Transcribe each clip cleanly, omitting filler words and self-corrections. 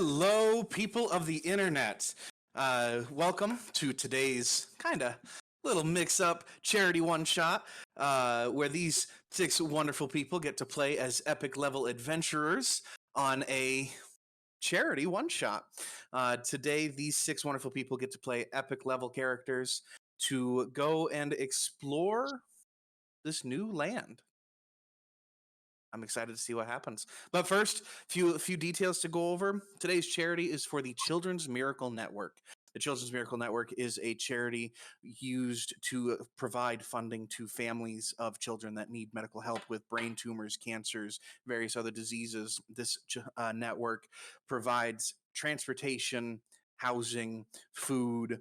Hello, people of the internet. Welcome to today's kind of little mix-up charity one-shot, where these 6 wonderful people get to play as epic-level adventurers on a charity one-shot. Today, these 6 wonderful people get to play epic-level characters to go and explore this new land. I'm excited to see what happens. But first, a few details to go over. Today's charity is for the Children's Miracle Network. The Children's Miracle Network is a charity used to provide funding to families of children that need medical help with brain tumors, cancers, various other diseases. This network provides transportation, housing, food,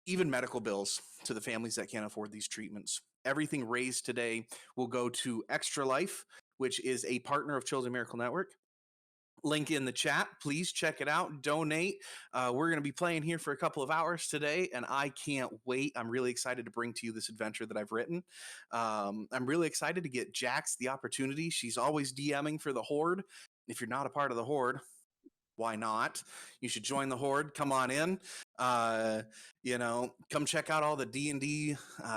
even medical bills to the families that can't afford these treatments. Everything raised today will go to Extra Life, which is a partner of Children's Miracle Network. Link in the chat. Please check it out. Donate. We're going to be playing here for a couple of hours today, and I can't wait. I'm really excited to bring to you this adventure that I've written. I'm really excited to get Jax the opportunity. She's always DMing for the Horde. If you're not a part of the Horde, why not? You should join the Horde. Come on in. Come check out all the D&D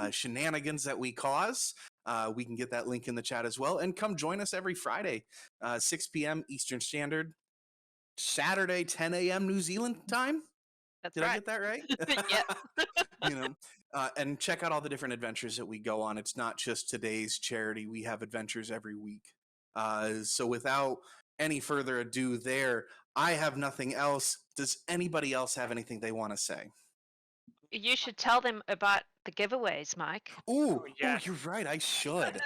shenanigans that we cause. We can get that link in the chat as well. And come join us every Friday, 6 p.m. Eastern Standard, Saturday, 10 a.m. New Zealand time. That's Did right. I get that right? Yeah. And check out all the different adventures that we go on. It's not just today's charity. We have adventures every week. So without any further ado there, I have nothing else. Does anybody else have anything they want to say? You should tell them about the giveaways, Mike. Ooh, you're right. I should.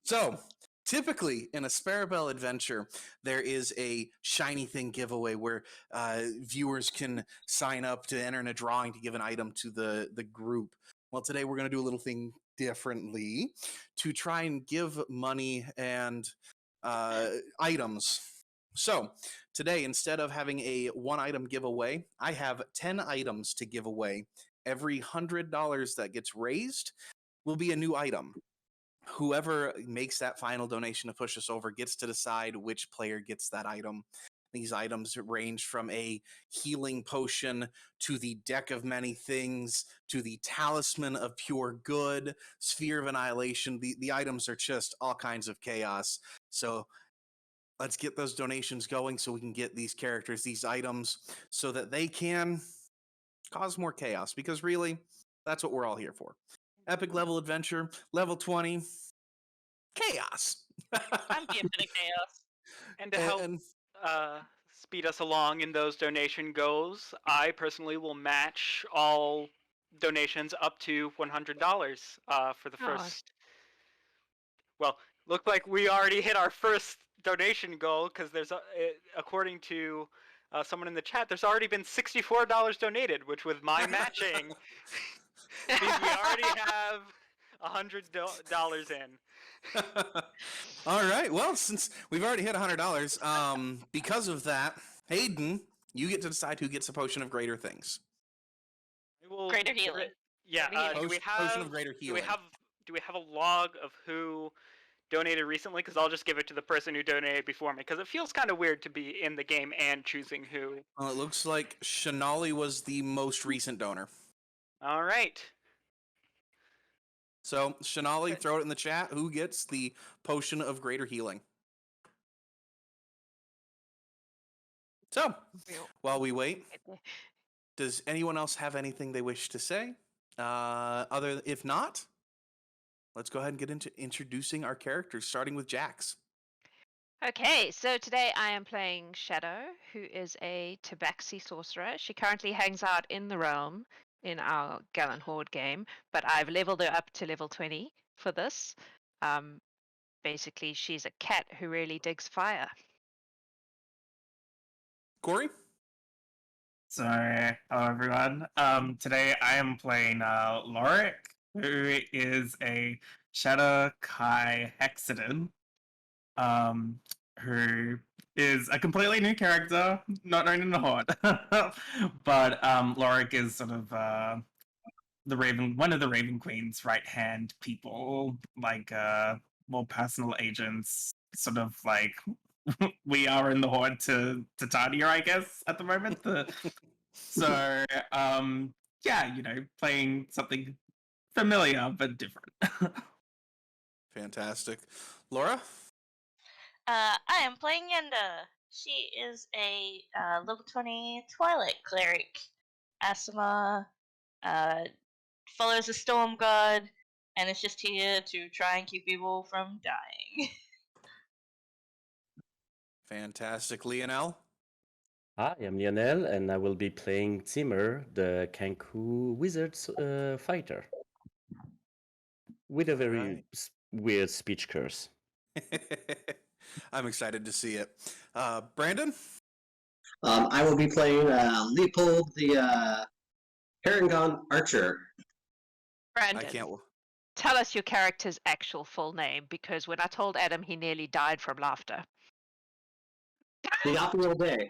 So, typically in a Sparabel adventure, there is a shiny thing giveaway where viewers can sign up to enter in a drawing to give an item to the group. Well, today we're going to do a little thing differently to try and give money and items. So today, instead of having a 1-item giveaway, I have 10 items to give away. Every $100 that gets raised will be a new item. Whoever makes that final donation to push us over gets to decide which player gets that item. These items range from a healing potion to the deck of many things to the talisman of pure good, sphere of annihilation. The items are just all kinds of chaos. So let's get those donations going so we can get these characters, these items, so that they can cause more chaos. Because really, that's what we're all here for. Epic level adventure, level 20, chaos. I'm the infinite chaos. And to help speed us along in those donation goals, I personally will match all donations up to $100 for the first. Well, look like we already hit our first donation goal because there's, according to someone in the chat, there's already been $64 donated, which with my matching, means we already have $100 in. All right. Well, since we've already hit $100, because of that, Hayden, you get to decide who gets a potion of greater things. Greater healing. Yeah. Do we have potion of greater healing? Do we have a log of who donated recently? Because I'll just give it to the person who donated before me. Because it feels kind of weird to be in the game and choosing who. It looks like Shanali was the most recent donor. All right. So, Shanali, throw it in the chat. Who gets the potion of greater healing? So, while we wait, does anyone else have anything they wish to say? If not, let's go ahead and get into introducing our characters, starting with Jax. Okay, so today I am playing Shadow, who is a Tabaxi sorcerer. She currently hangs out in the realm in our Gallon Horde game, but I've leveled her up to level 20 for this. Basically, she's a cat who really digs fire. Corey? Sorry, hello everyone. Today I am playing Loric, who is a Shadar-Kai Hexadon, who is a completely new character, not known in the Horde. But Loric is sort of one of the Raven Queen's right-hand people, like more personal agents, sort of like we are in the Horde to Titania, I guess, at the moment. So, yeah, playing something familiar but different. Fantastic. Laura? I am playing Yender. She is a level 20 Twilight Cleric. Aasimar follows a Storm God and is just here to try and keep people from dying. Fantastic. Lionel? Hi, I'm Lionel, and I will be playing Zimmer, the Kenku wizard's fighter, with a very Alright. weird speech curse. I'm excited to see it. Brandon? I will be playing Leopold, the Harengon Archer. Brandon, I can't. tell us your character's actual full name, because when I told Adam, he nearly died from laughter. The Ol'Dai.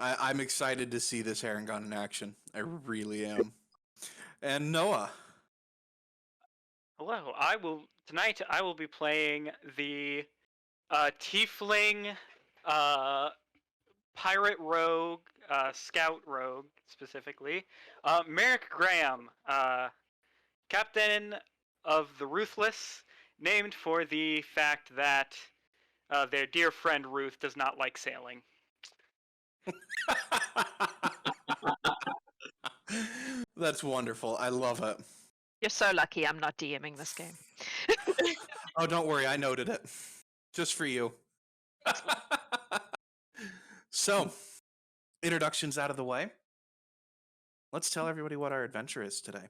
I'm excited to see this Harengon in action. I really am. And Noah? Hello. Tonight I will be playing the Tiefling pirate rogue, scout rogue specifically, Merrik Graham, captain of the Ruthless, named for the fact that their dear friend Ruth does not like sailing. That's wonderful. I love it. You're so lucky I'm not DMing this game. Oh, don't worry. I noted it. Just for you. So, introductions out of the way. Let's tell everybody what our adventure is today.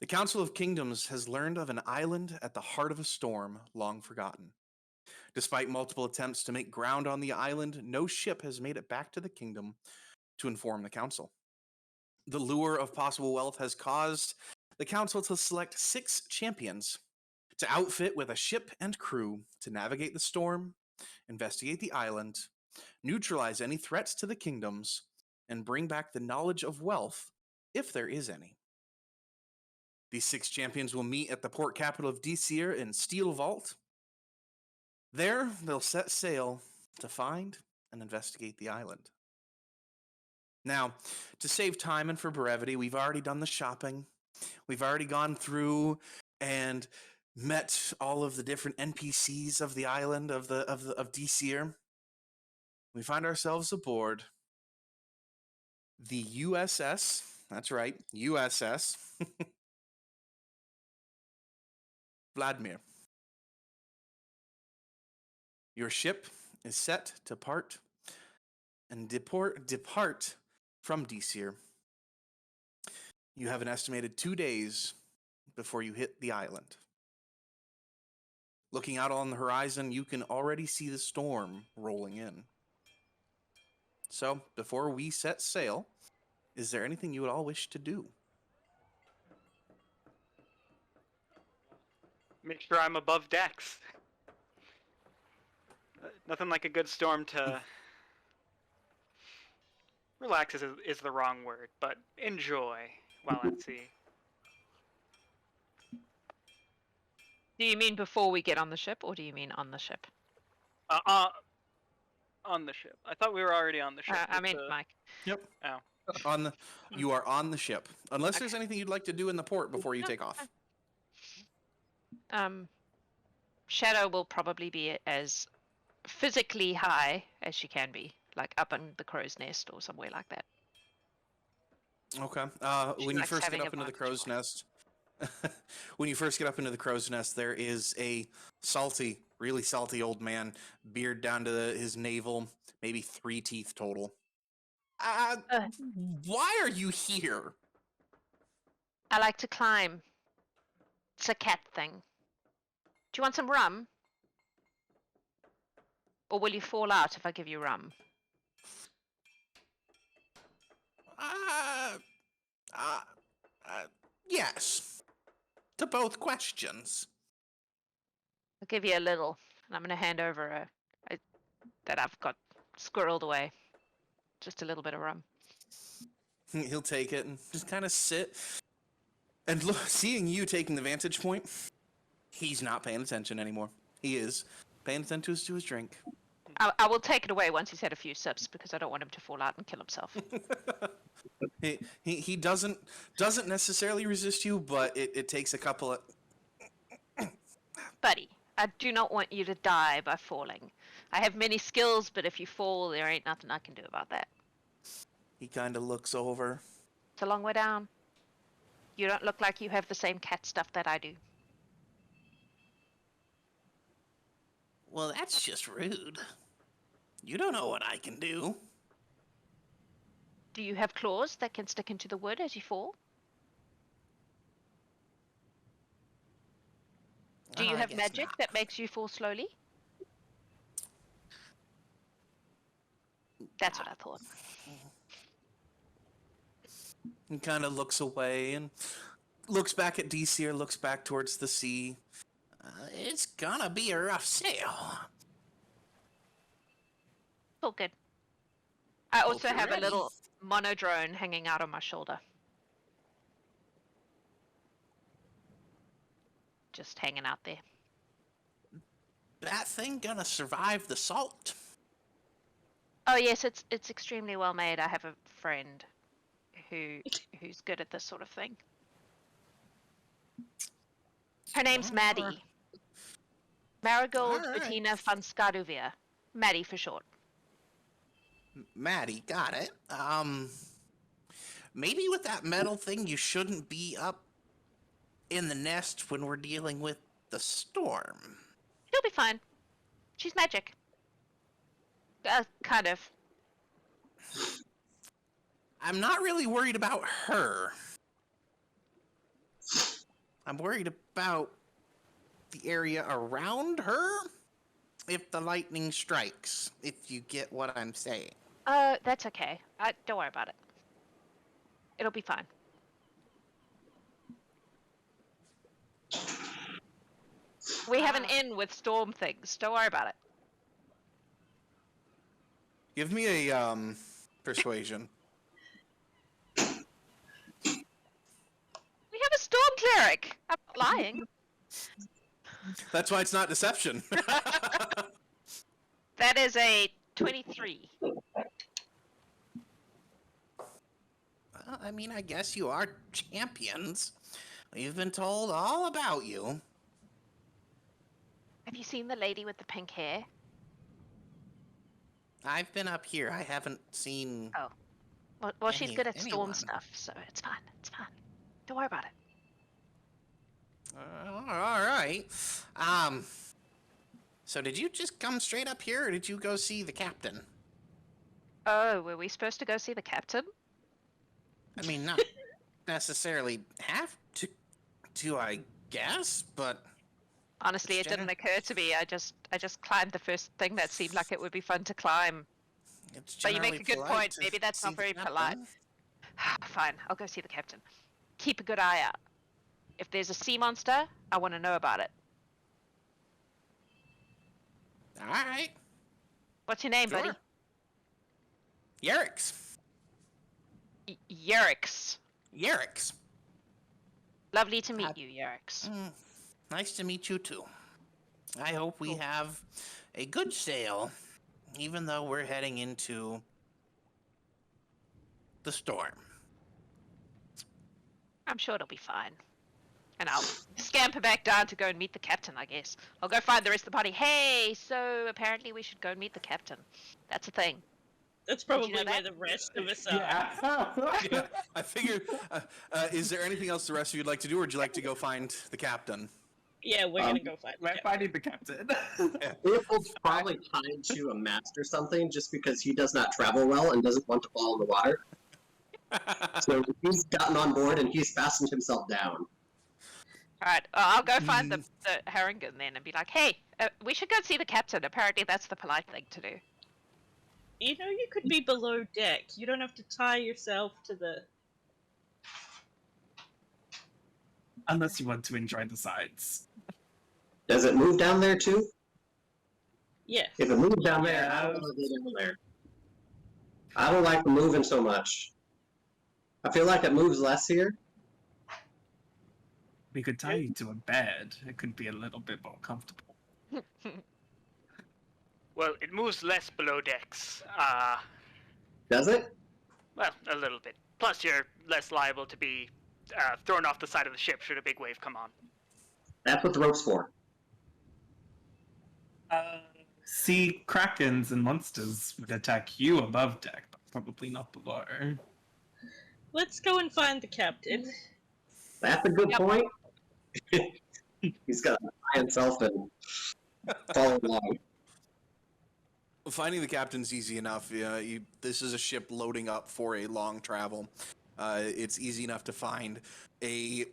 The Council of Kingdoms has learned of an island at the heart of a storm long forgotten. Despite multiple attempts to make ground on the island, no ship has made it back to the kingdom to inform the council. The lure of possible wealth has caused the council to select 6 champions to outfit with a ship and crew to navigate the storm, investigate the island, neutralize any threats to the kingdoms, and bring back the knowledge of wealth, if there is any. These 6 champions will meet at the port capital of Disir in Steel Vault. There, they'll set sail to find and investigate the island. Now, to save time and for brevity, we've already done the shopping. We've already gone through and met all of the different NPCs of the island of Disir. We find ourselves aboard the USS. That's right, USS Vladimir. Your ship is set to depart from Disir. You have an estimated 2 days before you hit the island. Looking out on the horizon, you can already see the storm rolling in. So, before we set sail, is there anything you would all wish to do? Make sure I'm above decks. Nothing like a good storm to... Relax is the wrong word, but enjoy while at sea. Do you mean before we get on the ship, or do you mean on the ship? On the ship. I thought we were already on the ship. I mean, Mike. Yep. Oh. You are on the ship. Unless there's anything you'd like to do in the port before you take off. Shadow will probably be as physically high as she can be, like up in the crow's nest or somewhere like that. Okay. When you first get up into the crow's nest, there is a salty, really salty old man, beard down to his navel, maybe 3 teeth total. Why are you here? I like to climb. It's a cat thing. Do you want some rum? Or will you fall out if I give you rum? Yes. To both questions. I'll give you a little, and I'm going to hand over that I've got squirreled away. Just a little bit of rum. He'll take it and just kind of sit. And look, seeing you taking the vantage point, He's not paying attention anymore. He is paying attention to his drink. I will take it away once he's had a few sips because I don't want him to fall out and kill himself. He doesn't necessarily resist you, but it takes a couple of... Buddy, I do not want you to die by falling. I have many skills, but if you fall, there ain't nothing I can do about that. He kind of looks over. It's a long way down. You don't look like you have the same cat stuff that I do. Well, that's just rude. You don't know what I can do. Do you have claws that can stick into the wood as you fall? Do you I have guess magic not. that makes you fall slowly? That's what I thought. He kind of looks away and looks back at DC or looks back towards the sea. It's gonna be a rough sail. All good. I also you're have a ready. little monodrone hanging out on my shoulder. Just hanging out there. That thing gonna survive the salt? Oh yes, it's extremely well made. I have a friend who's good at this sort of thing. Her name's Oh, Maddie. Marigold Alright. Bettina van Skaduvia. Maddie for short. Maddie, got it. Maybe with that metal thing, you shouldn't be up in the nest when we're dealing with the storm. She'll be fine. She's magic. Kind of. I'm not really worried about her. I'm worried about the area around her if the lightning strikes, if you get what I'm saying. That's okay. Don't worry about it. It'll be fine. We have an inn with storm things. Don't worry about it. Give me a persuasion. We have a storm cleric. I'm not lying. That's why it's not deception. That is a 23. Well, I mean, I guess you are champions. We've been told all about you. Have you seen the lady with the pink hair? I've been up here. I haven't seen... Well, she's good at storm anyone. stuff, so it's fine. It's fine. Don't worry about it. all right. So did you just come straight up here, or did you go see the captain? Oh, were we supposed to go see the captain? I mean, not necessarily have to, I guess, but... Honestly, it didn't occur to me. I just climbed the first thing that seemed like it would be fun to climb. It's But you make a generally good polite point. to Maybe that's see not the very captain. polite. Fine, I'll go see the captain. Keep a good eye out. If there's a sea monster, I want to know about it. All right. What's your name, buddy? Sure. Yerix. Yerix. Yerix. Lovely to meet you, Yerix. Nice to meet you too. I hope we have a good sail, even though we're heading into the storm. I'm sure it'll be fine. And I'll scamper back down to go and meet the captain, I guess. I'll go find the rest of the party. Hey, so apparently we should go and meet the captain. That's a thing. That's you probably know where that? the rest of us are. Yeah, I figured. Is there anything else the rest of you'd like to do, or would you like to go find the captain? Yeah, we're gonna go find. We're finding the captain. Leopold's probably tied to a mast or something just because he does not travel well and doesn't want to fall in the water. So he's gotten on board and he's fastened himself down. Alright, I'll go find the Harengon then and be like, hey, we should go see the captain. Apparently that's the polite thing to do. You know, you could be below deck. You don't have to tie yourself to the. Unless you want to enjoy the sights. Does it move down there too? Yes. If it moves down there, I don't want to go down there. I don't like the moving so much. I feel like it moves less here. We could tie you to a bed. It could be a little bit more comfortable. Well, it moves less below decks. Does it? Well, a little bit. Plus, you're less liable to be thrown off the side of the ship should a big wave come on. That's what the rope's for. See, krakens and monsters would attack you above deck, but probably not below. Let's go and find the captain. That's a good point. He's got to tie himself and follow along. Finding the captain's easy enough. This is a ship loading up for a long travel. It's easy enough to find a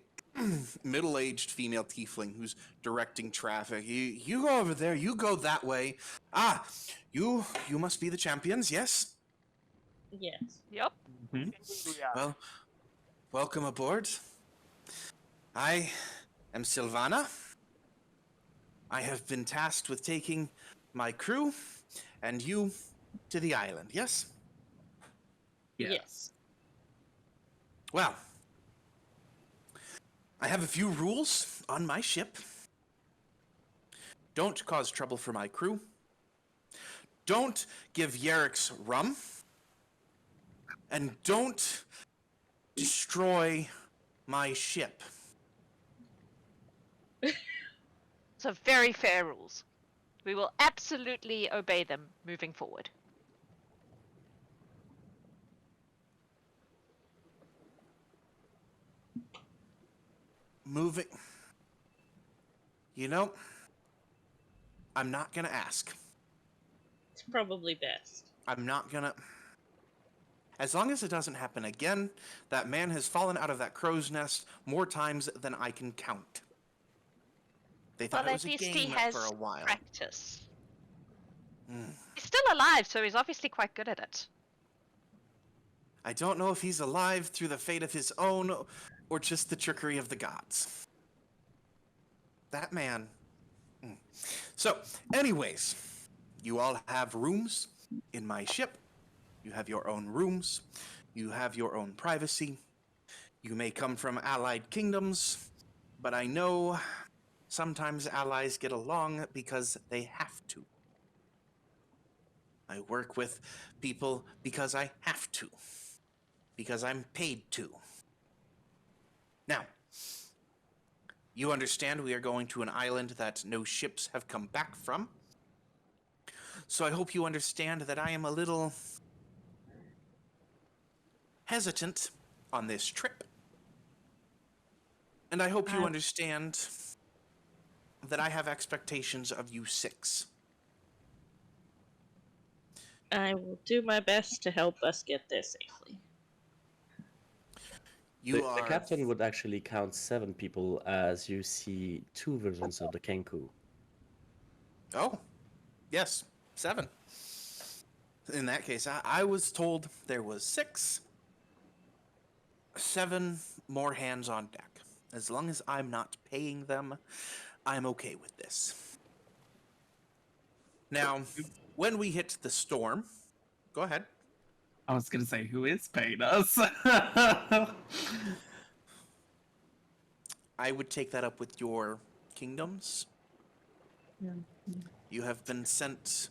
middle-aged female tiefling who's directing traffic. You go over there. You go that way. Ah, you must be the champions, yes? Yes. Yep. Mm-hmm. Well, welcome aboard. I am Sylvana. I have been tasked with taking my crew and you to the island, yes? Yes. Well, I have a few rules on my ship. Don't cause trouble for my crew. Don't give Yerrick's rum. And don't destroy my ship. So very fair rules. We will absolutely obey them moving forward. Moving. I'm not gonna ask. It's probably best. I'm not gonna. As long as it doesn't happen again, that man has fallen out of that crow's nest more times than I can count. They thought Well, it was at a least game he has for a while. practice. Mm. He's still alive, so he's obviously quite good at it. I don't know if he's alive through the fate of his own or just the trickery of the gods. That man. Mm. So, anyways, you all have rooms in my ship. You have your own rooms. You have your own privacy. You may come from allied kingdoms, but I know sometimes allies get along because they have to. I work with people because I have to. Because I'm paid to. Now, you understand we are going to an island that no ships have come back from. So I hope you understand that I am a little hesitant on this trip. And I hope you understand that I have expectations of you six. I will do my best to help us get there safely. You The are... captain would actually count 7 people, as you see 2 versions of the Kenku. Oh, yes, 7. In that case, I was told there was 6. 7 more hands on deck. As long as I'm not paying them, I'm okay with this. Now, when we hit the storm... Go ahead. I was going to say, who is paying us? I would take that up with your kingdoms. Yeah. You have been sent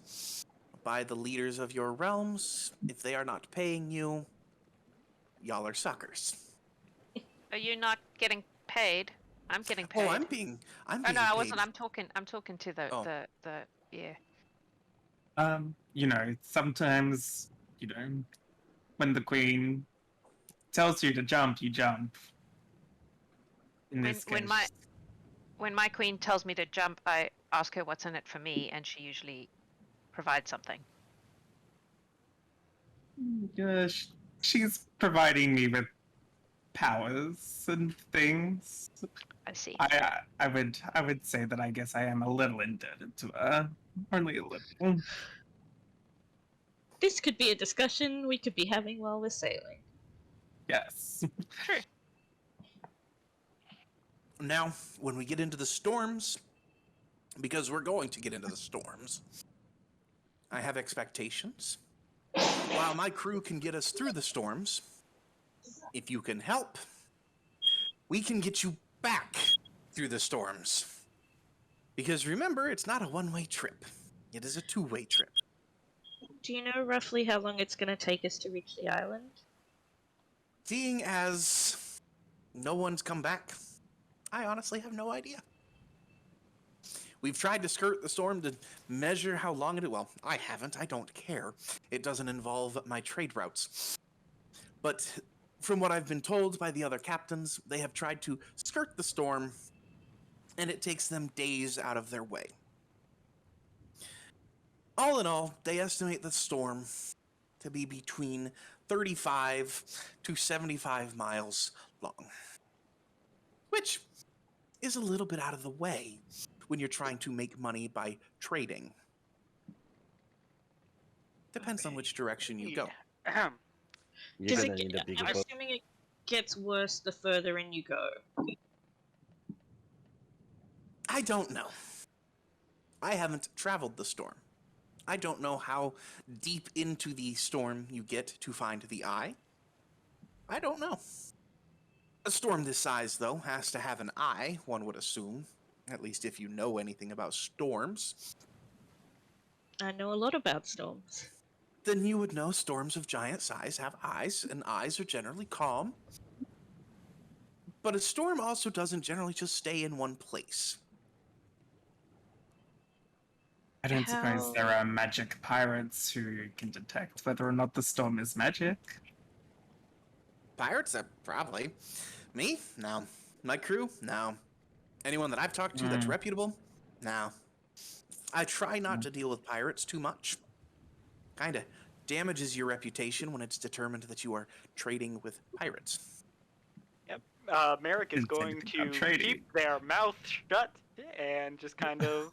by the leaders of your realms. If they are not paying you, y'all are suckers. Are you not getting paid? I'm getting paid. Oh, I'm being Oh paid. no, I wasn't. I'm talking to the Oh. the yeah. Sometimes, when the queen tells you to jump, you jump. In this case. When my queen tells me to jump, I ask her what's in it for me, and she usually provides something. Yeah, she's providing me with powers and things. I see. I would say that I guess I am a little indebted to her. Only a little. This could be a discussion we could be having while we're sailing. Yes. True. Now, when we get into the storms, because we're going to get into the storms, I have expectations. While my crew can get us through the storms, if you can help, we can get you back through the storms. Because remember, it's not a one-way trip. It is a two-way trip. Do you know roughly how long it's going to take us to reach the island? Seeing as no one's come back, I honestly have no idea. We've tried to skirt the storm to measure how long it is. Well, I haven't. I don't care. It doesn't involve my trade routes. But from what I've been told by the other captains, they have tried to skirt the storm, and it takes them days out of their way. All in all, they estimate the storm to be between 35 to 75 miles long, which is a little bit out of the way when you're trying to make money by trading. Depends on which direction you go. You're Does gonna it need a bigger I'm boat. assuming it gets worse the further in you go. I don't know. I haven't traveled the storm. I don't know how deep into the storm you get to find the eye. I don't know. A storm this size, though, has to have an eye, one would assume. At least if you know anything about storms. I know a lot about storms. Then you would know storms of giant size have eyes, and eyes are generally calm. But a storm also doesn't generally just stay in one place. I don't suppose there are magic pirates who can detect whether or not the storm is magic. Pirates? Probably. Me? No. My crew? No. Anyone that I've talked to that's reputable? No. I try not to deal with pirates too much. Kinda damages your reputation when it's determined that you are trading with pirates. Yep. Merrik is Didn't say going anything to about trading. keep their mouth shut and just kind of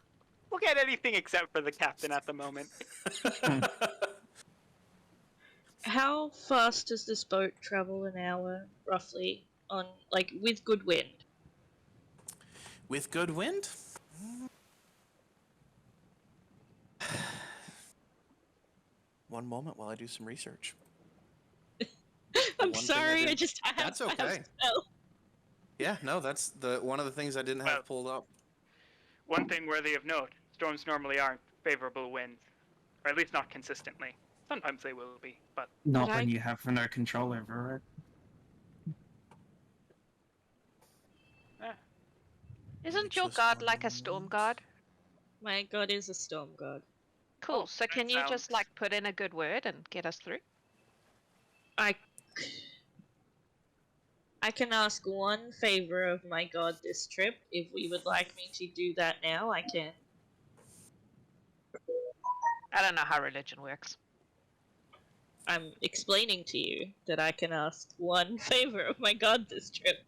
look at anything except for the captain at the moment. How fast does this boat travel an hour, roughly, on like with good wind? With good wind? One moment while I do some research. I'm one thing I sorry, I did- just have That's I have okay. spell. Yeah, no, that's one of the things I didn't have Well- pulled up. One thing worthy of note, storms normally aren't favorable winds, or at least not consistently. Sometimes they will be, but Not But when I- you have no control over it. Isn't your Just guard one like a storm guard? My god is a storm god. Cool. Oh, So that can you just sounds- like put in a good word and get us through? I can ask one favor of my god this trip. If we would like me to do that now, I can. I don't know how religion works. I'm explaining to you that I can ask one favor of my god this trip.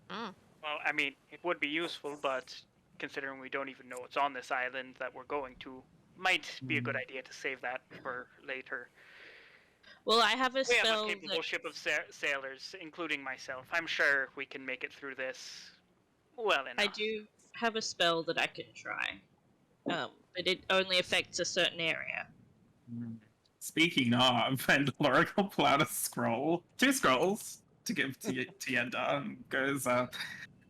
Mm. well, I mean, it would be useful, but considering we don't even know what's on this island that we're going to, might be a good idea to save that for later. Well, I have a We have spell a capable that ship of sailors, including myself. I'm sure we can make it through this well enough. I do have a spell that I can try. But it only affects a certain area. Speaking of, and Loric will pull out a scroll, 2 scrolls, to give to Yender, and goes,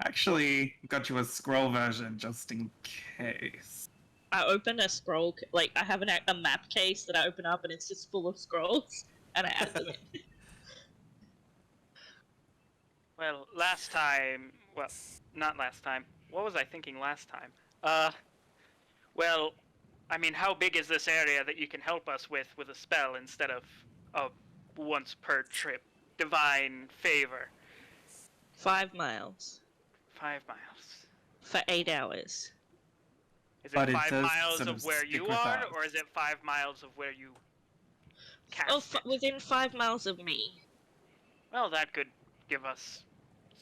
actually, got you a scroll version just in case. I open a scroll, like I have a map case that I open up, and it's just full of scrolls, and I add them in. Well, not last time. What was I thinking last time? Well, I mean, how big is this area that you can help us with a spell instead of a once per trip divine favor? 5 miles 5 miles. for 8 hours. Is it But it 5 does miles sort of of where stick you with are, us. or is it 5 miles of where you cast Oh, it? within 5 miles of me. Well, that could give us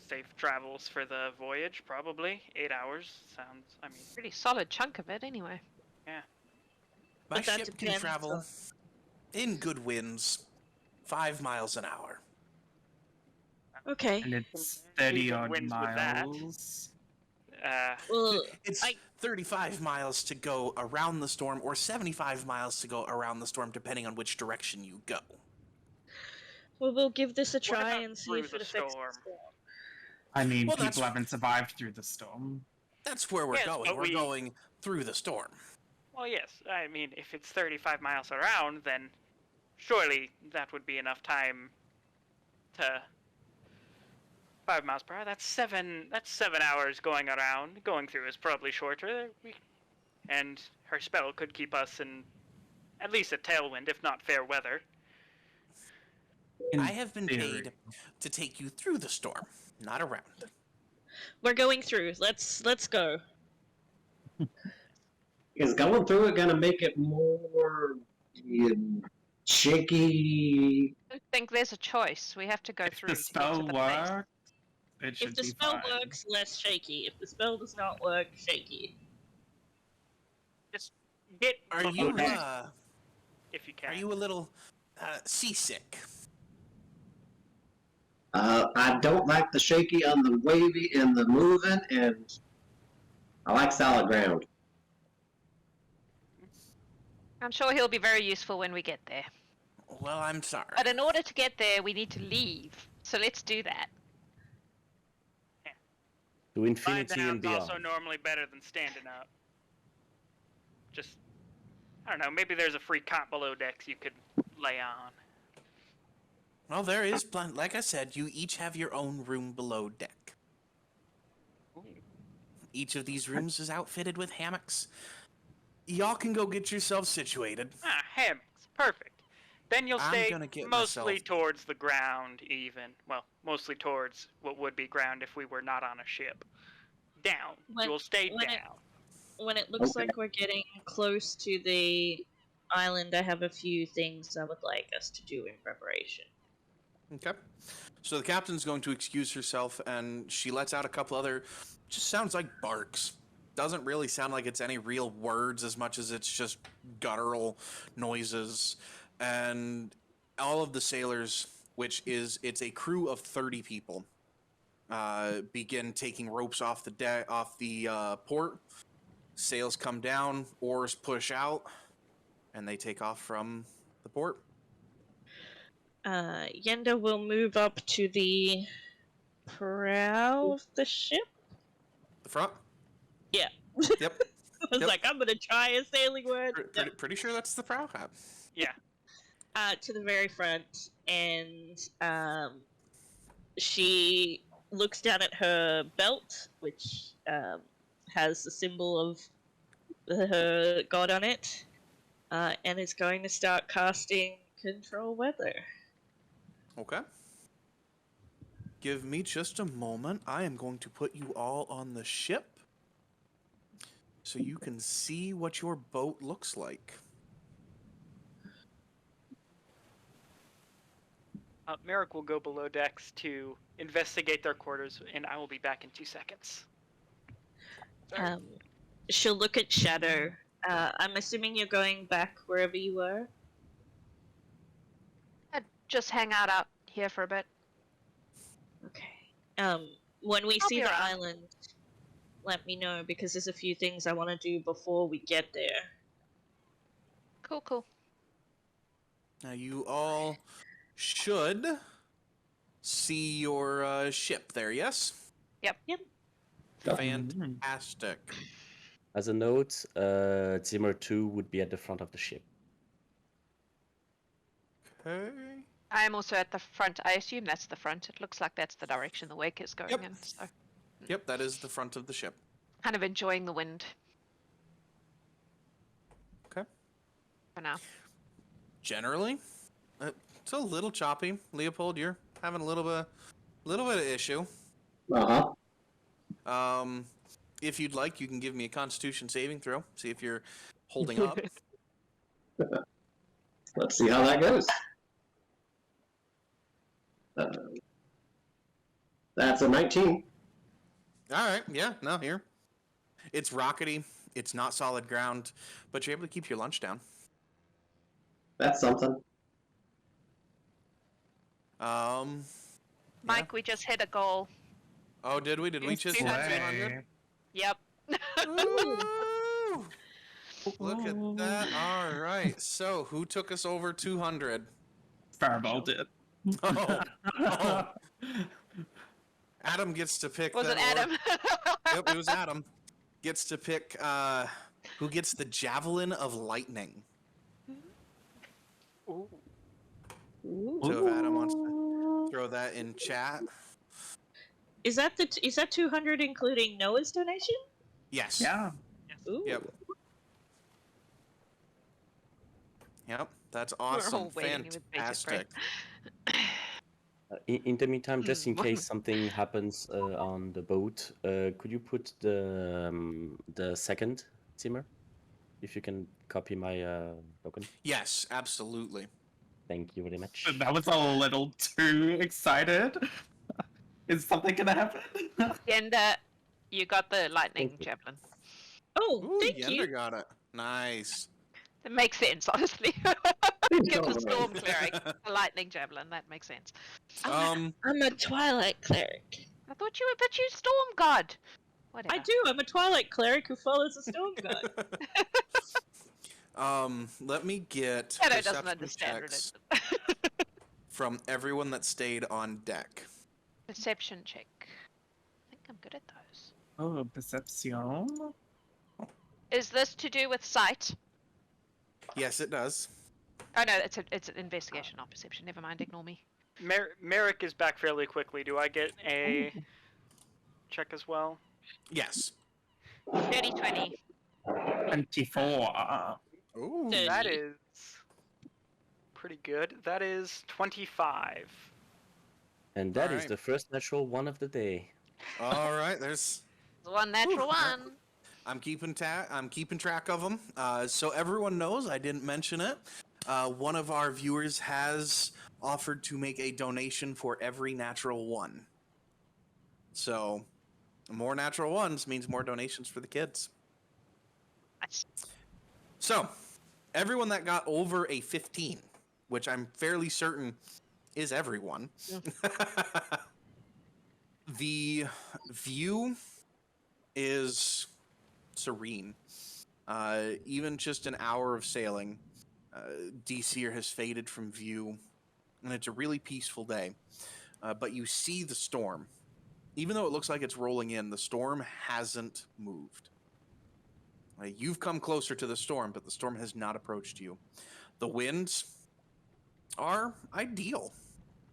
safe travels for the voyage, probably. 8 hours sounds, I mean, Pretty solid chunk of it, anyway. My But that ship can depends travel on- in good winds 5 miles an hour. Okay. And it's Even 30 odd wins with that. miles. Well, It's I 35 miles to go around the storm, or 75 miles to go around the storm, depending on which direction you go. Well, we'll give this a What try about and see through if the it affects storm? the storm. I mean, Well, people that's- haven't survived through the storm. That's where we're Yes, going. but We're going through the storm. Well, yes. I mean, if it's 35 miles around, then surely that would be enough time to 5 miles per hour. That's 7 hours going around. Going through is probably shorter. And her spell could keep us in at least a tailwind, if not fair weather. In I have been theory. paid to take you through the storm, not around. We're going through. Let's go. Is going through it gonna make it more shaky? I don't think there's a choice. We have to go If through the to get to spell the place. works, it should If the be spell fine. works, less shaky. If the spell does not work, shaky. Just get Are below you deck if you can. are you a little seasick? I don't like the shaky on the wavy and the moving, and I like solid ground. I'm sure he'll be very useful when we get there. Well, I'm sorry. But in order to get there, we need to leave. So let's do that. To Lying infinity and down's also beyond. normally better than standing up. Just, I don't know, maybe there's a free cot below decks you could lay on. Well, there is like I said, you each have your own room below deck. Each of these rooms is outfitted with hammocks. Y'all can go get yourselves situated. Ah, hammocks. Perfect. Then you'll I'm stay gonna get mostly myself- towards the ground, even. Well, mostly towards what would be ground if we were not on a ship. Down. When- You'll stay when it- down. When it looks Okay. like we're getting close to the island, I have a few things I would like us to do in preparation. Okay. So the captain's going to excuse herself, and she lets out a couple other, just sounds like barks. Doesn't really sound like it's any real words as much as it's just guttural noises. And all of the sailors, it's a crew of 30 people, begin taking ropes off the deck, off the port. Sails come down, oars push out, and they take off from the port. Yender will move up to the prow of the ship. The front? Yeah. Yep. I was Yep. like, I'm gonna try a sailing word. Pretty sure that's the prow hat. Yeah. To the very front, and she looks down at her belt, which has the symbol of her god on it, and is going to start casting Control Weather. Okay. Give me just a moment. I am going to put you all on the ship so you can see what your boat looks like. Merrik will go below decks to investigate their quarters, and I will be back in 2 seconds. Sorry. She'll look at Shadow. I'm assuming you're going back wherever you were? I'd just hang out here for a bit. Okay. When we I'll see be the around. island, let me know, because there's a few things I want to do before we get there. Cool. Now, you all should see your ship there, yes? Yep. Fantastic. As a note, Zimmer 2 would be at the front of the ship. Okay. I am also at the front. I assume that's the front. It looks like that's the direction the wake is going Yep. in. So, Yep, that is the front of the ship. kind of enjoying the wind. Okay. For now. Generally, it's a little choppy. Leopold, you're having a little bit of issue. If you'd like, you can give me a Constitution saving throw. See if you're holding up. Let's see how that goes. That's a 19. All right. Yeah. No. Here. It's rockety. It's not solid ground, but you're able to keep your lunch down. That's something. Mike, we just hit a goal. Oh, did we? Did we just hit 200? Yep. Ooh, look at that. All right. So, who took us over 200? Sparabel did. Oh. Adam gets to pick. Was it Adam? Yep, it was Adam. Gets to pick who gets the Javelin of Lightning. Ooh. So if Adam wants to throw that in chat. Is that 200 including Noah's donation? Yes. Yeah. Ooh. Yep. Yep. That's We're awesome. all waiting with bated breath. Fantastic. In the meantime, just in case something happens on the boat, could you put the second Zimmer? If you can copy my token. Yes, absolutely. Thank you very much. That was a little too excited. Is something gonna happen? Yender, you got the lightning Thank you. javelin. Oh, Ooh, thank Yender you. got it. Nice. It makes sense, honestly. Give the storm cleric a lightning javelin. That makes sense. I'm a Twilight cleric. I thought you were, but you storm god. Whatever. I do. I'm a Twilight cleric who follows the storm god. Let me get Shadow doesn't perception understand checks religion. from everyone that stayed on deck. Perception check. I think I'm good at those. Oh, perception. Is this to do with sight? Yes, it does. Oh no, it's an investigation, not perception. Never mind, ignore me. Merrik is back fairly quickly. Do I get a check as well? Yes. 30-20. 24. Ooh. That is pretty good. That is 25. And that is Alright. the first natural one of the day. All right. There's. One natural one. I'm keeping track of them. So everyone knows I didn't mention it. One of our viewers has offered to make a donation for every natural one. So more natural ones means more donations for the kids. Nice. So everyone that got over a 15, which I'm fairly certain is everyone. The view is serene. Even just an hour of sailing, DCer has faded from view, and it's a really peaceful day. But you see the storm. Even though it looks like it's rolling in, the storm hasn't moved. You've come closer to the storm, but the storm has not approached you. The winds are ideal.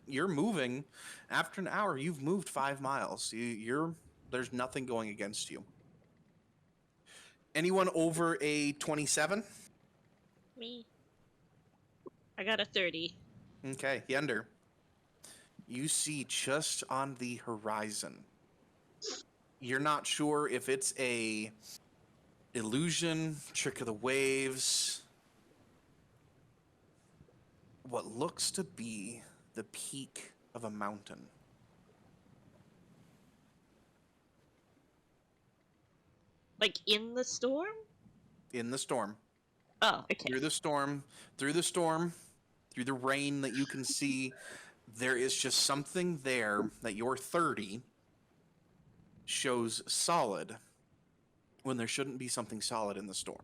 You're moving. After an hour, you've moved 5 miles. There's nothing going against you. Anyone over a 27? Me. I got a 30. Okay, Yender. You see just on the horizon. You're not sure if it's a illusion, trick of the waves. What looks to be the peak of a mountain. Like in the storm? In the storm. Oh, okay. Through the storm, through the rain that you can see, there is just something there that your 30 shows solid when there shouldn't be something solid in the storm.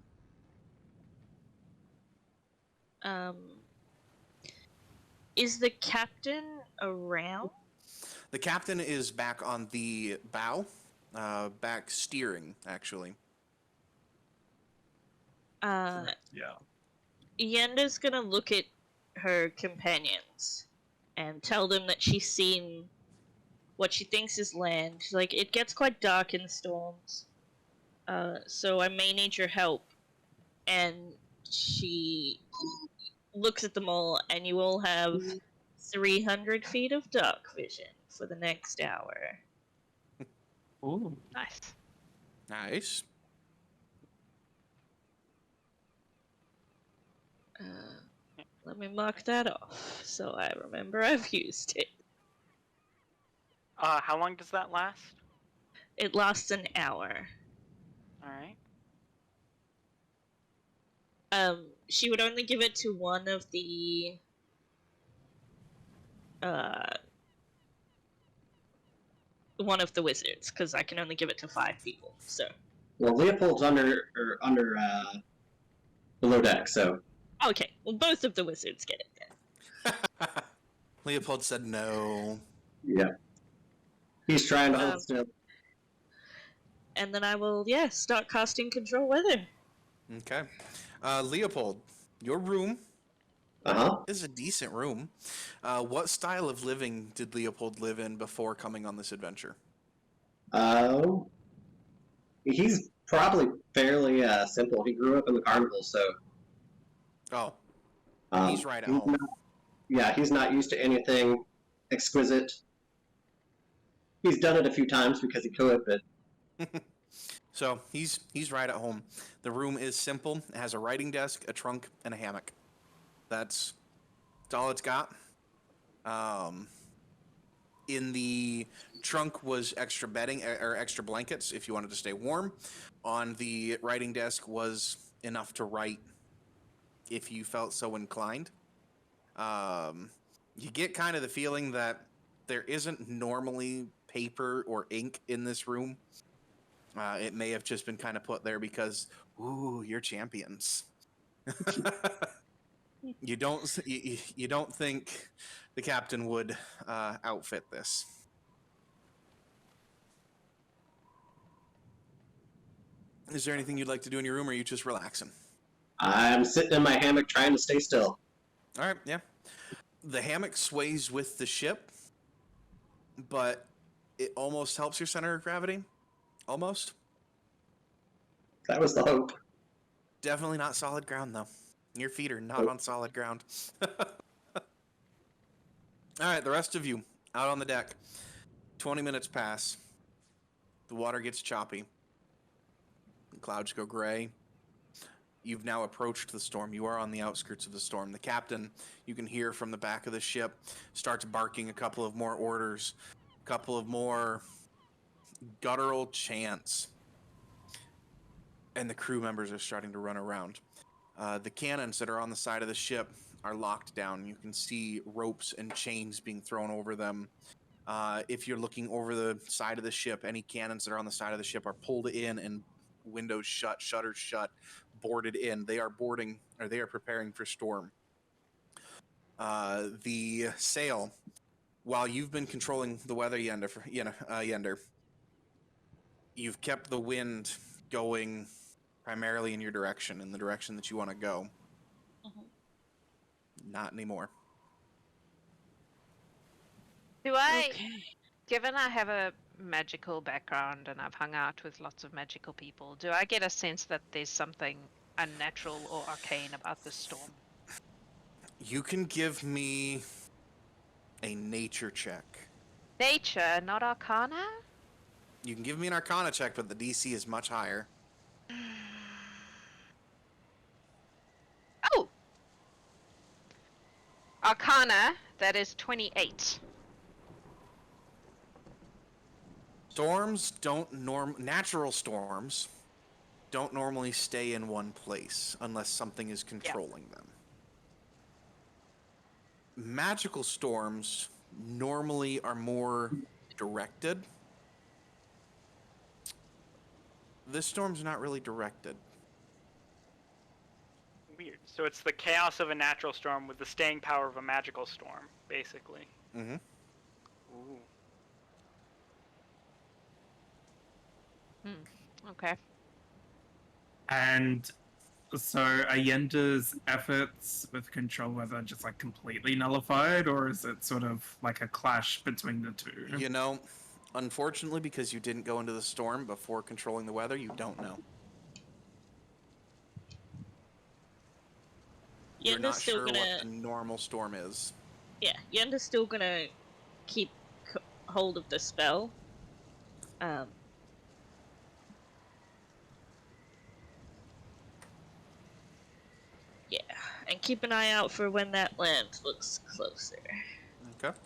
Is the captain around? The captain is back on the bow, back steering, actually. Yeah. Yender's gonna look at her companions and tell them that she's seen what she thinks is land. She's like, it gets quite dark in the storms, so I may need your help. And she looks at them all, and you all have 300 feet of dark vision for the next hour. Ooh. Nice. Nice. Let me mark that off so I remember I've used it. How long does that last? It lasts an hour. Alright. She would only give it to one of the wizards, because I can only give it to 5 people. So. Well, Leopold's under below deck, so. Okay, well, both of the wizards get it then. Leopold said no. Yeah. He's trying to hold still. And then I will, start casting Control Weather. Okay. Leopold, your room Uh-huh. is a decent room. What style of living did Leopold live in before coming on this adventure? He's probably fairly simple. He grew up in the carnival, so Oh, he's right at he's home. he's not used to anything exquisite. He's done it a few times because he could, but So he's right at home. The room is simple. It has a writing desk, a trunk, and a hammock. That's all it's got. In the trunk was extra bedding or extra blankets if you wanted to stay warm. On the writing desk was enough to write if you felt so inclined. You get kind of the feeling that there isn't normally paper or ink in this room. It may have just been kind of put there because, ooh, you're champions. You don't think the captain would outfit this. Is there anything you'd like to do in your room, or are you just relaxing? I'm sitting in my hammock trying to stay still. All right, yeah. The hammock sways with the ship, but it almost helps your center of gravity. Almost. That was the hope. Definitely not solid ground, though. Your feet are not on solid ground. All right, the rest of you out on the deck. 20 minutes pass. The water gets choppy. The clouds go gray. You've now approached the storm. You are on the outskirts of the storm. The captain, you can hear from the back of the ship, starts barking a couple of more orders, a couple of more guttural chants. And the crew members are starting to run around. The cannons that are on the side of the ship are locked down. You can see ropes and chains being thrown over them. If you're looking over the side of the ship, any cannons that are on the side of the ship are pulled in and windows shut, shutters shut, boarded in. They are boarding, or they are preparing for storm. The sail, while you've been controlling the weather, Yender, you've kept the wind going primarily in your direction, in the direction that you want to go. Not anymore. Given I have a magical background and I've hung out with lots of magical people, do I get a sense that there's something unnatural or arcane about this storm? You can give me a nature check. Nature, not arcana? You can give me an arcana check, but the DC is much higher. Oh! Arcana, that is 28. Storms don't natural storms don't normally stay in one place unless something is controlling them. Magical storms normally are more directed. This storm's not really directed. Weird. So it's the chaos of a natural storm with the staying power of a magical storm, basically. Mm-hmm. Ooh. Okay. And so are Yender's efforts with control weather just like completely nullified, or is it sort of like a clash between the two? You know, unfortunately, because you didn't go into the storm before controlling the weather, you don't know. You're not sure what a normal storm is. Yeah, Yender's still gonna keep hold of the spell. Yeah, and keep an eye out for when that land looks closer. Okay.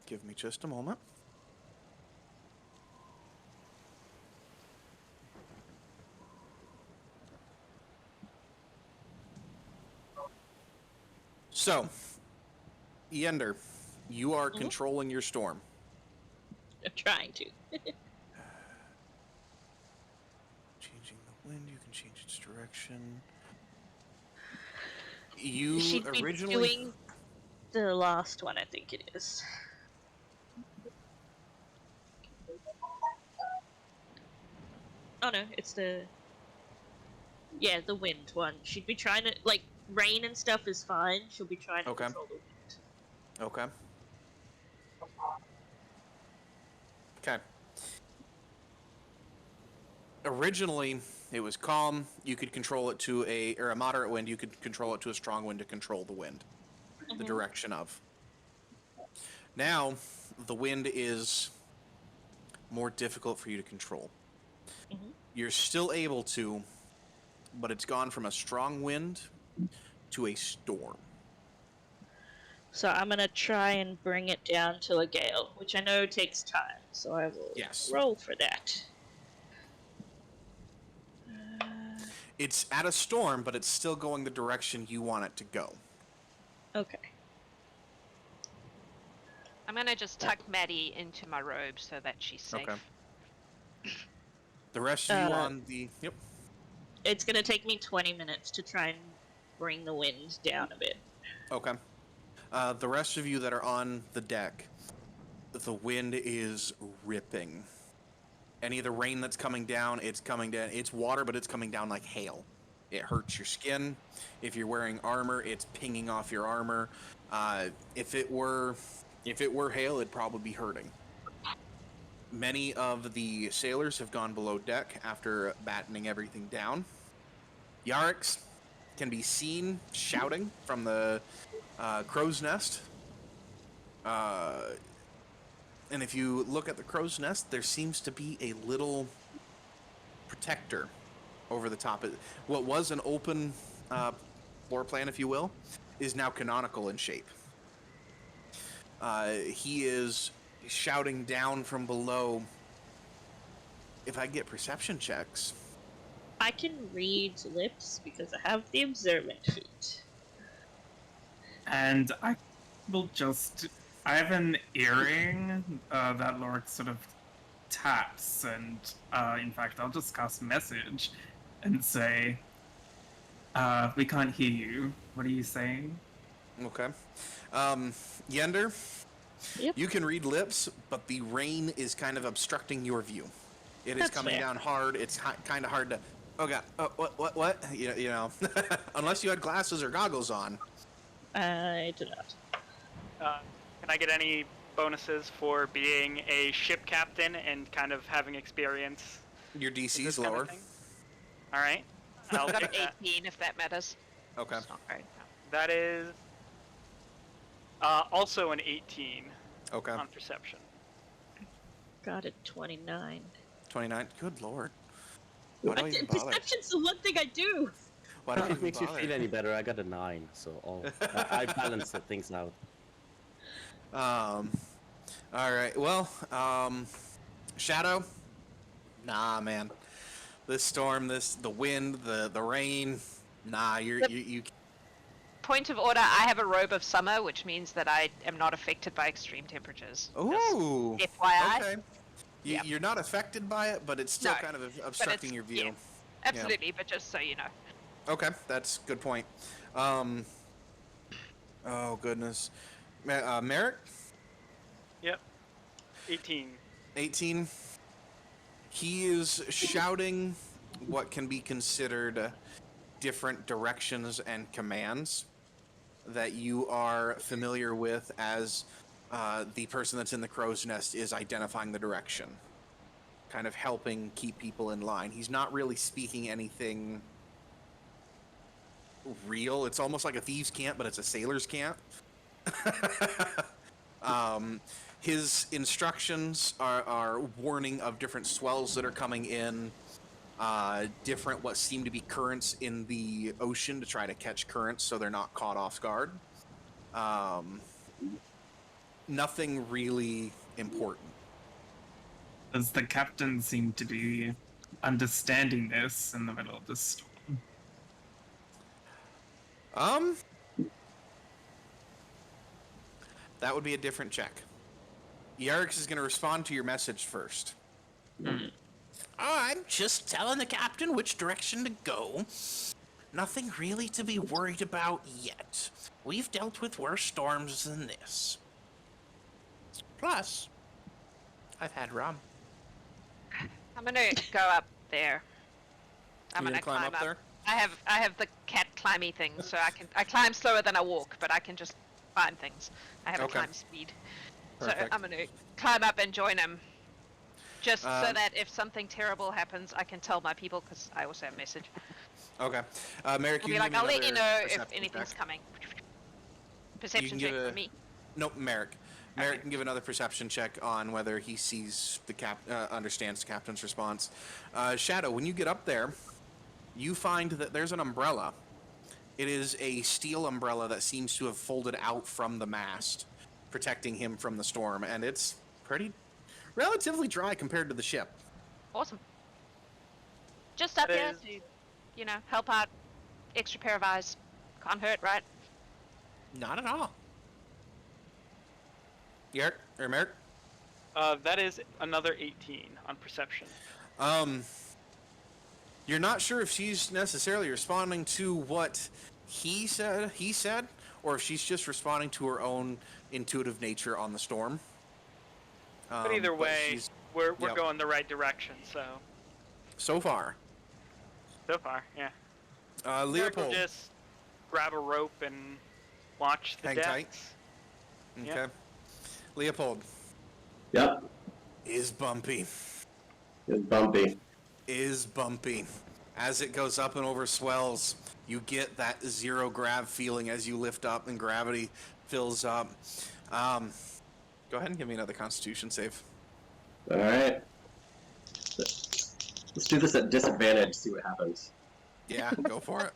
Give me just a moment. So, Yender, you are controlling your storm. I'm trying to. Changing the wind, you can change its direction. You She'd be originally doing the last one, I think it is. Oh no, it's the... Yeah, the wind one. She'd be trying to... Like, rain and stuff is fine. She'll be trying to control the wind. Okay. Okay. Originally, it was calm. You could control it to a moderate wind. You could control it to a strong wind to control the wind, the direction of. Now, the wind is more difficult for you to control. You're still able to, but it's gone from a strong wind to a storm. So I'm gonna try and bring it down to a gale, which I know takes time, so I will roll for that. It's at a storm, but it's still going the direction you want it to go. Okay. I'm gonna just tuck Maddie into my robe so that she's safe. Okay. The rest of you on the... Yep. It's gonna take me 20 minutes to try and bring the wind down a bit. Okay. The rest of you that are on the deck, the wind is ripping. Any of the rain that's coming down, it's coming down. It's water, but it's coming down like hail. It hurts your skin. If you're wearing armor, it's pinging off your armor. If it were hail, it'd probably be hurting. Many of the sailors have gone below deck after battening everything down. Yarriks can be seen shouting from the crow's nest. And if you look at the crow's nest, there seems to be a little protector over the top. What was an open floor plan, if you will, is now canonical in shape. He is shouting down from below. If I get perception checks... I can read lips because I have the observant feat. And I will just... I have an earring that Loric sort of taps, and in fact, I'll just cast message and say, we can't hear you. What are you saying? Okay. Yender, Yep. you can read lips, but the rain is kind of obstructing your view. It is That's coming fair. down hard. It's kind of hard to... Oh, God. Oh, what? You know. Unless you had glasses or goggles on. I do not. Can I get any bonuses for being a ship captain and kind of having experience? Your with DC's this kind of lower. thing? All right. I'll I've got take an that. 18 if that matters. Okay. It's not great. That is also an 18 Okay. on perception. Got a 29. 29. Good lord. Why don't you bother? Perception's the one thing I do! Why don't If it you makes you bother? feel any better, I got a 9, so I balanced the things out. All right. Well, Shadow. Nah, man. This storm, the wind, the rain. Nah, you. Point of order, I have a robe of summer, which means that I am not affected by extreme temperatures. Ooh. Just FYI. Okay. Yeah. You're not affected by it, but it's still No, kind of obstructing your view. yeah, absolutely, but just so you know. Okay, that's a good point. Oh goodness. Merrik? Yep. 18. 18. He is shouting what can be considered different directions and commands that you are familiar with as the person that's in the crow's nest is identifying the direction, kind of helping keep people in line. He's not really speaking anything real. It's almost like a thieves' camp, but it's a sailor's camp. His instructions are warning of different swells that are coming in, different what seem to be currents in the ocean to try to catch currents so they're not caught off guard. Nothing really important. Does the captain seem to be understanding this in the middle of the storm? That would be a different check. Yarriks is going to respond to your message first. I'm just telling the captain which direction to go. nothing really to be worried about yet. We've dealt with worse storms than this. Plus, I've had rum. I'm gonna go up there. I'm You gonna climb up there? I have the cat climby thing, so I climb slower than I walk, but I can just climb things. I have a Okay. climb speed. Perfect. So I'm gonna climb up and join him. Just so Um, that if something terrible happens, I can tell my people, because I also have a message. Okay. Merrik, I'll you be can like, give I'll me let you another know if perception anything's check. coming. Perception give check a- for me. Nope, Merrik. Merrik Okay. can give another perception check on whether he sees the understands the captain's response. Shadow, when you get up there, you find that there's an umbrella. It is a steel umbrella that seems to have folded out from the mast, protecting him from the storm, and it's relatively dry compared to the ship. Awesome. Just up That here is- to, help out. Extra pair of eyes. Can't hurt, right? Not at all. Yerk or Merrik? That is another 18 on perception. You're not sure if she's necessarily responding to what he said, or if she's just responding to her own intuitive nature on the storm. But either way, she's- we're yep. going the right direction. So far, Yeah. Merrik will Leopold. just grab a rope and watch the Hang tight. decks. Okay. Yep. Leopold Yep. is bumpy. It's bumpy. Is bumpy. As it goes up and over swells, you get that zero grav feeling as you lift up and gravity fills up. Go ahead and give me another Constitution save. All right. Let's do this at disadvantage. See what happens. Yeah, go for it.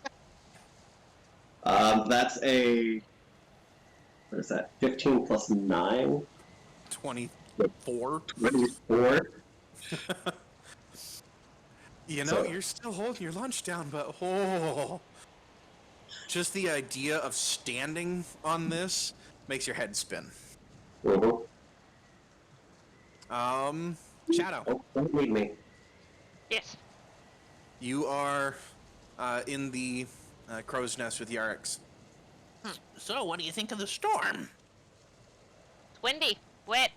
That's a. What is that? 15 plus 9. 24. 24. You know, So- you're still holding your lunch down, but just the idea of standing on this makes your head spin. Mhm. Shadow, Don't need me. Yes. you are in the crow's nest with Yarix. So, what do you think of the storm? It's windy. Wet.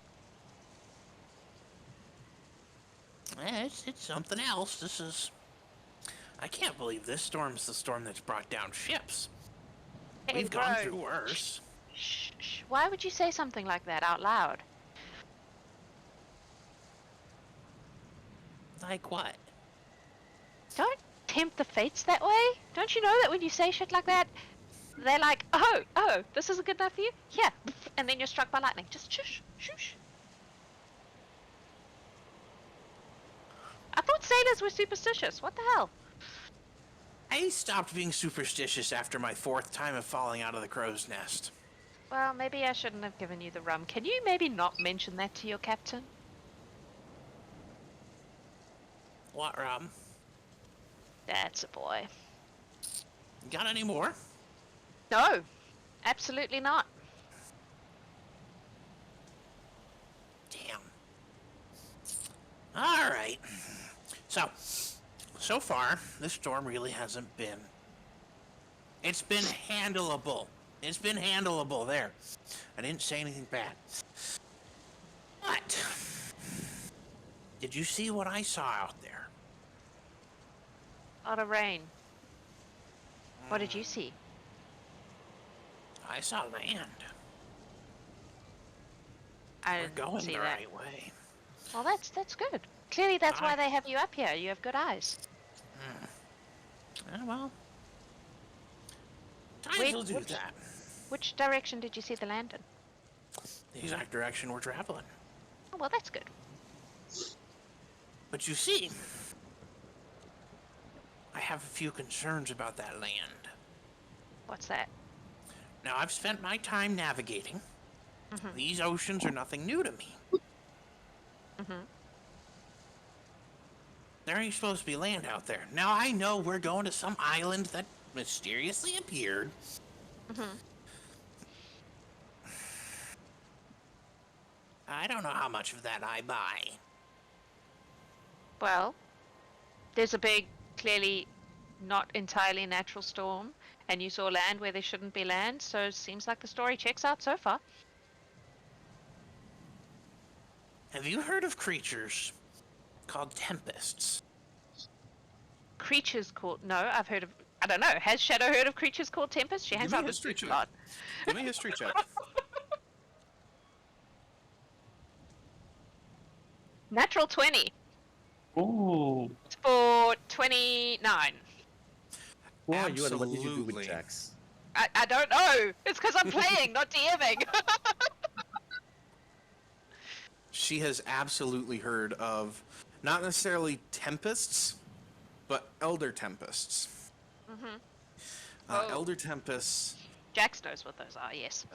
It's something else. I can't believe this storm's the storm that's brought down ships. Hey, We've gone bro. through worse. Shh. Why would you say something like that out loud? Like what? Don't tempt the fates that way. Don't you know that when you say shit like that, they're like, oh, this isn't good enough for you? Here. And then you're struck by lightning. Just shush. I thought sailors were superstitious. What the hell? I stopped being superstitious after my 4th time of falling out of the crow's nest. Well, maybe I shouldn't have given you the rum. Can you maybe not mention that to your captain? What rum? That's a boy. Got any more? No, absolutely not. Damn. All right. So far, this storm really hasn't been. It's been handleable. It's been handleable there. I didn't say anything bad. But did you see what I saw out there? A lot of rain. What did you see? I saw land. I We're didn't going see the that. right way. Well, that's good. Clearly, that's why they have you up here. You have good eyes. Well, times Wait, will do which- that. Which direction did you see the land in? The exact direction we're traveling. Oh, well, that's good. But you see, I have a few concerns about that land. What's that? Now, I've spent my time navigating. Mhm. These oceans are nothing new to me. Mhm. There ain't supposed to be land out there. Now, I know we're going to some island that mysteriously appeared. Mhm. I don't know how much of that I buy. Well, there's a big, clearly not entirely natural storm, and you saw land where there shouldn't be land, so it seems like the story checks out so far. Have you heard of creatures called tempests? Creatures called... No, I've heard of... I don't know. Has Shadow heard of creatures called Tempest? She hangs Give me out a with history Spooks a check. lot. Give me a history check. Natural 20 Ooh. for 29. Why you and what did you do with Absolutely. Jax? I don't know. It's because I'm playing, not DMing. She has absolutely heard of not necessarily tempests, but elder tempests. Mm-hmm. Oh. Elder tempests. Jax knows what those are, yes.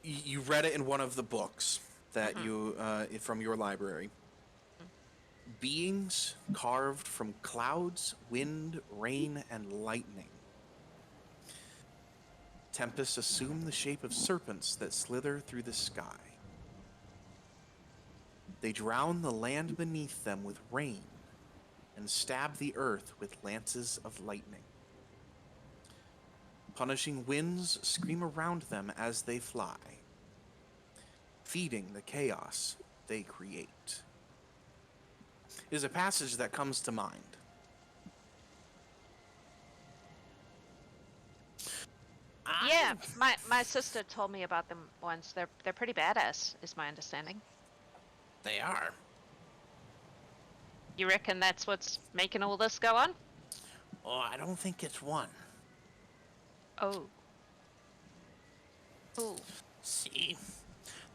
You read it in one of the books that you from your library. Beings carved from clouds, wind, rain, and lightning. Tempests assume the shape of serpents that slither through the sky. They drown the land beneath them with rain and stab the earth with lances of lightning. Punishing winds scream around them as they fly, feeding the chaos they create. Is a passage that comes to mind. Yeah, my sister told me about them once. They're pretty badass, is my understanding. They are. You reckon that's what's making all this go on? Oh, I don't think it's one. Oh. Ooh. See,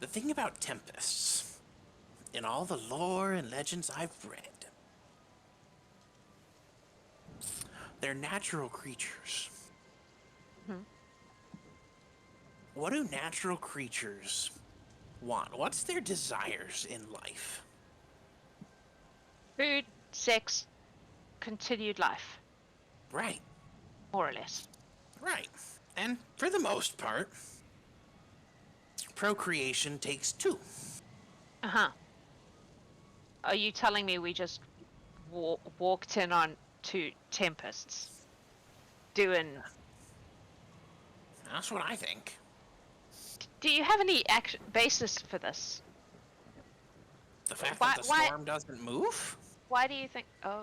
the thing about tempests, in all the lore and legends I've read, they're natural creatures. What do natural creatures want? What's their desires in life? Food, sex, continued life, Right, more or less. right. And for the most part, procreation takes two. Uh-huh. Are you telling me we just walked in on two tempests doing... That's what I think. Do you have any basis for this? The fact that the storm doesn't move? Why do you think... Oh.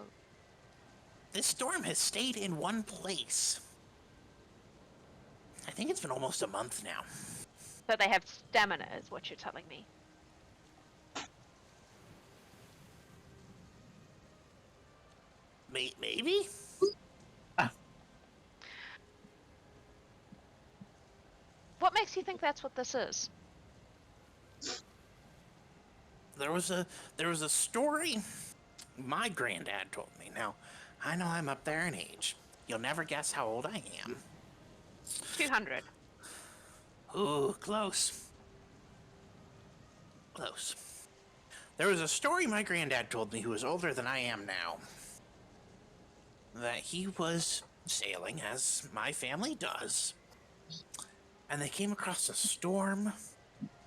This storm has stayed in one place. I think it's been almost a month now. So they have stamina, is what you're telling me. Maybe? What makes you think that's what this is? There was a story my granddad told me. Now, I know I'm up there in age. You'll never guess how old I am. 200. Ooh, close. Close. There was a story my granddad told me, who was older than I am now, that he was sailing, as my family does, and they came across a storm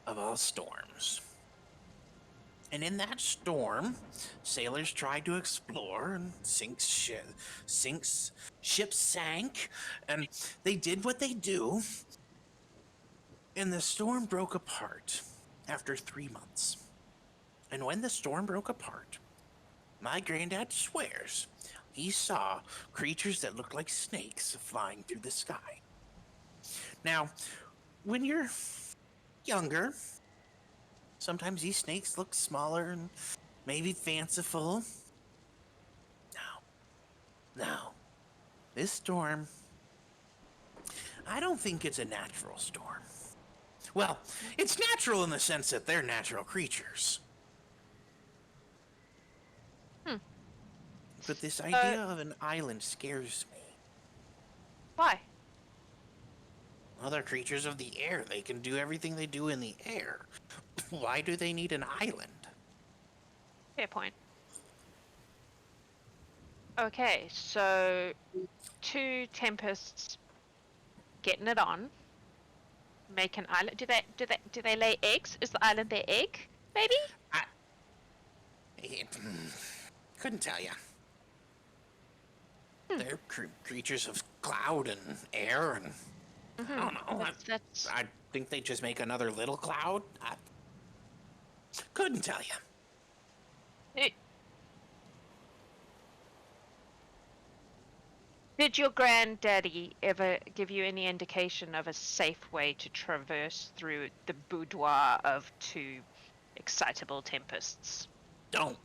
of all storms. And in that storm, sailors tried to explore, and ships sank, and they did what they do. And the storm broke apart after 3 months. And when the storm broke apart, my granddad swears he saw creatures that looked like snakes flying through the sky. Now, when you're younger, sometimes these snakes look smaller and maybe fanciful. No. This storm, I don't think it's a natural storm. Well, it's natural in the sense that they're natural creatures. But this idea of an island scares me. Why? Well, they're creatures of the air. They can do everything they do in the air. Why do they need an island? Fair point. Okay, so 2 tempests getting it on. Make an island. Do they lay eggs? Is the island their egg? Maybe? couldn't tell you. They're creatures of cloud and air, and I don't know. I think they just make another little cloud. I couldn't tell you. Did your granddaddy ever give you any indication of a safe way to traverse through the boudoir of two excitable tempests? Don't.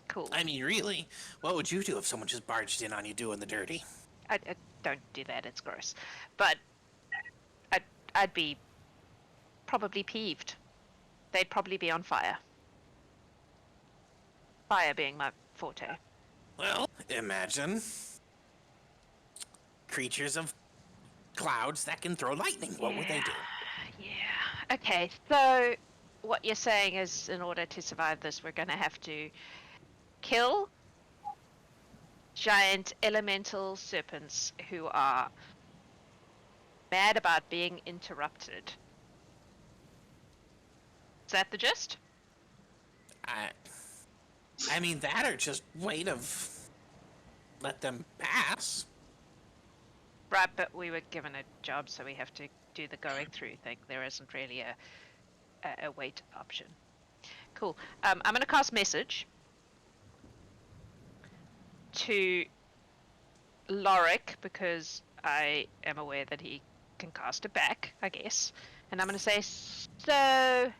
Cool. I mean, really, what would you do if someone just barged in on you doing the dirty? I don't do that, it's gross. But I'd be probably peeved. They'd probably be on fire. Fire being my forte. Well, imagine creatures of clouds that can throw lightning. What would they do? Yeah. Okay, so what you're saying is in order to survive this, we're going to have to kill giant elemental serpents who are mad about being interrupted. Is that the gist? I mean, that or just wait of let them pass. Right, but we were given a job, so we have to do the going through thing. There isn't really a wait option. Cool. I'm going to cast message to Loric because I am aware that he can cast it back, I guess. And I'm going to say, so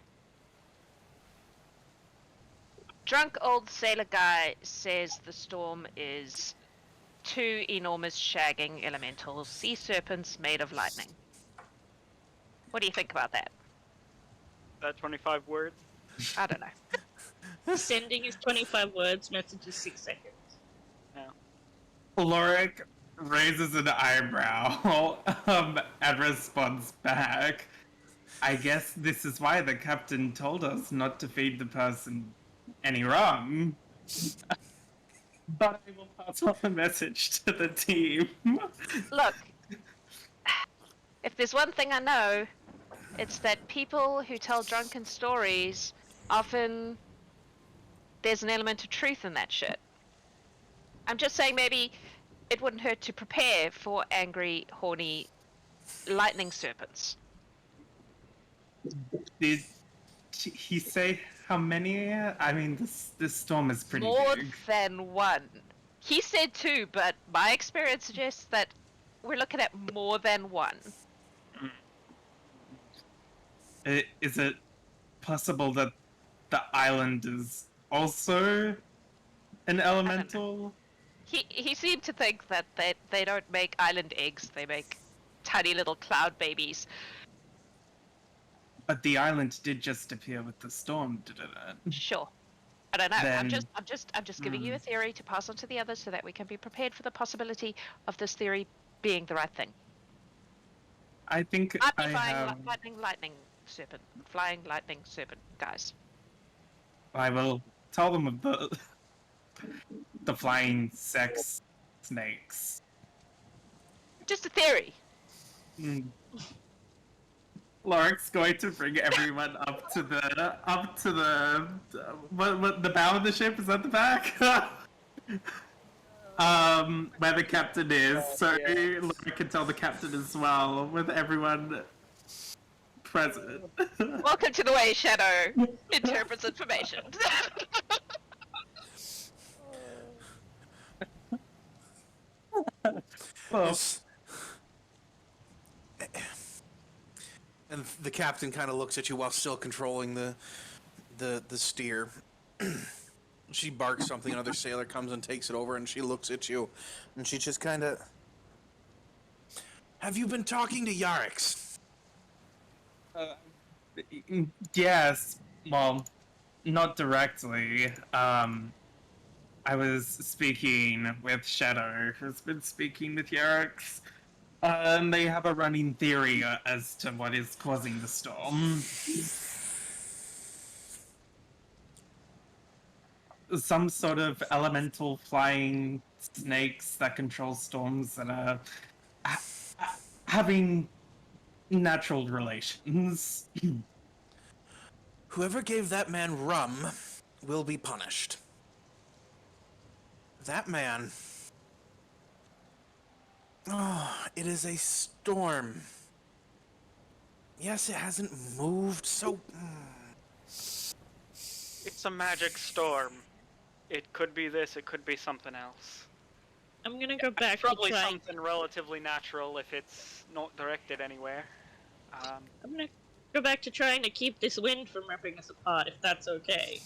drunk old sailor guy says the storm is two enormous shagging elemental sea serpents made of lightning. What do you think about that? That 25 words. I don't know. Sending is 25 words, message is 6 seconds. Loric raises an eyebrow and responds back. I guess this is why the captain told us not to feed the person any rum. But I will pass on the message to the team. Look, if there's one thing I know, it's that people who tell drunken stories, often there's an element of truth in that shit. I'm just saying maybe it wouldn't hurt to prepare for angry, horny lightning serpents. Did he say how many? I mean, this storm is pretty More big. than one. He said two, but my experience suggests that we're looking at more than one. Is it possible that the island is also an elemental? He seemed to think that they don't make island eggs, they make tiny little cloud babies. But the island did just appear with the storm, didn't it? Sure. I don't know. I'm Then- just giving you a theory to pass on to the others so that we can be prepared for the possibility of this theory being the right thing. I think I'd be I have. flying lightning serpent guys. I will tell them of the flying sex snakes. Just a theory. Loric's going to bring everyone up to the what the bow of the ship, is that the back? Where the captain is, so Loric can tell the captain as well, with everyone present. Welcome to the way Shadow interprets information. Well, And the captain kind of looks at you while still controlling the steer. She barks something, another sailor comes and takes it over, and she looks at you, and she just kind of... Have you been talking to Yarix? yes, well, not directly. I was speaking with Shadow, who's been speaking with Yarix. And they have a running theory as to what is causing the storm. Some sort of elemental flying snakes that control storms that are having natural relations. Whoever gave that man rum will be punished. That man... Oh, it is a storm. Yes, it hasn't moved, so... It's a magic storm. It could be this, it could be something else. I'm gonna go back to Probably trying. something relatively natural if it's not directed anywhere. I'm gonna go back to trying to keep this wind from ripping us apart, if that's okay.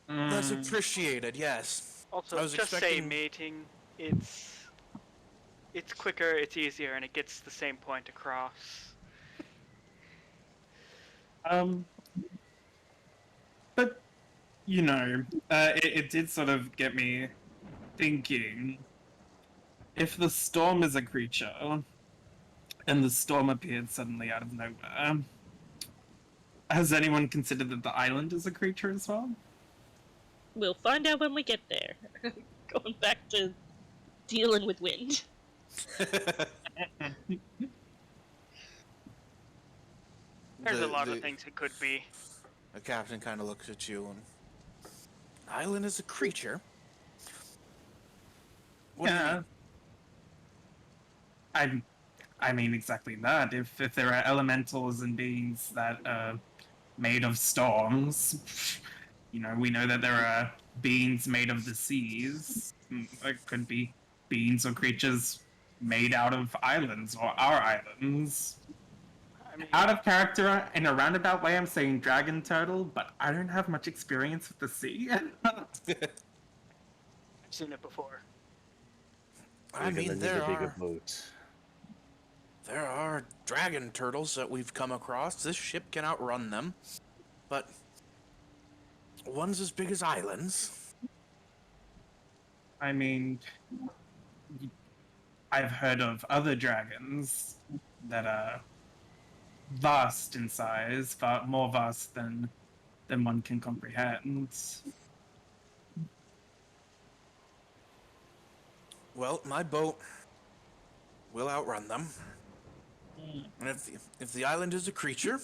That's appreciated, yes. Also, I was just say expecting- mating. It's quicker, it's easier, and it gets the same point across. But, you know, it did sort of get me thinking, if the storm is a creature, and the storm appeared suddenly out of nowhere, has anyone considered that the island is a creature as well? We'll find out when we get there. Going back to dealing with wind. There's a lot of things it could be. The captain kind of looks at you and... Island is a creature? What do you Yeah. mean? I mean exactly that. If there are elementals and beings that are made of storms, you know, we know that there are beings made of the seas. It could be beings or creatures made out of islands or our islands. I mean, Out of character, in a roundabout way, I'm saying dragon turtle, but I don't have much experience with the sea. I've seen it before. I We're gonna mean, need there a bigger are... boat. There are dragon turtles that we've come across. This ship can outrun them. But... one's as big as islands. I mean, I've heard of other dragons that are vast in size, but more vast than one can comprehend. Well, my boat will outrun them. And if the island is a creature,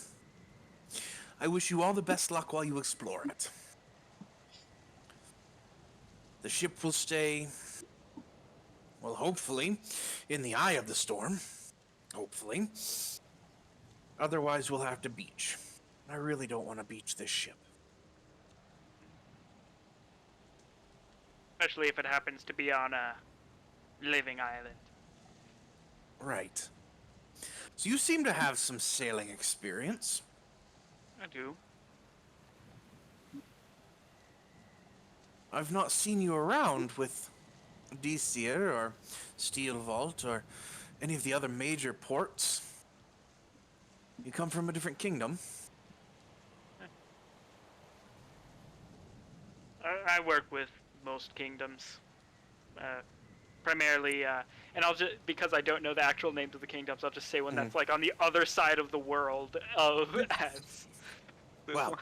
I wish you all the best luck while you explore it. The ship will stay, well, hopefully, in the eye of the storm. Hopefully. Otherwise, we'll have to beach. I really don't want to beach this ship. Especially if it happens to be on a living island. Right. So you seem to have some sailing experience. I do. I've not seen you around with Glasya or Steel Vault or any of the other major ports. You come from a different kingdom. I work with most kingdoms. Primarily, and I'll just, because I don't know the actual names of the kingdoms, I'll just say one that's like on the other side of the world of as. Well,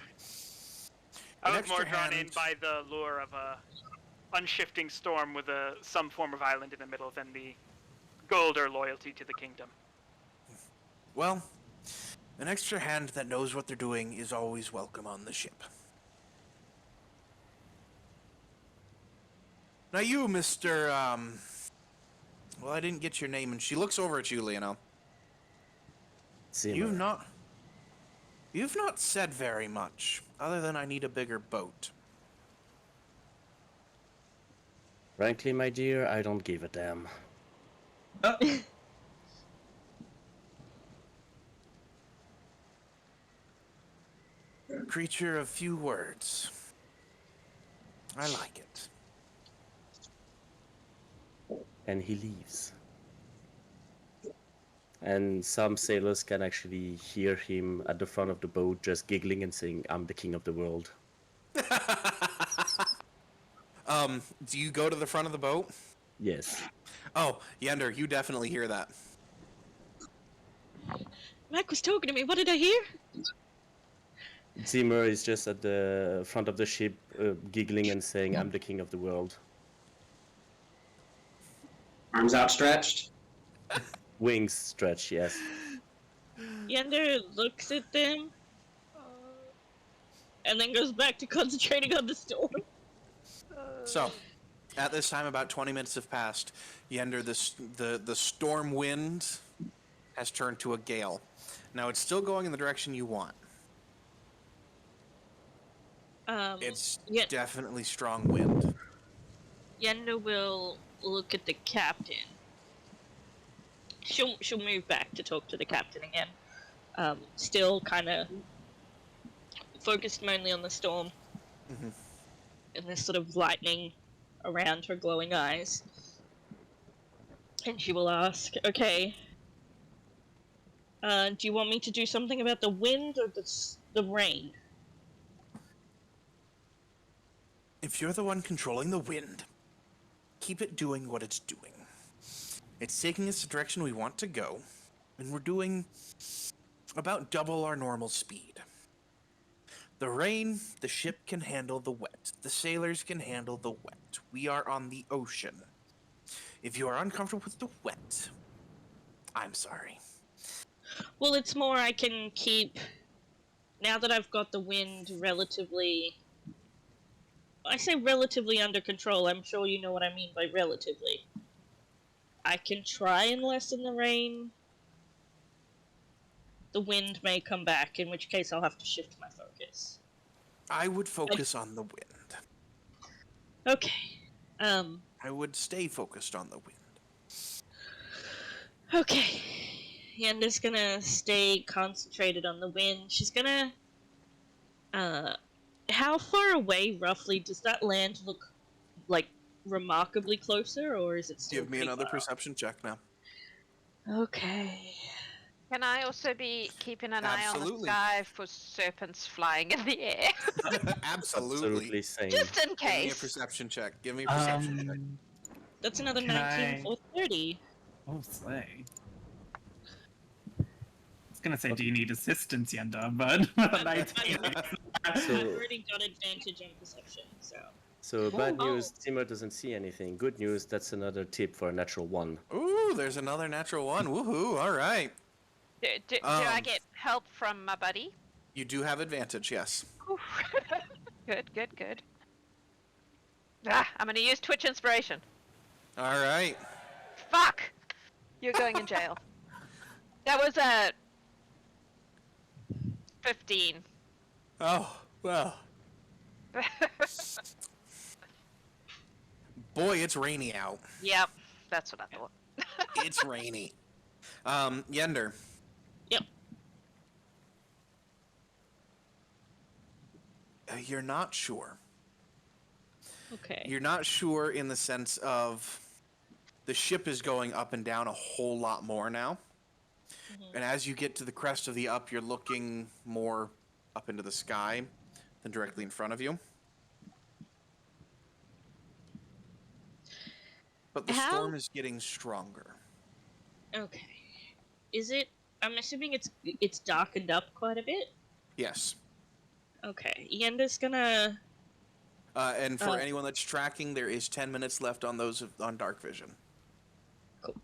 I an was more extra drawn in hand- by the lure of a unshifting storm with some form of island in the middle than the gold or loyalty to the kingdom. Well, an extra hand that knows what they're doing is always welcome on the ship. Now you, Mr. Well, I didn't get your name, and she looks over at you, Lionel. Zimmer. You've not said very much, other than I need a bigger boat. Frankly, my dear, I don't give a damn. Creature of few words. I like it. And he leaves. And some sailors can actually hear him at the front of the boat just giggling and saying, "I'm the king of the world." Do you go to the front of the boat? Yes. Oh, Yender, you definitely hear that. Mike was talking to me. What did I hear? Zimmer is just at the front of the ship giggling and saying, "I'm the king of the world." Arms outstretched. Wings stretch, yes. Yender looks at them. and then goes back to concentrating on the storm. So, at this time, about 20 minutes have passed. Yender, the storm wind has turned to a gale. Now, it's still going in the direction you want. It's definitely strong wind. Yender will look at the captain. She'll move back to talk to the captain again. Still kind of focused mainly on the storm. Mm-hmm. And this sort of lightning around her glowing eyes. And she will ask, okay, do you want me to do something about the wind or the rain? If you're the one controlling the wind, keep it doing what it's doing. It's taking us the direction we want to go, and we're doing about double our normal speed. The rain, the ship can handle the wet. The sailors can handle the wet. We are on the ocean. If you are uncomfortable with the wet, I'm sorry. Well, it's more I can keep... Now that I've got the wind relatively... I say relatively under control, I'm sure you know what I mean by relatively. I can try and lessen the rain. The wind may come back, in which case I'll have to shift my focus. I would focus on the wind. Okay. I would stay focused on the wind. Okay. Yender's gonna stay concentrated on the wind. She's gonna... how far away, roughly, does that land look, like, remarkably closer, or is it still Give me another perception check now. Okay. Can I also be keeping an eye on the Absolutely. sky for serpents flying in the air? Absolutely. Same. Just in Give me a case. perception check. Give me a perception check. That's another Can 19 for 30. Oh, slay. I was gonna say, do you need assistance, Yender? But 19. I've already got advantage on perception, so... So bad news, Zimmer doesn't see anything. Good news, that's another tip for a natural 1. Ooh, there's another natural 1. Woohoo, all right. Do I get help from my buddy? You do have advantage, yes. Good. I'm gonna use Twitch Inspiration. All right. Fuck! You're going in jail. That was a 15. Oh, well. Boy, it's rainy out. Yep, that's what I thought. It's rainy. Yender. Yep. You're not sure. Okay. You're not sure in the sense of the ship is going up and down a whole lot more now. Mm-hmm. And as you get to the crest of the up, you're looking more up into the sky than directly in front of you. But the storm is getting stronger. Okay. Is it... I'm assuming it's darkened up quite a bit? Yes. Okay. Yender's gonna... And for anyone that's tracking, there is 10 minutes left on those on dark vision. Cool.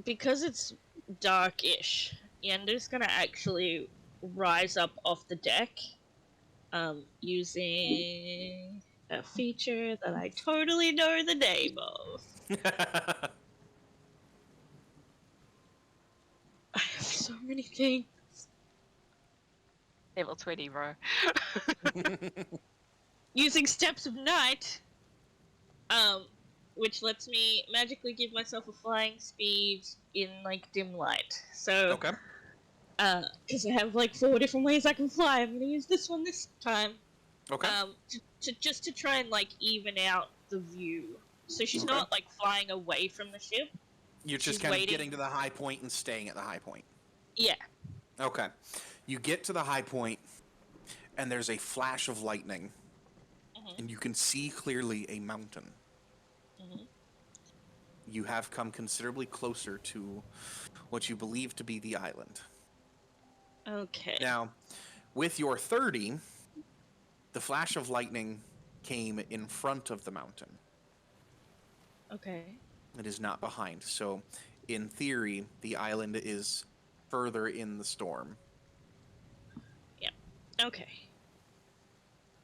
Because it's dark-ish, Yender's gonna actually rise up off the deck, using a feature that I totally know the name of. I have so many things. Level 20, bro. Using Steps of Night, which lets me magically give myself a flying speed in, like, dim light. So, Okay. because I have, like, 4 different ways I can fly, I'm gonna use this one this time. Okay. Just to try and, like, even out the view. So she's not, like, flying away from the ship. You're just kind of getting to the high point and staying at the high point. Yeah. Okay. You get to the high point, and there's a flash of lightning, and you can see clearly a mountain. You have come considerably closer to what you believe to be the island. Okay. Now, with your 30, the flash of lightning came in front of the mountain. Okay. It is not behind. So, in theory, the island is further in the storm. Okay.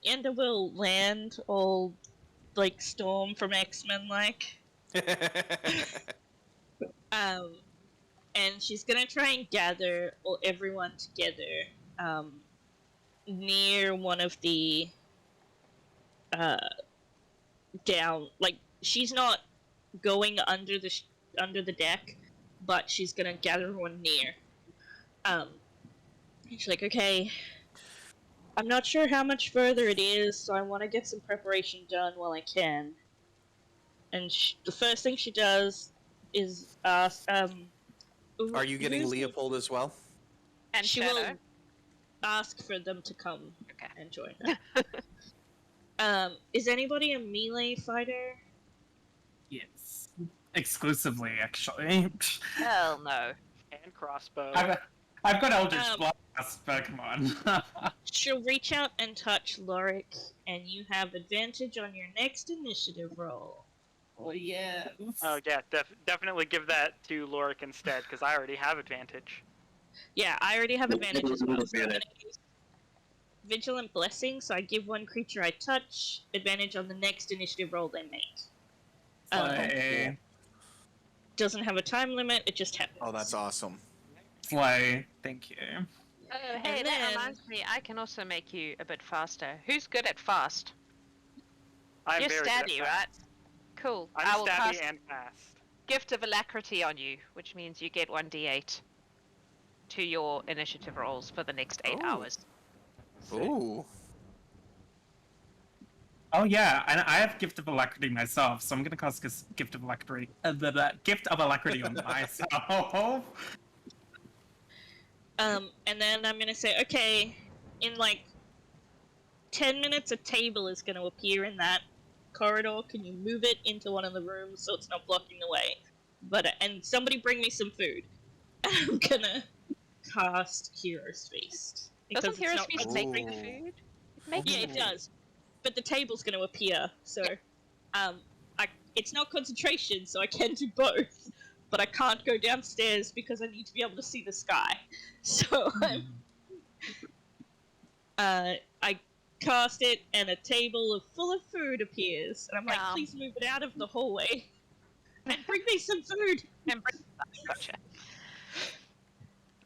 Yender will land all, like, Storm from X-Men, like. And she's gonna try and gather everyone together, near one of the, down, like, she's not going under the deck, but she's gonna gather everyone near. She's like, okay, I'm not sure how much further it is, so I want to get some preparation done while I can. And the first thing she does is ask, Are you getting Leopold as well? And she Shadow? will ask for them to come and join her. Is anybody a melee fighter? Yes. Exclusively, actually. Hell no. And crossbow. I've got Eldritch Blast, but come on. She'll reach out and touch Loric, and you have advantage on your next initiative roll. Oh, yes. Oh, yeah, definitely give that to Loric instead, because I already have advantage. Yeah, I already have advantage as well. So I'm Advantage. gonna use Vigilant Blessing, so I give one creature I touch advantage on the next initiative roll they make. Doesn't have a time limit, it just happens. Oh, that's awesome. Slay. Thank you. Oh, hey, And that then- reminds me, I can also make you a bit faster. Who's good at fast? I'm You're very good at stabby, fast. right? Cool. I'm I will stabby cast and fast. Gift of Alacrity on you, which means you get 1d8 to your initiative rolls for the next 8 Ooh. hours. Ooh. Oh yeah, and I have Gift of Alacrity myself, so I'm gonna cast Gift of Alacrity. Gift of Alacrity on myself. And then I'm gonna say, okay, in like 10 minutes, a table is gonna appear in that corridor. Can you move it into one of the rooms so it's not blocking the way? And somebody bring me some food. I'm gonna cast Hero's Feast. Doesn't Hero's not Feast make the food? Yeah, it does. But the table's going to appear, so it's not concentration, so I can do both. But I can't go downstairs because I need to be able to see the sky. So I cast it, and a table full of food appears, and I'm like, please move it out of the hallway and bring me some food. Gotcha.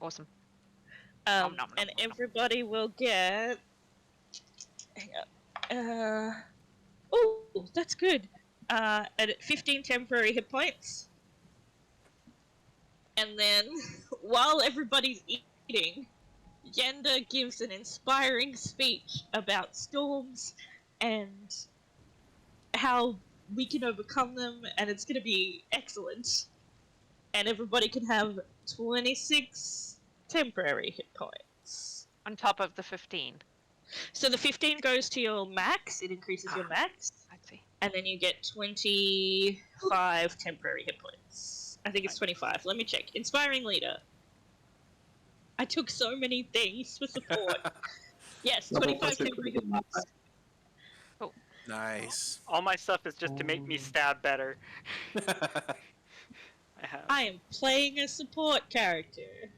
Awesome. And everybody will get. Hang on. Oh, that's good. At 15 temporary hit points. And then, while everybody's eating, Yender gives an inspiring speech about storms and how we can overcome them, and it's gonna be excellent. And everybody can have 26 temporary hit points. On top of the 15. So the 15 goes to your max, it increases your max. I see. And then you get 25 temporary hit points. I think it's 25. Let me check. Inspiring Leader. I took so many things for support. Yes, 25 temporary hit points. Oh. Nice. All my stuff is just to make me stab better. I am playing a support character.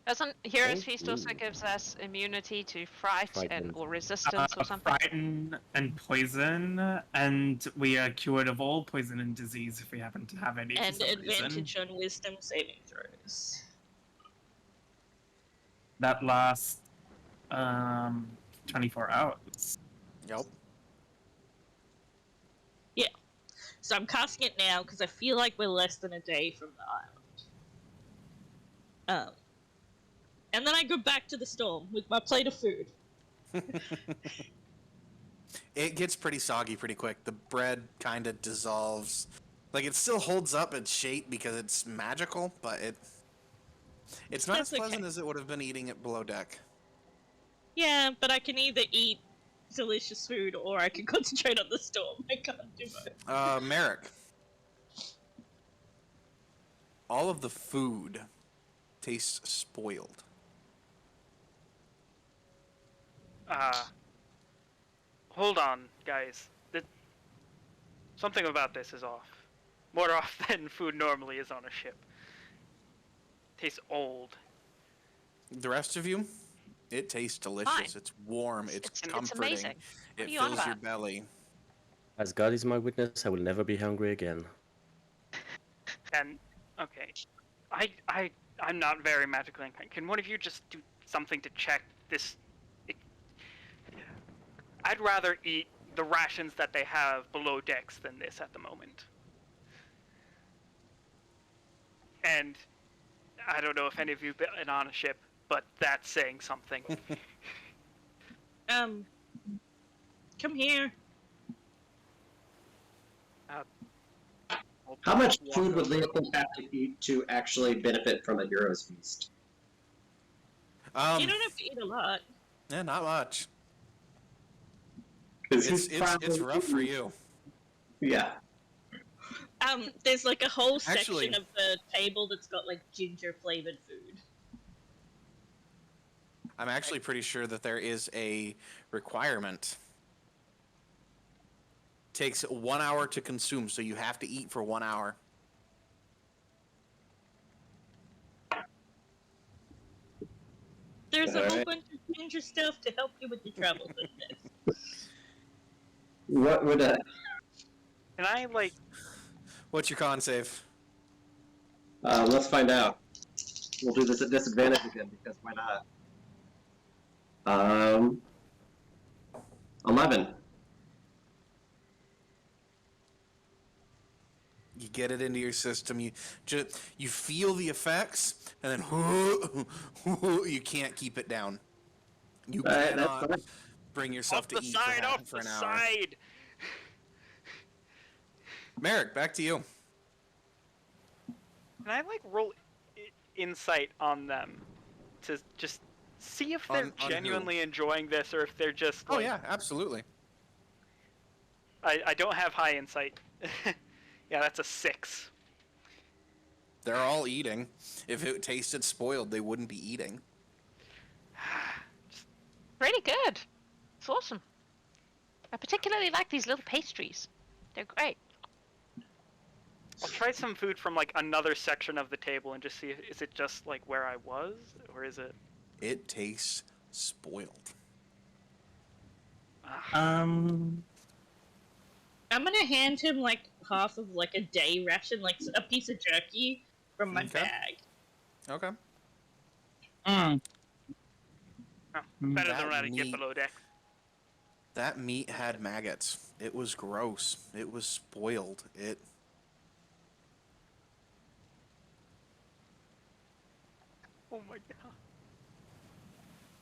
Doesn't Hero's Feast also gives us immunity to fright or resistance or something? Frighten and poison, and we are cured of all poison and disease if we happen to have any. And for some advantage reason. on wisdom saving throws. That lasts 24 hours. Yep. Yeah. So I'm casting it now because I feel like we're less than a day from the island. And then I go back to the storm with my plate of food. It gets pretty soggy pretty quick. The bread kind of dissolves. Like, it still holds up its shape because it's magical, but it's not That's as pleasant okay. as it would have been eating it below deck. Yeah, but I can either eat delicious food or I can concentrate on the storm. I can't do both. Merrik. All of the food tastes spoiled. Hold on, guys. Something about this is off. More off than food normally is on a ship. Tastes old. The rest of you, It tastes delicious. Fine. It's warm. It's It's comforting. amazing. What It are you on fills your about? belly. As God is my witness, I will never be hungry again. And okay, I'm not very magically inclined. Can one of you just do something to check this? I'd rather eat the rations that they have below decks than this at the moment. And I don't know if any of you've been on a ship, but that's saying something. Come here. How much food would Leopold have to eat to actually benefit from a hero's feast? You don't have to eat a lot. Yeah, not much. 'Cause It's he's probably rough for eating- you. Yeah. There's like a whole section Actually- of the table that's got like ginger flavored food. I'm actually pretty sure that there is a requirement. Takes 1 hour to consume, so you have to eat for 1 hour. There's a whole Alright. bunch of ginger stuff to help you with the travel business. What would Can I like? What's your con save? let's find out. We'll do this at disadvantage again because why not? 11. You get it into your system. You feel the effects, and then you can't keep it down. You Alright, that's cannot fine. bring yourself Off to the eat side, for, off for the an hour. side. Merrik, back to you. Can I like roll insight on them to just see if they're On who? genuinely enjoying this or if they're just? Oh Like, yeah, absolutely. I don't have high insight. Yeah, that's a 6. They're all eating. If it tasted spoiled, they wouldn't be eating. Pretty good. It's awesome. I particularly like these little pastries. They're great. I'll try some food from like another section of the table and just see is it just like where I was or is it? It tastes spoiled. I'm gonna hand him like half of like a day ration, like a piece of jerky from my Okay. bag. Okay. Mm. Better That than what I get meat- below deck. That meat had maggots. It was gross. It was spoiled. Oh my god.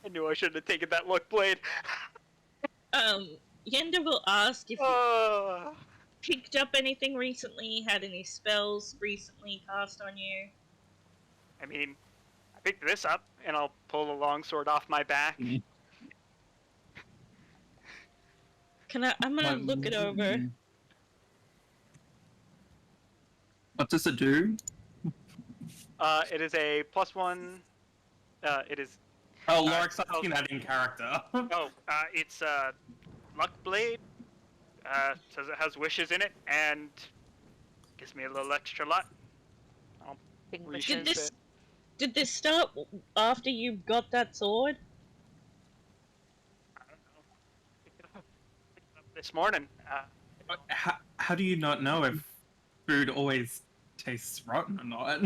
I knew I shouldn't have taken that look blade. Yender will ask if you Oh. picked up anything recently, had any spells recently cast on you. I mean, I picked this up and I'll pull the longsword off my back. Mhm. I'm gonna look it over. What does it do? It is a +1. It is. Oh, Loric's asking that in character. It's luck blade. Says it has wishes in it and gives me a little extra luck. Big Reshape wishes. it. Did this start after you got that sword? I don't know. Picked it up this morning. How do you not know if food always tastes rotten or not?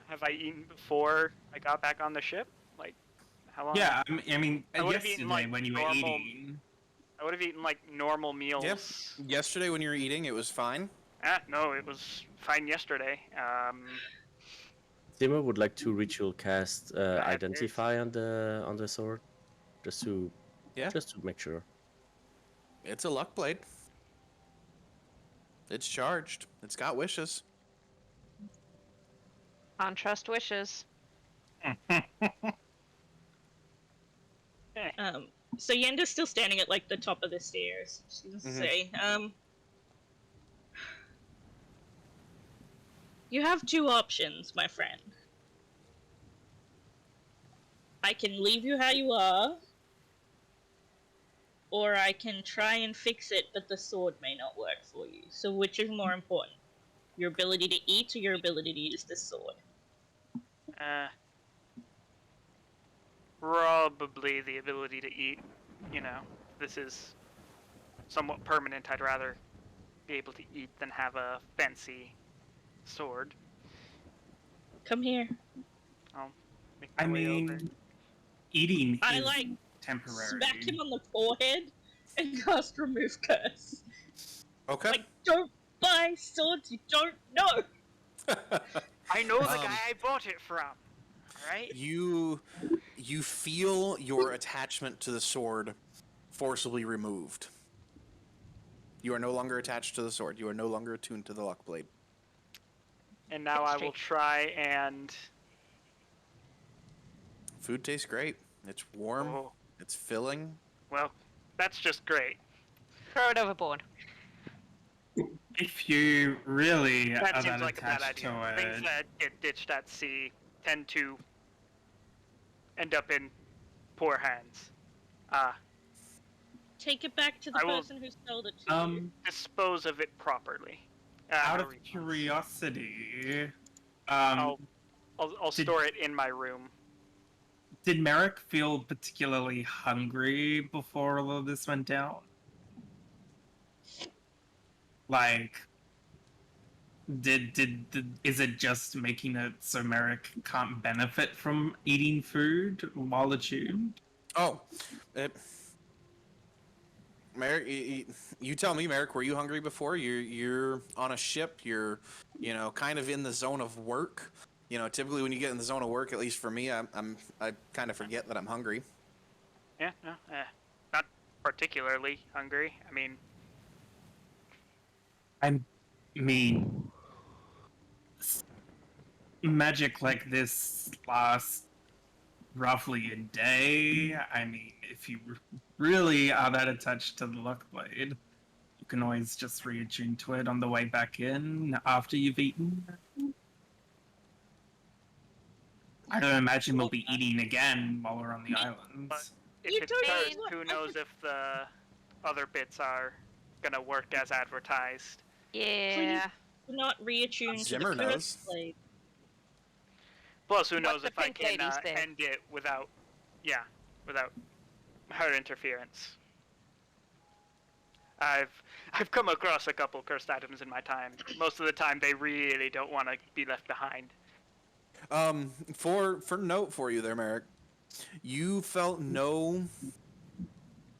Have I eaten before I got back on the ship? Like, how long? Yeah, I mean, I would've yesterday eaten, like, when you were normal- eating. I would have eaten like normal meals. Yep. Yesterday when you were eating, it was fine. No, it was fine yesterday. Zimmer would like to ritual cast have Identify on the sword, just to make sure. It's a luck blade. It's charged. It's got wishes. On trust wishes. So Yender's still standing at like the top of the stairs. She's gonna say, you have two options, my friend. I can leave you how you are, or I can try and fix it, but the sword may not work for you. So which is more important? Your ability to eat or your ability to use this sword? probably the ability to eat. This is somewhat permanent. I'd rather be able to eat than have a fancy sword. Come here. I'll make my way over. Eating I is like temporary. smack him on the forehead and cast remove curse. Okay. Like, don't buy swords you don't know. I know the guy I bought it from. Alright? You feel your attachment to the sword forcibly removed. You are no longer attached to the sword. You are no longer attuned to the luck blade. And now I will try and... Food tastes great. It's warm. Oh, It's filling. well, that's just great. Throw it overboard. If you really That are seems that like a bad attached idea. to Things it, that get ditched at sea tend to end up in poor hands. Take it back to the I will- person who sold it to you. Dispose of it properly. out No of refunds. curiosity, I'll did- store it in my room. did Merrik feel particularly hungry before all of this went down? Like, is it just making it so Merrik can't benefit from eating food while attuned? Oh, Merrik, you tell me, Merrik. Were you hungry before? You're on a ship. You're, kind of in the zone of work. Typically when you get in the zone of work, at least for me, I kind of forget that I'm hungry. Yeah, no, not particularly hungry. I mean, magic like this lasts roughly a day. I mean, if you really are that attached to the luck blade, you can always just reattune to it on the way back in after you've eaten. I don't imagine we'll be eating again while we're on the islands. if You it's don't cursed, know what- who knows if the other bits are gonna work as advertised. Yeah. Do not reattune to Zimmer the knows. curse blade. Plus, who What knows the if I pink can ladies say. end it without her interference. I've come across a couple cursed items in my time. Most of the time, they really don't want to be left behind. For note for you there, Merrik, you felt no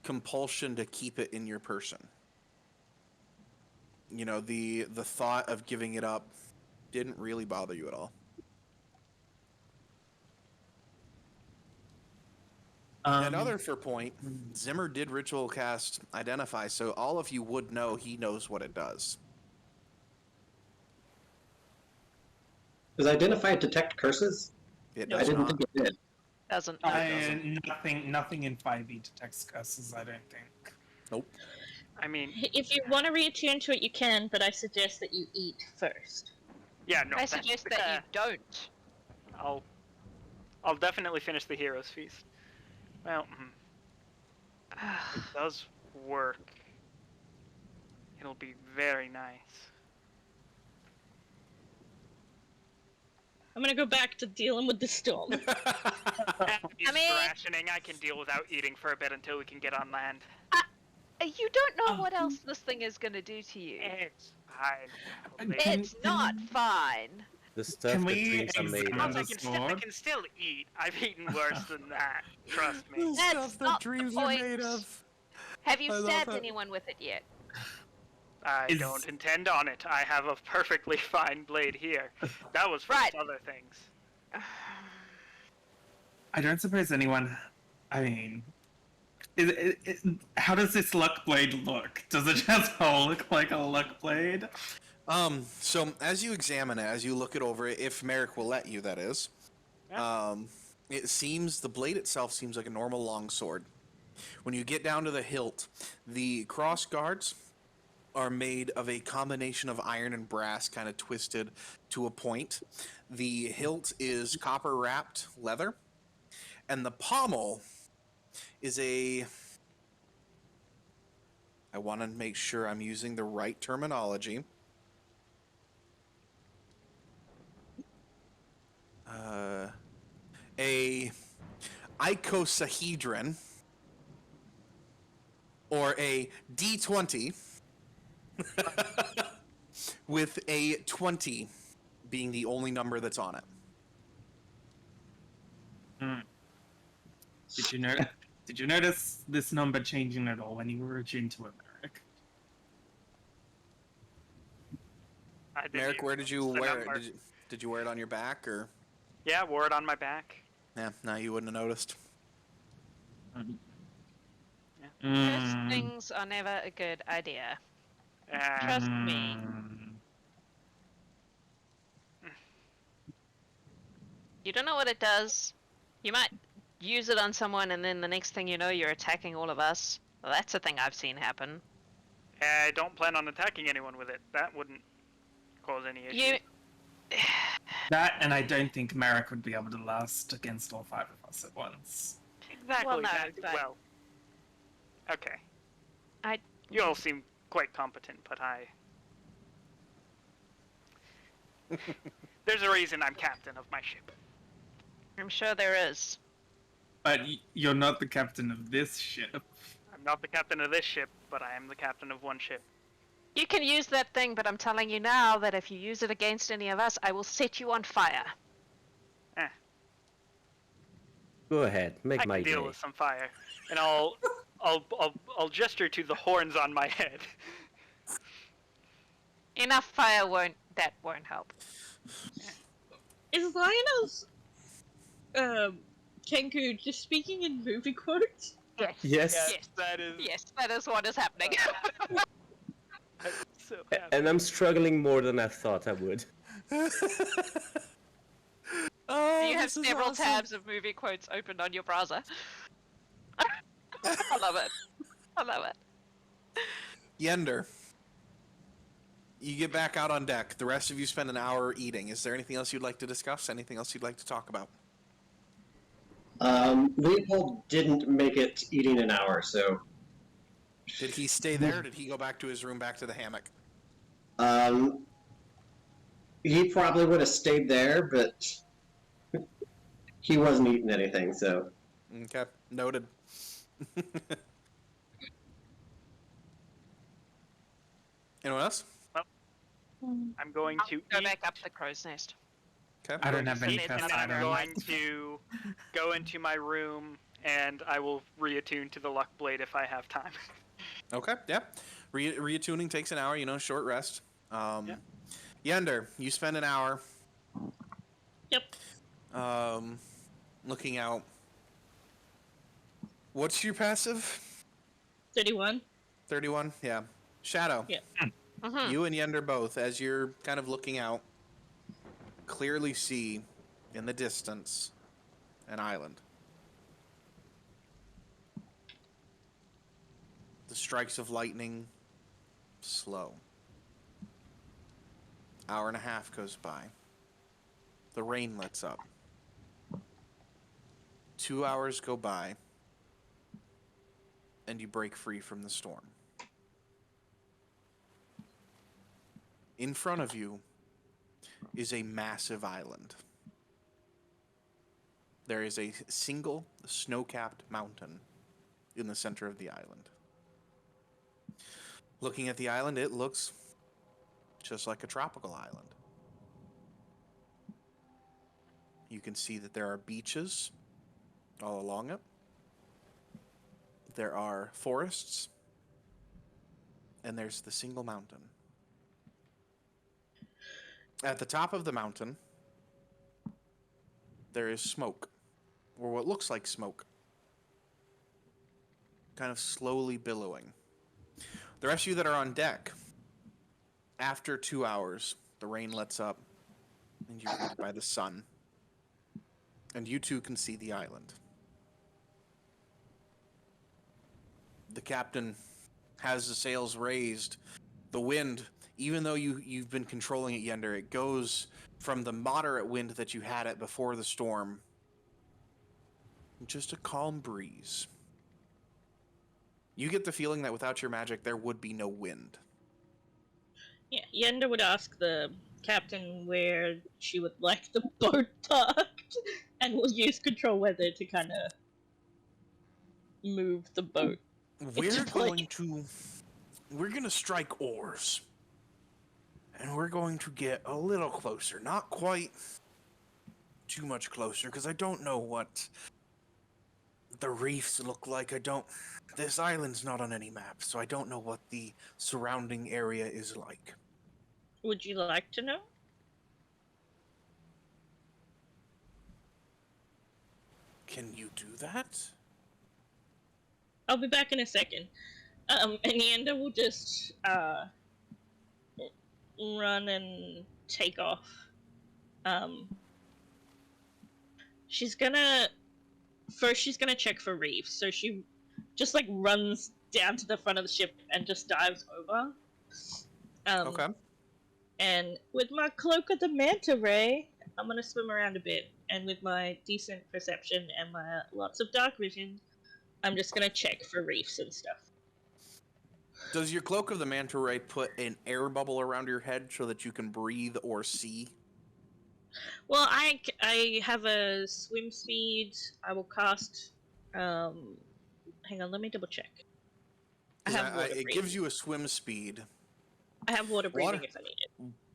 compulsion to keep it in your person. The thought of giving it up didn't really bother you at all. Another for point, Zimmer did ritual cast Identify, so all of you would know he knows what it does. Does Identify detect curses? It I does didn't not. think it did. Doesn't. Nothing in 5e detects curses, I don't think. Nope. If you want to reattune to it, you can, but I suggest that you eat first. Yeah, no. I suggest that you don't. I'll definitely finish the hero's feast. Well, it does work. It'll be very nice. I'm gonna go back to dealing with the storm. Rationing, I can deal without eating for a bit until we can get on land. You don't know what else this thing is going to do to you. It's fine. It's not fine. The stuff Can that we dreams are made examine of. I can still eat. I've eaten worse than that. Trust me. That's not the point. Have you I love stabbed it. anyone with it yet? I don't intend on it. I have a perfectly fine blade here. That was for Right. other things. I don't suppose anyone. I mean, how does this luck blade look? Does it just look like a luck blade? So as you examine it, as you look it over, if Merrik will let you, that is, it seems the blade itself seems like a normal longsword. When you get down to the hilt, the cross guards are made of a combination of iron and brass, kind of twisted to a point. The hilt is copper wrapped leather, and the pommel is I want to make sure I'm using the right terminology. icosahedron, or a D20, with a 20 being the only number that's on it. Did you notice this number changing at all when you were attuned to it, Merrik? Merrik, where did you wear it? Did you wear it on your back, or? Yeah, wore it on my back. Yeah, no, you wouldn't have noticed. First things are never a good idea. Trust me. You don't know what it does. You might use it on someone, and then the next thing you know, you're attacking all of us. Well, that's a thing I've seen happen. I don't plan on attacking anyone with it. That wouldn't cause any issue. That, and I don't think Merrik would be able to last against all 5 of us at once. Exactly. Well, no, but... Well, okay. You all seem quite competent, but there's a reason I'm captain of my ship. I'm sure there is. But you're not the captain of this ship. I'm not the captain of this ship, but I am the captain of one ship. You can use that thing, but I'm telling you now that if you use it against any of us, I will set you on fire. Go ahead, make my I can deal day. with some fire, and I'll gesture to the horns on my head. Enough fire won't help. Is Lionel's Kenku just speaking in movie quotes? Yes. Yes. That is. Yes, that is what is happening. I'm so happy. And I'm struggling more than I thought I would. Oh, You have this is several awesome. tabs of movie quotes opened on your browser. I love it. I love it. Yender, you get back out on deck. The rest of you spend an hour eating. Is there anything else you'd like to discuss? Anything else you'd like to talk about? Leopold didn't make it eating an hour, so... Did he stay there, or did he go back to his room, back to the hammock? He probably would have stayed there, but he wasn't eating anything, so... Okay, noted. Anyone else? I'm going to Go eat, back up the crow's nest. Okay. I don't have any Eat, test and and then I'm items. going to go into my room, and I will reattune to the luck blade if I have time. Okay, yeah. Reattuning takes an hour, short rest. Yender, you spend an hour. Yep. Looking out. What's your passive? 31. 31? Yeah. Shadow. Yeah. You and Yender both, as you're kind of looking out, clearly see in the distance an island. The strikes of lightning slow. Hour and a half goes by. The rain lets up. 2 hours go by, and you break free from the storm. In front of you is a massive island. There is a single snow-capped mountain in the center of the island. Looking at the island, it looks just like a tropical island. You can see that there are beaches all along it. There are forests, and there's the single mountain. At the top of the mountain, there is smoke, or what looks like smoke, kind of slowly billowing. The rest of you that are on deck, after 2 hours, the rain lets up, and you're greeted by the sun. And you too can see the island. The captain has the sails raised. The wind, even though you've been controlling it, Yender, it goes from the moderate wind that you had it before the storm, just a calm breeze. You get the feeling that without your magic, there would be no wind. Yeah, Yender would ask the captain where she would like the boat docked, and we'll use control weather to kind of move the boat. We're place. we're going to strike oars. And we're going to get a little closer. Not quite too much closer, because I don't know what the reefs look like. This island's not on any map, so I don't know what the surrounding area is like. Would you like to know? Can you do that? I'll be back in a second. And Yender will just run and take off. She's gonna check for reefs, so she just like runs down to the front of the ship and just dives over. Okay. And with my cloak of the manta ray, I'm gonna swim around a bit, and with my decent perception and my lots of dark vision, I'm just gonna check for reefs and stuff. Does your cloak of the manta ray put an air bubble around your head so that you can breathe or see? Well, I have a swim speed. I will cast. Hang on, let me double check. It gives you a swim speed. I have water breathing if I need it.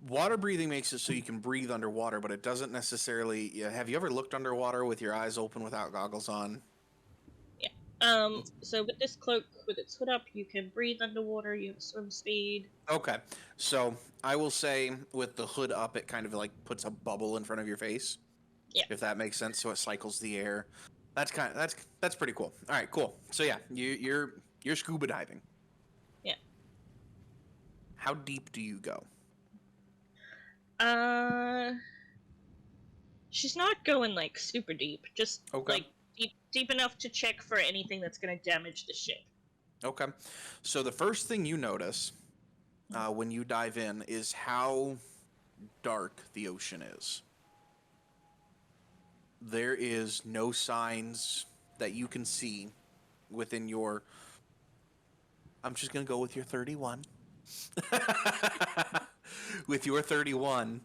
Water breathing makes it so you can breathe underwater, but it doesn't necessarily. Yeah, have you ever looked underwater with your eyes open without goggles on? Yeah. So with this cloak, with its hood up, you can breathe underwater. You have swim speed. Okay. So I will say with the hood up, it kind of like puts a bubble in front of your face. Yeah. If that makes sense, so it cycles the air. That's pretty cool. All right, cool. So yeah, you're scuba diving. Yeah. How deep do you go? She's not going like super deep, just Okay. like deep enough to check for anything that's going to damage the ship. Okay. So the first thing you notice when you dive in is how dark the ocean is. There is no signs that you can see within your... I'm just going to go with your 31. With your 31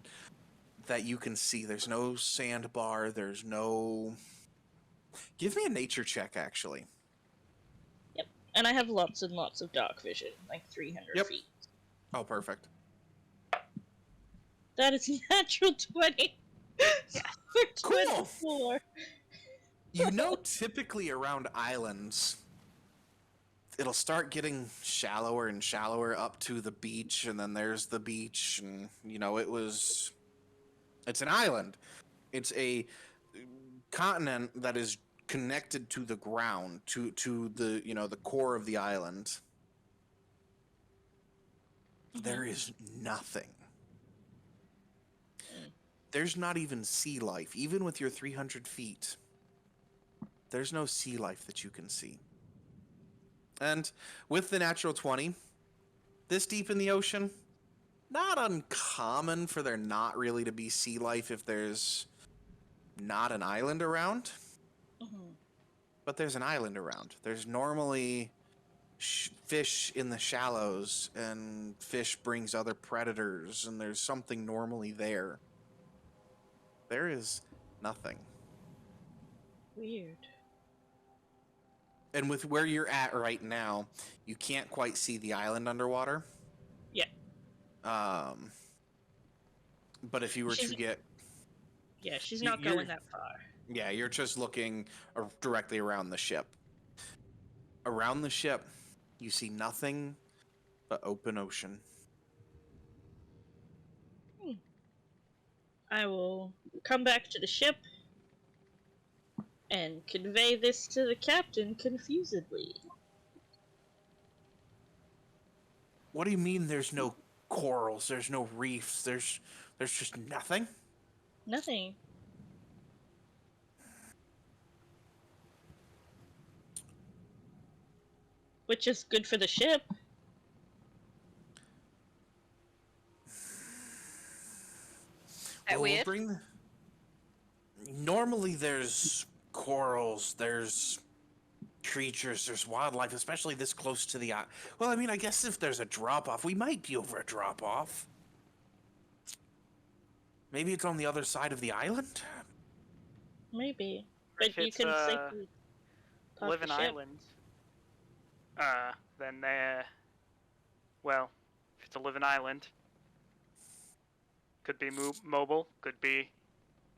that you can see. There's no sandbar. There's no... Give me a nature check, actually. Yep. And I have lots and lots of dark vision, like 300 feet. Oh, perfect. That is natural 20. For 24. You know, typically around islands, it'll start getting shallower and shallower up to the beach, and then there's the beach, and, you know, it's an island. It's a continent that is connected to the ground, to the, you know, the core of the island. Mm-hmm. There is nothing. There's not even sea life. Even with your 300 feet, there's no sea life that you can see. And with the natural 20, this deep in the ocean, not uncommon for there not really to be sea life if there's not an island around. Mm-hmm. But there's an island around. There's normally fish in the shallows, and fish brings other predators, and there's something normally there. There is nothing. Weird. And with where you're at right now, you can't quite see the island underwater. Yeah. But if you were to get... Yeah, she's not going that far. Yeah, you're just looking directly around the ship. Around the ship, you see nothing but open ocean. I will come back to the ship and convey this to the captain confusedly. What do you mean there's no corals, there's no reefs, there's just nothing? Nothing. Which is good for the ship. That weird? Normally there's corals, there's creatures, there's wildlife, especially this close to the... Well, I mean, I guess if there's a drop-off, we might be over a drop-off. Maybe it's on the other side of the island? Maybe. But you can safely live in islands. then they're... Well, if it's a living island, could be mobile, could be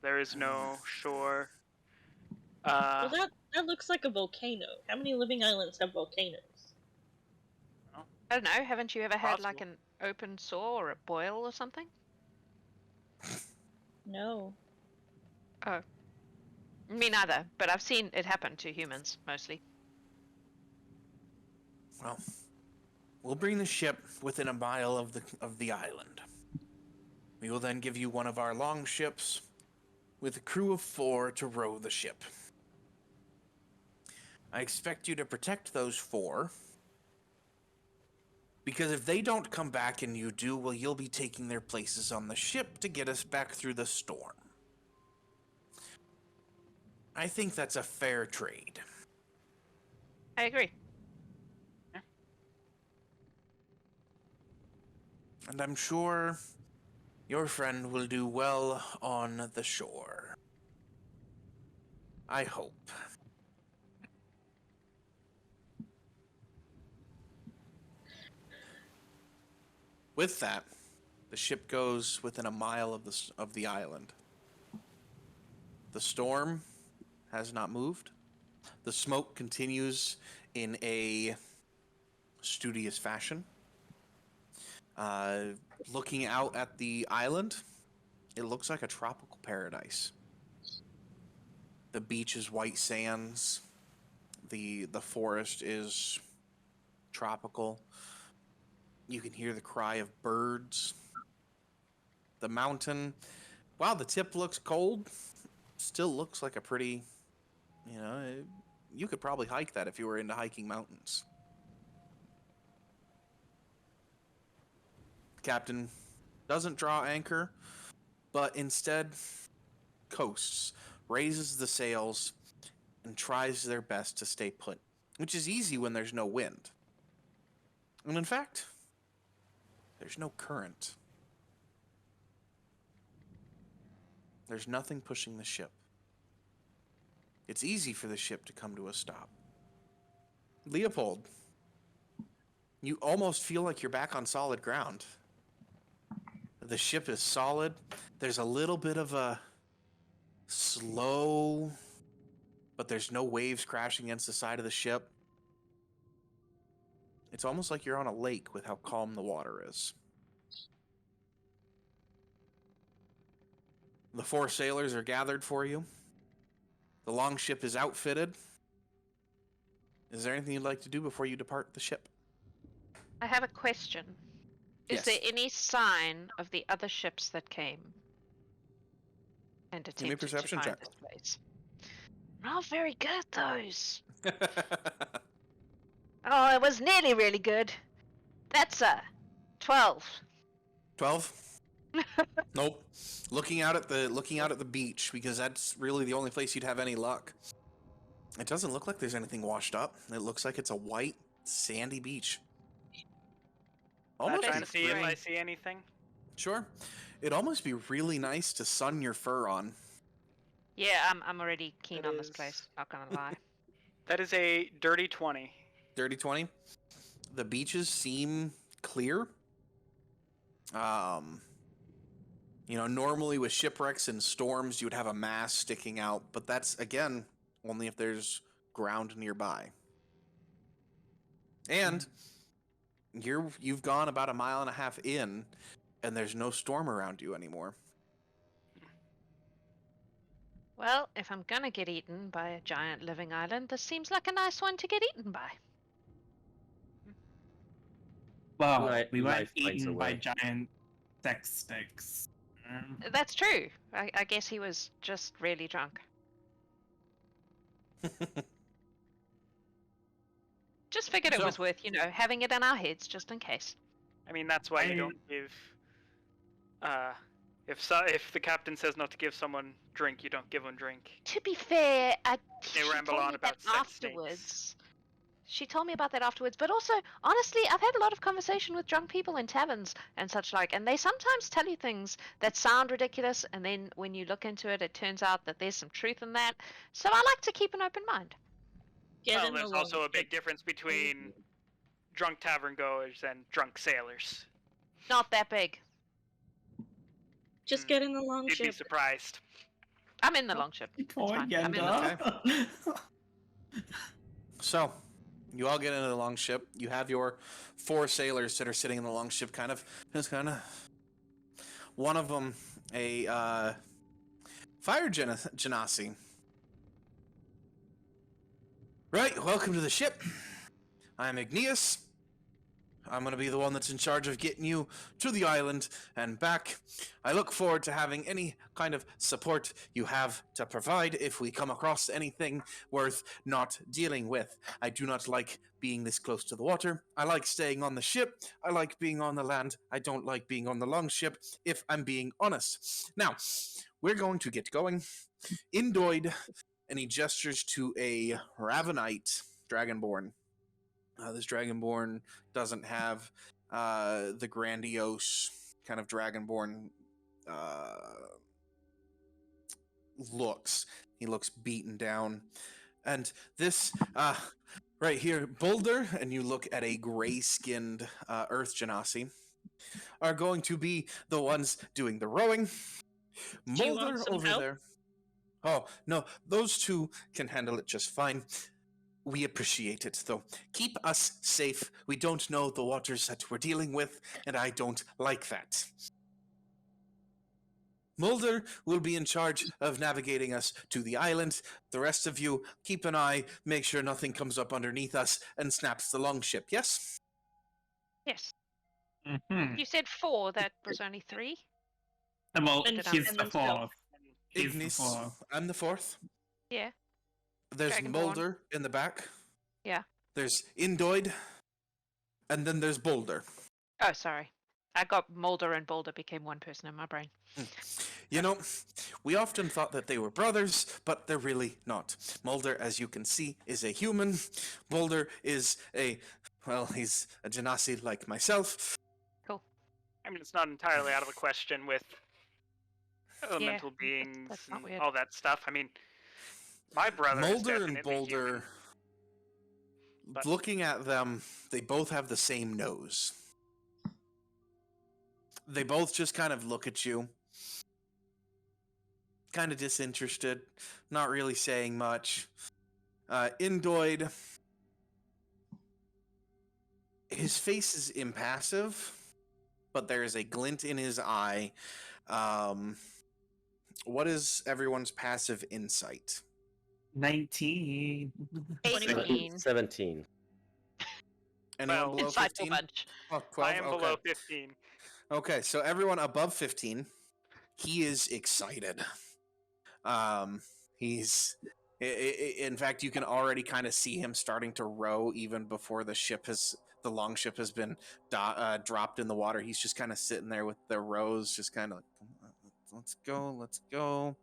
there is no shore. Well, that looks like a volcano. How many living islands have volcanoes? I don't know. Haven't you ever had like Possible. an open sore or a boil or something? No. Oh. Me neither, but I've seen it happen to humans, mostly. Well, we'll bring the ship within a mile of the island. We will then give you one of our long ships with a crew of 4 to row the ship. I expect you to protect those 4, because if they don't come back and you do, well, you'll be taking their places on the ship to get us back through the storm. I think that's a fair trade. I agree. And I'm sure your friend will do well on the shore. I hope. With that, the ship goes within a mile of the island. The storm has not moved. The smoke continues in a studious fashion. Looking out at the island, it looks like a tropical paradise. The beach is white sands. The forest is tropical. You can hear the cry of birds. The mountain, while the tip looks cold, still looks like a pretty, you could probably hike that if you were into hiking mountains. Captain doesn't draw anchor, but instead coasts, raises the sails, and tries their best to stay put, which is easy when there's no wind. And in fact, there's no current. There's nothing pushing the ship. It's easy for the ship to come to a stop. Leopold, you almost feel like you're back on solid ground. The ship is solid. There's a little bit of a slow, but there's no waves crashing against the side of the ship. It's almost like you're on a lake with how calm the water is. The 4 sailors are gathered for you. The longship is outfitted. Is there anything you'd like to do before you depart the ship? I have a question. Is Yes. there any sign of the other ships that came and Give me a attempted to perception find check. this place? Not very good at those. Oh, it was nearly really good. That's a 12. 12? Nope. Looking out at the beach, because that's really the only place you'd have any luck. It doesn't look like there's anything washed up. It looks like it's a white, sandy beach. I'm Almost trying to see if I great. see anything. Sure. It'd almost be really nice to sun your fur on. Yeah, I'm already keen That on this is- place. Not gonna lie. That is a dirty 20. Dirty 20. The beaches seem clear. Normally with shipwrecks and storms, you would have a mast sticking out, but that's, again, only if there's ground nearby. And you've gone about 1.5 miles in, and there's no storm around you anymore. Well, if I'm gonna get eaten by a giant living island, this seems like a nice one to get eaten by. Well, Life- we weren't life finds a eaten by way. giant sex sticks. That's true. I guess he was just really drunk. Just figured it So- was worth, having it in our heads just in case. I mean, that's why you don't give. If the captain says not to give someone drink, you don't give them drink. To be fair, They she ramble told on me about that sex afterwards. snakes. She told me about that afterwards, but also, honestly, I've had a lot of conversation with drunk people in taverns and such like, and they sometimes tell you things that sound ridiculous, and then when you look into it, it turns out that there's some truth in that. So I like to keep an open mind. Get Well, in the there's also a longship. big difference between drunk tavern goers and drunk sailors. Not that big. Just get in the long You'd be ship. surprised. I'm in the longship. It's Poor fine. I'm in Yender. So, you all get into the longship. You have your 4 sailors that are sitting in the longship, one of them, a fire genasi. Right, welcome to the ship. I'm Igneous. I'm going to be the one that's in charge of getting you to the island and back. I look forward to having any kind of support you have to provide if we come across anything worth not dealing with. I do not like being this close to the water. I like staying on the ship. I like being on the land. I don't like being on the longship, if I'm being honest. Now, we're going to get going. Indoid, and he gestures to a Ravenite Dragonborn. This Dragonborn doesn't have the grandiose kind of Dragonborn looks. He looks beaten down. And this right here, Boulder, and you look at a gray-skinned Earth Genasi, are going to be the ones doing the rowing. Do you want Mulder some over help? there. Oh, no, those two can handle it just fine. We appreciate it, though. Keep us safe. We don't know the waters that we're dealing with, and I don't like that. Mulder will be in charge of navigating us to the island. The rest of you, keep an eye, make sure nothing comes up underneath us and snaps the longship, yes? Yes. Mm-hmm. You said 4. That was only 3. Well, And he's the himself. 4th. He's the Ignis, 4th. I'm the 4th. Yeah. There's Dragonborn. Mulder in the back. Yeah. There's Indoid. And then there's Boulder. Oh, sorry. I got Mulder and Boulder became one person in my brain. You know, we often thought that they were brothers, but they're really not. Mulder, as you can see, is a human. Boulder is he's a genasi like myself. Cool. I mean, it's not entirely out of the question with elemental beings that's not and weird. all that stuff. I mean, my brother is Mulder and definitely Boulder, human, but- looking at them, they both have the same nose. They both just kind of look at you. Kind of disinterested, not really saying much. Indoid, his face is impassive, but there is a glint in his eye. What is everyone's passive insight? 19. 18. 17. Anyone Well, below Insightful 15? bunch. Oh, 12? I am Okay. below 15. Okay, so everyone above 15, he is excited. In fact, you can already kind of see him starting to row even before the long ship has been dropped in the water. He's just kind of sitting there with the rows, just kind of like, let's go.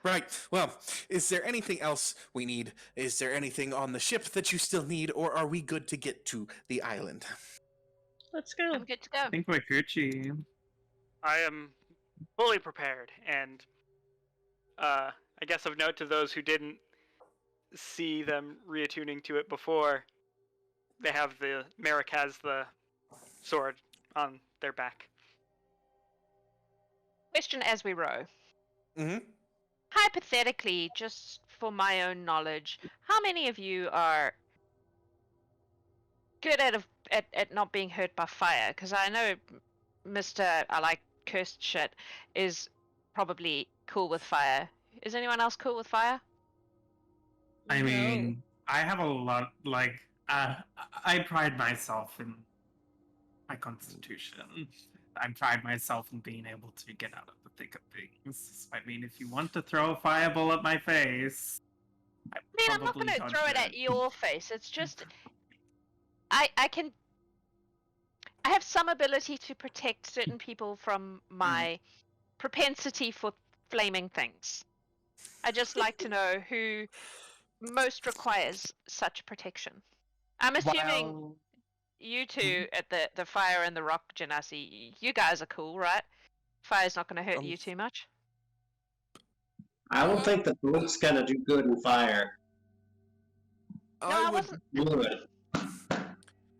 Right. Well, is there anything else we need? Is there anything on the ship that you still need, or are we good to get to the island? Let's go. I'm good to go. I think we're Gucci. I am fully prepared, and I guess of note to those who didn't see them reattuning to it before, Merrik has the sword on their back. Question as we row. Mm-hmm. Hypothetically, just for my own knowledge, how many of you are good at not being hurt by fire? Because I know Mr. I like cursed shit is probably cool with fire. Is anyone else cool with fire? I mean, I have a lot, I pride myself in my constitution. I pride myself in being able to get out of the thick of things. I mean, if you want to throw a fireball at my face, I'm not going to throw it at your face. It's just, I have some ability to protect certain people from my propensity for flaming things. I just like to know who most requires such protection. I'm assuming you two at the fire and the rock genasi, you guys are cool, right? Fire's not going to hurt you too much. I don't think the boat's gonna do good in fire. No, I wasn't. Good.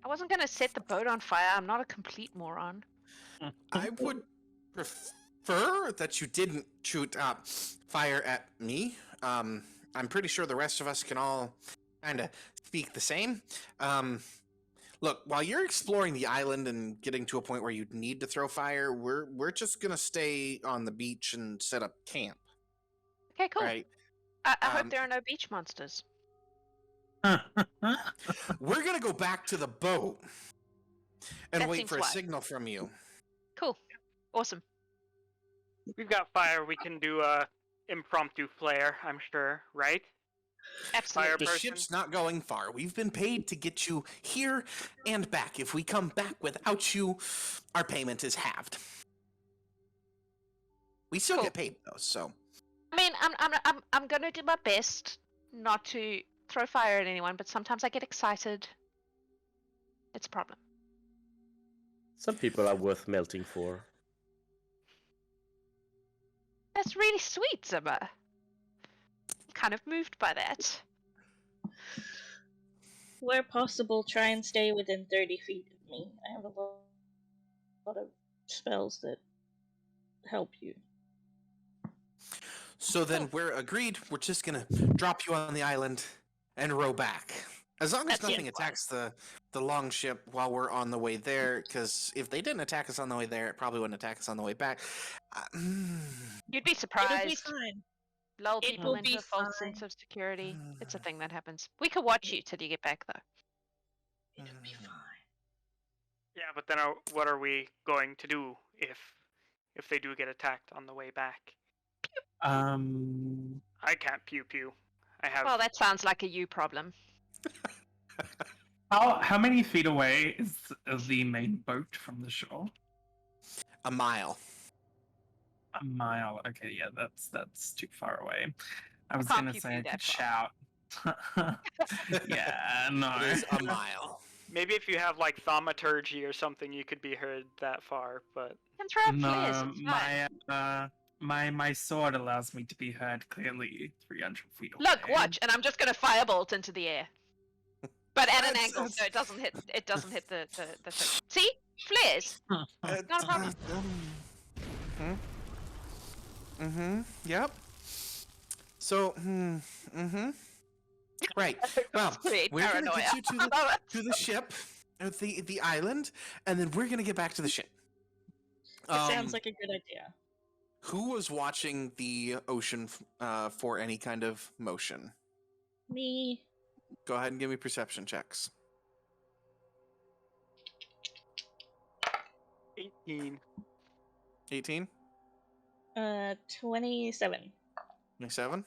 I wasn't going to set the boat on fire. I'm not a complete moron. I would prefer that you didn't shoot fire at me. I'm pretty sure the rest of us can all kind of speak the same. Look, while you're exploring the island and getting to a point where you need to throw fire, we're just gonna stay on the beach and set up camp. Okay, cool. Right? I hope there are no beach monsters. We're gonna go back to the boat and That wait seems for a wise. signal from you. Cool. Awesome. We've got fire. We can do a impromptu flare, I'm sure, right? Absolutely. Fire The person. ship's not going far. We've been paid to get you here and back. If we come back without you, our payment is halved. We still Cool. get paid though, so. I mean, I'm gonna do my best not to throw fire at anyone, but sometimes I get excited. It's a problem. Some people are worth melting for. That's really sweet, Zimmer. I'm kind of moved by that. Where possible, try and stay within 30 feet of me. I have a lot of spells that help you. So then we're agreed. We're just gonna drop you on the island and row back. As long as That's nothing attacks the long ship while we're on the way there, because if they didn't attack us on the way there, it probably wouldn't attack us on the way back. You'd be It'll be surprised. fine. Lull It people will into be a false fine. sense of security. It's a thing that happens. We could watch you till you get back, though. It'll be fine. Yeah, but then what are we going to do if they do get attacked on the way back? I can't pew pew. I have. Well, that sounds like a you problem. How many feet away is the main boat from the shore? A mile. A mile. Okay, yeah, that's too far away. I was can't gonna pew say pew I that could far. shout. Yeah, no. It is a mile. Maybe if you have like thaumaturgy or something, you could be heard that far. But You can throw up flares. No, It's fine. my sword allows me to be heard clearly 300 feet away. Look, watch, and I'm just gonna firebolt into the air, but at an That's- angle so it doesn't hit. It doesn't hit the thing. See, flares. Not a problem. Yep. So, Right. Well, Create we're gonna paranoia. get you to the ship, the island, and then we're gonna get back to the ship. It sounds like a good idea. Who was watching the ocean for any kind of motion? Me. Go ahead and give me perception checks. 18. 18? 27. 27?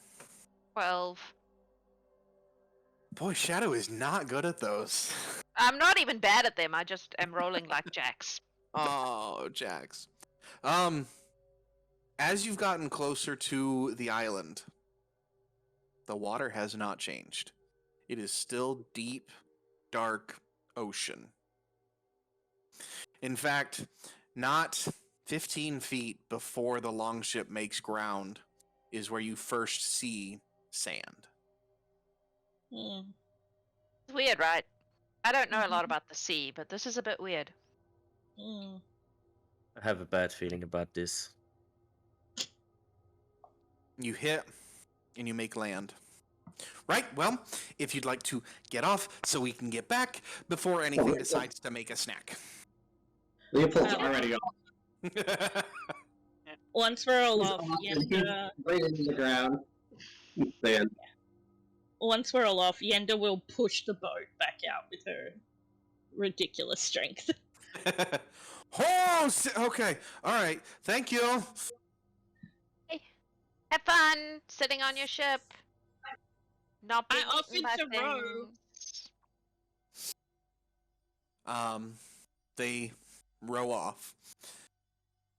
12. Boy, Shadow is not good at those. I'm not even bad at them. I just am rolling like Jax. Oh, Jax. As you've gotten closer to the island, the water has not changed. It is still deep, dark ocean. In fact, not 15 feet before the longship makes ground is where you first see sand. Hmm. It's weird, right? I don't know a lot about the sea, but this is a bit weird. Hmm. I have a bad feeling about this. You hit and you make land. Right, well, if you'd like to get off so we can get back before anything decides to make a snack. Leopold's Well- already off. Once we're all He's off, off and he's Yender, right into the ground. Man. once we're all off, Yender will push the boat back out with her ridiculous strength. Oh, okay. All right. Thank you. Have fun sitting on your ship. Not being I eaten by offered to row. things. They row off.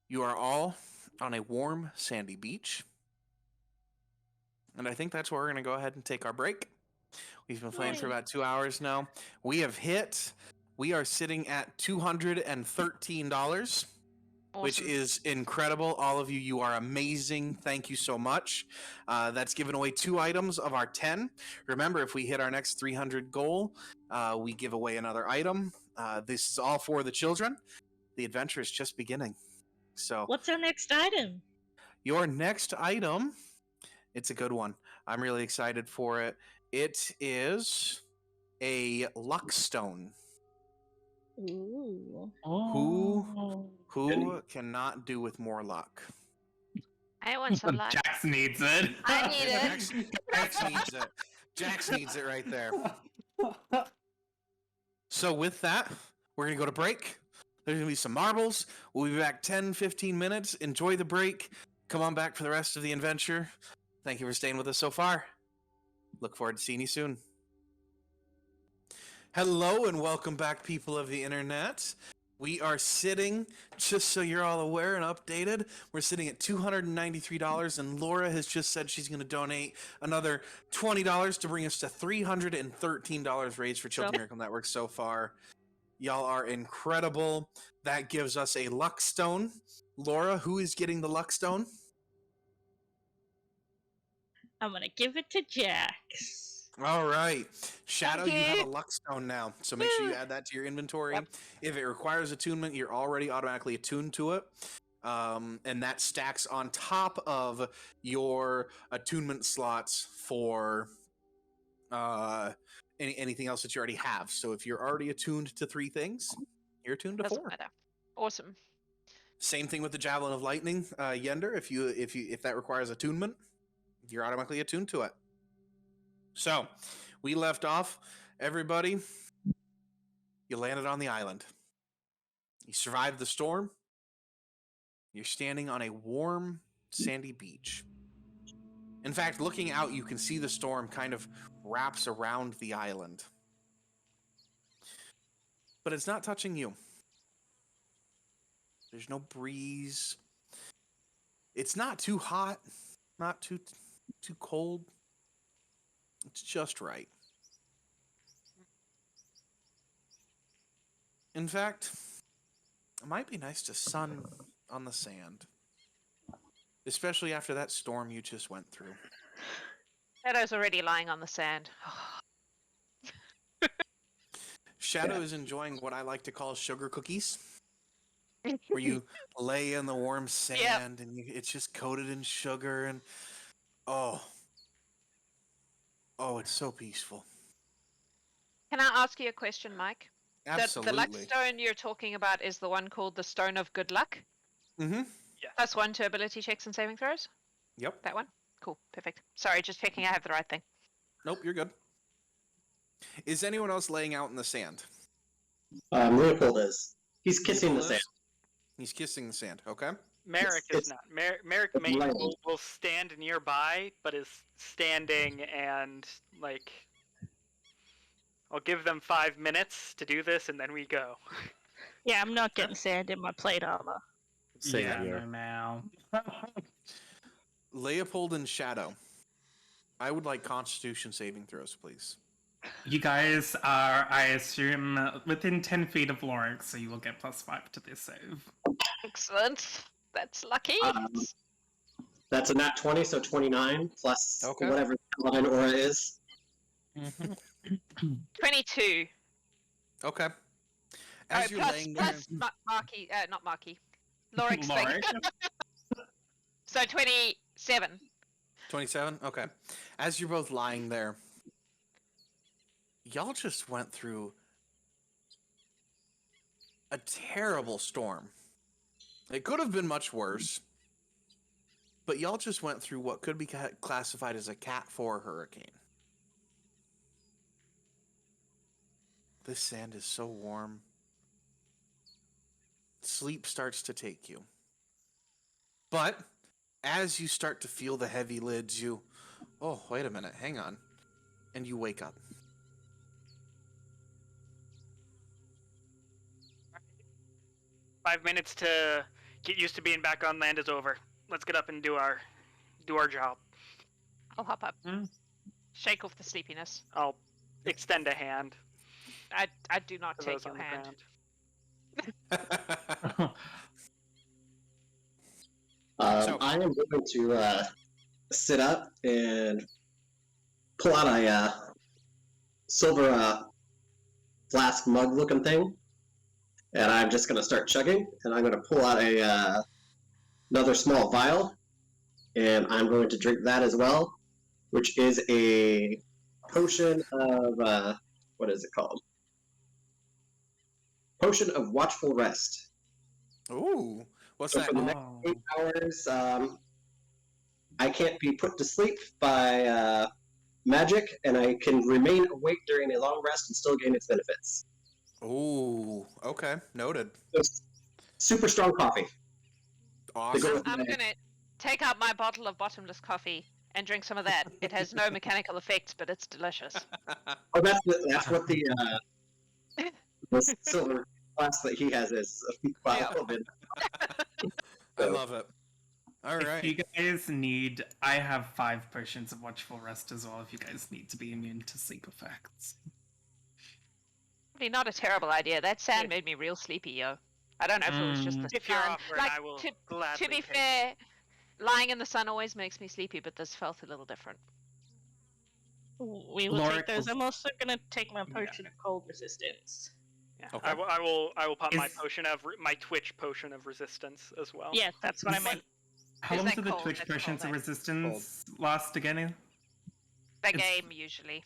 You are all on a warm, sandy beach. And I think that's where we're going to go ahead and take our break. We've been playing for Nice. about 2 hours now. We have hit. We are sitting at $213. Which Awesome. is incredible. All of you, you are amazing. Thank you so much. That's given away 2 items of our 10. Remember, if we hit our next 300 goal, we give away another item. this is all for the children. The adventure is just beginning. So, What's our next item? your next item, it's a good one. I'm really excited for it. It is a luck stone. Ooh. Who cannot do with more luck? I want some luck. Jax needs it. I need it. Jax needs it. Jax needs it right there. So with that, we're going to go to break. There's going to be some marbles. We'll be back 10, 15 minutes. Enjoy the break. Come on back for the rest of the adventure. Thank you for staying with us so far. Look forward to seeing you soon. Hello and welcome back, people of the internet. We are sitting, just so you're all aware and updated, we're sitting at $293, and Laura has just said she's going to donate another $20 to bring us to $313 raised for Children's Miracle Network so far. Y'all are incredible. That gives us a luck stone. Laura, who is getting the luck stone? I'm gonna give it to Jax. All right. Shadow, you have a you. luck stone now, so make sure you add that to your inventory. Yep. If it requires attunement, you're already automatically attuned to it. And that stacks on top of your attunement slots for anything else that you already have. So if you're already attuned to 3 things, you're attuned to Doesn't 4. matter. Awesome. Same thing with the Javelin of Lightning, Yender. If that requires attunement, you're automatically attuned to it. So, we left off, everybody, you landed on the island. You survived the storm. You're standing on a warm, sandy beach. In fact, looking out, you can see the storm kind of wraps around the island. But it's not touching you. There's no breeze. It's not too hot, not too cold. It's just right. In fact, it might be nice to sun on the sand. Especially after that storm you just went through. Shadow's already lying on the sand. Shadow is enjoying what I like to call sugar cookies. Where you lay in the warm sand and it's just coated in sugar and Oh, it's so peaceful. Can I ask you a question, Mike? Absolutely. The luck stone you're talking about is the one called the Stone of Good Luck? Mm-hmm. Yes. +1 to ability checks and saving throws? Yep. That one? Cool. Perfect. Sorry, just checking I have the right thing. Nope, you're good. Is anyone else laying out in the sand? Leopold is. He's kissing the Leopold sand. is? He's kissing the sand, okay? Merrik It's- is not. Merrik will stand nearby, but is standing and, like... I'll give them 5 minutes to do this, and then we go. Yeah, I'm not getting sand in my plate armor. Same yeah, here. no, now. Leopold and Shadow. I would like Constitution saving throws, please. You guys are, I assume, within 10 feet of Loric, so you will get +5 to this save. Excellent. That's lucky. That's a nat 20, so 29 plus Okay. whatever Paladin aura is. 22. Okay. As you're laying there... Marky, not Marky. Loric's thing. Loric. So 27. 27? Okay. As you're both lying there, y'all just went through a terrible storm. It could have been much worse, but y'all just went through what could be classified as a Cat 4 hurricane. This sand is so warm. Sleep starts to take you. But as you start to feel the heavy lids, oh, wait a minute, hang on. And you wake up. Five minutes to get used to being back on land is over. Let's get up and do our job. I'll hop up. Mm. Shake off the sleepiness. I'll extend a hand I do not to take those your on the hand. ground. So- I am going to sit up and pull out a silver flask mug looking thing And I'm just going to start chugging, and I'm going to pull out another small vial, and I'm going to drink that as well, which is a potion of, what is it called? Potion of Watchful Rest. Ooh, what's So that? for the next 8 hours, I can't be put to sleep by magic, and I can remain awake during a long rest and still gain its benefits. Ooh, okay, noted. It's super strong coffee. Awesome. I'm gonna take out my bottle of bottomless coffee and drink some of that. It has no mechanical effects, but it's delicious. Oh, that's what the silver glass that he has is. Wow, I love it. All If right. you guys need, I have 5 potions of Watchful Rest as well. If you guys need to be immune to sleep effects. Probably not a terrible idea. That sand made me real sleepy, yo. I don't know if it was just the If you're sun. offering, Like, I will to gladly be take it. fair, lying in the sun always makes me sleepy, but this felt a little different. We will Loric take those. will- I'm also gonna take my potion of cold resistance. Yeah, Okay. I will pop my Is- potion of my Twitch potion of resistance as well. Yeah, that's what I meant. How Is long that do the cold? Twitch That's potions cold, of resistance last again? The It's- game, usually.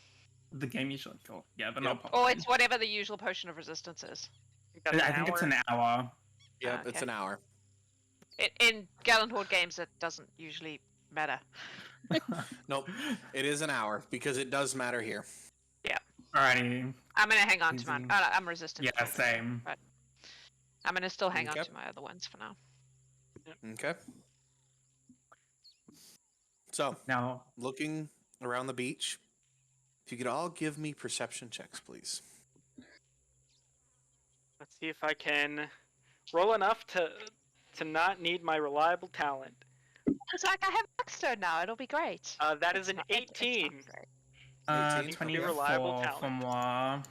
The game usually cool. Yeah, they're Yep. not Or popping. it's whatever the usual potion of resistance is. That's I think it's an hour. Yep, it's okay. an hour. In Gallon Horde games, it doesn't usually matter. Nope, it is an hour because it does matter here. Alrighty. I'm gonna hang on to mine. Easy. I'm resistant. Yeah, to it, same. But I'm gonna still hang on Okay. to my other ones for now. Okay. So, Now, looking around the beach, if you could all give me perception checks, please. Let's see if I can roll enough to not need my reliable talent. It's like I have Blackstone now. It'll be great. That is It's an not- it's not 18. great. 18? 24 Reliable for talent. moi.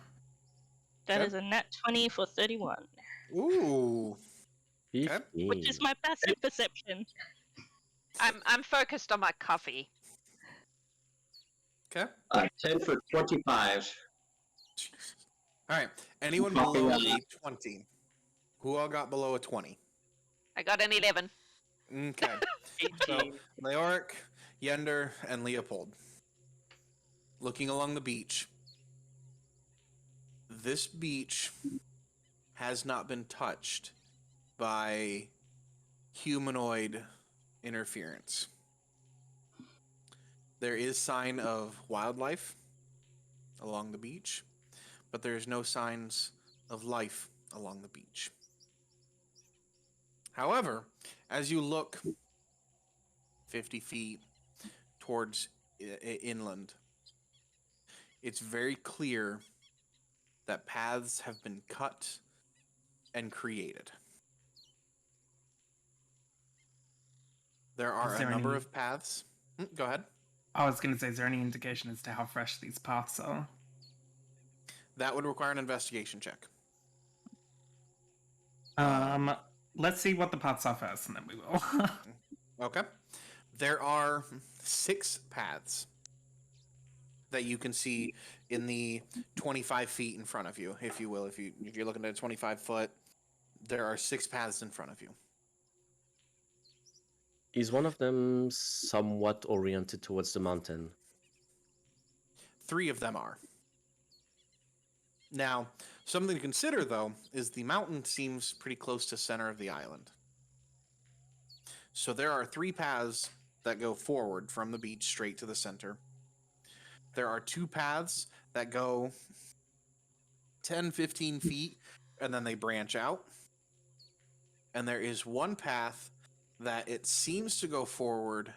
That Okay. is a nat 20 for 31, Ooh. 15. which is my passive perception. I'm focused on my coffee. Okay. 10 for 25. All right. Anyone Coffee, below a 20? Who all got below a 20? I got an 11. Okay. So, 18. Leoric, Yender, and Leopold. Looking along the beach. This beach has not been touched by humanoid interference. There is sign of wildlife along the beach, but there is no signs of life along the beach. However, as you look 50 feet towards inland, it's very clear that paths have been cut and created. There are Is a there number any- of paths. Go ahead. I was going to say, is there any indication as to how fresh these paths are? That would require an investigation check. Let's see what the paths are first, and then we will. Okay. There are 6 paths that you can see in the 25 feet in front of you, if you will. If you're looking at a 25 foot, there are 6 paths in front of you. Is one of them somewhat oriented towards the mountain? 3 of them are. Now, something to consider, though, is the mountain seems pretty close to center of the island. So there are 3 paths that go forward from the beach straight to the center. There are 2 paths that go 10, 15 feet, and then they branch out. And there is 1 path that it seems to go forward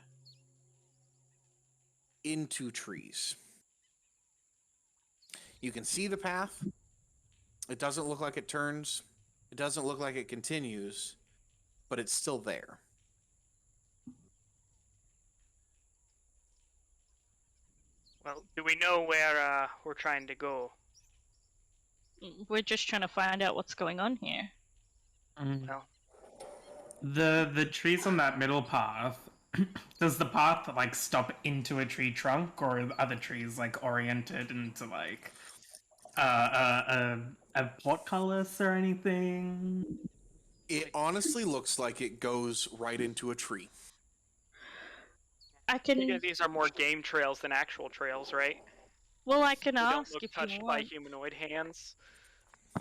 into trees. You can see the path. It doesn't look like it turns. It doesn't look like it continues, but it's still there. Well, do we know where we're trying to go? We're just trying to find out what's going on here. Well, The trees on that middle path, does the path like stop into a tree trunk, or are the trees like oriented into like a a portcullis or anything? It honestly looks like it goes right into a tree. I can. These are more game trails than actual trails, right? Well, I can They don't ask look if you touched by want. humanoid hands.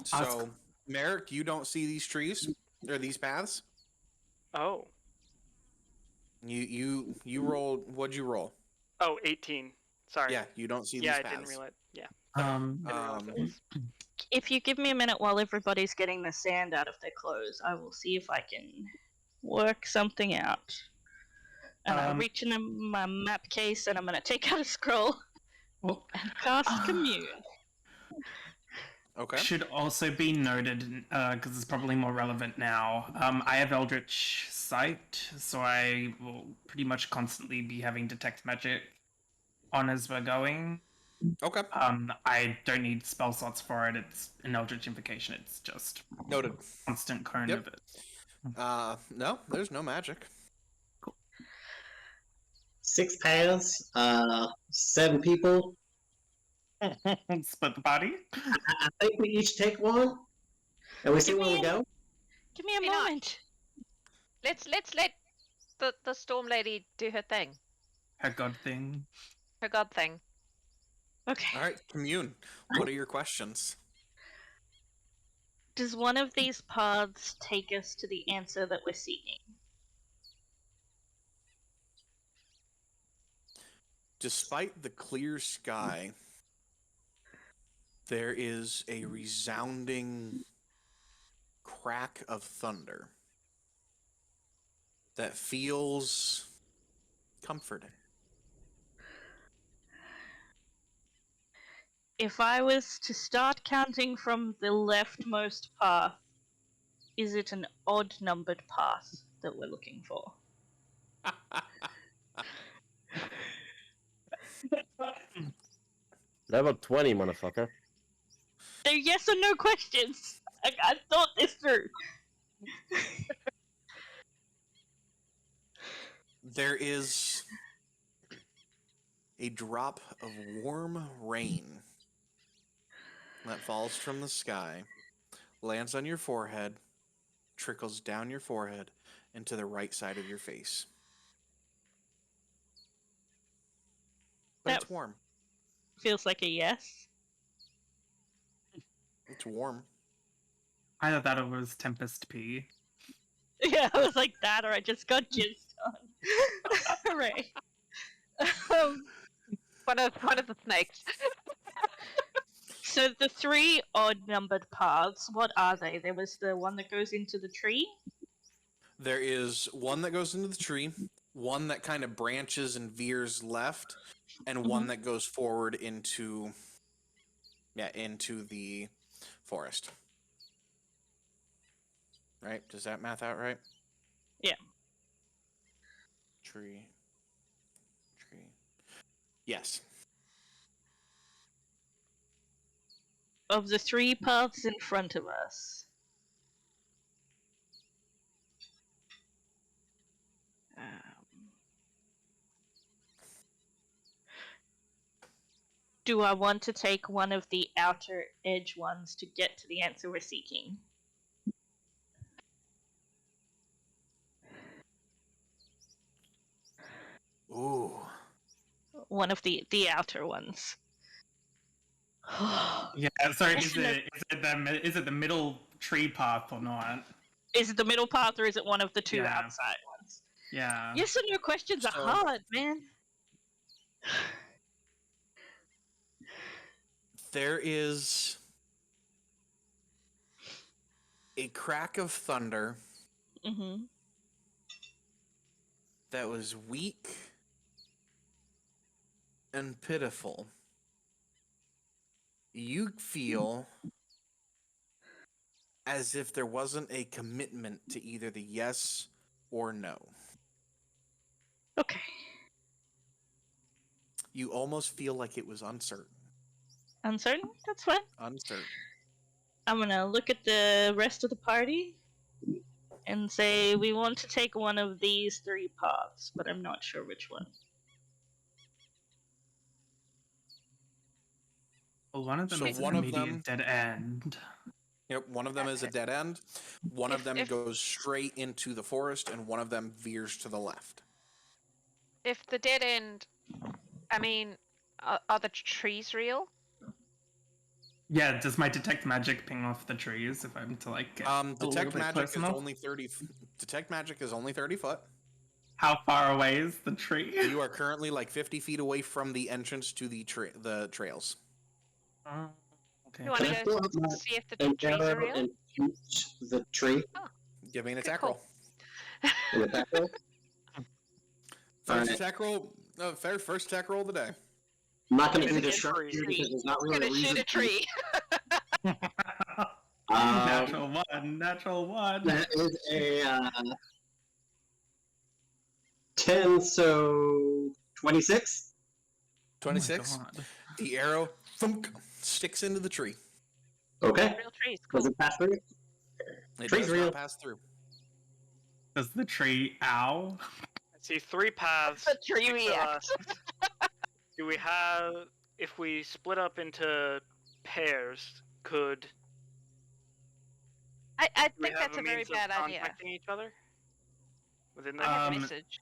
So, Merrik, you don't see these trees or these paths. Oh. You rolled. What'd you roll? Oh, 18. Sorry. Yeah, you don't see Yeah, these I didn't paths. realize. Yeah. Um, I didn't realize it was. If you give me a minute while everybody's getting the sand out of their clothes, I will see if I can work something out. And I reach into my map case and I'm going to take out a scroll well, and cast Commune. Okay. should also be noted, because it's probably more relevant now. I have Eldritch Sight, so I will pretty much constantly be having Detect Magic on as we're going. Okay. I don't need spell slots for it. It's an Eldritch Invocation. It's just Noted. constant cone Yep. of it. No, there's no magic. 6 paths, 7 people. Split the party. I think we each take one, and we see where we go. Give me a Why not? moment. Let's let the storm lady do her thing, Her god thing. her god thing. Okay. All right, Commune. What are your questions? Does one of these paths take us to the answer that we're seeking? Despite the clear sky, there is a resounding crack of thunder that feels comforting. If I was to start counting from the leftmost path, is it an odd numbered path that we're looking for? Level 20, motherfucker. They're yes or no questions. I thought this through. There is a drop of warm rain that falls from the sky, lands on your forehead, trickles down your forehead into the right side of your face. But That- it's warm. Feels like a yes. It's warm. Either that or it was Tempest P. Yeah, I was like that, or I just got jizzed on. Hooray. One of the snakes. So the 3 odd numbered paths, what are they? There was the one that goes into the tree. There is one that goes into the tree, one that kind of branches and veers left, and one that goes forward into the forest. Right? Does that math out right? Yeah. Tree. Yes. Of the 3 paths in front of us. Do I want to take one of the outer edge ones to get to the answer we're seeking? Ooh. One of the outer ones. Yeah, sorry, is it the middle tree path or not? Is it the middle path or is it one of the 2 Yeah. outside ones? Yeah. Yes or no questions are So- hard, man. There is a crack of thunder Mm-hmm. that was weak and pitiful. You feel as if there wasn't a commitment to either the yes or no. Okay. You almost feel like it was uncertain. Uncertain? That's fine. Uncertain. I'm gonna look at the rest of the party and say we want to take one of these 3 paths, but I'm not sure which one. Well, one of them So is one an of immediate them- dead end. Yep, one of them is a Okay. dead end. One of them If goes straight into the forest, and one of them veers to the left. the dead end, I mean, are the trees real? Yeah, does my detect magic ping off the trees if I'm to like get a little Detect bit magic close is enough? only 30. Detect magic is only 30 foot. How far away is the tree? You are currently like 50 feet away from the entrance to the trails. Okay. You want Can I to pull go out my see if the an trees are arrow real? and shoot the tree Give me an Okay, attack cool. roll. in attack roll? First Alright. attack roll. First attack roll of the day. I'm not going to Use do it the in sharp tree. here because there's not I'm really a gonna shoot reason. a tree. Natural one. Natural one. That is a 10, so 26. 26. Oh my God. The arrow thunk, sticks into the tree. Okay. Real trees, Does cool. it pass through? It Tree's does real. not pass through. Does the tree ow? I see 3 paths. The tree reacts. Do we have, if we split up into pairs, could I do we think have that's a a very means bad of idea. contacting each other within the I have Um, a message.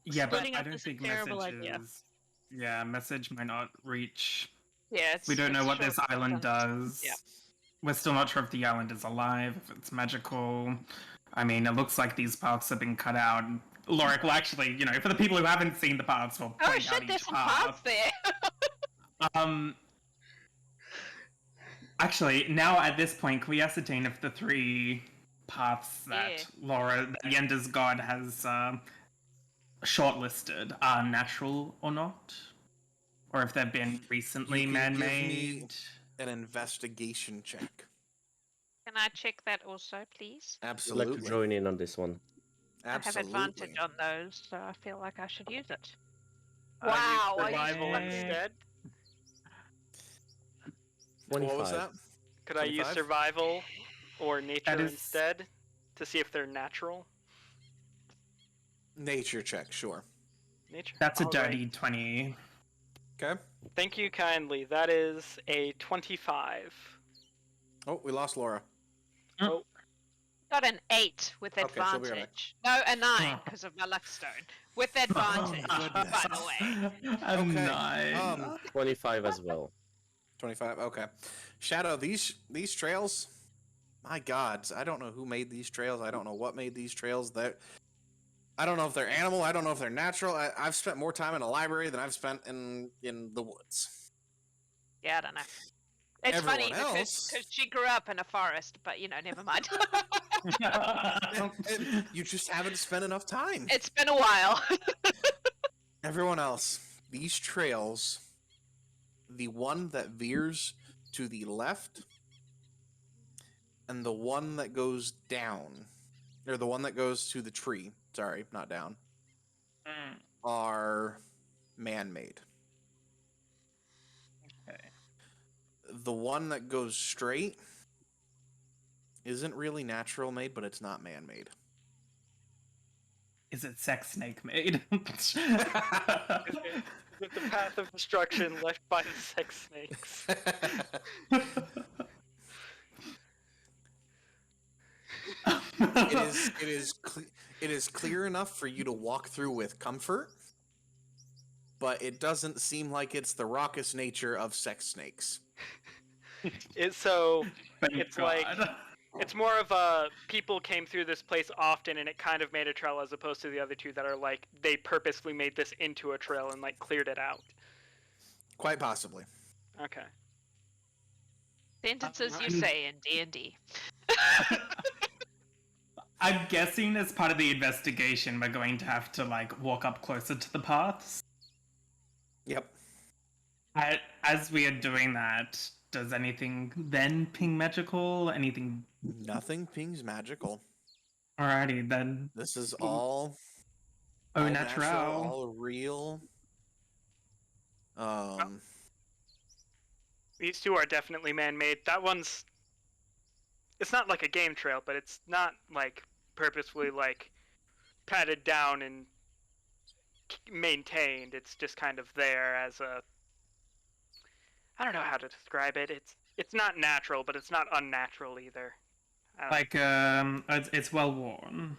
Yeah, but Splitting I up don't is a think terrible messages. idea. Yeah, message might not reach. Yeah, it's. We don't know it's what this short island distance. does. Yeah. We're still not sure if the island is alive, if it's magical. I mean, it looks like these paths have been cut out. Loric will actually, for the people who haven't seen the paths, will Oh point out shit! each There's some path. paths there. Actually, now at this point, can we ascertain if the 3 paths that that Yender's god has shortlisted are natural or not? Or if they've been recently You can give me- man-made? An investigation check. Can I check that also, please? I'd Absolutely. like to join in on this one. Absolutely. I have advantage on those, so I feel like I should use it. use Wow! I survival used instead? What was 25. that? Could I use 25? survival or nature is- instead to see if they're natural? Nature check, sure. Nature. That's a All right. dirty 20. Okay. Thank you kindly. That is a 25. Oh, we lost Laura. got an 8 with Okay, she'll be right advantage. No, a 9 because of my luck stone. With advantage, goodness. by the way. A Okay, 9. 25 as well. 25. Okay. Shadow, these trails. My God, I don't know who made these trails. I don't know what made these trails. I don't know if they're animal. I don't know if they're natural. I've spent more time in a library than I've spent in the woods. Yeah, I don't know. It's Everyone funny else- because she grew up in a forest, but never mind. And you just haven't spent enough time. It's been a while. Everyone else, these trails, the one that veers to the left and the one that goes down, or the one that goes to the tree, sorry, not down, are man-made. Okay. The one that goes straight isn't really natural made, but it's not man-made. Is it sex snake made? Is it the path of destruction left by the sex snakes? It is clear enough for you to walk through with comfort, but it doesn't seem like it's the raucous nature of sex snakes. It's Thank like God. it's more of a people came through this place often and it kind of made a trail as opposed to the other two that are like they purposely made this into a trail and like cleared it out. Quite possibly. Okay. Sentences you I'm- say in D&D. I'm guessing as part of the investigation, we're going to have to walk up closer to the paths. Yep. As we are doing that, does anything then ping magical? Anything? Nothing pings magical. Alrighty then. This is all Au all natural. all real. These two are definitely man-made. That one's it's not like a game trail, but it's not like purposefully patted down and maintained. It's just kind of there as a I don't know how to describe it. It's not natural, but it's not unnatural either. Like, it's well worn.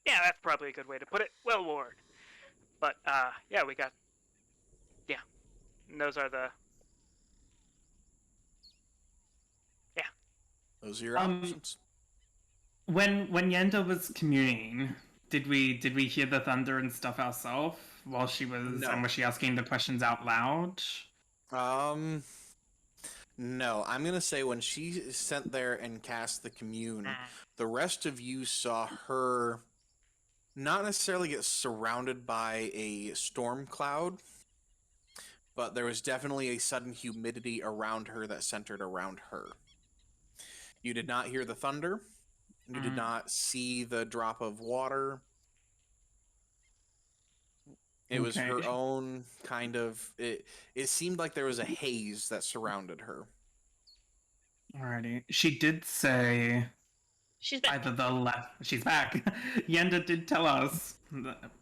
Yeah, that's probably a good way to put it. Well worn. But, yeah, we got... Yeah. And those are the... Yeah. Those are your options. When Yender was communing, did we hear the thunder and stuff ourselves while she was No. and was she asking the questions out loud? No, I'm gonna say when she sent there and cast the commune, the rest of you saw her not necessarily get surrounded by a storm cloud, but there was definitely a sudden humidity around her that centered around her. You did not hear the thunder. You did not see the drop of water. It was her own kind of... It seemed like there was a haze that surrounded her. Alrighty. She did say... She's back. Either the left... She's back. Yender did tell us,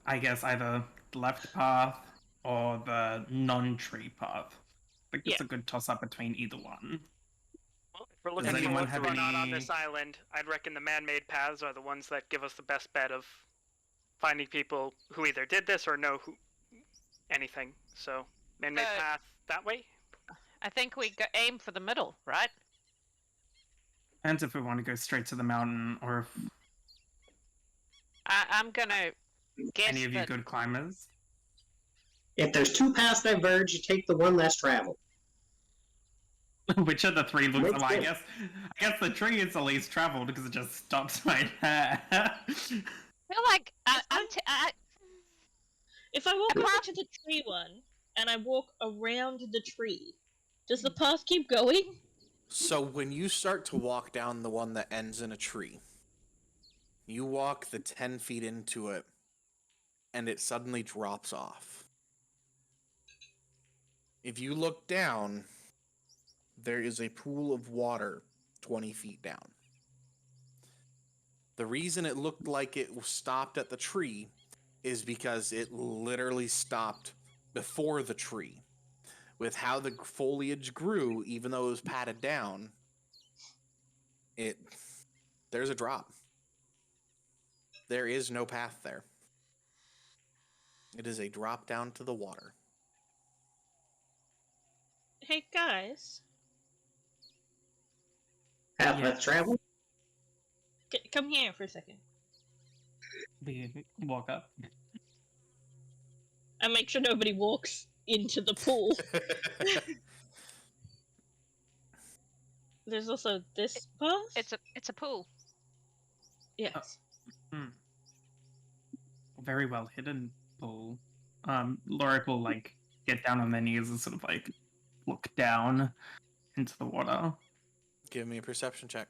I guess, either the left path or the non-tree path. I think it's a good toss-up between either one. Well, if we're looking for what's going on this island, I'd reckon the man-made paths are the ones that give us the best bet of finding people who either did this or know anything. So, man-made path that way? I think we aim for the middle, right? And if we want to go straight to the mountain, or if I'm gonna guess any of you good climbers. If there's two paths diverge, you take the one less traveled. Which of the three looks like? I guess the tree is the least traveled because it just stops right there. I feel like if I walk over to the tree one and I walk around the tree, does the path keep going? So when you start to walk down the one that ends in a tree, you walk the 10 feet into it, and it suddenly drops off. If you look down, there is a pool of water 20 feet down. The reason it looked like it stopped at the tree is because it literally stopped before the tree. With how the foliage grew, even though it was patted down, there's a drop. There is no path there. It is a drop down to the water. Hey guys. Path less traveled? Come here for a second. We walk up. And make sure nobody walks into the pool. There's also this path. It's a pool. Yes. Very well hidden pool. Loric will get down on their knees and sort of look down into the water. Give me a perception check.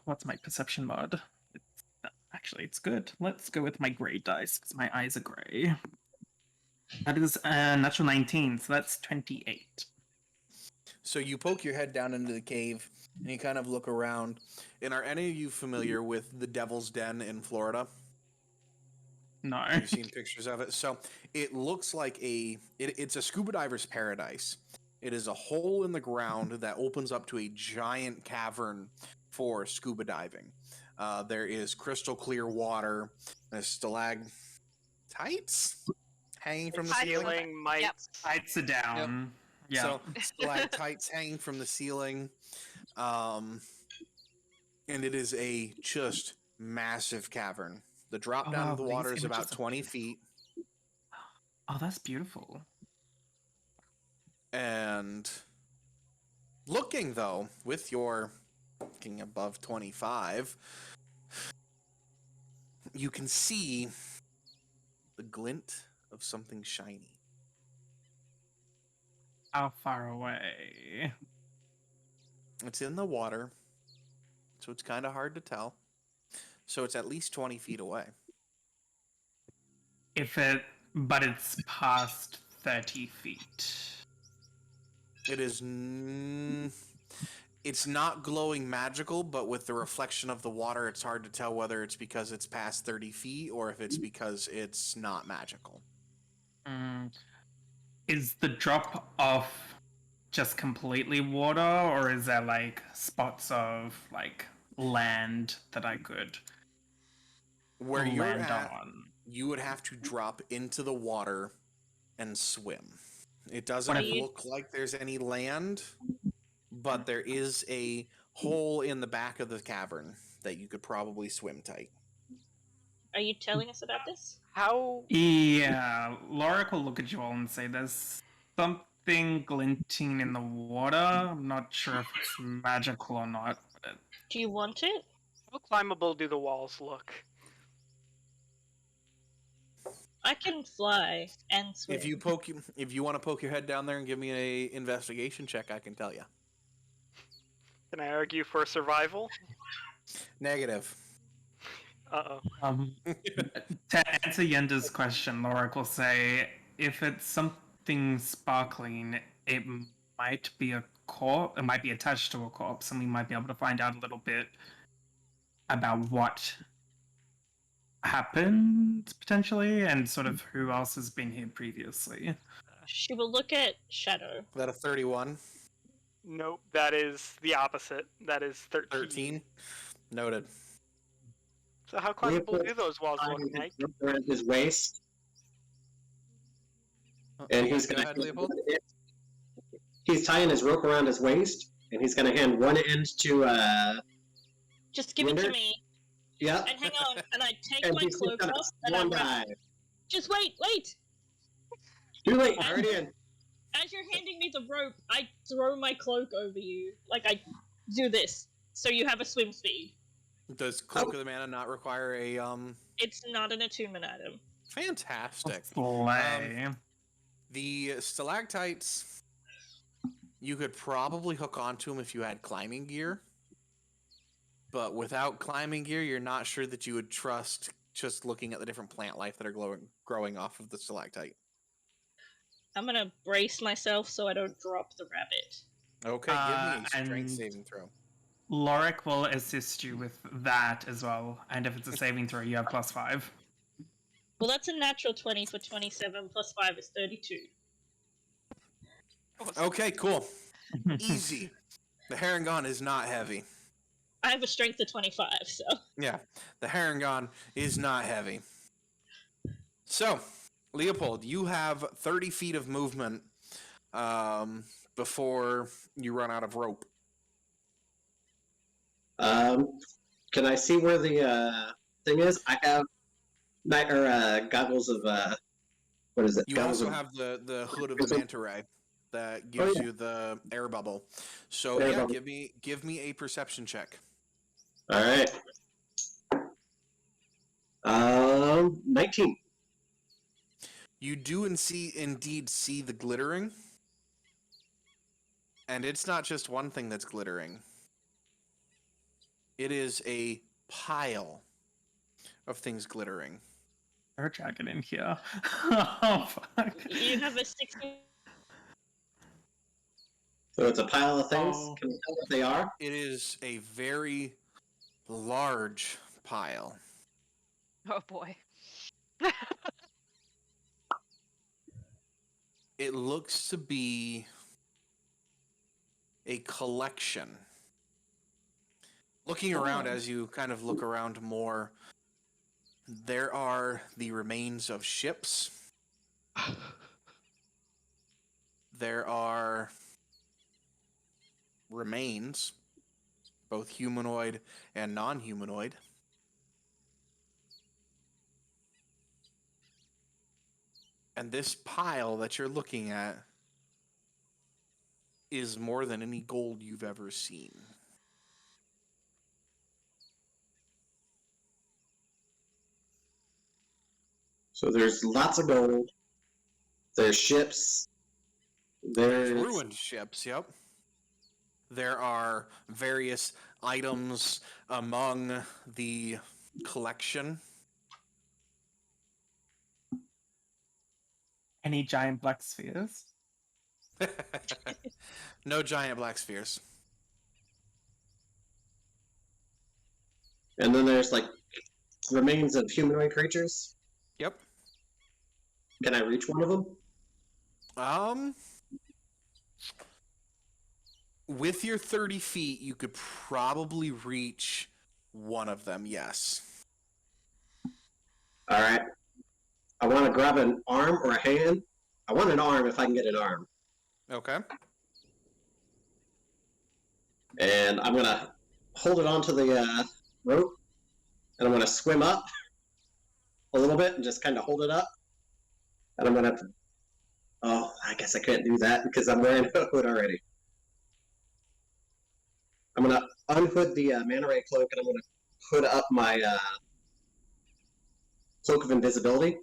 What's my perception mod? Actually, it's good. Let's go with my grey dice, because my eyes are grey. That is a natural 19, so that's 28. So you poke your head down into the cave, and you kind of look around. And are any of you familiar with the Devil's Den in Florida? No. You've seen pictures of it. So it looks like it's a scuba diver's paradise. It is a hole in the ground that opens up to a giant cavern for scuba diving. There is crystal clear water, stalactites hanging from the ceiling. Tights are down. Yeah. So stalactites hanging from the ceiling. And it is a just massive cavern. The drop down of the water is about 20 feet. Oh, that's beautiful. And looking, though, with your looking above 25, you can see the glint of something shiny. How far away? It's in the water, so it's kind of hard to tell. So it's at least 20 feet away. But it's past 30 feet. It is... It's not glowing magical, but with the reflection of the water, it's hard to tell whether it's because it's past 30 feet or if it's because it's not magical. Is the drop off just completely water, or is there like spots of like land that I could Where you're land at, on? you would have to drop into the water and swim. It doesn't Are you- look like there's any land, but there is a hole in the back of the cavern that you could probably swim tight. Are you telling us about this? How Yeah, Loric will look at you all and say there's something glinting in the water. I'm not sure if it's magical or not. But Do you want it? climbable do the walls look? I can fly and swim. If you want to poke your head down there and give me a investigation check, I can tell you. Can I argue for survival? Negative. To answer Yender's question, Loric will say if it's something sparkling, it might be a corpse. It might be attached to a corpse, and we might be able to find out a little bit about what happened potentially, and sort of who else has been here previously. She will look at Shadow. Is that a 31? Nope, that is the opposite. That is 13. 13? Noted. So how climbable do those walls look, Tying Mike? his rope around his waist, and he's Go gonna ahead, Leopold. he's tying his rope around his waist, and he's gonna hand one end to Just give it to Yender? me. yeah, And hang on. And I take and my he's cloak gonna off and I one wrap. die. Just wait. Too late, already in. As you're handing me the rope, I throw my cloak over you. Like I do this, so you have a swim speed. Does Cloak of the Mana not require a It's not an attunement item. fantastic? Slay. The stalactites, you could probably hook onto them if you had climbing gear. But without climbing gear, you're not sure that you would trust just looking at the different plant life that are growing off of the stalactite. I'm gonna brace myself so I don't drop the rabbit. Okay, give me a strength and- saving throw. Loric will assist you with that as well, and if it's a saving throw, you have +5. Well, that's a natural 20 for 27 plus 5 is 32. Okay, cool. Easy. The Harengon is not heavy. I have a strength of 25, so. Yeah, the Harengon is not heavy. So, Leopold, you have 30 feet of movement before you run out of rope. Can I see where the thing is? I have goggles of what is it? You Goggles also of- have the hood of the manta ray that gives you the air bubble. So Air yeah, bubble. give me a perception check. All right. 19. You do indeed see the glittering, and it's not just one thing that's glittering. It is a pile of things glittering. Her jacket in here. Oh fuck. You have a 60. So it's a pile of things. Oh. Can you tell what they are? It is a very large pile. Oh boy. It looks to be a collection. Looking around, as you kind of look around more, there are the remains of ships. There are remains, both humanoid and non-humanoid. And this pile that you're looking at is more than any gold you've ever seen. So there's lots of gold. There's ships. There's There's ruined ships, yep. There are various items among the collection. Any giant black spheres? No giant black spheres. and then there's like remains of humanoid creatures. Yep. Can I reach one of them? With your 30 feet, you could probably reach one of them, yes. Alright. I want to grab an arm or a hand. I want an arm if I can get an arm. Okay. And I'm going to hold it onto the rope. And I'm going to swim up a little bit and just kind of hold it up. And I'm going to have to... Oh, I guess I can't do that because I'm wearing a hood already. I'm going to unhood the Manta Ray cloak and I'm going to hood up my cloak of invisibility.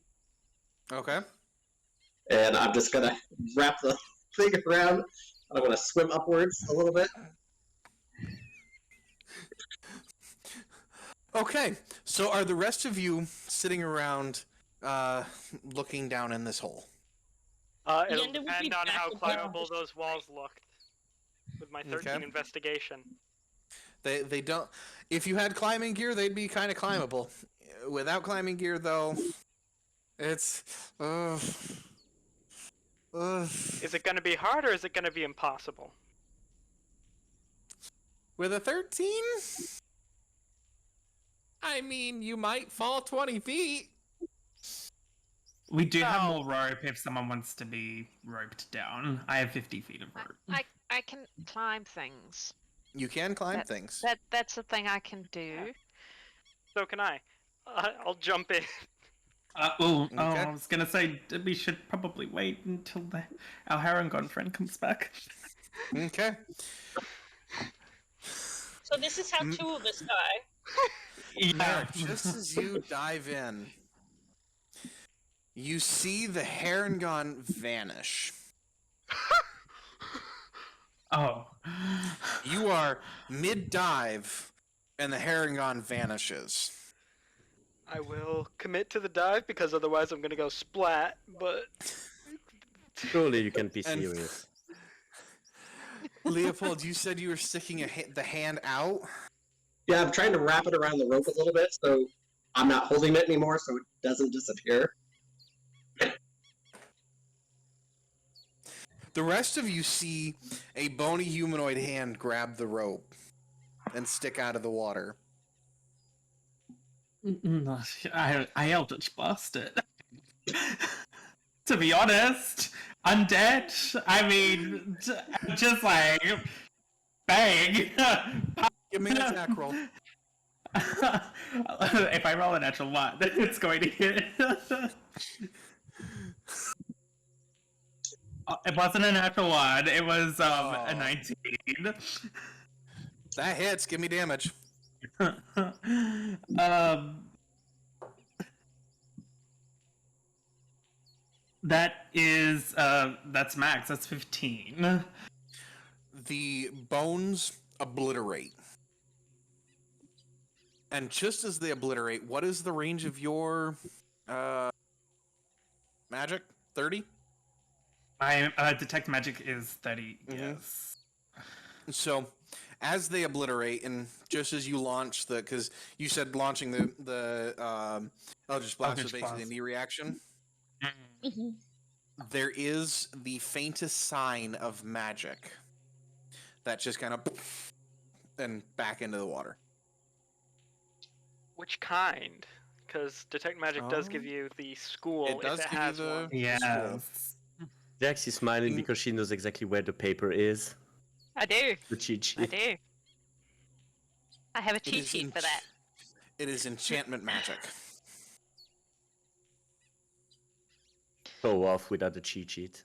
Okay. And I'm just going to wrap the thing around. I'm going to swim upwards a little bit. Okay, so are the rest of you sitting around looking down in this hole? It'll Yender would be depend on how back climbable those walls looked. With my 13 Okay. investigation. They don't... If you had climbing gear, they'd be kind of climbable. Without climbing gear, though, it's... Is it going to be hard or is it going to be impossible? With a 13? I mean, you might fall 20 feet. We do have Oh. more rope if someone wants to be roped down. I have 50 feet of rope. I can climb things. You can climb things. That's the thing I can do. So can I. I'll jump in. Okay. I was gonna say we should probably wait until our Harengon friend comes back. Okay. So this is how two of us die. Merrik, just as you dive in, you see the Harengon vanish. Oh. You are mid-dive, and the Harengon vanishes. I will commit to the dive because otherwise I'm going to go splat, but... Surely you can be And- serious. Leopold, you said you were sticking the hand out? Yeah, I'm trying to wrap it around the rope a little bit so I'm not holding it anymore so it doesn't disappear. The rest of you see a bony humanoid hand grab the rope and stick out of the water. I eldritch blasted. To be honest, undead. I mean, just like bang. Give me an attack roll. If I roll a natural 1, it's going to hit. It wasn't a natural 1. It was a 19. That hits. Give me damage. That is that's max. That's 15. The bones obliterate. And just as they obliterate, what is the range of your magic? 30? My detect magic is 30. Mhm. Yes. So, as they obliterate, and just as you launch because you said launching the Eldritch Blast was Eldritch basically a Blast. knee reaction, Mhm. there is the faintest sign of magic that just kind of and back into the water. Which kind? Because Detect Magic does give you the school It does if it give you has the one. Yes. Jax is smiling Mm. because she knows exactly where the paper is. I do. The cheat I sheet. do. I have a It cheat is sheet for that. It is enchantment magic. Go off without the cheat sheet.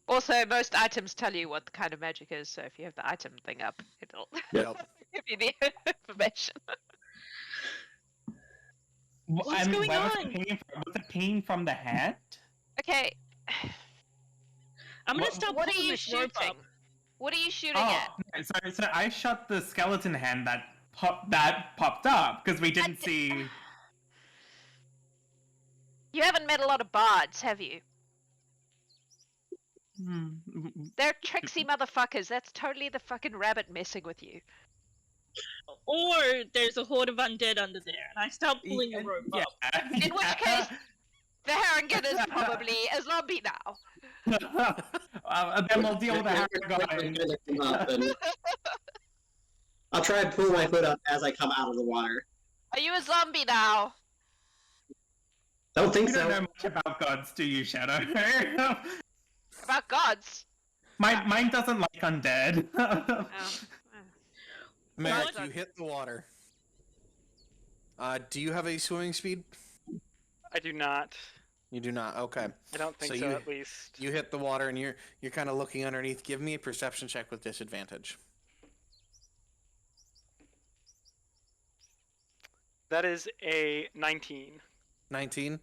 Also, most items tell you what the kind of magic is, so if you have the item thing up, it'll Yep. give you the information. What's going where was on? it came from? Was it pain from the head? Okay, I'm gonna What- start what are pulling you this rope shooting? up. What are you shooting Oh, at? so I shot the skeleton hand that popped up because we didn't see. You haven't met a lot of bards, have you? Hmm. They're tricksy motherfuckers. That's totally the fucking rabbit messing with you. Or there's a horde of undead under there, and I start pulling the rope Yeah. up. In which case, The Harengon is probably a zombie now. Then we'll deal with the Harengon. I'll try and pull my hood up as I come out of the water. Are you a zombie now? Don't think You so. don't know much about gods, do you, Shadow? About gods? Mine doesn't like undead. Merrik, What? you hit the water. Do you have a swimming speed? I do not. You do not. Okay. I don't think So so, you- at least. You hit the water and you're kind of looking underneath. Give me a perception check with disadvantage. That is a 19. 19.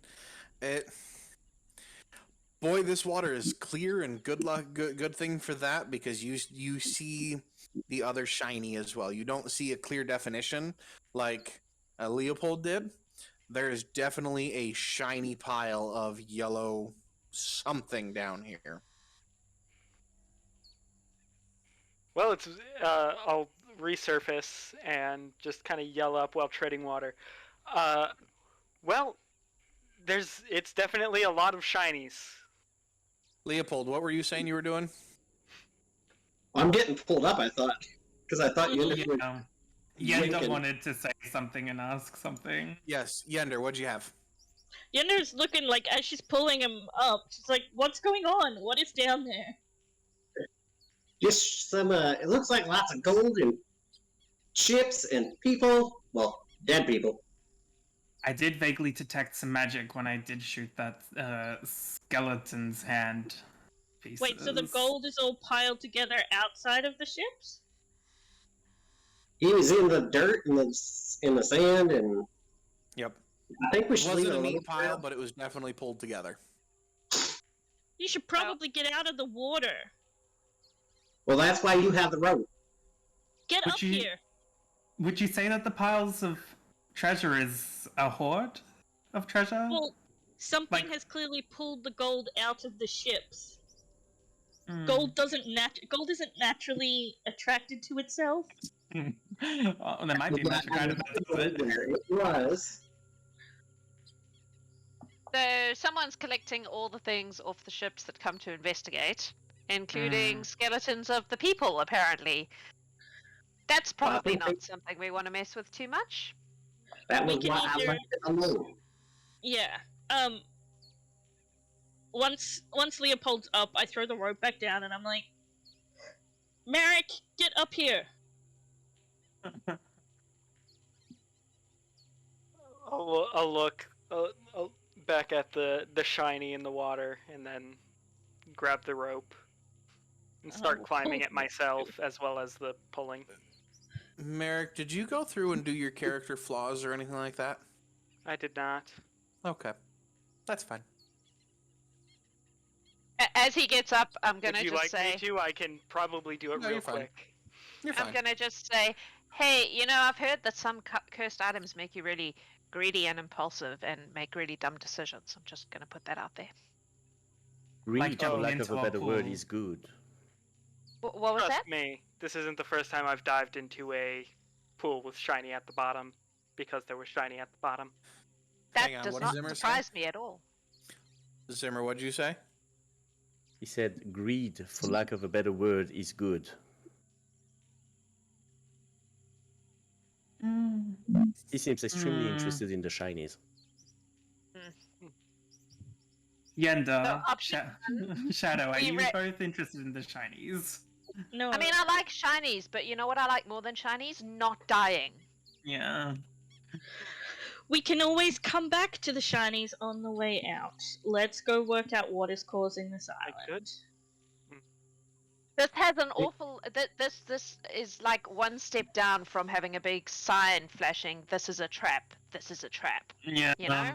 Boy, this water is clear, and good luck. Good thing for that, because you see the other shiny as well. You don't see a clear definition like Leopold did. There is definitely a shiny pile of yellow something down here. Well, I'll resurface and just kind of yell up while treading water. Well, it's definitely a lot of shinies. Leopold, what were you saying you were doing? I'm getting pulled up, I thought. Because I thought you were Yender Lincoln. wanted to say something and ask something. Yes, Yender, what'd you have? Yender's looking like, as she's pulling him up, she's like, what's going on? What is down there? just some, it looks like lots of gold and ships and people. Well, dead people. I did vaguely detect some magic when I did shoot that skeleton's hand pieces. Wait, so the gold is all piled together outside of the ships? He was in the dirt and in the sand, and Yep. I think we It should wasn't leave a it neat alone. pile, but it was definitely pulled together. You should probably get out of the water. Well, that's why you have the rope. Get Would up you- here. Would you say that the piles of treasure is a hoard of treasure? Well, something Like- has clearly pulled the gold out of the ships. Hmm. Gold isn't naturally attracted to itself. Oh, there might be magic out of it. Where it was. So someone's collecting all the things off the ships that come to investigate, including skeletons of the people, apparently. That's probably think not something we want to mess with too much. That We was can why I either- left it alone. Yeah. Once Leopold's up, I throw the rope back down and I'm like, Merrik, get up here. I'll look back at the shiny in the water and then grab the rope and start climbing it myself, as well as the pulling. Merrik, did you go through and do your character flaws or anything like that? I did not. Okay. That's fine. As he gets up, I'm gonna If you just like say, me to, I can probably do it No, real you're fine. quick. You're I'm fine. gonna just say, hey, I've heard that some cursed items make you really greedy and impulsive and make really dumb decisions. I'm just gonna put that out there. Greed, for jumping lack of into a a better word, pool. is good. What was Trust that? me, this isn't the first time I've dived into a pool with shiny at the bottom, because there was shiny at the bottom. That Hang on, does what did not Zimmer say? surprise me at all. Zimmer, what'd you say? He said, greed, for lack of a better word, is good. He seems extremely interested in the shinies. Yender, So, option Shadow, are we you re- both interested in the shinies? No. I mean, I like shinies, but you know what I like more than shinies? Not dying. Yeah. We can always come back to the shinies on the way out. Let's go work out what is causing this I island. could. This has an awful. This is like one step down from having a big sign flashing. This is a trap. This is a trap. Yeah. You know?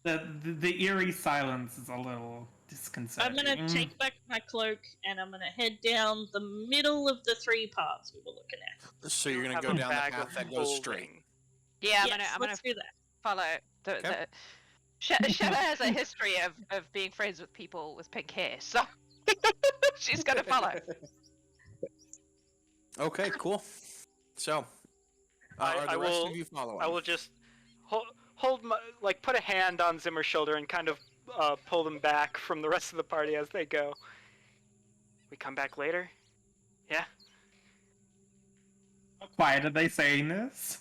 The eerie silence is a little disconcerting. I'm gonna take back my cloak and I'm gonna head down the middle of the three paths we were looking at. So you're gonna Have go a down the bag path of that goes straight. holding. Yeah, I'm Yes, gonna let's do that. follow the. Okay. Shadow has a history of being friends with people with pink hair, so she's gonna follow. Okay, cool. So, I are the rest will- of you following? I will just hold my, put a hand on Zimmer's shoulder and kind of pull them back from the rest of the party as they go. We come back later? Yeah? How quiet are they saying this?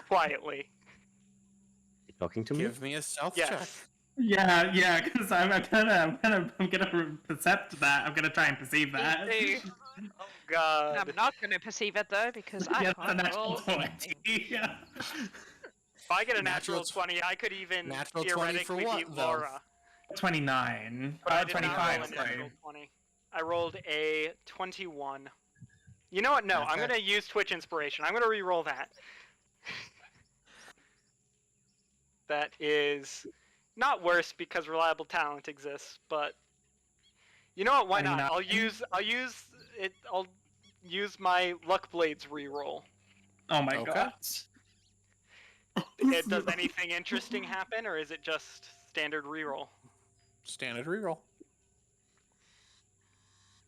Quietly. You talking to me? Give me a stealth check. Yes. Yeah, because I'm gonna percept that. I'm gonna try and perceive that. too. Oh god. I'm not going to perceive it though because I Yes, a can't natural roll 20. anything. Yeah. If I get a Natural natural 20, I could even natural 20 for theoretically what, beat though? Laura. 29. But I did not roll 25, a sorry. natural 20. I rolled a 21. You know what? No, I'm Okay. gonna use Twitch Inspiration. I'm gonna re-roll that. That is not worse because reliable talent exists, but you know what? Why not? I'll use it. I'll use my Luck Blades re-roll. Oh my Okay. god. Does anything interesting happen, or is it just standard re-roll? Standard reroll.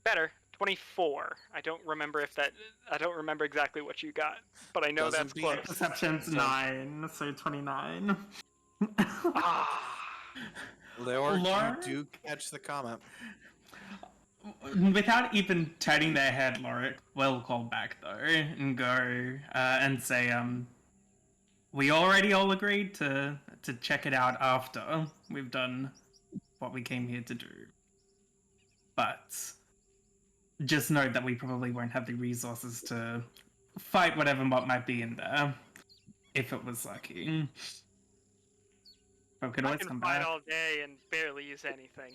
Better. 24. I don't remember exactly what you got, but I know Doesn't that's beat close. Perception's 9, so 29. Ah. Leor, Laura? you do catch the comment. Without even turning their head, Loric will call back though and go and say, we already all agreed to check it out after we've done what we came here to do. But just note that we probably won't have the resources to fight whatever might be in there, if it was lucky. But we could I always can come fight back. all day and barely use anything.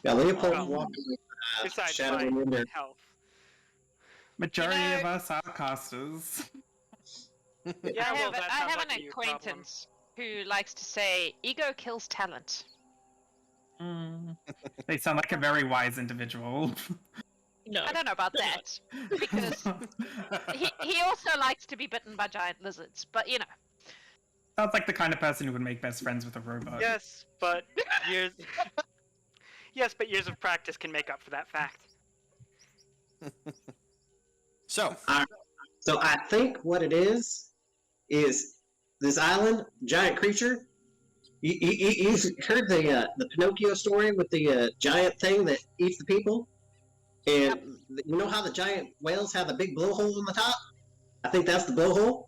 Yeah, Leopold Oh. walking with Besides Shadow my and Yender. health. Majority You know- of us are casters. Yeah, I well, have, that I sounds have like an a you problem. acquaintance who likes to say, ego kills talent. They sound like a very wise individual. No. I don't know about that, because he also likes to be bitten by giant lizards, but you know. Sounds like the kind of person who would make best friends with a robot. Yes, but years. Yes, but years of practice can make up for that fact. So, So I think what it is this island giant creature. You've heard the Pinocchio story with the giant thing that eats the people, and you know how the giant whales have the big blowhole in the top. I think that's the blowhole,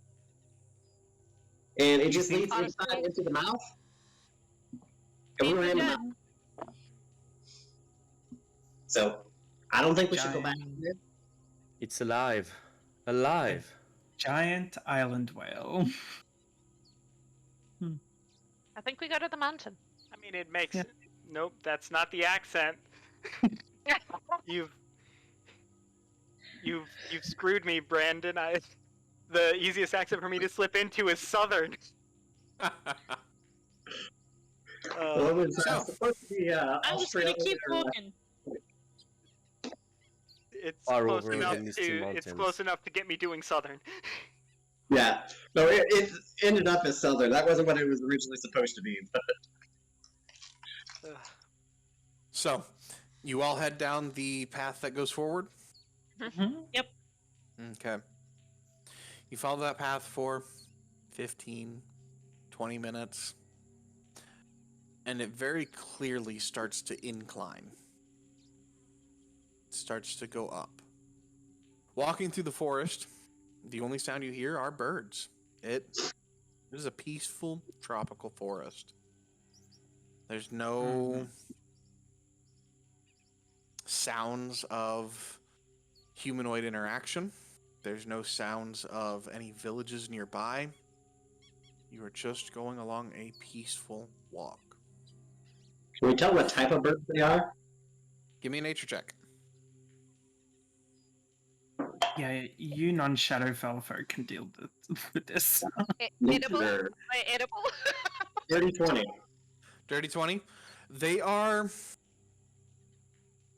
and it just leads inside into the mouth. And we were in the mouth. So I don't think we should go back there. It's alive. Alive. Giant island whale. I think we go to the mountain. I mean, it makes. Yeah. Nope, that's not the accent. You've screwed me, Brandon. The easiest accent for me to slip into is Southern. Well, it was So- supposed to be I was gonna Australia keep or, talking. It's Far close over enough the Misty to. It's Mountains. close enough to get me doing Southern. Yeah. No, it ended up as Southern. That wasn't what it was originally supposed to be. But so you all head down the path that goes forward. Yep. Okay. You follow that path for 15, 20 minutes, and it very clearly starts to incline. It starts to go up. Walking through the forest, the only sound you hear are birds. It is a peaceful tropical forest. There's no sounds of humanoid interaction. There's no sounds of any villages nearby. You are just going along a peaceful walk. can we tell what type of birds they are? Give me a nature check. Yeah, you non-Shadowfell folk can deal with this. Edible? They're Edible? dirty 20. Dirty 20. They are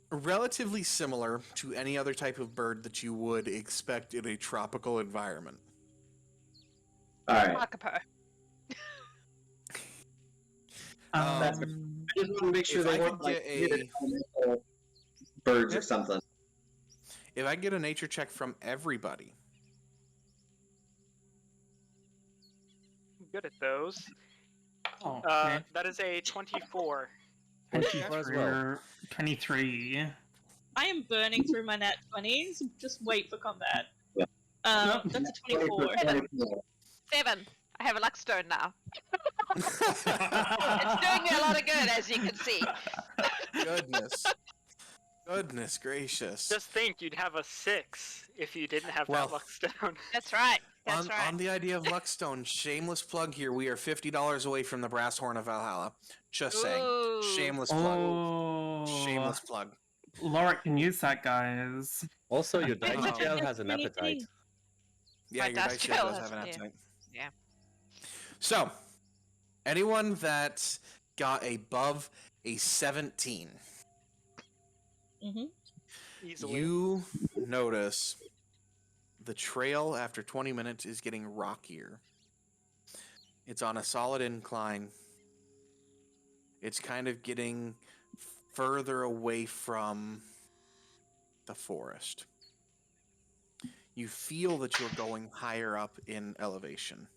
relatively similar to any other type of bird that you would expect in a tropical environment. All right. Kakapo. That's- I just want to make sure If they I weren't could like get a- weird elemental birds or Yep. something. If I get a nature check from everybody, I'm good at those. Oh, okay. That is a 24. 24 as well. 23. I am burning through my nat 20s. Just wait for combat. Yeah. That's a 24. 7. I have a luck stone now. It's doing me a lot of good, as you can see. Goodness gracious. Just think, you'd have a 6 if you didn't have Well, that luck stone. That's right. That's right. On the idea of Luckstone, shameless plug here. We are $50 away from the Brass Horn of Valhalla. Just saying. Ooh. Shameless plug. Oh. Shameless plug. Loric can use that, guys. Also, your dice Oh. gel has an appetite. Yeah, My your dice dice gel gel does has- have an yeah. appetite. Yeah. So, anyone that got above a 17, Mm-hmm. Easily. you notice the trail after 20 minutes is getting rockier. It's on a solid incline. It's kind of getting further away from the forest. You feel that you're going higher up in elevation.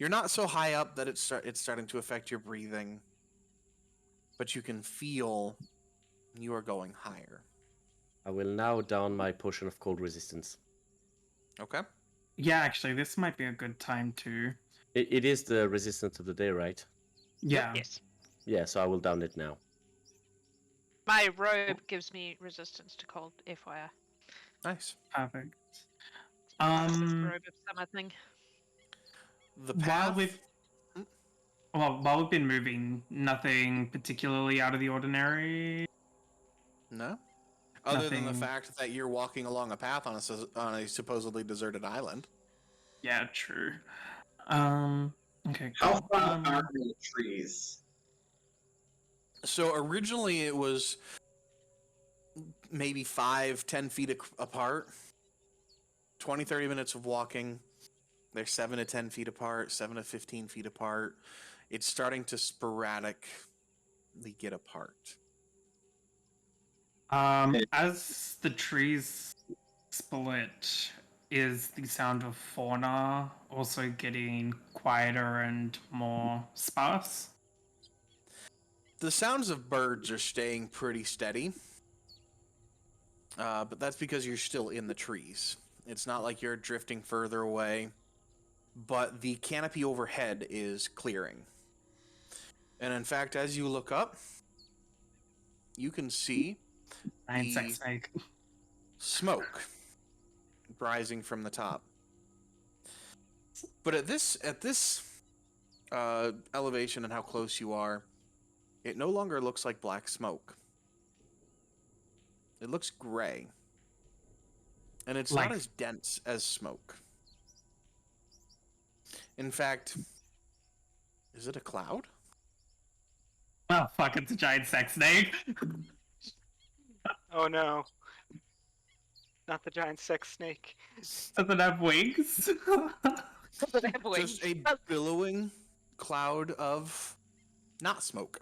You're not so high up that it's starting to affect your breathing, but you can feel you are going higher. I will now down my potion of cold resistance. Okay? Yeah, actually, this might be a good time to. It is the resistance of the day, right? Yeah. Yes. Yeah, so I will down it now. My robe gives me resistance to cold, FYI. Nice. Perfect. Robe of summer thing. The path... While we've been moving, nothing particularly out of the ordinary. No? Other than the Nothing. fact that you're walking along a path on a supposedly deserted island. Yeah, true. Okay. How Cool. far are the trees? So originally it was maybe 5-10 feet apart. 20-30 minutes of walking. They're 7 to 10 feet apart, 7 to 15 feet apart. It's starting to sporadically get apart. As the trees split, is the sound of fauna also getting quieter and more sparse? The sounds of birds are staying pretty steady. But that's because you're still in the trees. It's not like you're drifting further away. But the canopy overhead is clearing. And in fact, as you look up, you can see Giant the sex snake. smoke rising from the top. But at this elevation and how close you are, it no longer looks like black smoke. It looks gray. And it's Like- not as dense as smoke. In fact, is it a cloud? Oh fuck! It's a giant sex snake. Oh no. Not the giant sex snake. Doesn't have wings. Just a billowing cloud of not smoke.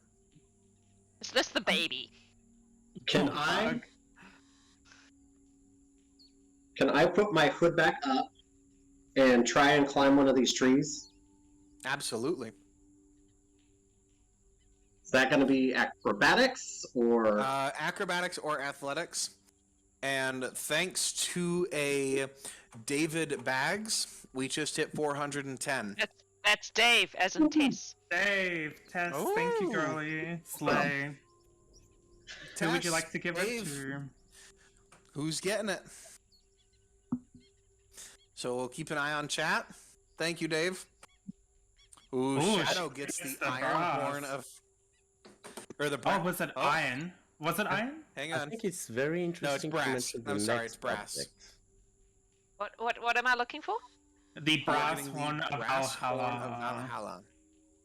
Is this the baby? Can Oh, I? fuck. Can I put my hood back up and try and climb one of these trees? Absolutely. Is that going to be acrobatics or? Acrobatics or athletics. And thanks to a David Bags, we just hit 410. That's Dave, as in Tess. Dave, Tess, thank you, Ooh. girlie. Slay. Who would you Tess, like to give Dave, it to? Who's getting it? So we'll keep an eye on chat. Thank you, Dave. Ooh, Ooh, Shadow she gets the gets the iron brass. horn of... Or the Oh, brass. was it iron? Was it iron? Hang I on. think it's very interesting to brass. mention the I'm sorry, next it's brass. object. What am I looking for? The brass Getting the horn of brass horn of Valhalla. Valhalla.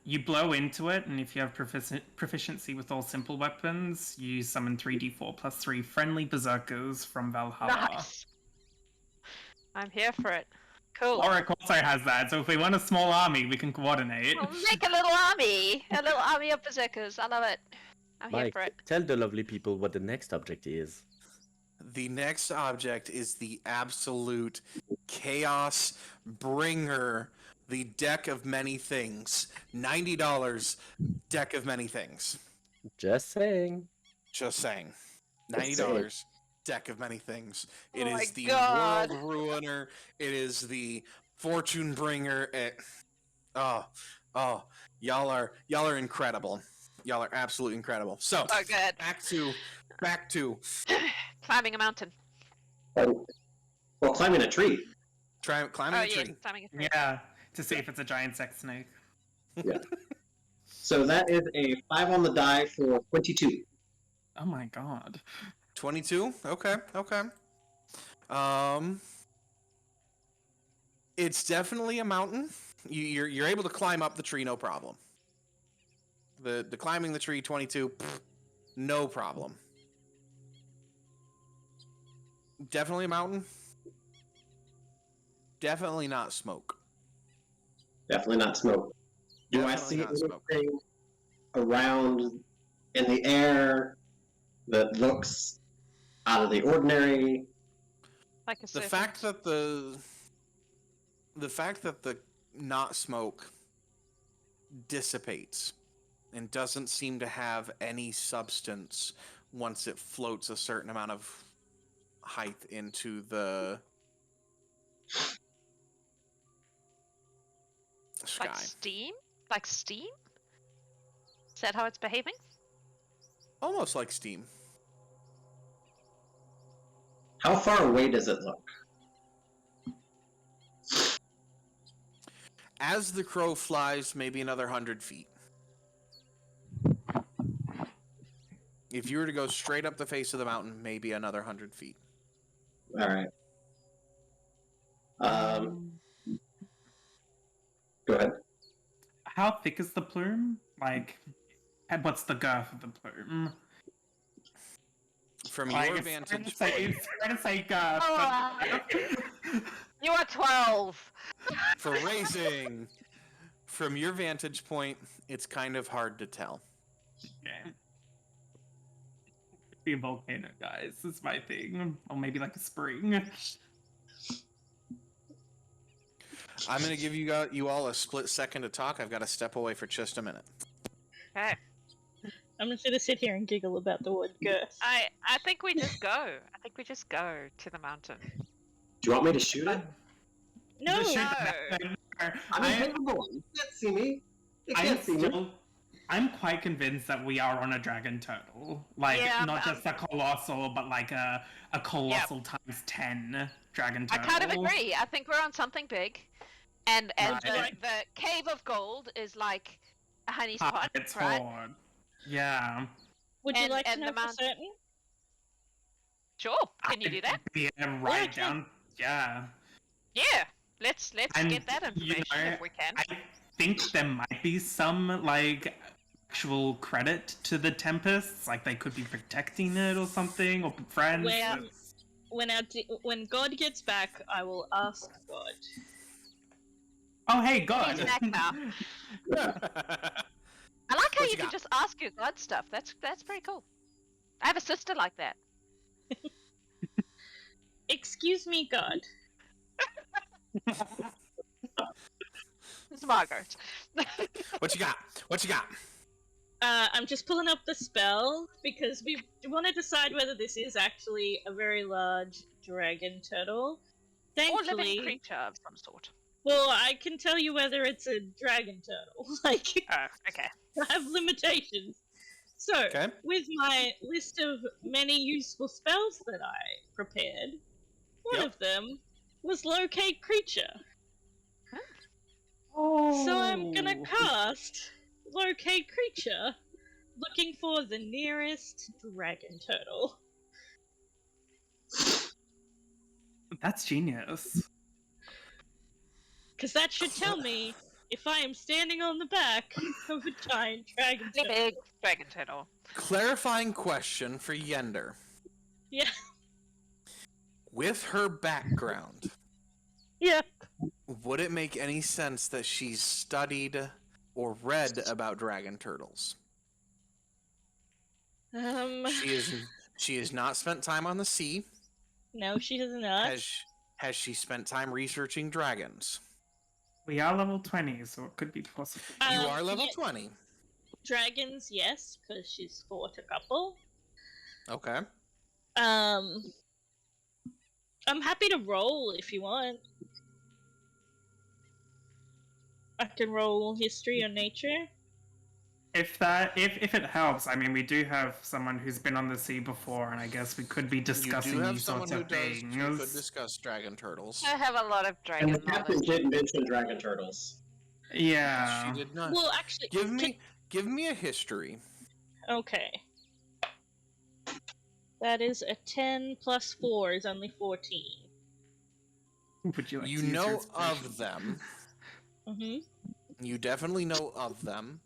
You blow into it, and if you have proficiency with all simple weapons, you summon 3d4 plus 3 friendly berserkers from Valhalla. Nice. I'm here for it. Cool. Loric also has that, so if we want a small army, we can coordinate. We'll make a little army of berserkers. I love it. I'm here Mike, for it. tell the lovely people what the next object is. The next object is the absolute chaos bringer the deck of many things. $90 deck of many things. Just saying. Just saying. $90 deck of many things. It Oh my is the God. World Ruiner. It is the Fortune Bringer. Y'all are incredible. Y'all are absolutely incredible. So Oh, good. back to Climbing a mountain. Well, climbing a tree. climbing a tree. Yes, climbing a tree. Yeah, to see if it's a giant sex snake. Yeah. So that is a 5 on the die for 22. Oh my god. 22. Okay. It's definitely a mountain. You're able to climb up the tree, no problem. The climbing the tree, 22, no problem. Definitely a mountain. Definitely not smoke. Definitely not smoke. Do I Definitely see not smoke. anything around in the air that looks out of the ordinary? Like a The serpent. fact that the not smoke dissipates and doesn't seem to have any substance once it floats a certain amount of height into the sky. Like steam? Like steam? Is that how it's behaving? Almost like steam. How far away does it look? As the crow flies, maybe another 100 feet. If you were to go straight up the face of the mountain, maybe another 100 feet. All right. Go ahead. How thick is the plume? Like, and what's the girth of the plume? From Like, your it's fair vantage to say- point, it's fair to say girth, but... You are 12! for raising, from your vantage point, it's kind of hard to tell. Okay. Be a volcano, guys. Is my thing. Or maybe like a spring. I'm going to give you all a split second to talk. I've got to step away for just a minute. Okay. I'm just gonna sit here and giggle about the word girth. I think we just go. I think we just go to the mountain. Do you want me to shoot it? No! Just shoot No. the- I'm invisible. You can't see me. You can't see me. I'm quite convinced that we are on a dragon turtle. Like, Yeah, not just a colossal, but like a colossal times 10 dragon I turtle. kind of agree. I think we're on something big. And Right. the cave of gold is like a honey spot, It's right? hard. Yeah. Would you And- like to and know the for mountain- certain? Sure. Can you do that? Yeah, right Yeah, down. Yeah. Yeah. Let's And, get that information if we can. I think there might be some, like, actual credit to the Tempests. Like, they could be protecting it or something, or friends. Well, when God gets back, I will ask God. Oh, hey, God! He's back now. I like how What you you can got? just ask your god stuff. That's pretty cool. I have a sister like that. Excuse me, God. It's Margaret. What you got? What you got? I'm just pulling up the spell because we want to decide whether this is actually a very large dragon turtle. Or living Thankfully, creature of some sort. well, I can tell you whether it's a dragon turtle. Like, Oh, okay. I have limitations. So, Okay. with my list of many useful spells that I prepared, one Yep. of them was locate creature. Oh. So I'm gonna cast locate creature, looking for the nearest dragon turtle. That's genius. Because that should tell me if I am standing on the back of a giant dragon The turtle. big dragon turtle. Clarifying question for Yender. Yeah. With her background, Yeah. would it make any sense that she's studied or read about dragon turtles? She has not spent time on the sea. No, she does not. Has she spent time researching dragons? We are level 20, so it could be possible. You are level yeah, 20. Dragons, yes, because she's fought a couple. Okay. I'm happy to roll if you want. I can roll history or nature. If it helps, I mean, we do have someone who's been on the sea before, and I guess we could be You discussing do have these someone sorts who of does. things. Who could discuss dragon turtles. I have a lot of And dragon the captain knowledge. did mention dragon turtles. Yeah. She did not. Well, actually, Give me a history. Okay. That is a 10 plus 4 is only 14. Would you like You to use your know inspiration? of them. Mm-hmm. You definitely know of them.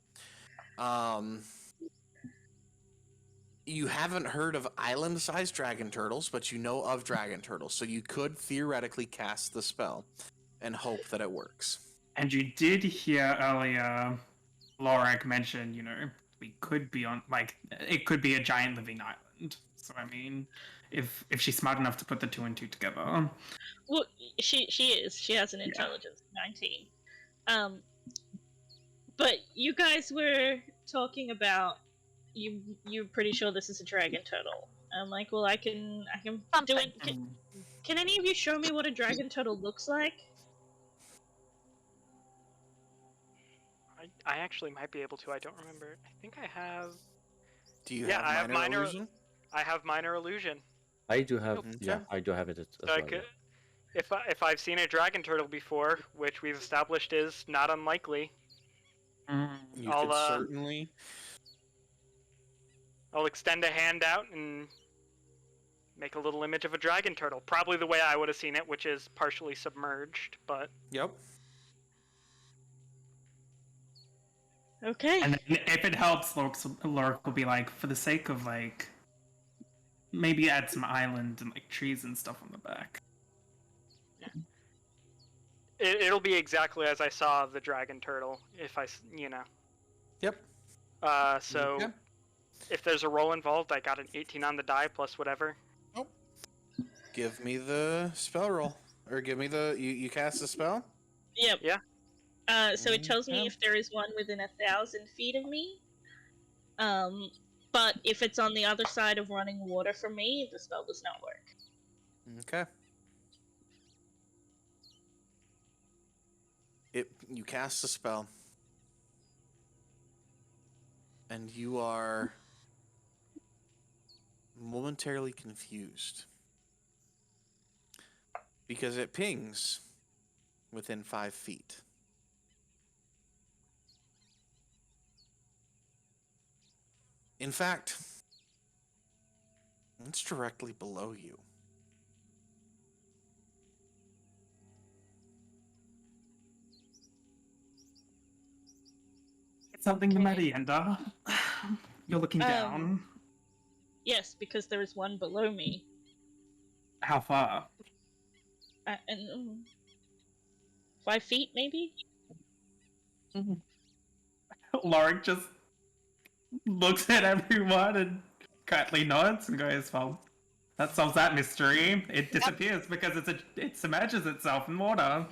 You haven't heard of island-sized dragon turtles, but you know of dragon turtles, so you could theoretically cast the spell and hope that it works. And you did hear earlier Loric mention, we could be on, it could be a giant living island. So, I mean, if she's smart enough to put the 2 and 2 together. Well, she is. She has an intelligence of 19. But you guys were talking about you're pretty sure this is a dragon turtle. I'm like, well, I can do it. Can any of you show me what a dragon turtle looks like? I actually might be able to. I don't remember. I think I have. Do you Yeah, I have have minor minor- illusion? I have minor illusion. I do have. Okay. Yeah, I do have it as So well. I could, if I've seen a dragon turtle before, which we've established is not unlikely, You I'll, could certainly. I'll extend a hand out and make a little image of a dragon turtle. Probably the way I would have seen it, which is partially submerged, but... Yep. Okay. And then if it helps, Loric will be like, for the sake of, maybe add some island and, trees and stuff on the back. It'll be exactly as I saw the dragon turtle, if Yep. So... Okay. If there's a roll involved, I got an 18 on the die plus whatever. Give me the spell roll. Or give me the... You cast a spell? Yep. Yeah. So it tells me Okay. if there is one within 1,000 feet of me. But if it's on the other side of running water from me, the spell does not work. Okay. You cast a spell. And you are momentarily confused. Because it pings within 5 feet. In fact, it's directly below you. It's something the matter, Yender. You're looking down. Yes, because there is one below me. How far? And 5 feet, maybe? Loric just looks at everyone and quietly nods and goes, well, that solves that mystery. It disappears because it submerges itself in water.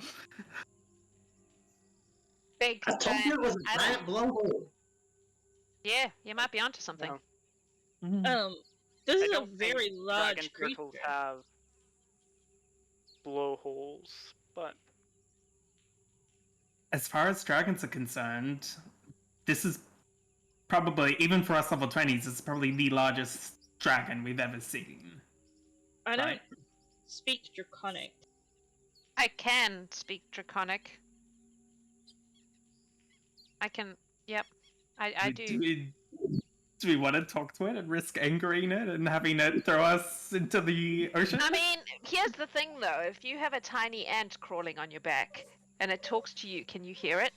Big I told you it was a island. giant blowhole. Yeah, you might be onto something. No. This I is a don't think very large dragon creature. turtles have blowholes, but As far as dragons are concerned, this is probably, even for us level 20s, it's probably the largest dragon we've ever seen. I don't Right. speak Draconic. I can speak Draconic. I can. Yep. I do. Do we want to talk to it and risk angering it and having it throw us into the ocean? I mean, here's the thing though. If you have a tiny ant crawling on your back and it talks to you, can you hear it?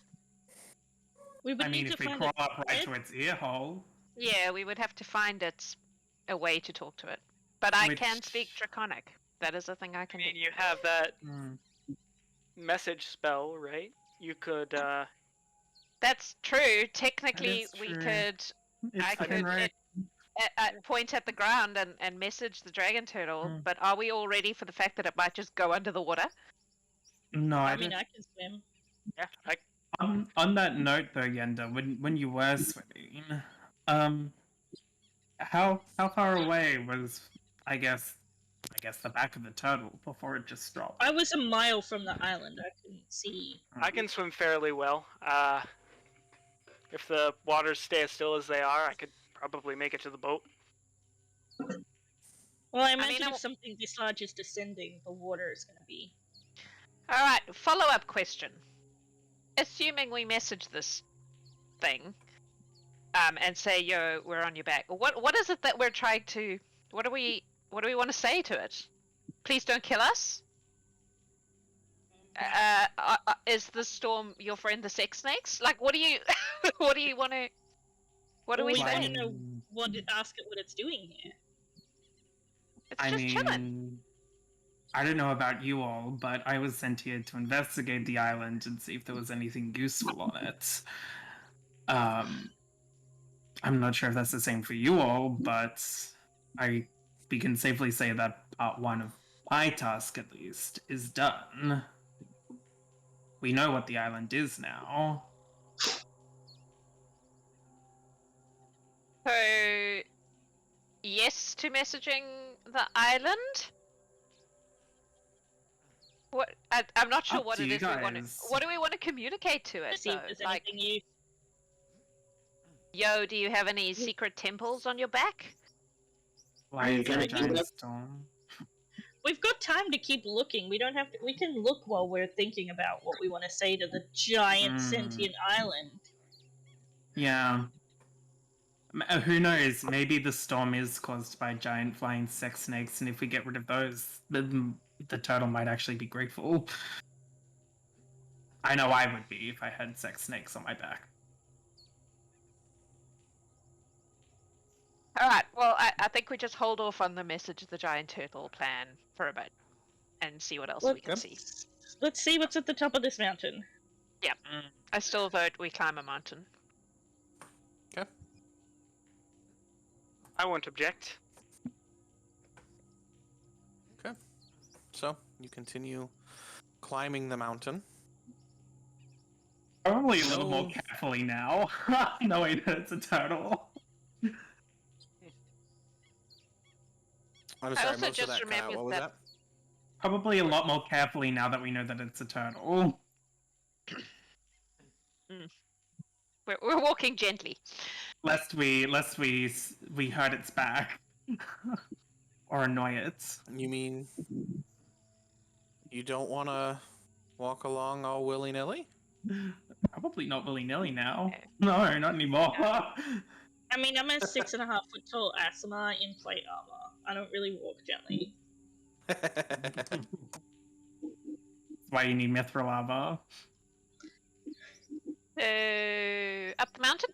We would I mean, need if to we find crawl a up right thread. to its ear hole. Yeah, we would have to find it a way to talk to it. But I can Which- speak Draconic. That is a thing I can do. you have that Hmm. message spell, right? You could, That's true. Technically, is we true. could. It's I fucking could right. point at the ground and message the dragon turtle. Hmm. But are we all ready for the fact that it might just go under the water? No, I I mean, don't. I can swim. Yeah, I On that note, though, Yender, when you were swimming, how far away was I guess the back of the turtle before it just dropped? I was a mile from the island. I couldn't see. I can swim fairly well. If the waters stay as still as they are, I could probably make it to the boat. Well, I mean, imagine if something this large is descending, the water is going to be. All right, follow-up question. Assuming we message this thing, and say, "Yo, we're on your back." What is it that we're trying to? What do we want to say to it? Please don't kill us. Is the storm your friend, the sex snakes? Like, what do you, what do you want to? What do we We say? want to know ask it what it's doing here. It's just chilling. I don't know about you all, but I was sent here to investigate the island and see if there was anything useful on it. I'm not sure if that's the same for you all, but we can safely say that part one of my task, at least, is done. We know what the island is now. So, yes to messaging the island. What? I'm not sure Up what to it you is we want to. guys. What do we want to communicate to it? See if Though? there's Like, anything you. yo, do you have any secret temples on your back? Why you is there a gonna do giant that? storm? We've got time to keep looking. We don't have to. We can look while we're thinking about what we want to say to the giant sentient island. Yeah. Who knows? Maybe the storm is caused by giant flying sex snakes, and if we get rid of those, then the turtle might actually be grateful. I know I would be if I had sex snakes on my back. All right. Well, I think we just hold off on the message the giant turtle plan for a bit, and see what else we can see. Let's see what's at the top of this mountain. Yep. I still vote we climb a mountain. Okay. I won't object. Okay. So you continue climbing the mountain. Probably a little more No. carefully now, knowing that it's a turtle. I'm I sorry, also most of just that cut out. remembered What was that? Probably a lot more carefully now that we know that it's a turtle. We're walking gently. Lest we hurt its back or annoy it. You mean you don't want to walk along all willy-nilly? Probably not willy-nilly now. No, not anymore. I mean, I'm a 6.5 foot tall Aasimar in plate armor. I don't really walk gently. That's why you need mithril armor. Up the mountain.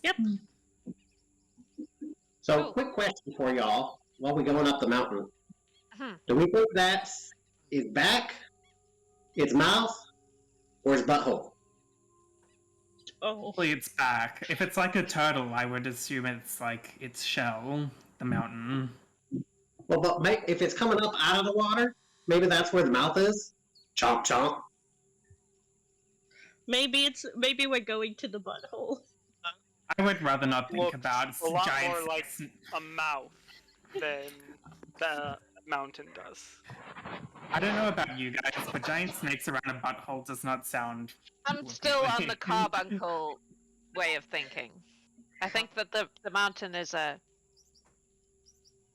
Yep. So, Cool. quick question for y'all while we're going up the mountain. Mhm. Do we think that's its back, its mouth, or its butthole? Oh. Probably its back. If it's like a turtle, I would assume it's like its shell, the mountain. Well, but if it's coming up out of the water, maybe that's where the mouth is. Chomp chomp. Maybe we're going to the butthole. I would rather not think Looks about a lot giant more like snakes. a mouth than the mountain does. I don't know about you guys, but giant snakes around a butthole does not sound. I'm still on the carbuncle way of thinking. I think that the mountain is a,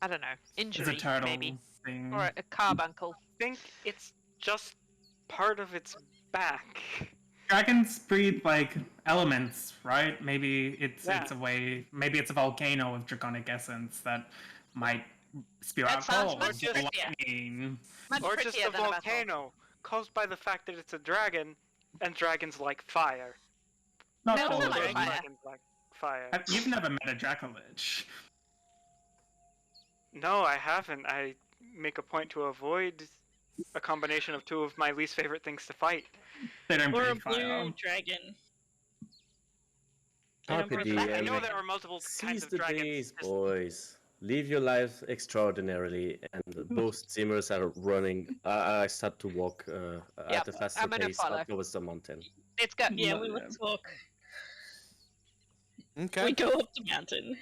I don't know, It's injury a turtle maybe, thing. or a carbuncle. I think it's just part of its back. Dragons breathe like elements, right? Maybe it's Yeah. a way. Maybe it's a volcano of draconic essence that might spew That out sounds cold, much prettier. lightning. Much Or just prettier a than a butthole. volcano caused by the fact that it's a dragon, and dragons like fire. Not No, all it's of not like them. fire. Dragons like fire. You've never met a dracolich. No, I haven't. I make a point to avoid a combination of two of my least favorite things to fight. They don't Or a breathe blue fire. dragon. Carpe I know diem. there are multiple kinds Seize of the dragons. days, just- boys. Live your life extraordinarily, and both Zimmers are running. I start to walk at a faster I'm gonna pace follow. up towards the mountain. Let's go. Yeah, we let's walk. Okay. We go up the mountain.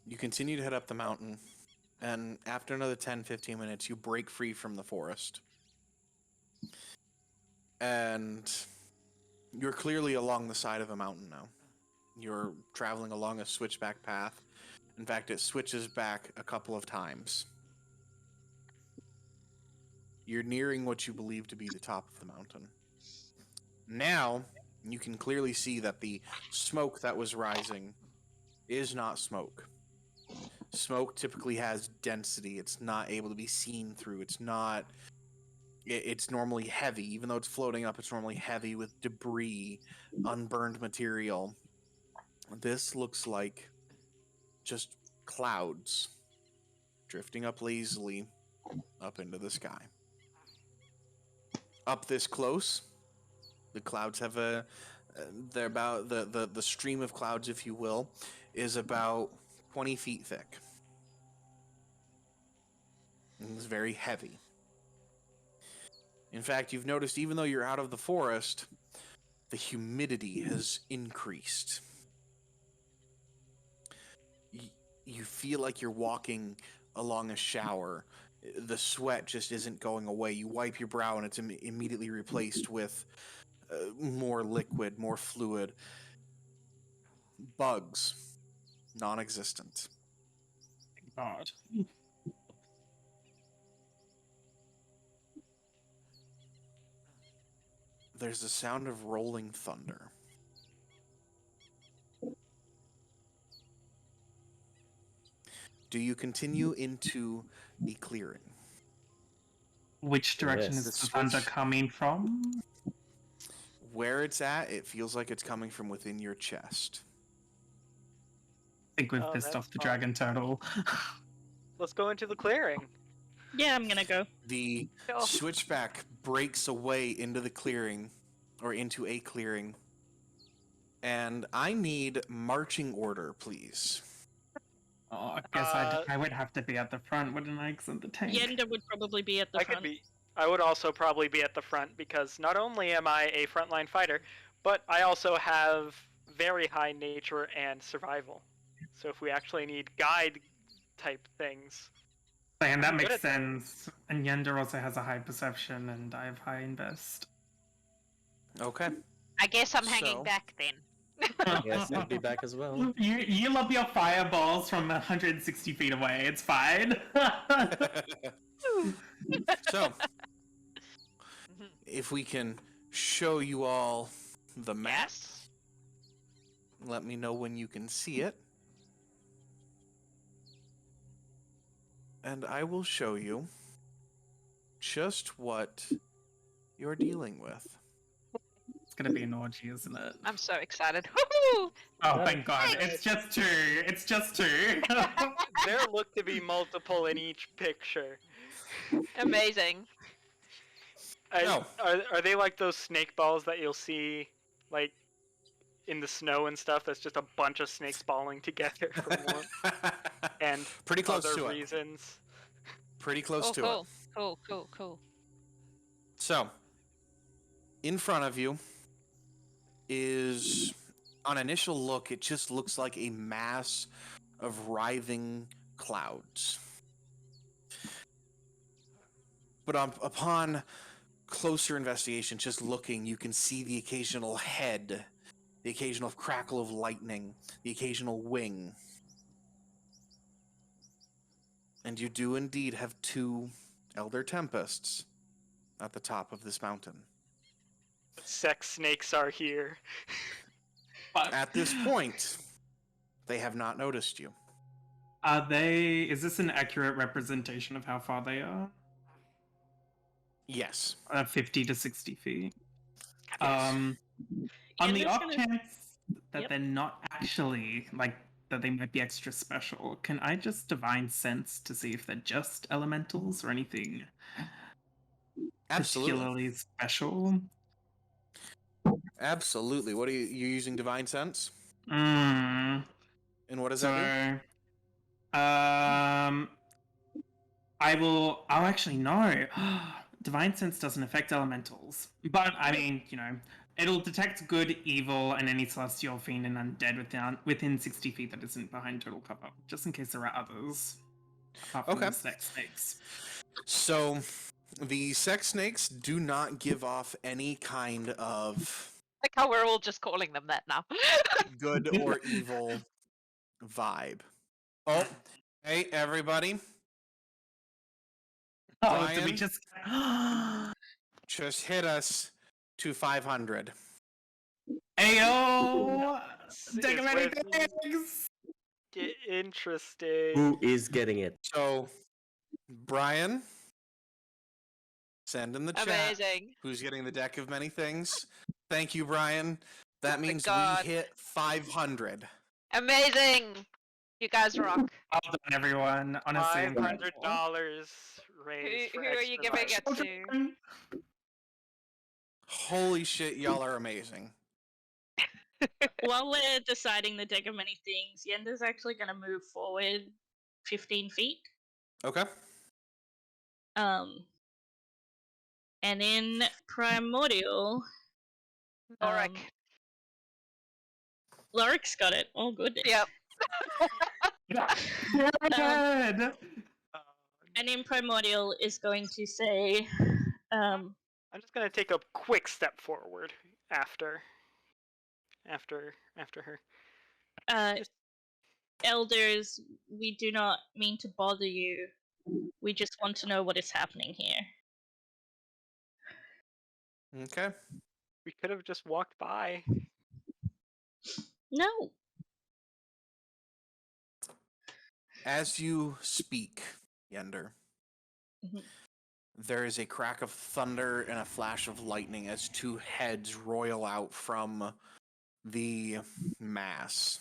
You continue to head up the mountain, and after another 10-15 minutes, you break free from the forest. And you're clearly along the side of a mountain now. You're traveling along a switchback path. In fact, it switches back a couple of times. You're nearing what you believe to be the top of the mountain. Now, you can clearly see that the smoke that was rising is not smoke. Smoke typically has density. It's not able to be seen through. It's normally heavy. Even though it's floating up, it's normally heavy with debris, unburned material. This looks like just clouds drifting up lazily up into the sky. Up this close, the clouds have they're about the stream of clouds, if you will, is about 20 feet thick. And it's very heavy. In fact, you've noticed even though you're out of the forest, the humidity has increased. You feel like you're walking along a shower. The sweat just isn't going away. You wipe your brow and it's immediately replaced with more liquid, more fluid. Bugs, non-existent. God. There's the sound of rolling thunder. Do you continue into the clearing? Which direction Yes. is the thunder coming from? Where it's at, it feels like it's coming from within your chest. I think we've Oh, pissed that's off the fun. dragon turtle. Let's go into the clearing. Yeah, I'm gonna go. The Go. switchback breaks away into the clearing, or into a clearing. And I need marching order, please. Oh, I guess I would have to be at the front, wouldn't I? 'Cause I'm the tank. Yender would probably be at the front. I would also probably be at the front because not only am I a frontline fighter, but I also have very high nature and survival. So if we actually need guide type things, And that I'm good makes at that. sense. And Yender also has a high perception, and I have high invest. Okay. I guess I'm hanging So- back then. Yes, I'll be back as well. You lob your fireballs from 160 feet away. It's fine. So, if we can show you all the map, Yes. let me know when you can see it. And I will show you just what you're dealing with. It's gonna be an orgy, isn't it? I'm so excited. Woohoo! Oh, thank God. It's just two. It's just two. there look to be multiple in each picture. Amazing. No. Are they like those snake balls that you'll see, like, in the snow and stuff? That's just a bunch of snakes balling together for one and Pretty close other to it. reasons. Pretty close Oh, to cool. it. Cool. So, in front of you is, on initial look, it just looks like a mass of writhing clouds. But upon closer investigation, just looking, you can see the occasional head, the occasional crackle of lightning, the occasional wing. And you do indeed have two Elder Tempests at the top of this mountain. Sex snakes are here. At this point, they have not noticed you. Are they? Is this an accurate representation of how far they are? Yes. 50 to 60 feet. Yes. On the Yender's off gonna- chance that Yep. they're not actually that they might be extra special, can I just divine sense to see if they're just elementals or anything Absolutely. particularly special? Absolutely. What are you using divine sense? Mm. And what does So that I will. Oh, actually, no. Divine Sense doesn't affect elementals. But, I mean, it'll detect good, evil, and any celestial, fiend, and undead within 60 feet that isn't behind total cover, just in case there are others. Apart from the sex snakes. So, the sex snakes do not give off any kind of Like how we're all just calling them that now. good or evil vibe. Oh, hey, everybody. Oh, did we Brian? just... Just hit us to 500. Ayo! Take It's many with- things! Interesting. Who is getting it? So, Brian, send in the chat Amazing. who's getting the deck of many things. Thank you, Brian. That means God. we hit 500. Amazing. You guys rock. Well done, everyone. Honestly, $500 raised. Who for are you giving it explanation. to? Holy shit, y'all are amazing. While we're deciding the deck of many things, Yender's actually going to move forward 15 feet. Okay. And in Primordial, Loric. Loric's got it. Oh, goodness. Yep. Good! And in Primordial is going to say, I'm just gonna take a quick step forward after her. Elders, we do not mean to bother you. We just want to know what is happening here. Okay. We could have just walked by. No. As you speak, Yender, Mhm. there is a crack of thunder and a flash of lightning as two heads roil out from the mass.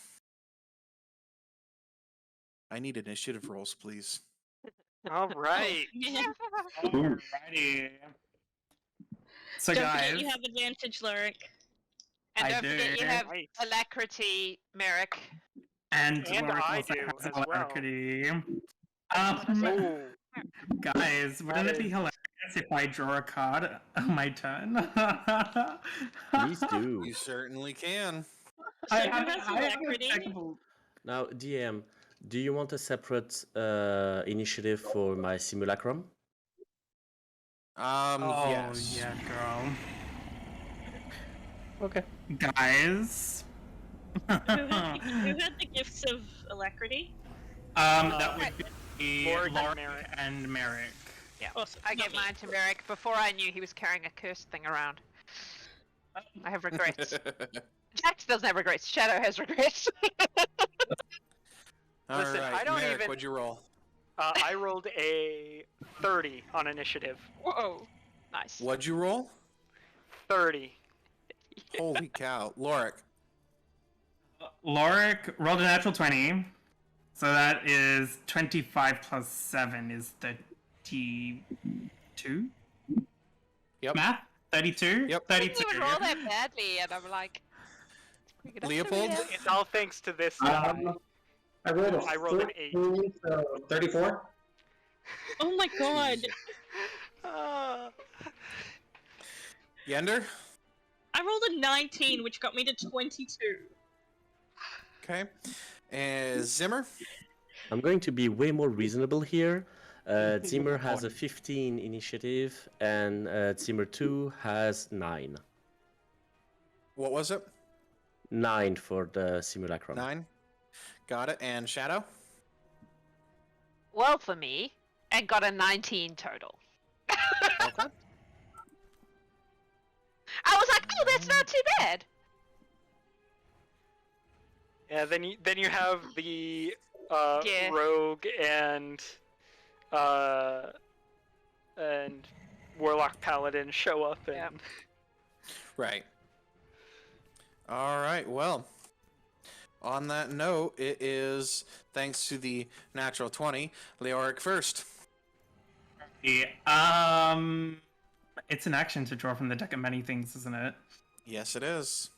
I need initiative rolls, please. All right. Yeah. Alrighty. So, Don't guys, forget you have advantage, Loric. And I don't forget do. you have Right. alacrity, Merrik. and And Loric I also do has as well. alacrity. Oh, Guys, wouldn't it be is- hilarious if I draw a card on my turn? Please do. You certainly can. So I who have- has I have alacrity? impeccable- Now, DM, do you want a separate initiative for my simulacrum? Oh, Yes. yeah, girl. Okay. Guys. Who had the gifts of alacrity? That would be Loric and Loric Merrik. and Merrik. Yeah. Awesome. I gave mine to Merrik before I knew he was carrying a cursed thing around. I have regrets. Jax doesn't have regrets. Shadow has regrets. All Listen, right, I don't Merrik, even- what'd you roll? I rolled a 30 on initiative. Whoa. Nice. What'd you roll? 30. Holy cow. Loric. Loric rolled a natural 20. So that is 25 plus 7 is 32? Yep. Math? 32? Yep. 32. Didn't even roll that badly, and I'm like, it's pretty good. Leopold? It's all thanks to this guy. I rolled I rolled an 8. 14, so 34. Oh my god. Uh, Yender? I rolled a 19, which got me to 22. Okay. And Zimmer? I'm going to be way more reasonable here. Zimmer has a 15 initiative, and Zimmer 2 has 9. What was it? 9 for the simulacrum. 9? Got it. And Shadow? Well for me, and got a 19 total. Okay. I was like, oh, that's not too bad. yeah, then you have the Yeah. rogue and Warlock Paladin show up and Yep. Right. All right. Well, on that note, it is thanks to the natural 20, Leoric first. It's an action to draw from the deck of many things, isn't it? Yes, it is.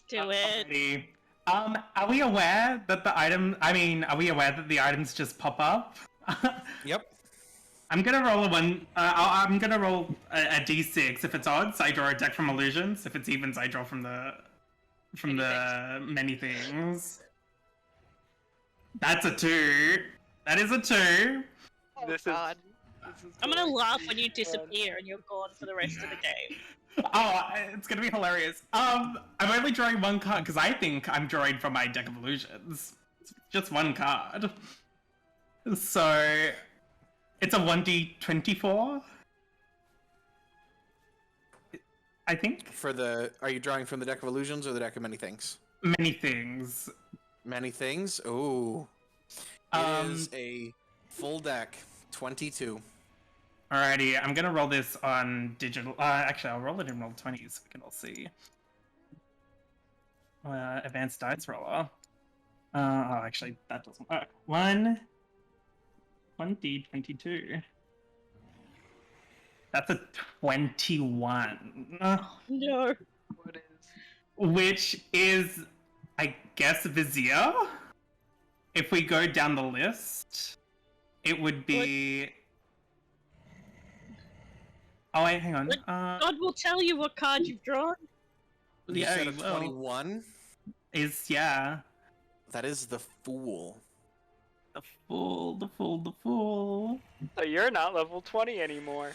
Do it. Alrighty. Are we aware that the are we aware that the items just pop up? Yep. I'm gonna roll I'm gonna roll a d6. If it's odds, I draw a deck from illusions. If it's evens, I draw from the many things. That's a 2. That is a 2. Oh, This God. is I'm gonna going laugh to when be you fun. disappear and you're gone for the rest of the game. Oh, it's gonna be hilarious. I'm only drawing one card because I think I'm drawing from my deck of illusions. It's just one card. So it's a 1d24. I think. Are you drawing from the deck of illusions or the deck of many things? Many things. Many things? Ooh. It is a full deck, 22. Alrighty, I'm gonna roll this on digital. Actually, I'll roll it in Roll20 so we can all see. Advanced dice roller. Actually, that doesn't work. 1d22. That's a 21. No. What is? Which is, I guess, Vizier. If we go down the list, it would be. Oh wait, hang on. God will tell you what card you've drawn. You Yeah, said a he will. 21? Yeah. That is the Fool. The fool. So you're not level 20 anymore.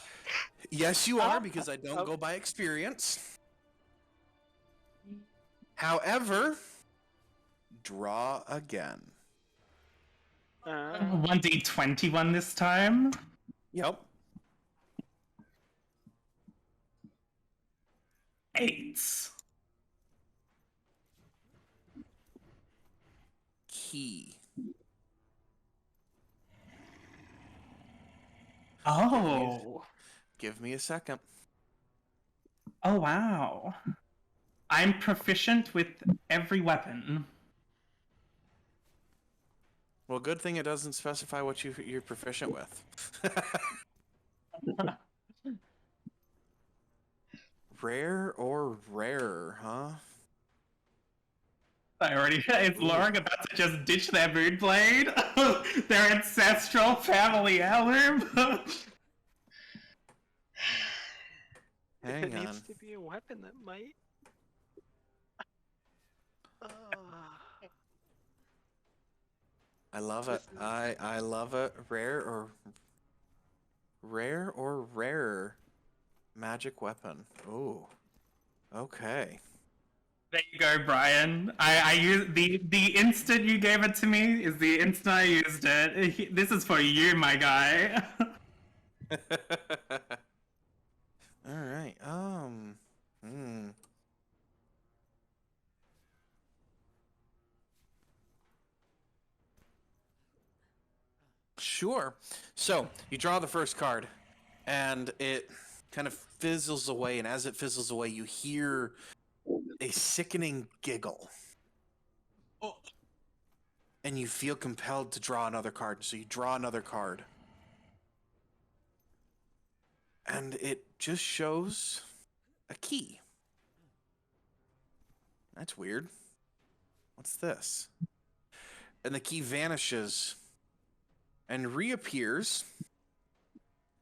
Yes, you are, because I don't go by experience. However, draw again. 1d21 this time. Yep. 8. Key. Oh. Give me a second. Oh wow. I'm proficient with every weapon. Well, good thing it doesn't specify what you're proficient with. Rare or rarer, huh? Is Loric about to just ditch their Moonblade? Their ancestral family heirloom? Hang It on. needs to be a weapon that might. I love it. I love it. Rare or rarer magic weapon. Ooh. Okay. There you go, Brian. I used the instant you gave it to me is the instant I used it. This is for you, my guy. All right. Sure. So you draw the first card, and it kind of fizzles away. And as it fizzles away, you hear a sickening giggle. Oh. And you feel compelled to draw another card. So you draw another card. And it just shows a key. That's weird. What's this? And the key vanishes and reappears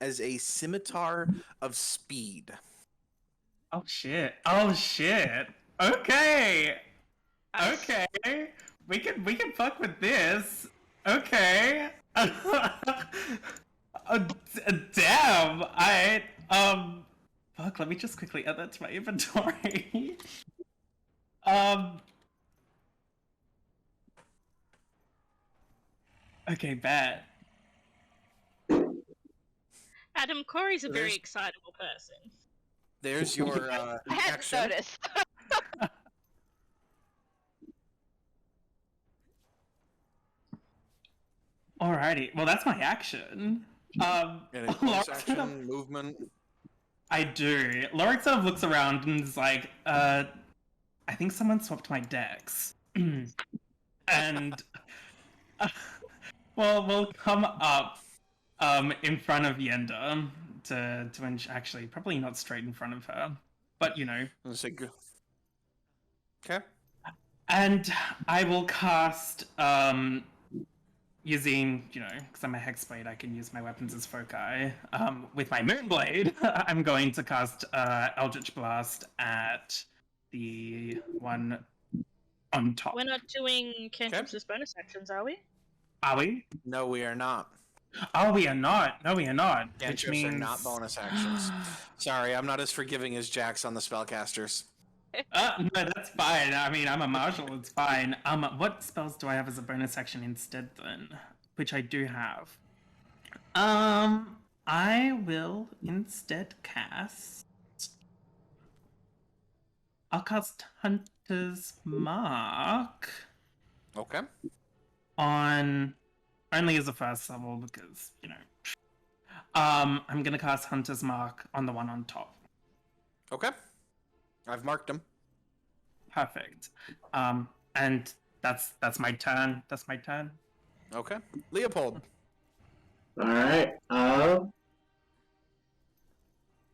as a scimitar of speed. Oh shit. Okay. We can fuck with this. Okay. Damn. Fuck, let me just quickly add that to my inventory. Okay, bad. Adam, Corey's a very excitable person. There's your I hadn't action. noticed. Alrighty, well that's my action. And a bonus action, movement. I do. Loric sort of looks around and is like, I think someone swapped my decks. And well, we'll come up in front of Yender to actually probably not straight in front of her, but you know. Let's say, okay. And I will cast, using, because I'm a hexblade, I can use my weapons as foci. With my moonblade, I'm going to cast Eldritch Blast at the one on top. We're not doing cantrips as bonus actions, are we? Are we? No, we are not. Oh, we are not. No, we are not. Cantrips Which means are not bonus actions. Sorry, I'm not as forgiving as Jax on the spellcasters. No, that's fine. I mean, I'm a marshal. It's fine. What spells do I have as a bonus action instead then? Which I do have. I will instead cast. I'll cast Hunter's Mark. Okay. On only as a first level because I'm gonna cast Hunter's Mark on the one on top. Okay. I've marked them. Perfect. And that's my turn. That's my turn. Okay. Leopold. All right. I'm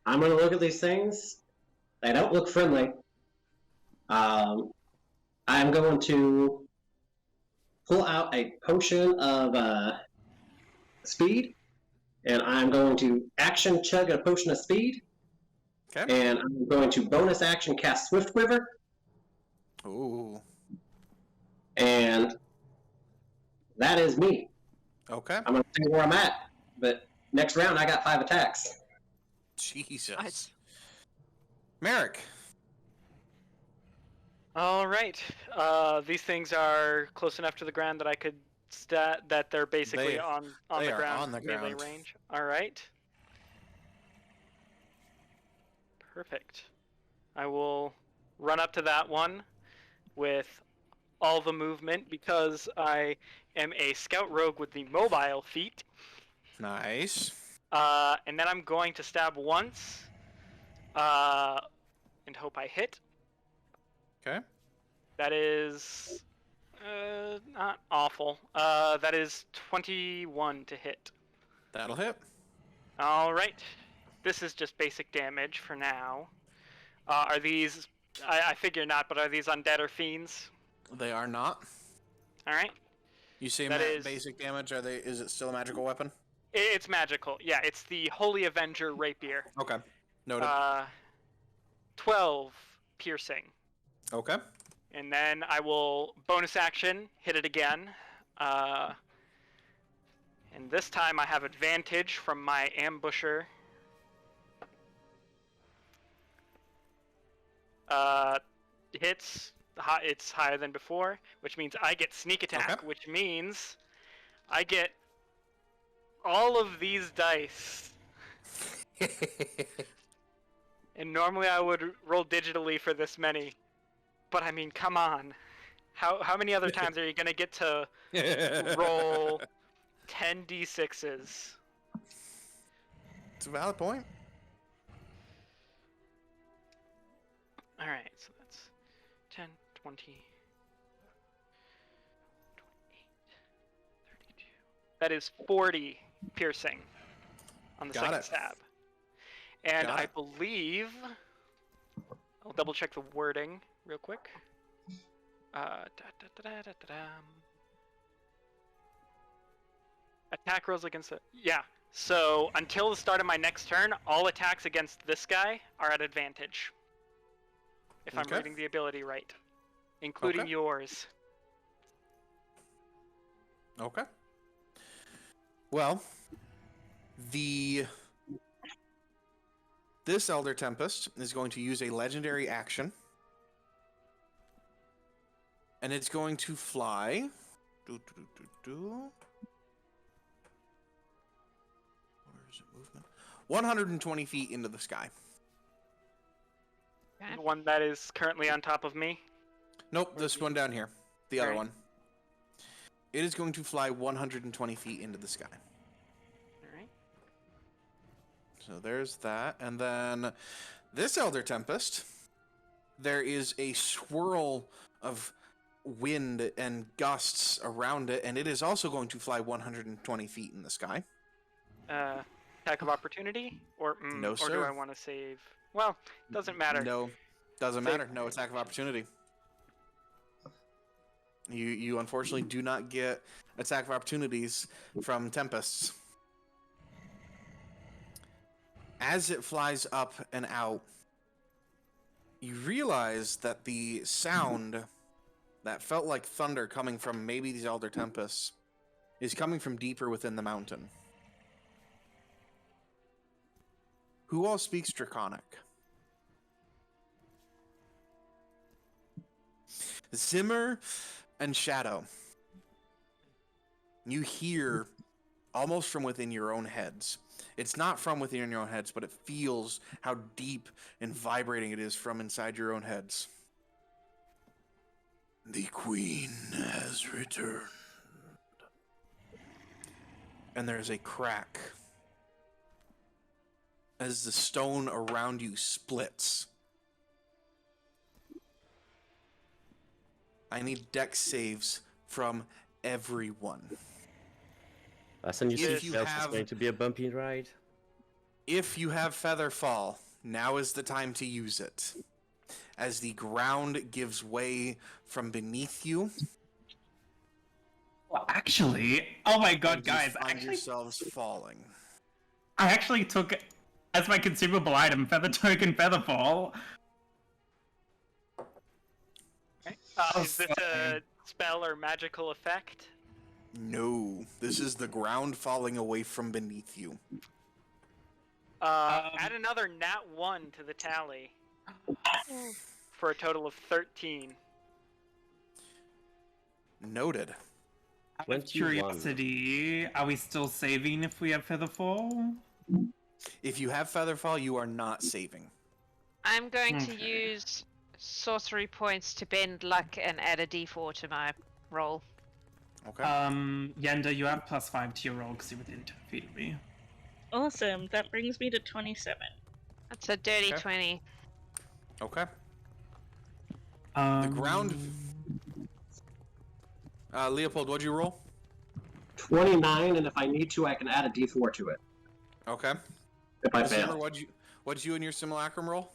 gonna look at these things. They don't look friendly. I'm going to pull out a potion of speed, and I'm going to action chug a potion of speed. Okay. And I'm going to bonus action cast Swift Quiver. Ooh. And that is me. Okay. I'm going to see where I'm at. But next round, I got 5 attacks. Jesus. Nice. Merrik. All right. These things are close enough to the ground that I could that they're basically They on are the ground, on the melee ground. range. All right. Perfect. I will run up to that one with all the movement because I am a scout rogue with the mobile feat. Nice. And then I'm going to stab once and hope I hit. Okay. That is not awful. That is 21 to hit. That'll hit. All right. This is just basic damage for now. Are these... I figure not, but are these undead or fiends? They are not. All right. You say That is- basic damage. Are they? Is it still a magical weapon? It's magical. Yeah, it's the Holy Avenger Rapier. Okay. Noted. 12 piercing. Okay. And then I will bonus action, hit it again. And this time I have advantage from my ambusher. Hits, it's higher than before, which means I get sneak attack, Okay. which means I get all of these dice. And normally I would roll digitally for this many. But I mean, come on. How many other times are you going to get to roll 10 d6s? It's a valid point. Alright, so that's 10, 20, 28, 32. That is 40 piercing on the Got second it. stab. And Got I it. believe... I'll double check the wording real quick. Attack rolls against it. Yeah. So until the start of my next turn, all attacks against this guy are at advantage. If I'm Okay. reading the ability right, including Okay. yours. Okay. Well, this Elder Tempest is going to use a legendary action. And it's going to fly. Where is it movement? 120 feet into the sky. Okay. The one that is currently on top of me. Nope, this one down here. The other Alright. one. It is going to fly 120 feet into the sky. Alright. So there's that. And then this Elder Tempest, there is a swirl of wind and gusts around it, and it is also going to fly 120 feet in the sky. Attack of opportunity? Or, No, or do sir. I want to save? Well, doesn't matter. No, doesn't Save- matter. No attack of opportunity. You unfortunately do not get attack of opportunities from Tempests. As it flies up and out, you realize that the sound that felt like thunder coming from maybe these Elder Tempests is coming from deeper within the mountain. Who all speaks Draconic? Zimmer and Shadow. You hear almost from within your own heads. It's not from within your own heads, but it feels how deep and vibrating it is from inside your own heads. The Queen has returned. And there's a crack as the stone around you splits. I need dex saves from everyone. Listen, you see, it's going to be a bumpy ride. If you have Feather Fall, now is the time to use it. As the ground gives way from beneath you. Well, actually, oh my god, guys! You find yourselves falling. I actually took as my consumable item Feather Token Featherfall. Okay. Is this a spell or magical effect? No, this is the ground falling away from beneath you. Add another nat 1 to the tally. For a total of 13. Noted. Out of curiosity, are we still saving if we have Featherfall? If you have Featherfall, you are not saving. I'm going to use sorcery points to bend luck and add a d4 to my roll. Okay. Yender, you have +5 to your roll because you're within 10 feet of me. Awesome. That brings me to 27. That's a dirty 20. Okay. The ground... Leopold, what'd you roll? 29, and if I need to, I can add a d4 to it. Okay. If I Zimmer, fail. what'd you and your simulacrum roll?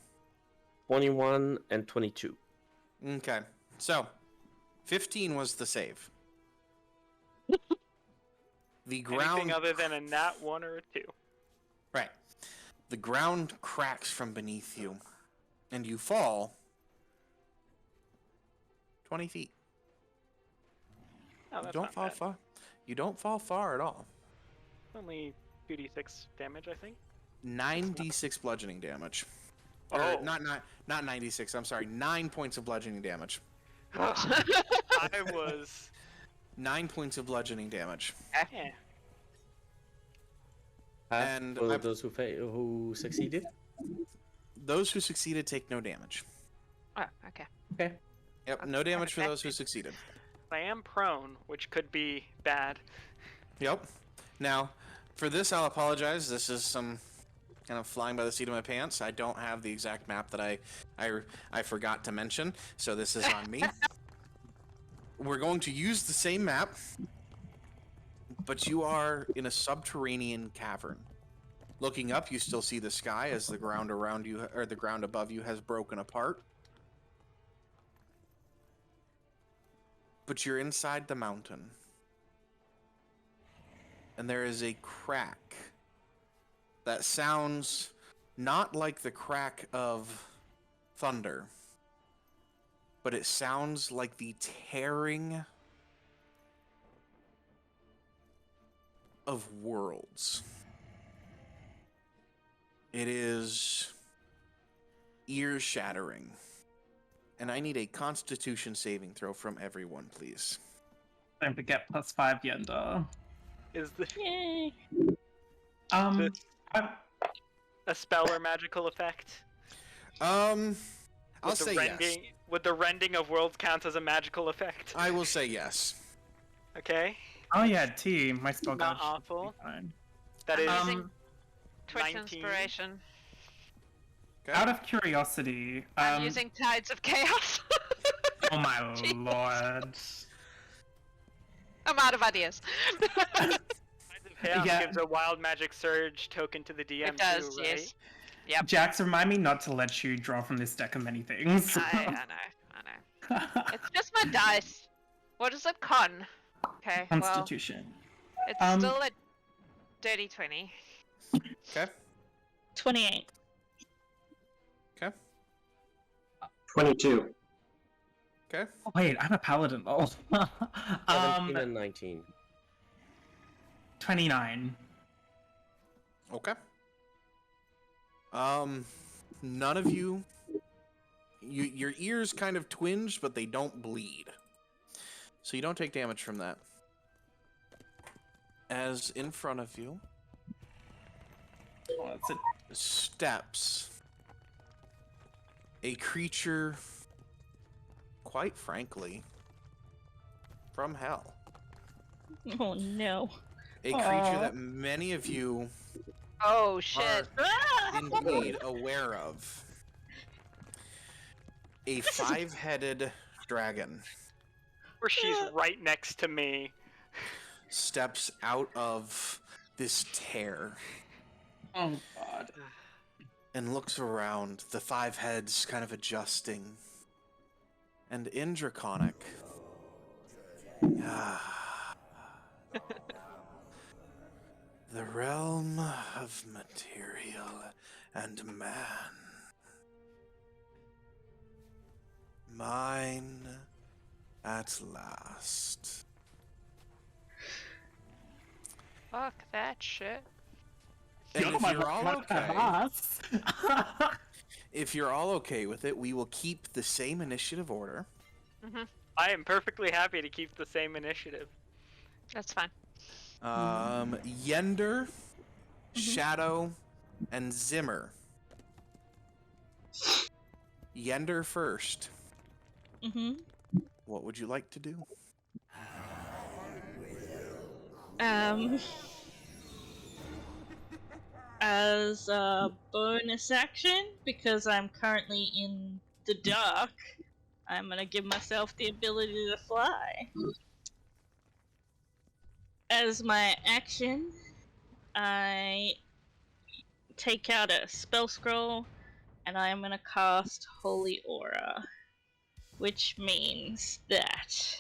21 and 22. Okay. So, 15 was the save. The ground... Anything other than a nat 1 or a 2. Right. The ground cracks from beneath you, and you fall 20 feet. Oh, that's You don't not fall bad. far. You don't fall far at all. Only 2d6 damage, I think. 9d6 bludgeoning damage. Oh. Or not 96. I'm sorry. 9 points of bludgeoning damage. I was... 9 points of bludgeoning damage. Yeah. And for those who succeeded? Those who succeeded take no damage. Oh, okay. Okay. Yep, no damage for those who succeeded. I am prone, which could be bad. Yep. Now, for this, I'll apologize. This is some kind of flying by the seat of my pants. I don't have the exact map that I forgot to mention, so this is on me. We're going to use the same map, but you are in a subterranean cavern. Looking up, you still see the sky as the ground around you, or the ground above you, has broken apart. But you're inside the mountain. And there is a crack that sounds not like the crack of thunder, but it sounds like the tearing of worlds. It is ear-shattering. And I need a Constitution saving throw from everyone, please. Don't forget +5 Yender. Is the Yay! a spell or magical effect? I'll say yes. Would the rending of worlds count as a magical effect? I will say yes. Okay. Oh yeah, T. My spell Not dodge should awful. be fine. That is using Twitch 19. inspiration. Okay. Out of curiosity, I'm using Tides of Chaos. oh my lord. I'm out of ideas. Chaos Yeah. gives a wild magic surge token to the DM It does, too, right? yes. Yep. Jax, remind me not to let you draw from this deck of many things. I know. It's just my dice. What is it? Con. Okay. Constitution. Well, it's still a dirty 20. Okay. 28. Okay. 22. Okay. Oh, wait, I'm a paladin. Oh. 17 and 19. 29. Okay. None of you. Your ears kind of twinge, but they don't bleed. So you don't take damage from that. As in front of you Oh, that's it. steps a creature, quite frankly, from hell. Oh no. A creature that many of you Oh shit! are indeed aware of. A five-headed dragon Where she's right next to me. steps out of this tear Oh, God. and looks around, the five heads kind of adjusting. And in Draconic, the realm of material and man. Mine at last. Fuck that shit. And You're if my you're all okay, boss. if you're all okay with it, we will keep the same initiative order. I am perfectly happy to keep the same initiative. That's fine. Yender, Shadow, and Zimmer. Yender first. Mm-hmm. What would you like to do? As a bonus action, because I'm currently in the dark, I'm gonna give myself the ability to fly. As my action, I take out a spell scroll, and I am gonna cast Holy Aura, which means that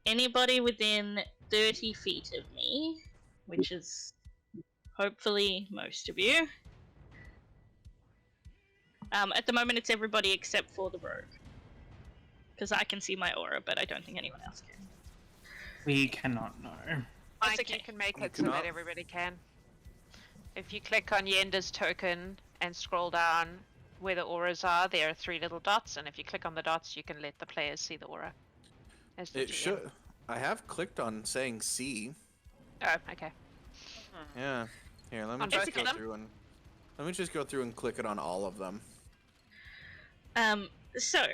anybody within 30 feet of me, which is hopefully most of you. At the moment it's everybody except for the rogue. Because I can see my aura, but I don't think anyone else can. We cannot know. Mike, okay. you can make You it so cannot. that everybody can. If you click on Yender's token and scroll down where the auras are, there are 3 little dots, and if you click on the dots, you can let the players see the aura. As the It GM. should. I have clicked on saying C. Oh, okay. Yeah. Here, let me On just both go of them? through and click it on all of them. So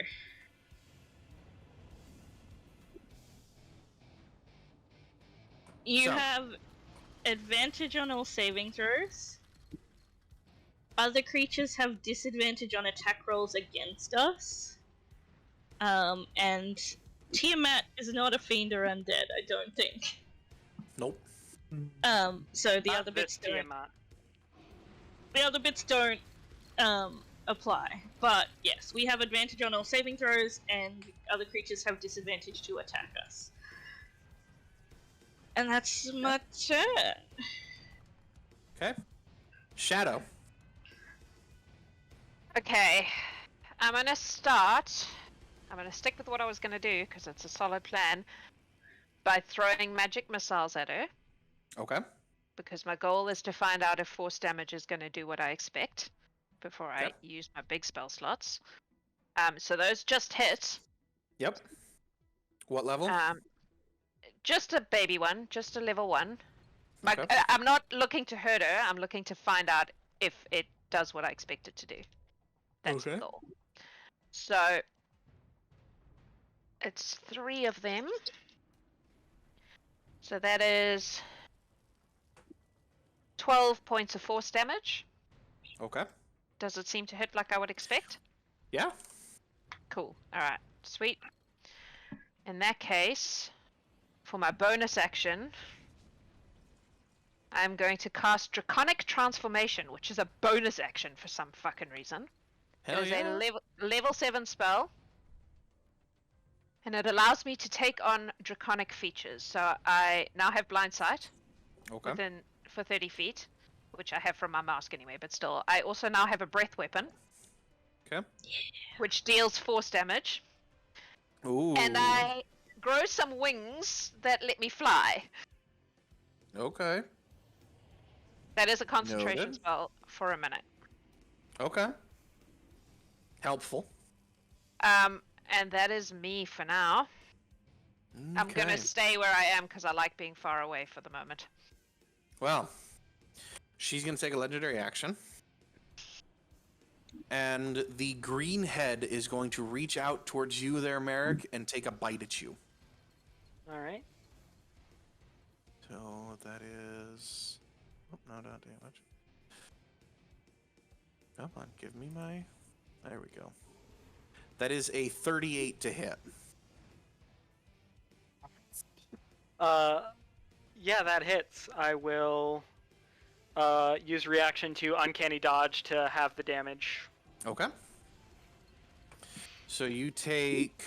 you So. have advantage on all saving throws. Other creatures have disadvantage on attack rolls against us. And Tiamat is not a fiend or undead, I don't think. Nope. So the Not other bits this don't. Tiamat. The other bits don't apply. But yes, we have advantage on all saving throws, and other creatures have disadvantage to attack us. And that's my turn. Okay. Shadow. Okay. I'm gonna start. I'm gonna stick with what I was gonna do, because it's a solid plan, by throwing magic missiles at her. Okay. Because my goal is to find out if force damage is going to do what I expect before I Okay. use my big spell slots. So those just hit. Yep. What level? Just a baby one, just a level 1. Okay. I'm not looking to hurt her. I'm looking to find out if it does what I expect it to do. That's the Okay. goal. So it's 3 of them. So that is 12 points of force damage. Okay. Does it seem to hit like I would expect? Yeah. Cool. Alright. Sweet. In that case, for my bonus action, I'm going to cast Draconic Transformation, which is a bonus action for some fucking reason. Hell It is yeah. a level 7 spell. And it allows me to take on draconic features. So I now have blind sight Okay. for 30 feet, which I have from my mask anyway, but still. I also now have a breath weapon. Okay. Which deals force damage. Ooh. And I grow some wings that let me fly. Okay. That is a concentration Noted. spell for a minute. Okay. Helpful. And that is me for now. I'm gonna Okay. stay where I am because I like being far away for the moment. Well, she's gonna take a legendary action. And the green head is going to reach out towards you there, Merrik, and take a bite at you. All right. So that is... Oh, no, not damage. Come on, give me my... There we go. That is a 38 to hit. Yeah, that hits. I will use reaction to uncanny dodge to have the damage. Okay. So you take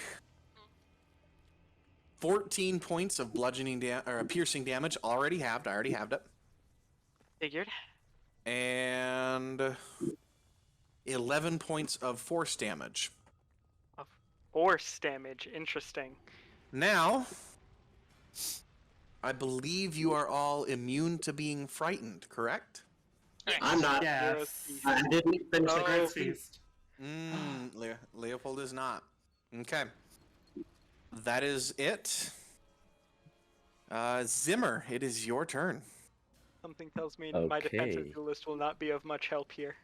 14 points of bludgeoning or piercing damage. Already halved. I already halved it. Figured. And 11 points of force damage. Force damage. Interesting. Now, I believe you are all immune to being frightened, correct? I'm not. Yes. I didn't finish the Oh. great feast. Leopold is not. Okay. That is it. Zimmer, it is your turn. Something tells me my defensive Okay. duelist will not be of much help here.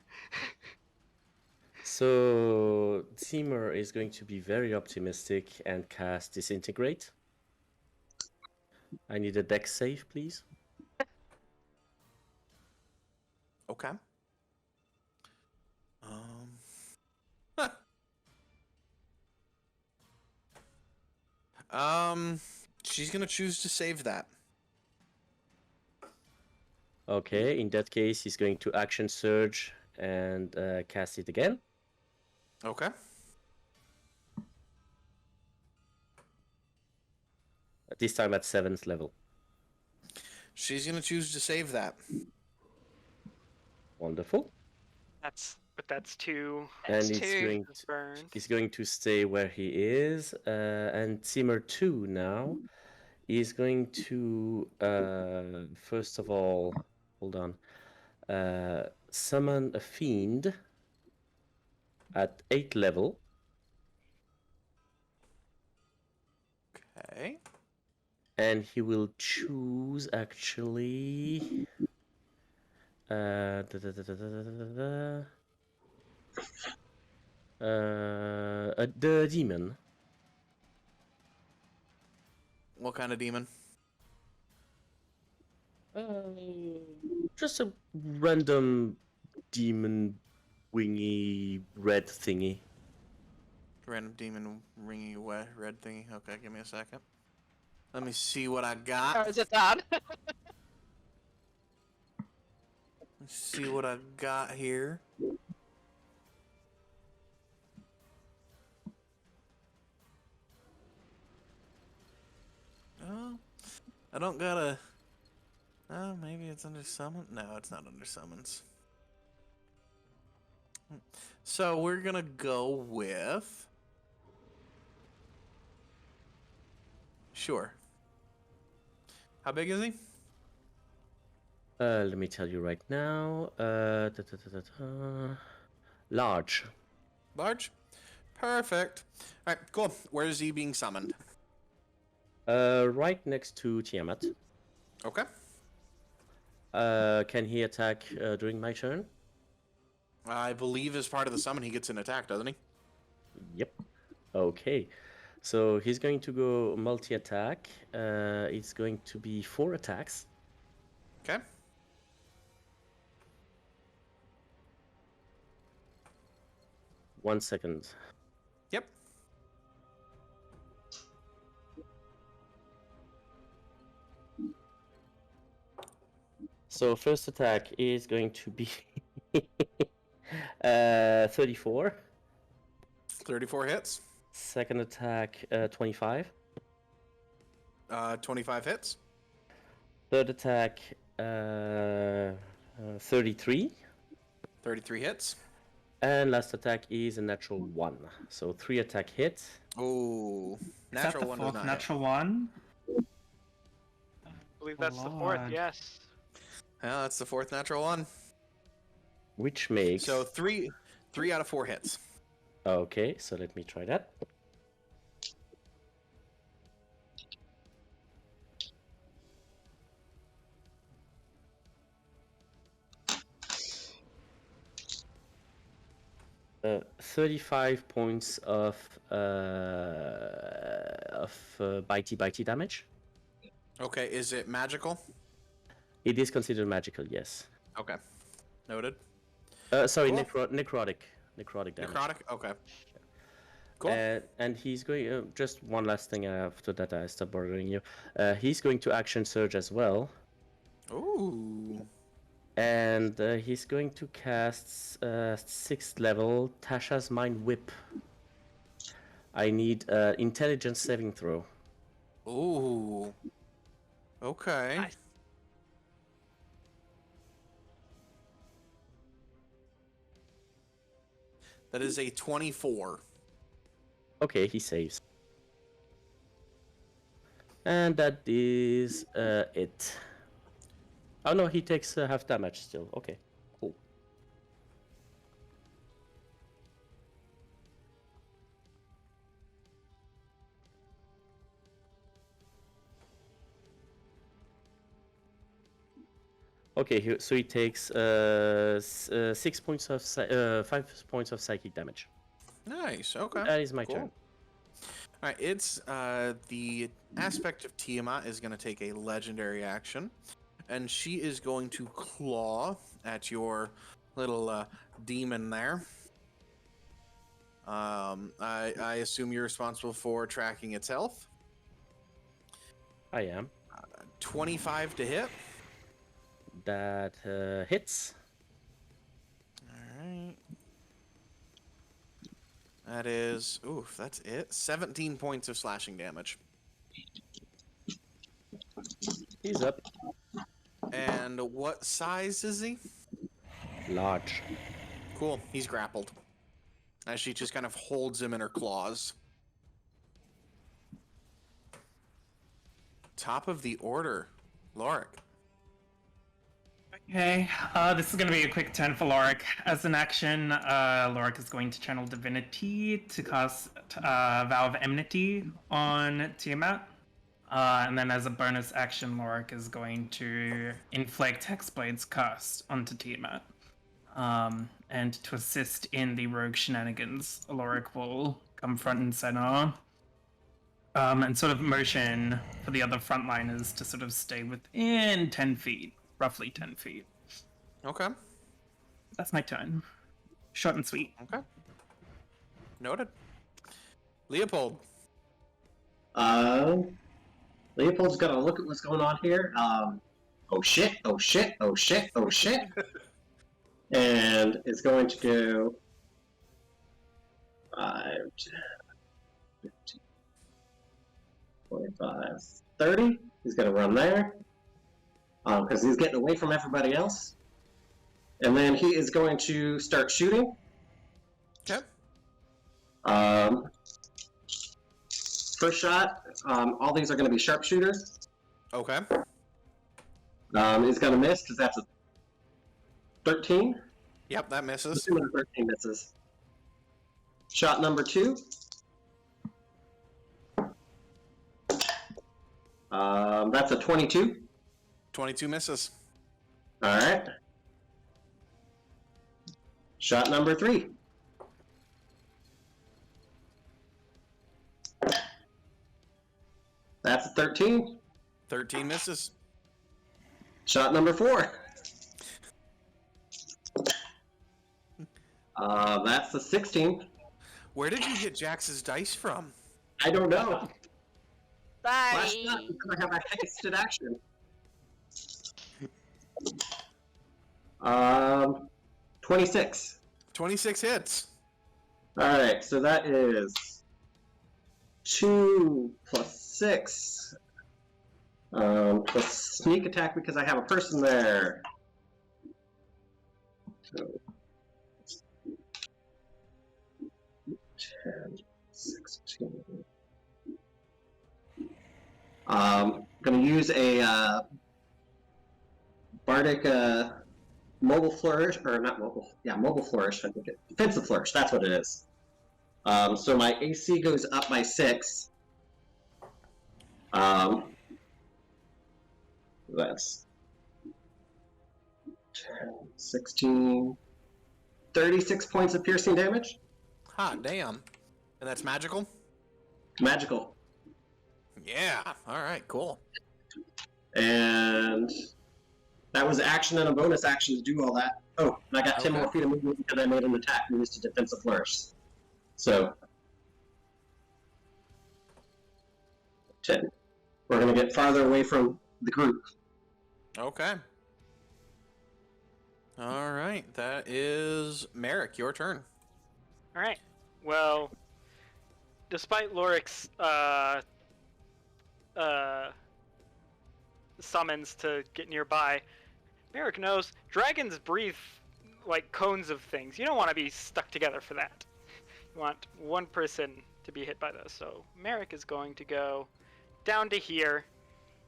So Zimmer is going to be very optimistic and cast Disintegrate. I need a dex save, please. Okay. She's gonna choose to save that. Okay, in that case, he's going to action surge and cast it again. Okay. This time at 7th level. She's gonna choose to save that. Wonderful. That's two. And That's two. Burned. he's going to stay where he is. And Zimmer 2 now is going to, first of all, hold on, summon a fiend at 8th level. Okay. And he will choose actually the demon. What kind of demon? Just a random demon wingy red thingy. Random demon ringy wet red thingy. Okay, give me a second. Let me see what I got. Or is it done? Let's see what I got here. Oh, I don't got a... Oh, maybe it's under summon? No, it's not under summons. So we're gonna go with... Sure. How big is he? Let me tell you right now. Large. Large? Perfect. Alright, cool. Where is he being summoned? Right next to Tiamat. Okay. Can he attack during my turn? I believe as part of the summon he gets an attack, doesn't he? Yep. Okay. So he's going to go multi-attack. It's going to be 4 attacks. Okay. One second. Yep. So first attack is going to be 34. 34 hits. Second attack, 25. 25 hits. Third attack, 33. 33 hits. And last attack is a natural 1. So 3 attack hits. Oh, natural one. Is that the fourth natural one? I believe that's the fourth, Lord. yes. Yeah, that's the fourth natural one. Which makes... So 3 out of 4 hits. Okay, so let me try that. Uh, 35 points of bitey damage. Okay, is it magical? It is considered magical, yes. Okay, noted. Sorry, Cool. necrotic damage. Necrotic? Okay. Cool. And he's going. Just one last thing after that, I stop bothering you. He's going to action surge as well, Ooh. and he's going to cast 6th level Tasha's Mind Whip. I need intelligence saving throw. Ooh. Okay. Nice. That is a 24. Okay, he saves. And that is it. Oh no, he takes half damage still. Okay, cool. Okay, so he takes 6 points of 5 points of psychic damage. Nice. Okay. That is my Cool. turn. All right. It's the aspect of Tiamat is going to take a legendary action, and she is going to claw at your little demon there. I assume you're responsible for tracking its health. I am. 25 to hit. That hits. Alright. That is... Oof, that's it. 17 points of slashing damage. He's up. And what size is he? Large. Cool, he's grappled. As she just kind of holds him in her claws. Top of the order. Loric. Okay, this is going to be a quick turn for Loric. As an action, Loric is going to channel Divinity to cast Vow of Enmity on Tiamat. And then as a bonus action, Loric is going to inflict Hexblade's curse onto Tiamat. And to assist in the rogue shenanigans, Loric will come front and center. And sort of motion for the other frontliners to sort of stay within 10 feet. Roughly 10 feet. Okay. That's my turn. Short and sweet. Okay. Noted. Leopold. Leopold's gonna look at what's going on here. Oh shit, oh shit, oh shit, oh shit. And is going to go 5, 10, 15, 25, 30. He's gonna run there. Because he's getting away from everybody else. And then he is going to start shooting. Okay. First shot, all these are going to be sharpshooters. Okay. He's going to miss because that's a 13. Yep, that misses. 13 misses. Shot number 2. That's a 22. 22 misses. Alright. Shot number 3. That's a 13. 13 misses. Shot number 4. That's a 16. Where did you get Jax's dice from? I don't know. Last Bye. shot, he's gonna have a hasted action. 26. 26 hits. Alright, so that is 2 plus 6. Plus sneak attack because I have a person there. So, 10, 16. I'm going to use a Bardic Mobile Flourish, or not mobile, yeah, Mobile Flourish, I think Defensive Flourish, that's what it is. So my AC goes up by 6. That's 10, 16, 36 points of piercing damage. Hot damn. And that's magical? Magical. Yeah. All right, cool. And that was action and a bonus action to do all that. Oh, and I got 10 more feet of movement because I made an attack and used a defensive flourish. So 10. We're going to get farther away from the group. Okay. All right, that is Merrik, your turn. All right. Well, despite Loric's summons to get nearby, Merrik knows dragons breathe like cones of things. You don't want to be stuck together for that. You want one person to be hit by those. So Merrik is going to go down to here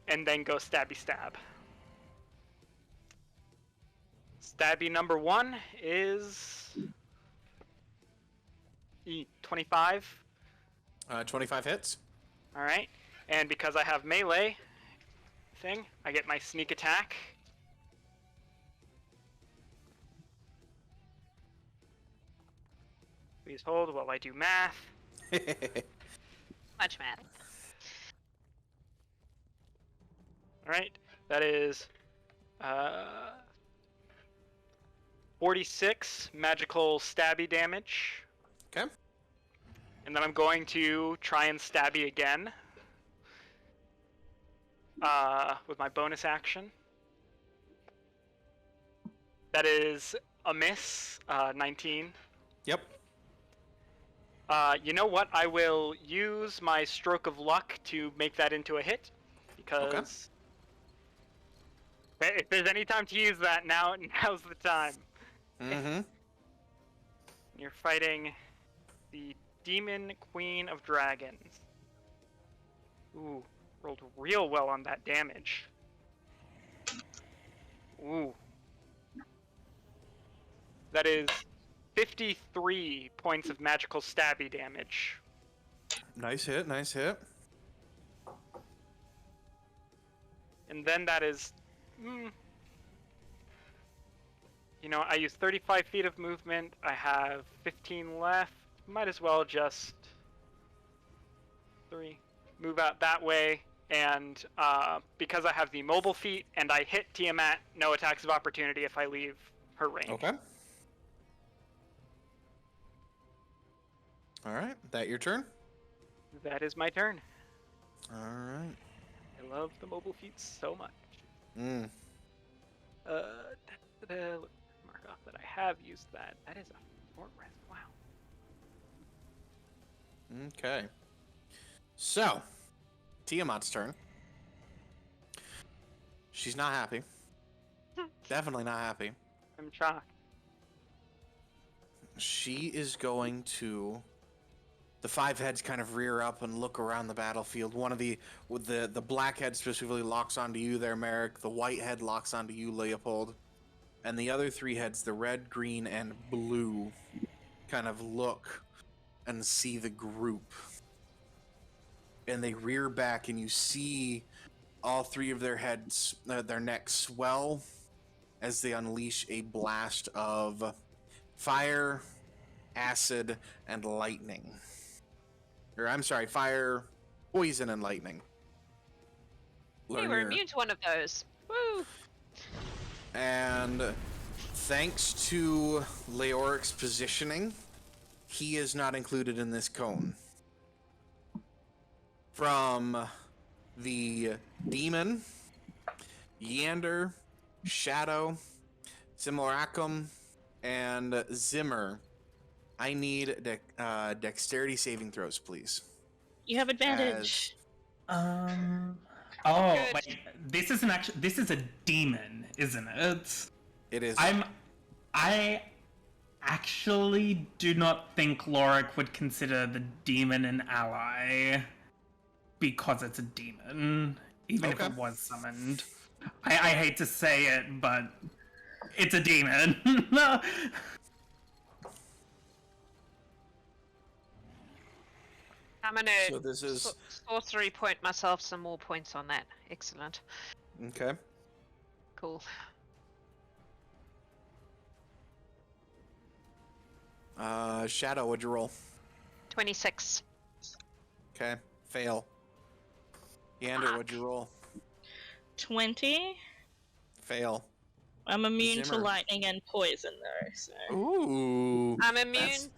and then go stabby stab. Stabby number 1 is 25. 25 hits. All right. And because I have melee thing, I get my sneak attack. Please hold while I do math. Much math. All right. That is 46 magical stabby damage. Okay. And then I'm going to try and stabby again with my bonus action. That is a miss, 19. Yep. You know what? I will use my stroke of luck to make that into a hit, because if there's any time to use that, now's the time. Mm-hmm. You're fighting the Demon Queen of Dragons. Ooh, rolled real well on that damage. Ooh. That is 53 points of magical stabby damage. Nice hit, nice hit. And then that is... You know, I use 35 feet of movement. I have 15 left. Might as well just... 3. Move out that way. And because I have the mobile feat and I hit Tiamat, no attacks of opportunity if I leave her range. Okay. All right, that your turn? That is my turn. All right. I love the mobile feats so much. Mark off that I have used that. That is a short rest. Wow. Okay. So, Tiamat's turn. She's not happy. Definitely not happy. I'm shocked. She is going to... The 5 heads kind of rear up and look around the battlefield. One of the black head specifically locks onto you there, Merrik. The white head locks onto you, Leopold. And the other 3 heads, the red, green, and blue, kind of look and see the group. And they rear back, and you see all 3 of their heads, their necks swell as they unleash a blast of fire, acid, and lightning. Or, I'm sorry, fire, poison, and lightning. Hey, we're immune to one of those. Woo! And thanks to Leoric's positioning, he is not included in this cone. From the demon, Yender, Shadow, Simulacrum, and Zimmer, I need dexterity saving throws, please. You have advantage. Oh, Good. wait. This isn't actually. This is a demon, isn't it? It is. I actually do not think Loric would consider the demon an ally because it's a demon, even if Okay. it was summoned. I hate to say it, but it's a demon. I'm gonna So this is sorcery point myself some more points on that. Excellent. okay. Cool. Shadow, what'd you roll? 26. Okay, fail. Yender, what'd you roll? 20. Fail. I'm immune to Zimmer. lightning and poison, though. So. Ooh. I'm immune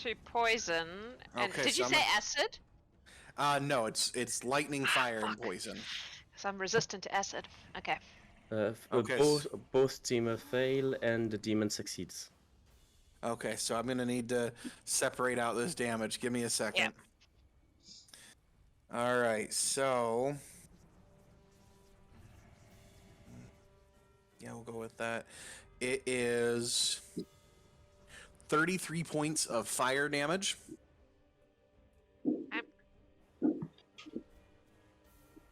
to poison. And Okay, did so you I'm say a- acid? No, it's lightning, fire, and fuck. poison. So I'm resistant to acid. Okay. Okay, Both team fail and the demon succeeds. Okay, so I'm gonna need to separate out this damage. Give me a second. All right, so yeah, we'll go with that. It is 33 points of fire damage.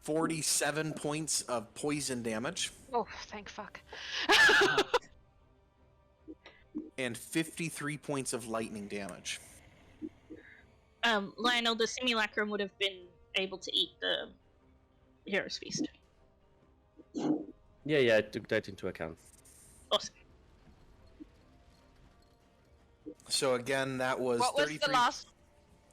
47 points of poison damage. Oh, thank fuck. And 53 points of lightning damage. Lionel, the simulacrum would have been able to eat the Hero's Feast. Yeah, I took that into account. Awesome. So again, that was What was 33. the last?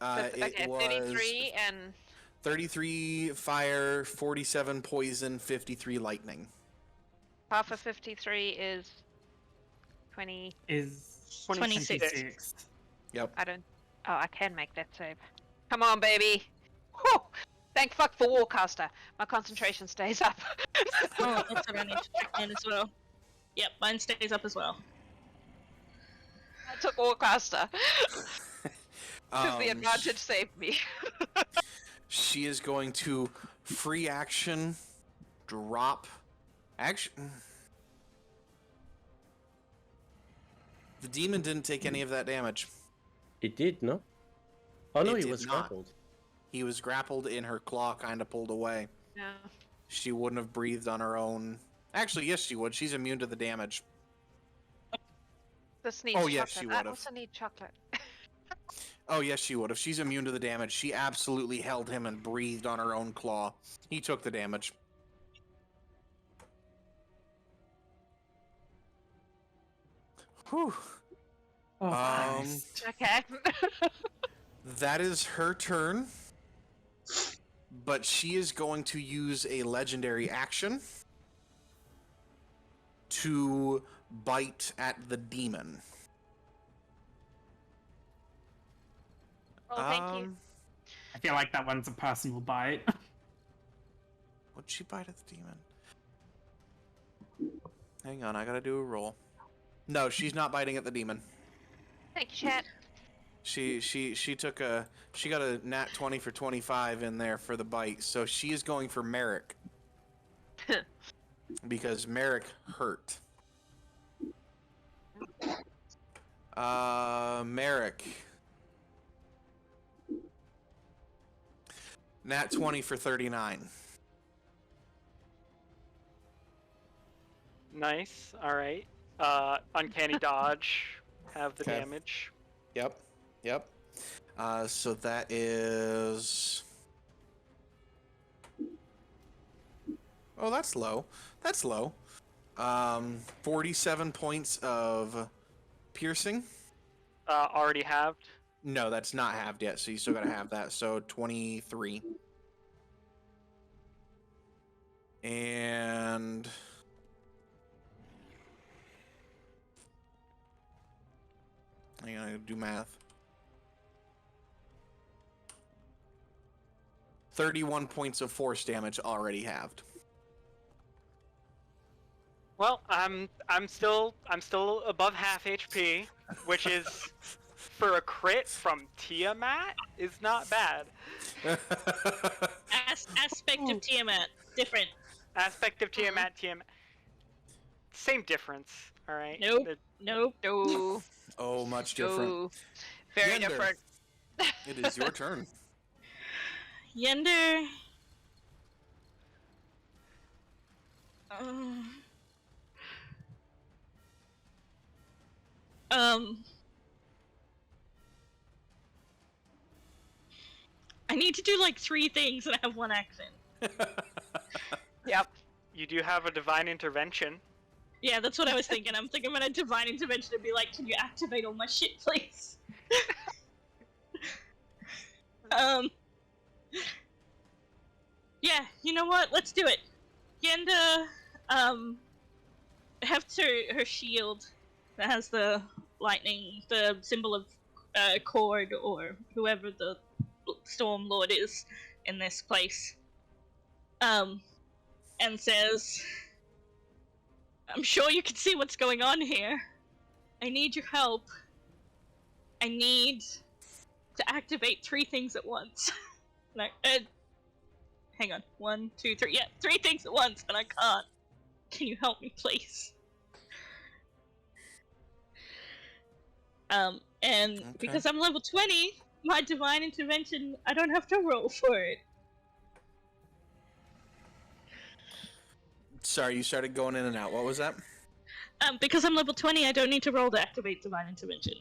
It Okay, was 33 and 33 fire, 47 poison, 53 lightning. half of 53 is 20. Is 26. Yep. I don't. Oh, I can make that save. Come on, baby. Whew. Thank fuck for Warcaster. My concentration stays up. Oh, that's what I need to check in as well. Yep, mine stays up as well. I took Warcaster. Because the Um, advantage saved me. She is going to free action, drop action. The demon didn't take any of that damage. It did, no? Oh no, It he did was not. grappled. He was grappled in her claw, kind of pulled away. No. She wouldn't have breathed on her own. Actually, yes, she would. She's immune to the damage. This needs Oh, chocolate. yes, she I would've. also need chocolate. Oh, yes, she would. If she's immune to the damage, she absolutely held him and breathed on her own claw. He took the damage. Whew. Oh, Christ. Okay. That is her turn. But she is going to use a legendary action to bite at the demon. Oh, thank you. I feel like that one's a personal bite. Would she bite at the demon? Hang on, I gotta do a roll. No, she's not biting at the demon. Thank you, chat. She got a nat 20 for 25 in there for the bite, so she is going for Merrik. Because Merrik hurt. Merrik. Nat 20 for 39. Nice. All right. Uncanny dodge. Have the Okay. damage. Yep. So that is... Oh, that's low. 47 points of piercing. Already halved. No, that's not halved yet, so you still gotta have that. So 23. And... I'm gonna do math. 31 points of force damage already halved. Well, I'm still above half HP, which is for a crit from Tiamat is not bad. Aspect of Tiamat, different. Aspect of Tiamat, Tiamat. Same difference, alright? Nope. Nope. No. Oh, much different. No. Very Yender, different. It is your turn. Yender. I need to do like 3 things and I have 1 action. Yep. You do have a divine intervention. Yeah, that's what I was thinking. I'm thinking about a divine intervention and be like, can you activate all my shit, please? Yeah, you know what? Let's do it. Yenda, have her shield that has the lightning, the symbol of Cord or whoever the Storm Lord is in this place. And says, I'm sure you can see what's going on here. I need your help. I need to activate 3 things at once. Hang on. 1, 2, 3. Yeah, 3 things at once, and I can't. Can you help me, please? And Okay. because I'm level 20, my divine intervention, I don't have to roll for it. Sorry, you started going in and out. What was that? Because I'm level 20, I don't need to roll to activate divine intervention.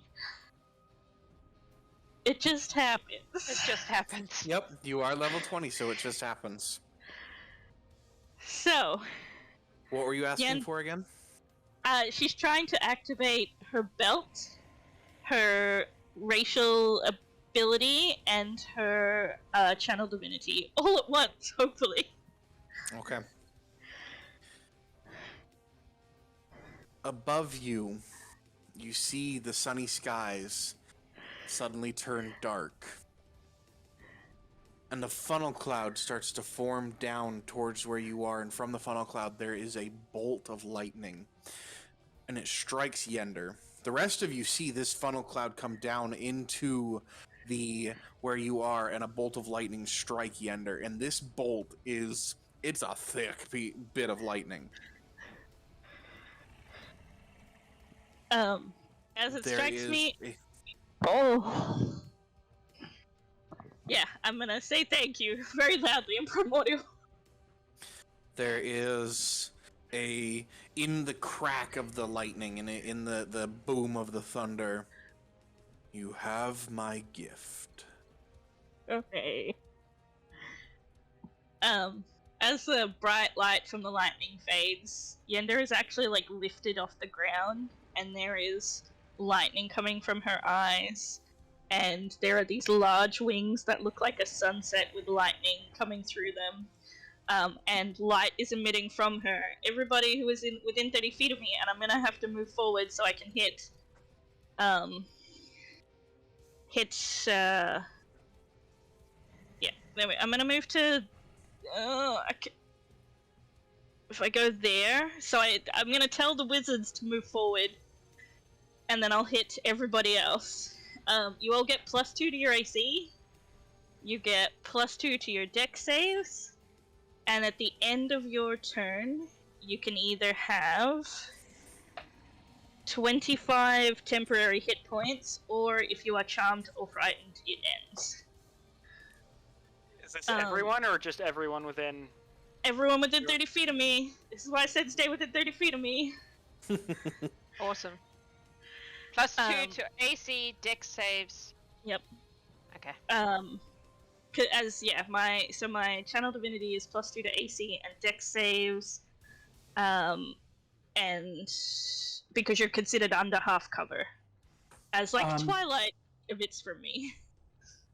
It just happens. It just happens. Yep, you are level 20, so it just happens. So, What were you asking for again? she's trying to activate her belt, her racial ability, and her channel divinity all at once, hopefully. Okay. Above you, you see the sunny skies suddenly turn dark. And the funnel cloud starts to form down towards where you are, and from the funnel cloud there is a bolt of lightning. And it strikes Yender. The rest of you see this funnel cloud come down into the where you are, and a bolt of lightning strike Yender. And this bolt it's a thick bit of lightning. As it There strikes is me... a- Oh. Yeah, I'm gonna say thank you very loudly in primordial. There is in the crack of the lightning and in the boom of the thunder, you have my gift. Okay. As the bright light from the lightning fades, Yender is actually like lifted off the ground, and there is lightning coming from her eyes, and there are these large wings that look like a sunset with lightning coming through them. And light is emitting from her. Everybody who is within 30 feet of me, and I'm gonna have to move forward so I can hit. Yeah, anyway, I'm gonna move to. If I go there, so I'm gonna tell the wizards to move forward, and then I'll hit everybody else. You all get +2 to your AC. You get +2 to your dex saves. And at the end of your turn, you can either have 25 temporary hit points, or if you are charmed or frightened, it ends. Is this everyone, or just everyone within... Everyone within 30 feet of me. This is why I said stay within 30 feet of me. Awesome. +2 to AC, dex saves. Yep. Okay. My channel divinity is +2 to AC and dex saves, and because you're considered under half cover, as like Twilight emits from me.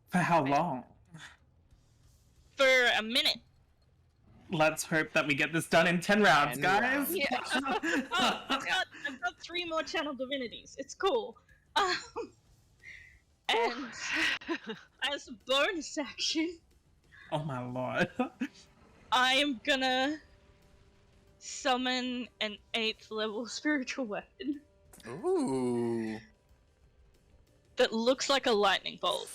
For how long? For a minute. Let's hope that we get this done in 10 rounds, 10 guys. rounds. Yeah. I've got 3 more channel divinities. It's cool. And as a bonus action, Oh my lord. I am gonna summon an 8th level spiritual weapon. Ooh. that looks like a lightning bolt.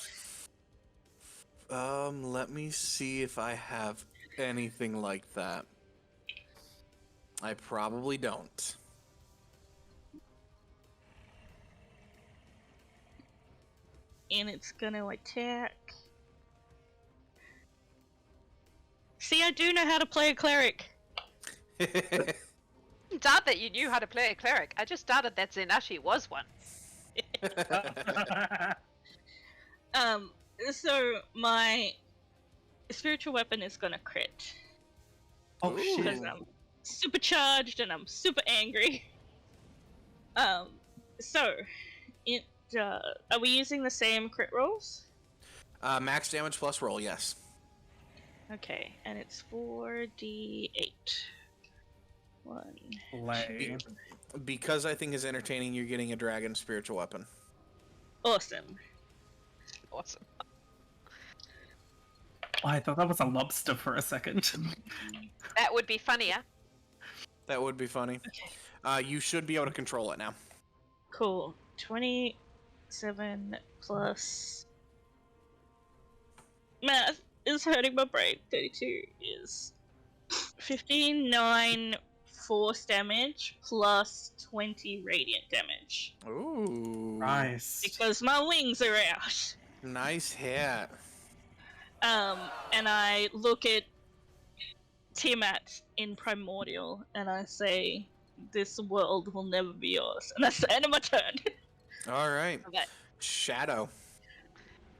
Let me see if I have anything like that. I probably don't. And it's gonna attack. See, I do know how to play a cleric. Doubt that you knew how to play a cleric. I just doubted that Zenashi was one. So my spiritual weapon is gonna crit. Oh shit! Because I'm supercharged and I'm super angry. So it are we using the same crit rolls? Max damage plus roll, yes. Okay, and it's 4d8. 1. Lay. Because I think is entertaining, you're getting a dragon spiritual weapon. Awesome. Awesome. Oh, I thought that was a lobster for a second. That would be funnier. That would be funny. Okay. You should be able to control it now. Cool. 27 plus... Math is hurting my brain. 32 is 15, 9 force damage plus 20 radiant damage. Ooh. Nice. Because my wings are out. Nice hit. And I look at Tiamat in Primordial and I say, this world will never be yours. And that's the end of my turn. All right. Okay. Shadow.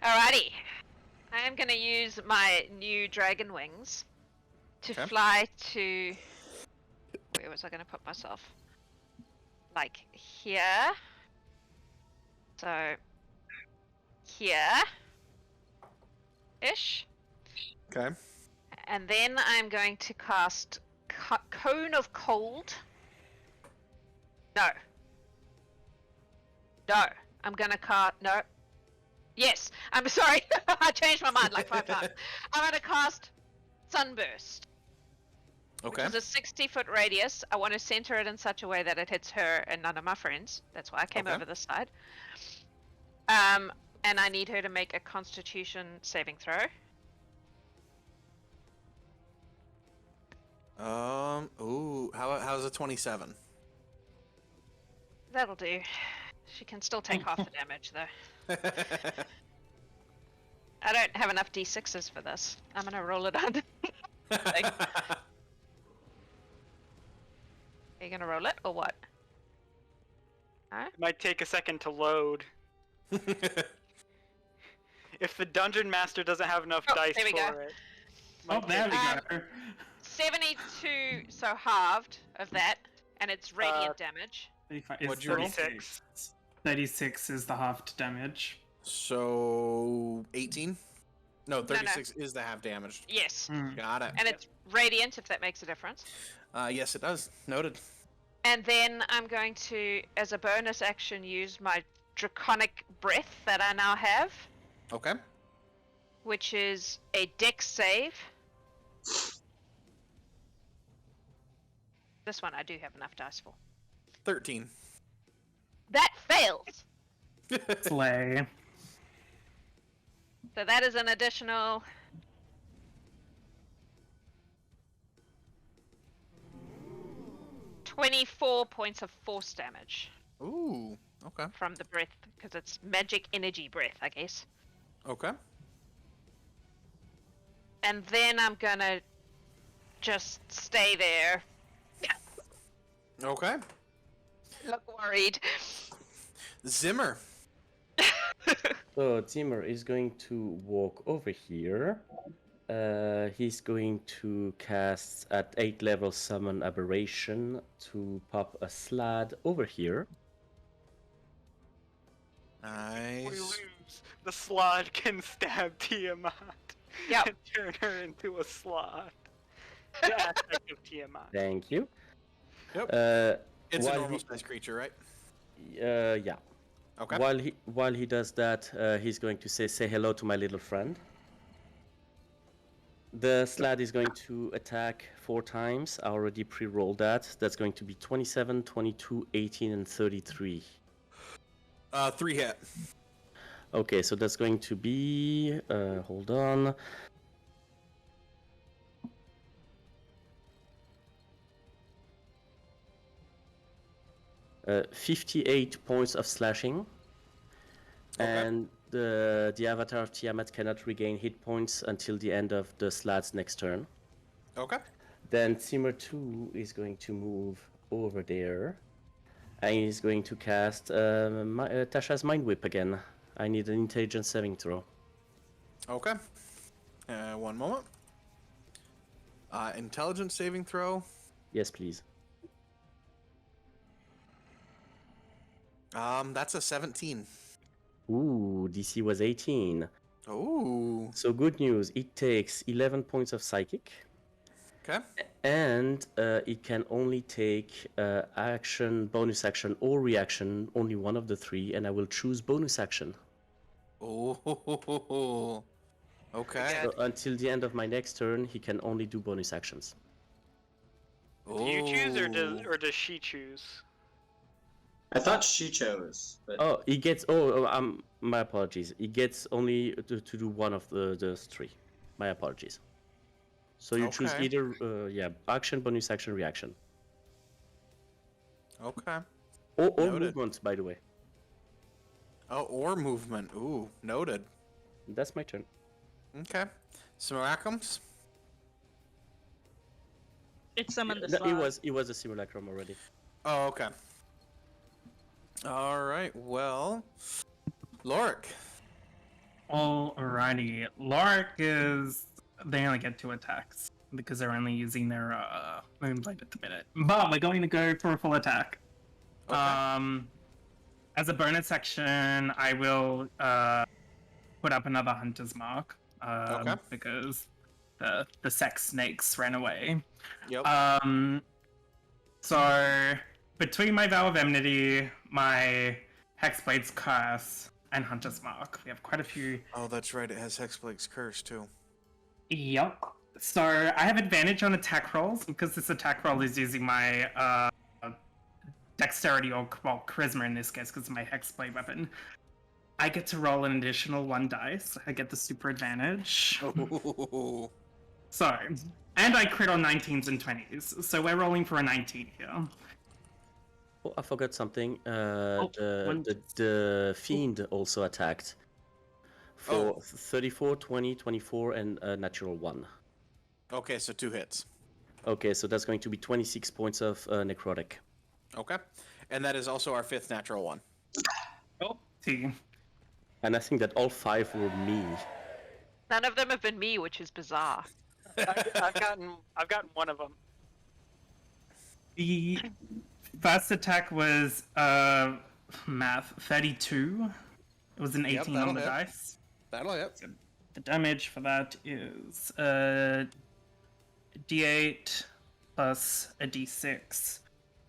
Alrighty. I am going to use my new dragon wings to Okay. fly to... Where was I going to put myself? Like here. So... Here. Ish. Okay. And then I'm going to cast Cone of Cold. No. No. I'm going to cast... No. Yes. I'm sorry. I changed my mind like 5 times. I'm going to cast Sunburst. Okay. Which is a 60-foot radius. I want to center it in such a way that it hits her and none of my friends. That's why I came Okay. over this side. And I need her to make a Constitution saving throw. Ooh. How's a 27? That'll do. She can still take half the damage, though. I don't have enough d6s for this. I'm gonna roll it on. Are you gonna roll it, or what? Huh? It might take a second to load. If the dungeon master doesn't have enough Oh, dice there we for go. it. Oh, might there take- we go. 72, so halved of that, and it's radiant damage. 35 What'd is you roll? 36. 36 is the halved damage. So 18? No, 36 is the half damage. Yes, Got it. and it's radiant, if that makes a difference. Yes, it does. Noted. And then I'm going to, as a bonus action, use my Draconic Breath that I now have, Okay. which is a Dex save. This one I do have enough dice for. 13. That fails! Slay. So that is an additional... ...24 points of force damage Ooh. Okay. from the breath, because it's magic energy breath, I guess. Okay. And then I'm gonna just stay there. Okay. Look worried. Zimmer. So Zimmer is going to walk over here. He's going to cast at 8th level summon aberration to pop a slad over here. We Nice. lose. The slot can stab Tiamat Yep. and turn her into a slot. The aspect of Tiamat. Thank you. Yep. Uh, It's a while normal he- size creature, right? yeah. Okay. While he does that, he's going to say hello to my little friend. The slad is going to attack 4 times. I already pre-rolled that. That's going to be 27, 22, 18, and 33. 3 hit. Okay, so that's going to be... hold on. Uh, 58 points of slashing. Okay. And the avatar of Tiamat cannot regain hit points until the end of the slat's next turn. Okay. Then Zimmer 2 is going to move over there. And he's going to cast Tasha's Mind Whip again. I need an intelligence saving throw. Okay. One moment. Intelligence saving throw. Yes, please. That's a 17. Ooh, DC was 18. Ooh. So good news, it takes 11 points of psychic. Okay. And it can only take action, bonus action, or reaction, only one of the three, and I will choose bonus action. Oh. Okay. So until the end of my next turn, he can only do bonus actions. Do you choose or does she choose? I thought she chose. But... Oh, he gets. My apologies. He gets only to do one of the three. My apologies. So you choose Okay. either, action, bonus action, reaction. Okay. Or Noted. movement, by the way. Oh, or movement. Ooh, noted. That's my turn. Okay. Simulacrums. It summoned the No, slot. it was a simulacrum already. Oh, okay. All right. Well, Loric. Alrighty. Loric is... They only get 2 attacks because they're only using their Moonblade at the minute. But we're going to go for a full attack. Okay. As a bonus action, I will put up another Hunter's Mark. Okay. Because the sex snakes ran away. Yep. So between my Vow of Enmity, my Hexblade's Curse, and Hunter's Mark, we have quite a few. Oh, that's right. It has Hexblade's Curse too. Yep. So I have advantage on attack rolls because this attack roll is using my dexterity or charisma in this case because it's my Hexblade weapon. I get to roll an additional 1 dice. I get the super advantage. Oh. So, and I crit on 19s and 20s. So we're rolling for a 19 here. Oh, I forgot something. one- The Fiend also attacked. For 34, 20, 24, and a natural 1. Okay, so 2 hits. Okay, so that's going to be 26 points of necrotic. Okay. And that is also our 5th natural 1. Oh, see. And I think that all 5 were me. None of them have been me, which is bizarre. I've gotten one of them. The first attack was math 32. It was an 18 that'll on the hit. dice. That'll hit. The damage for that is D8 plus a D6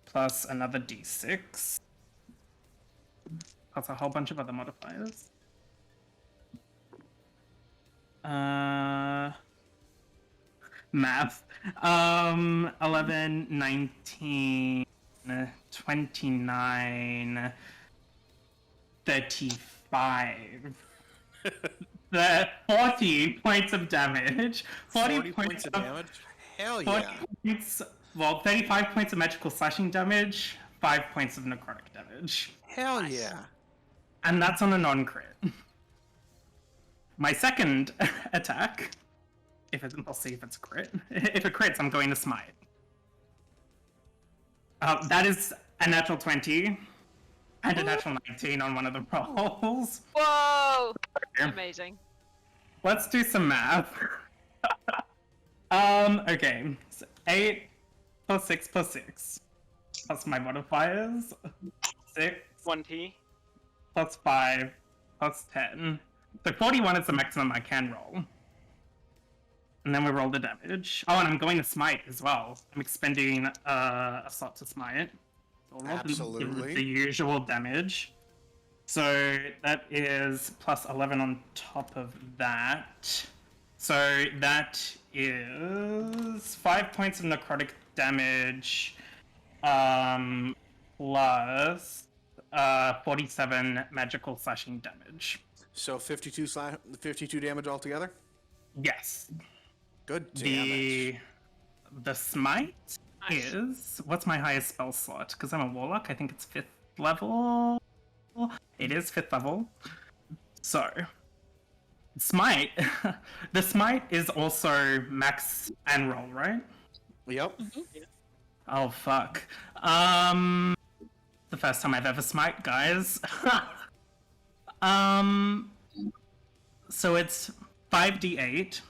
plus another D6 plus a whole bunch of other modifiers. Math. 11, 19, 29, 35. The 40 points of damage. 40 points of damage? Hell 40 yeah. points, 35 points of magical slashing damage, 5 points of necrotic damage. Hell yeah. And that's on a non-crit. My second attack, I'll see if it's a crit. If it crits, I'm going to smite. That is a natural 20 and a natural 19 on one of the rolls. Whoa! Amazing. Let's do some math. Okay. So 8 plus 6 plus 6. Plus my modifiers. 6 1T. plus 5 plus 10. So 41 is the maximum I can roll. And then we roll the damage. Oh, and I'm going to smite as well. I'm expending a slot to smite. So we'll roll Absolutely. the usual damage. So that is plus 11 on top of that. So that is 5 points of necrotic damage, plus 47 magical slashing damage. So 52 damage altogether? Yes. Good damage. The smite Nice. is... What's my highest spell slot? Because I'm a warlock, I think it's 5th level. It is 5th level. So, smite. The smite is also max and roll, right? Yep. Oh, fuck. The first time I've ever smite, guys. So it's 5d8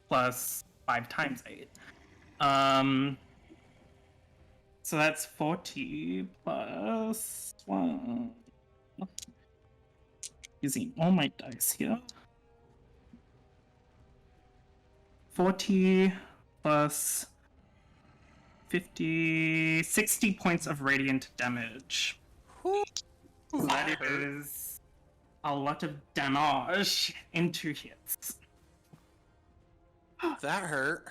plus 5 times 8. So that's 40 plus 1. Using all my dice here. 40 plus 50, 60 points of radiant damage. That is a lot of damage in 2 hits. That hurt.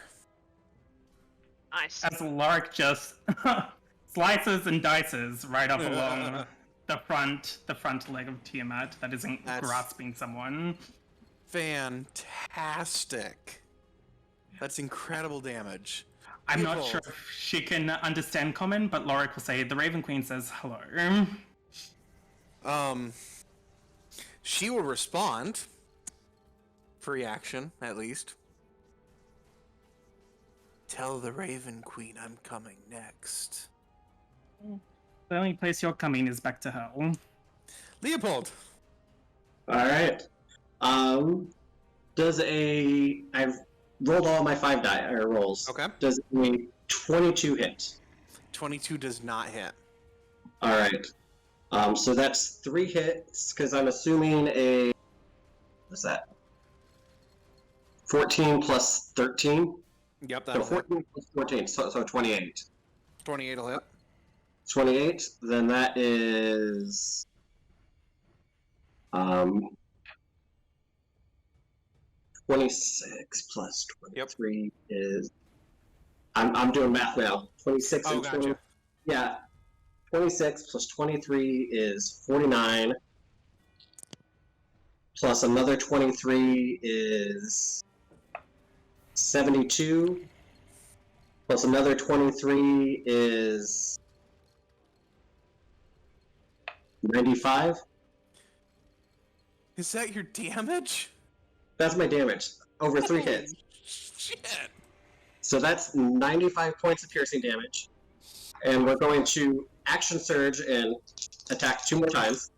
Nice. As Loric just slices and dices right up along the front leg of Tiamat that isn't grasping someone. Fantastic. That's incredible damage. I'm not sure if she can understand common, but Loric will say, the Raven Queen says hello. She will respond. Free action, at least. Tell the Raven Queen I'm coming next. The only place you're coming is back to hell. Leopold! Alright. I've rolled all my 5 die or rolls. Okay. Does a 22 hit? 22 does not hit. Alright. So that's 3 hits, because I'm assuming what's that? 14 plus 13? Yep, So that'll hit. 14 plus 14, so 28. 28 will hit. 28, then that is... 26 plus 23 is... I'm doing math now. 26 and 20... Gotcha. Yeah. 26 plus 23 is 49. Plus another 23 is 72. Plus another 23 is 95. Is that your damage? That's my damage. Over 3 hits. Shit. So that's 95 points of piercing damage. And we're going to action surge and attack 2 more times.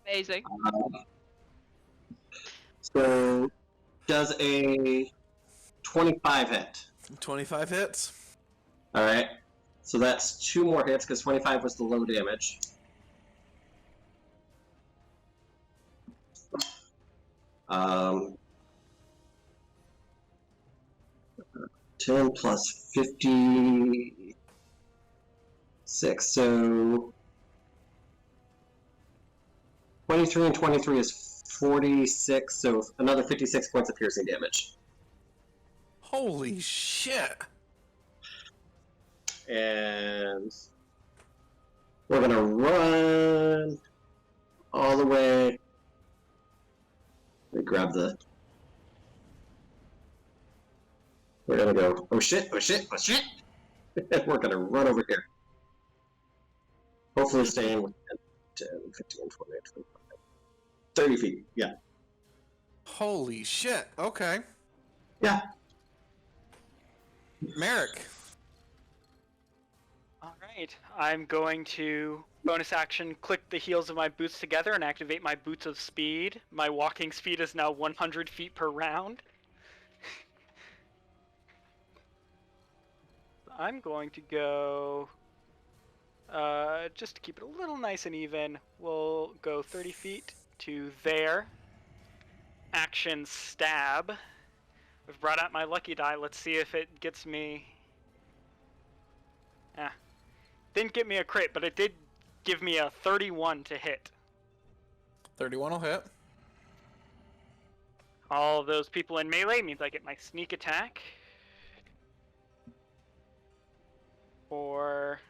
Amazing. So does a 25 hit. 25 hits. Alright. So that's 2 more hits because 25 was the low damage. Um, 10 plus 56, so 23 and 23 is 46, so another 56 points of piercing damage. Holy shit. And we're gonna run all the way. Let me grab the... We're gonna go, oh shit, oh shit, oh shit! We're gonna run over here. Hopefully staying within 10, 15, 20, 25, 30 feet, yeah. Holy shit. Okay. Yeah. Merrik. Alright, I'm going to bonus action click the heels of my boots together and activate my boots of speed. My walking speed is now 100 feet per round. I'm going to go, just to keep it a little nice and even, we'll go 30 feet to there. Action stab. I've brought out my lucky die. Let's see if it gets me... Didn't get me a crit, but it did give me a 31 to hit. 31 will hit. All those people in melee means I get my sneak attack. For...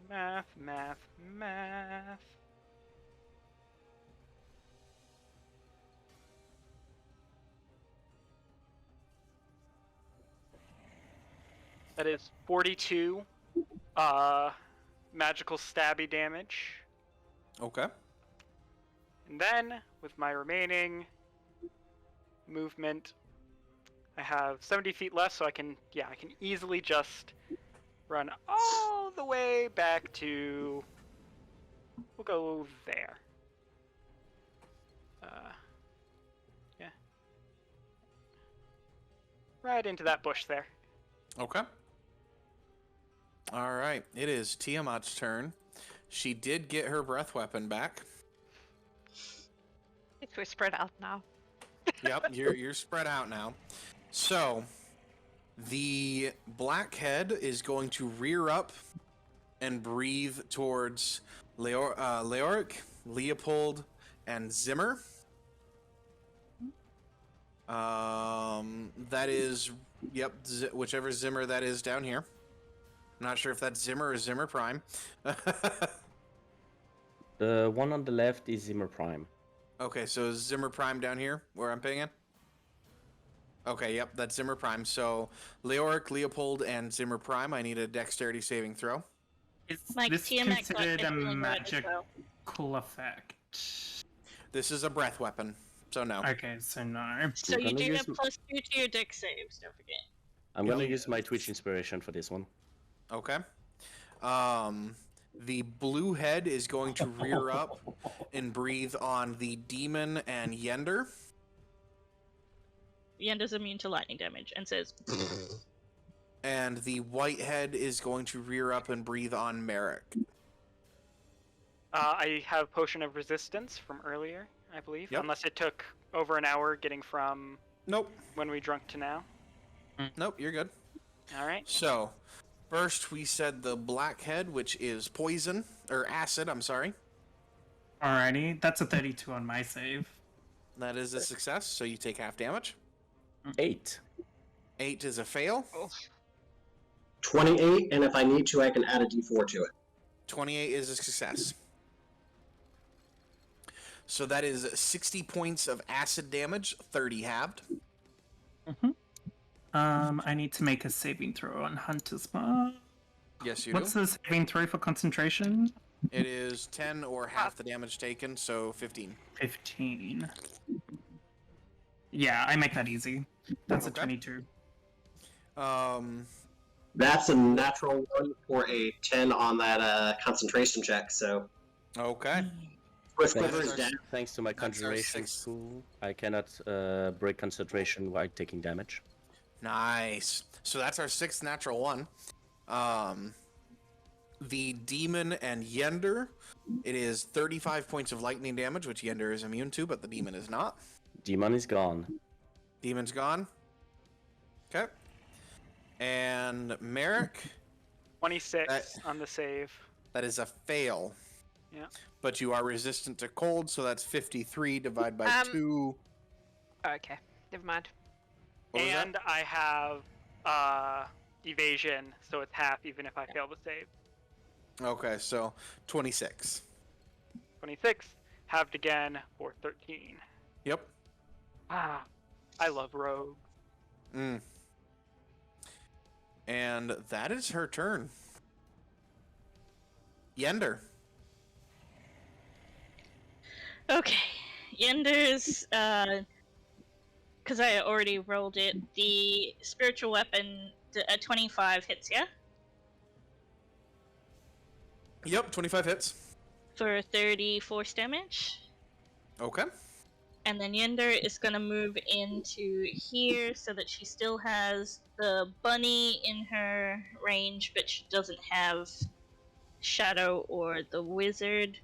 Math. That is 42 magical stabby damage. Okay. And then, with my remaining movement, I have 70 feet left, so I can easily just run all the way back to... We'll go there. Yeah. Right into that bush there. Okay. All right. It is Tiamat's turn. She did get her breath weapon back. We're spread out now. Yep, you're spread out now. So, the blackhead is going to rear up and breathe towards Leoric, Leopold, and Zimmer. That is, yep, whichever Zimmer that is down here. I'm not sure if that's Zimmer or Zimmer Prime. The one on the left is Zimmer Prime. Okay, so Zimmer Prime down here, where I'm pinging? Okay, yep, that's Zimmer Prime. So, Leoric, Leopold, and Zimmer Prime, I need a dexterity saving throw. Is Like, this Tiamat got considered a everyone right as well. magical effect? This is a breath weapon, so no. Okay, so no. So I'm you gonna do use have +2 to your dex saves, don't forget. I'm gonna use my Twitch inspiration for this one. Okay. The blue head is going to rear up and breathe on the demon and Yender. Yender's immune to lightning damage and says, And the white head is going to rear up and breathe on Merrik. I have Potion of Resistance from earlier, I believe. Yep. Unless it took over an hour getting from Nope. when we drunk to now. Nope, you're good. Alright. So, first we said the black head, which is poison, or acid, I'm sorry. Alrighty, that's a 32 on my save. That is a success, so you take half damage. 8. 8 is a fail. 28, and if I need to, I can add a d4 to it. 28 is a success. So that is 60 points of acid damage, 30 halved. I need to make a saving throw on Hunter's Mark. Yes, you What's do. the saving throw for concentration? It is 10 or half the damage taken, so 15. 15. Yeah, I make that easy. That's Okay. a 22. That's a natural one for a 10 on that concentration check, so... Okay. Swift Quiver is our- dead. Thanks to my That's our conjuration sixth. tool, I cannot break concentration while taking damage. Nice. So that's our 6th natural one. The demon and Yender, it is 35 points of lightning damage, which Yender is immune to, but the demon is not. Demon is gone. Demon's gone. Okay. And Merrik, 26 on the save. that is a fail. Yeah. But you are resistant to cold, so that's 53 divided by 2. Okay, never mind. What was that? And I have evasion, so it's half even if I fail the save. Okay, so 26. 26, halved again for 13. Yep. Ah, I love rogue. Mm. And that is her turn. Yender. okay, Yender's, because I already rolled it, the spiritual weapon, a 25 hits, yeah? Yep, 25 hits. For 30 force damage. Okay. And then Yender is gonna move into here so that she still has the bunny in her range, but she doesn't have Shadow or the wizard.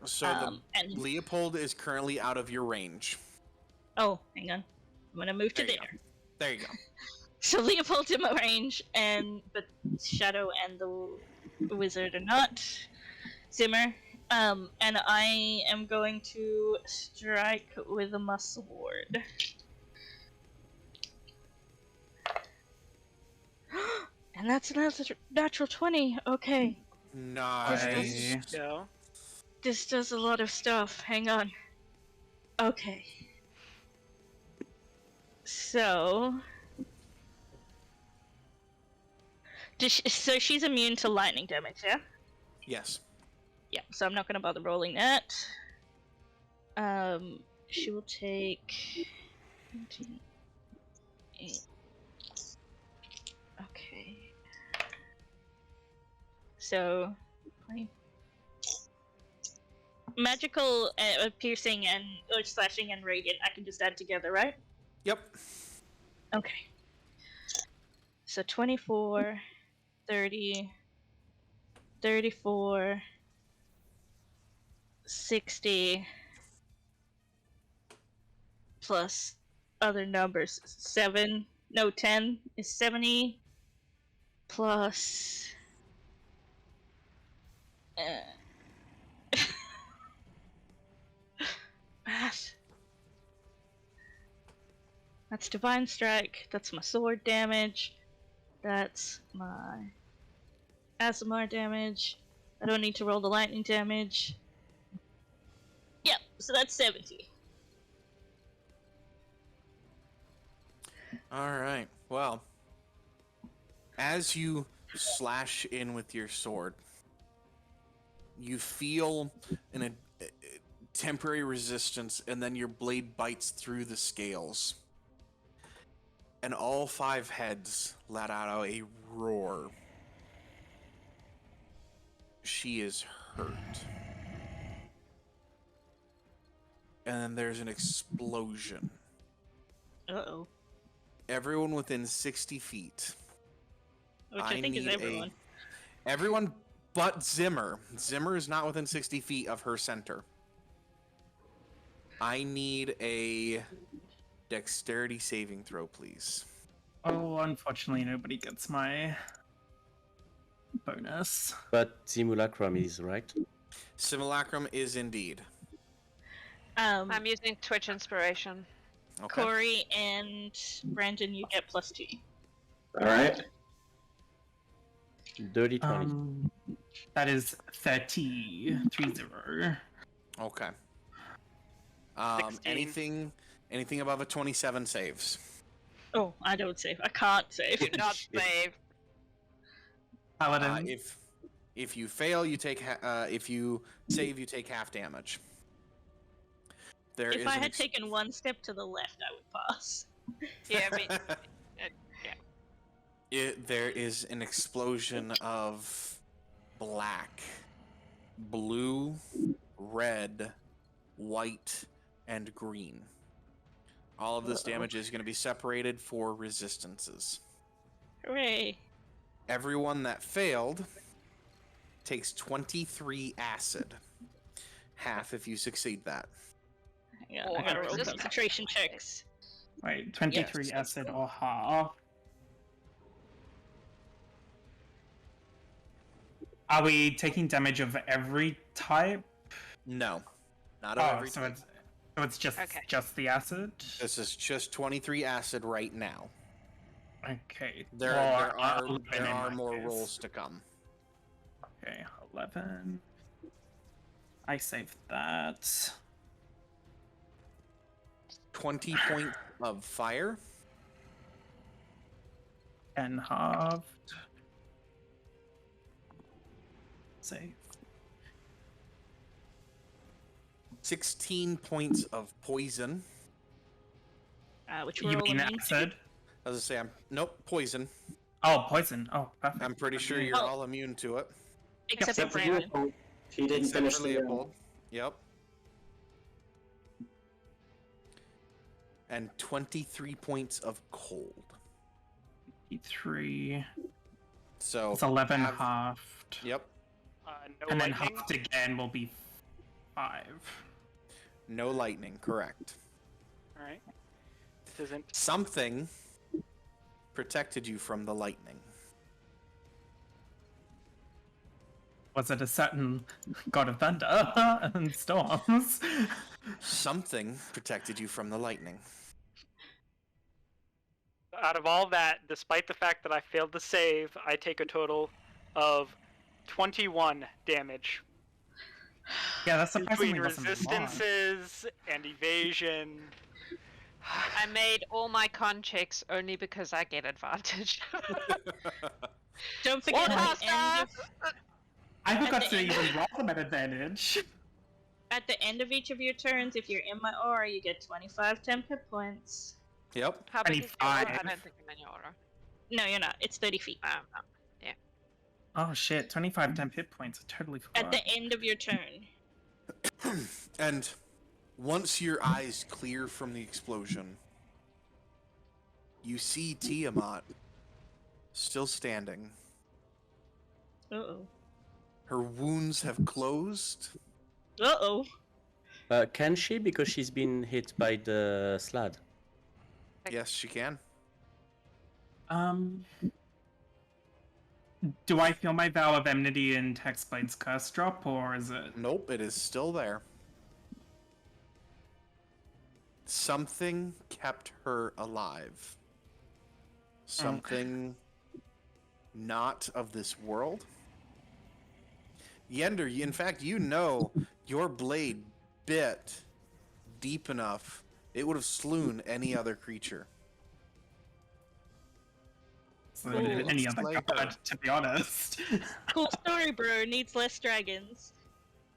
So and Leopold is currently out of your range. oh, hang on, I'm gonna move to There you there. There you go. So Leopold's in my range, but Shadow and the wizard are not. Zimmer. And I am going to strike with a muscle ward. And that's another natural 20. Okay. Nice. No. This does a lot of stuff. Hang on. Okay. So... So she's immune to lightning damage, yeah? Yes. Yeah, so I'm not going to bother rolling that. She will take... 28. Okay. So... 20. Magical, piercing, and or slashing and radiant, I can just add together, right? Yep. Okay. So 24, 30, 34, 60, plus other numbers. 10 is 70, plus... Math. That's Divine Strike, that's my sword damage, that's my Aasimar damage. I don't need to roll the lightning damage. Yep, so that's 70. Alright, well, as you slash in with your sword, you feel a temporary resistance, and then your blade bites through the scales. And all 5 heads let out a roar. She is hurt. And then there's an explosion. Uh-oh. Everyone within 60 feet. Which I think is everyone. Everyone but Zimmer. Zimmer is not within 60 feet of her center. I need a dexterity saving throw, please. Oh, unfortunately, nobody gets my bonus. But Simulacrum is right. Simulacrum is indeed. I'm using Twitch Inspiration. Okay. Corey and Brandon, you get +2. Alright. Dirty 20. That is 30. Okay. 16. Anything above a 27 saves. Oh, I don't save. I can't save. Not save. Paladin. If you fail, you take if you save, you take half damage. If I had taken one step to the left, I would pass. Yeah, I mean, there is an explosion of black, blue, red, white, and green. All of this damage is going to be separated for resistances. Hooray! Everyone that failed takes 23 acid. Half if you succeed that. Yeah, Or I gotta roll resistance. concentration checks. Wait, 23 Yes. acid or half. Are we taking damage of every type? No, not of every so type. it's just Okay. just the acid. This is just 23 acid right now. Okay. There Or are 11 there in are my more case. rolls to come. Okay, 11. I saved that. 20 points of fire. And halved. Save. 16 points of poison. Which we're You all mean immune to. acid? As I say, nope, poison. Oh, poison. Oh, perfect. I'm pretty sure you're all immune to it. Except Except for for Brandon. Leopold. He didn't Except finish for the Leopold. Yep. And 23 points of cold. 3. So It's 11 have- halved. Yep. No And then lightning. halved again will be 5. No lightning, correct. All right. This isn't. Something protected you from the lightning. Was it a certain god of thunder and storms? Something protected you from the lightning. Out of all that, despite the fact that I failed to save, I take a total of 21 damage. Yeah, that's surprisingly Between wasn't a lot. resistances and evasion. I made all my con checks only because I get advantage. Don't forget at the end of I forgot the to end- even roll them at advantage. at the end of each of your turns, if you're in my aura, you get 25 temp hit points. Yep. How big is your aura? 25. I don't think I'm in your aura. No, you're not. It's 30 feet. Yeah. Oh shit, 25 temp hit points. I totally forgot. At the end of your turn. And once your eyes clear from the explosion, you see Tiamat still standing. Uh-oh. Her wounds have closed. Uh-oh. Can she? Because she's been hit by the slad. Yes, she can. Do I feel my vow of enmity and Hexblade's curse drop, or is it? Nope, it is still there. Something kept her alive. Something not of this world. Yender, in fact, you know your blade bit deep enough, it would have slewn any other creature. So any other Slay her. god, to be honest. Cool story, bro. Needs less dragons.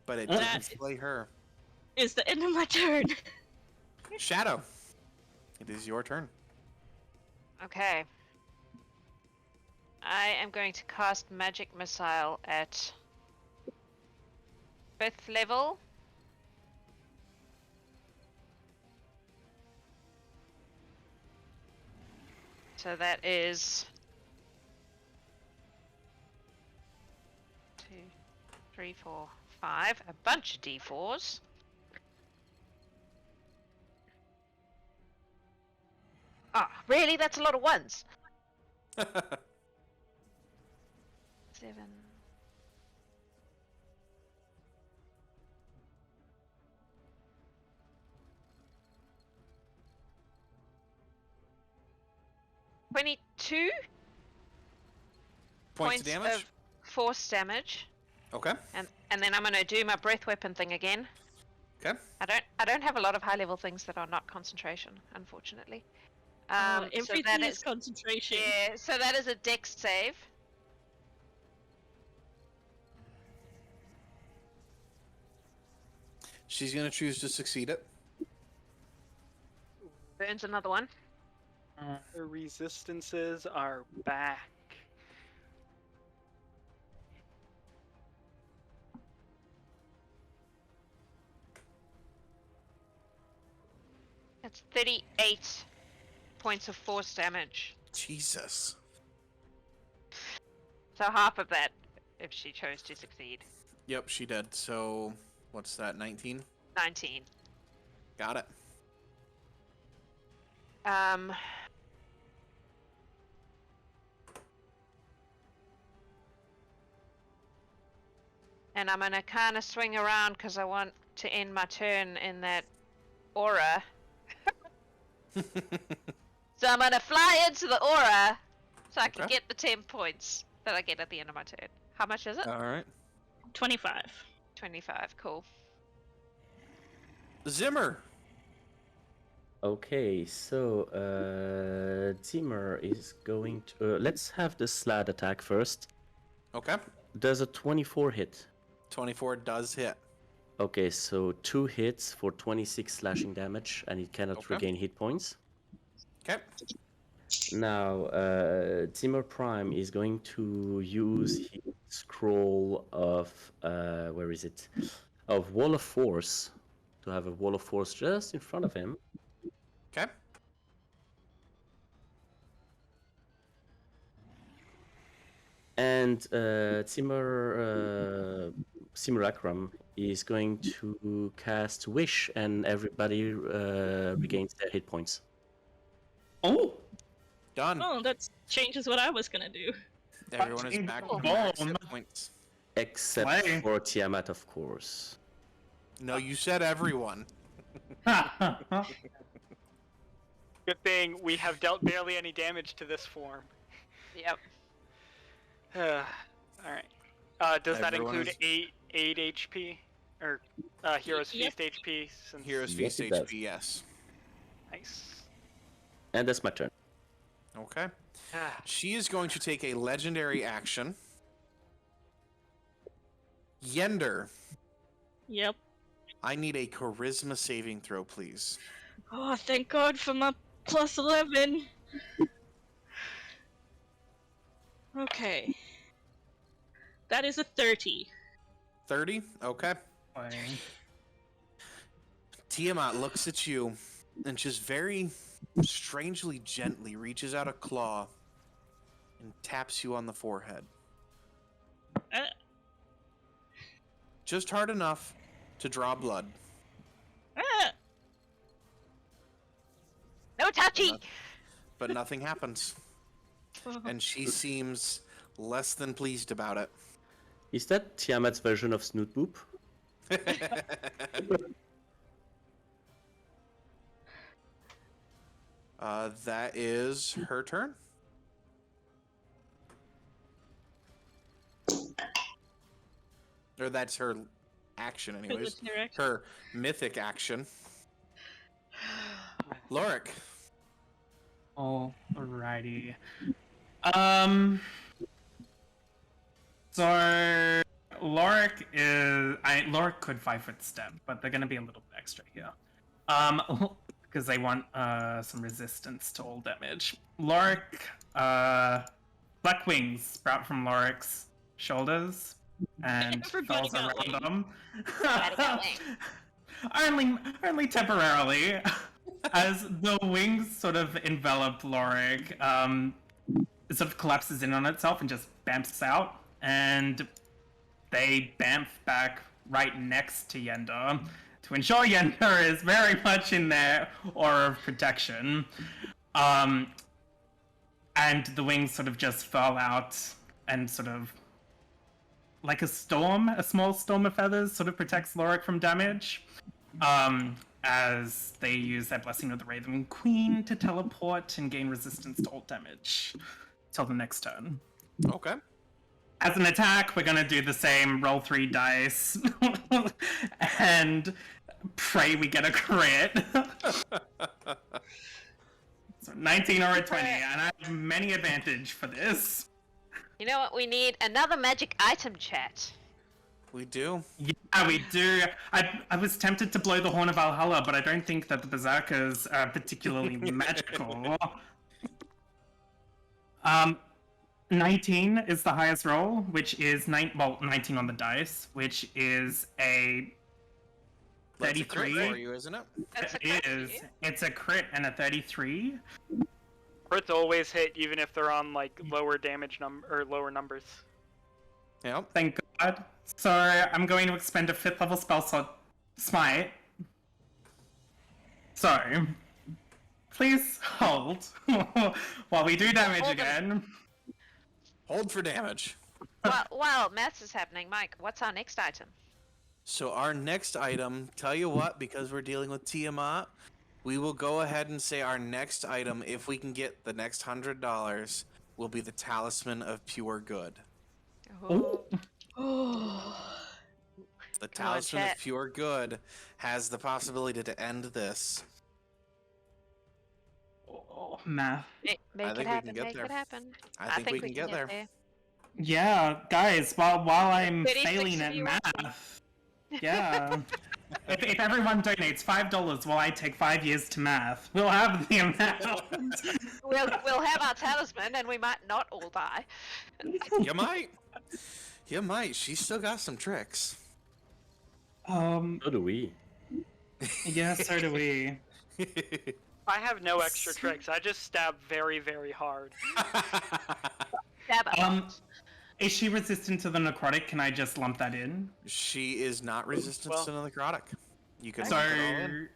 But it That- didn't slay her. Is the end of my turn. Shadow, it is your turn. Okay. I am going to cast Magic Missile at 5th level. So that is 2, 3, 4, 5. A bunch of d4s. Ah, really? That's a lot of ones. 7. $22 Points of damage? of force damage, Okay. and then I'm gonna do my breath weapon thing again. Okay. I don't have a lot of high level things that are not concentration, unfortunately. So Everything that is concentration. yeah. So that is a Dex save. She's gonna choose to succeed it. Burns another one. The resistances are back. That's 38 points of force damage. Jesus. So half of that, if she chose to succeed. Yep, she did. So, what's that, 19? 19. Got it. And I'm gonna kind of swing around because I want to end my turn in that aura. So I'm gonna fly into the aura so I can Okay. get the 10 points that I get at the end of my turn. How much is it? All right. 25. 25, cool. Zimmer. Okay, so Zimmer is going to. Let's have the slad attack first. Okay. Does a 24 hit? 24 does hit. Okay, so 2 hits for 26 slashing damage, and it cannot Okay. regain hit points. Okay. Now, Zimmer Prime is going to use his scroll of where is it? Of Wall of Force to have a Wall of Force just in front of him. Okay. And Simulacrum is going to cast Wish, and everybody regains their hit points. Oh! Done. Oh, that changes what I was gonna do. Everyone is back to Boom. max hit points. Except Slay. for Tiamat, of course. No, you said everyone. Good thing we have dealt barely any damage to this form. Yep. Alright. Does that Everyone include is- 8 HP? Or Hero's Yep. Feast HP? Since... Hero's Yes, Feast it does. HP, yes. Nice. And that's my turn. Okay. She is going to take a legendary action. Yender, Yep. I need a charisma saving throw, please. Oh, thank God for my plus 11. Okay. That is a 30. 30? Okay. Fine. Tiamat looks at you and just very strangely gently reaches out a claw and taps you on the forehead. Just hard enough to draw blood. No touchy! But nothing happens. And she seems less than pleased about it. Is that Tiamat's version of Snoot Boop? That is her turn. Or that's her action, anyways. Her mythic action. Loric. Alrighty. So Loric could 5-foot step, but they're gonna be a little bit extra here. Because they want some resistance to all damage. Loric, black wings sprout from Loric's shoulders and Everybody falls got around them. wings. only temporarily. As the wings sort of envelop Loric, it sort of collapses in on itself and just bamps out, and they bamf back right next to Yender to ensure Yender is very much in their aura of protection. And the wings sort of just fall out and sort of like a small storm of feathers sort of protects Loric from damage. As they use their Blessing of the Raven Queen to teleport and gain resistance to all damage till the next turn. Okay. As an attack, we're gonna do the same, roll 3 dice, and pray we get a crit. So 19 or a 20, and I have many advantage for this. You know what we need? Another magic item, chat. We do. Yeah, we do. I was tempted to blow the Horn of Valhalla, but I don't think that the Berserkers are particularly magical. 19 is the highest roll, which is 19 on the dice, which is a 33. That's a crit for you, isn't it? That's a It crit for is. you. It's a crit and a 33. Crits always hit, even if they're on like lower damage or lower numbers. Yep. Thank God. So I'm going to expend a 5th level spell slot, Smite. So, please hold while we do damage Hold again. Hold for damage. While maths is happening, Mike, what's our next item? So our next item, tell you what, because we're dealing with Tiamat, we will go ahead and say our next item, if we can get the next $100, will be the Talisman of Pure Good. The Talisman of chat. Pure Good has the possibility to end this. Oh, math. Make I it think we happen, can get make there. it happen. I think we can get there. Yeah, guys, while I'm 36 failing of at you math. Yeah. If everyone donates $5 while I take 5 years to math, we'll have the amount. We'll have our talisman, and we might not all die. You might. You might. She's still got some tricks. So do we. Yeah, so do we. I have no extra tricks. I just stab very, very hard. Stab it. Is she resistant to the necrotic? Can I just lump that in? She is not resistant to the necrotic. You can So lump it all in.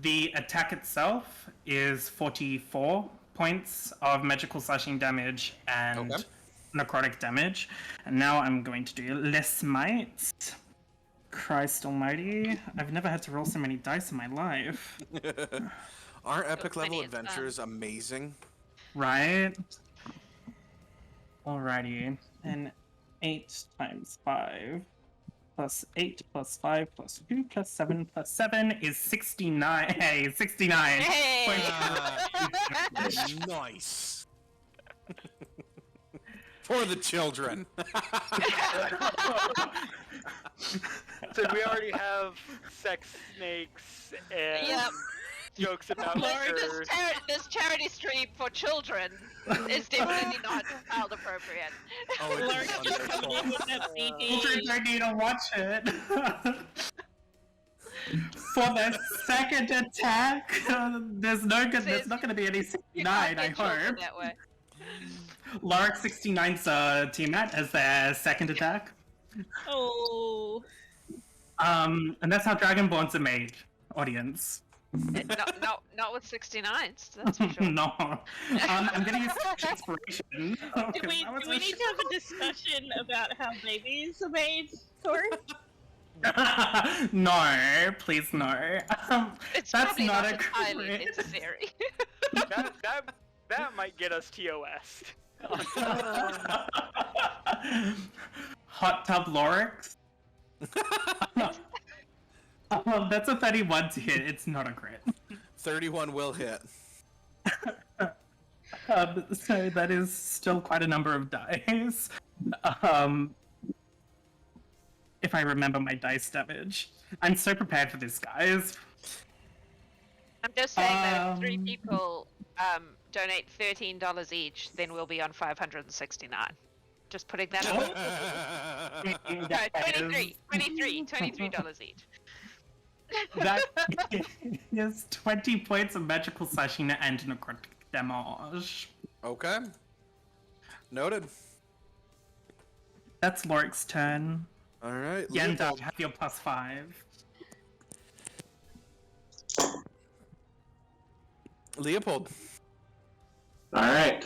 the attack itself is 44 points of magical slashing damage and Okay. necrotic damage. And now I'm going to do less might. Christ almighty. I've never had to roll so many dice in my life. Aren't epic level Plenty of fun. adventures amazing? Right? Alrighty. And 8 times 5 plus 8 plus 5 plus 2 plus 7 plus 7 is 69. Hey, 69. Hey! Nice. For the children. So we already have sex snakes and Yep. jokes about Loric, her. this charity stream for children is definitely not child appropriate. Oh, it's Loric just coming in with that Children CD. don't need to watch it. For the second attack, there's not going to be any You 69, can't I get children hope. that way. Loric 69's Tiamat as their second attack. Oh. And that's how Dragonborns are made, audience. Not with 69s, that's for sure. No. I'm going to use inspiration. Do we need to have a discussion about how babies are made, Corey? No, please no. It's That's probably not not a entirely crit. necessary. That might get us TOS. Hot tub Loric. That's a 31 to hit. It's not a crit. 31 will hit. So that is still quite a number of dice. If I remember my dice damage. I'm so prepared for this, guys. I'm just saying that if 3 people donate $13 each, then we'll be on 569. Just putting that out. No, $23 each. That is 20 points of magical slashing and necrotic damage. Okay. Noted. That's Loric's turn. All right. Yender, Leopold. have your +5. Leopold. All right.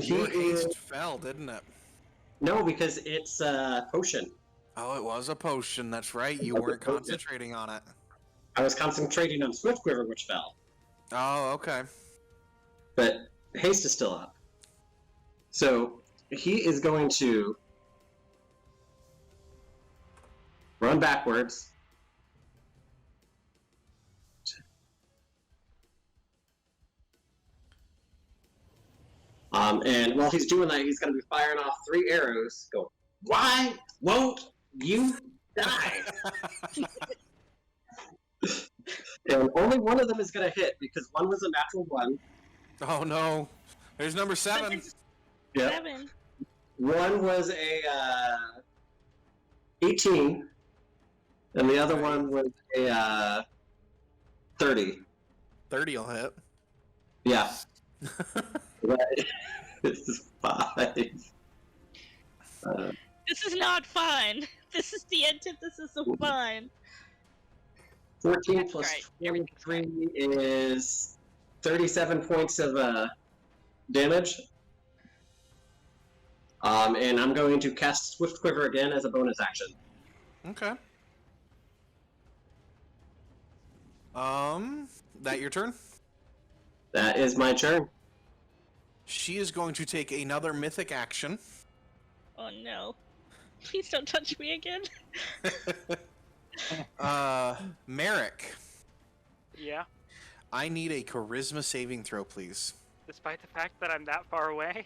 He Your is haste fell, didn't it? no, because it's a potion. Oh, it was a potion. That's right. You weren't concentrating on it. I was concentrating on Swiftquiver, which fell, Oh, okay. but haste is still up. So he is going to run backwards. And while he's doing that, he's going to be firing off 3 arrows. Go, why won't you die? And only one of them is going to hit because one was a natural 1. Oh no. There's number 7. Yep. 7. One was a 18, and the other one was a 30. 30 will hit. Yeah. This is 5. This is not fun. This is the antithesis of fun. 14 That's plus great. Everything's 23 is 37 points of damage. And I'm going to cast Swift Quiver again as a bonus action. Okay. That your turn? That is my turn. She is going to take another mythic action. Oh no. Please don't touch me again. Merrik, Yeah, I need a charisma saving throw, please. despite the fact that I'm that far away.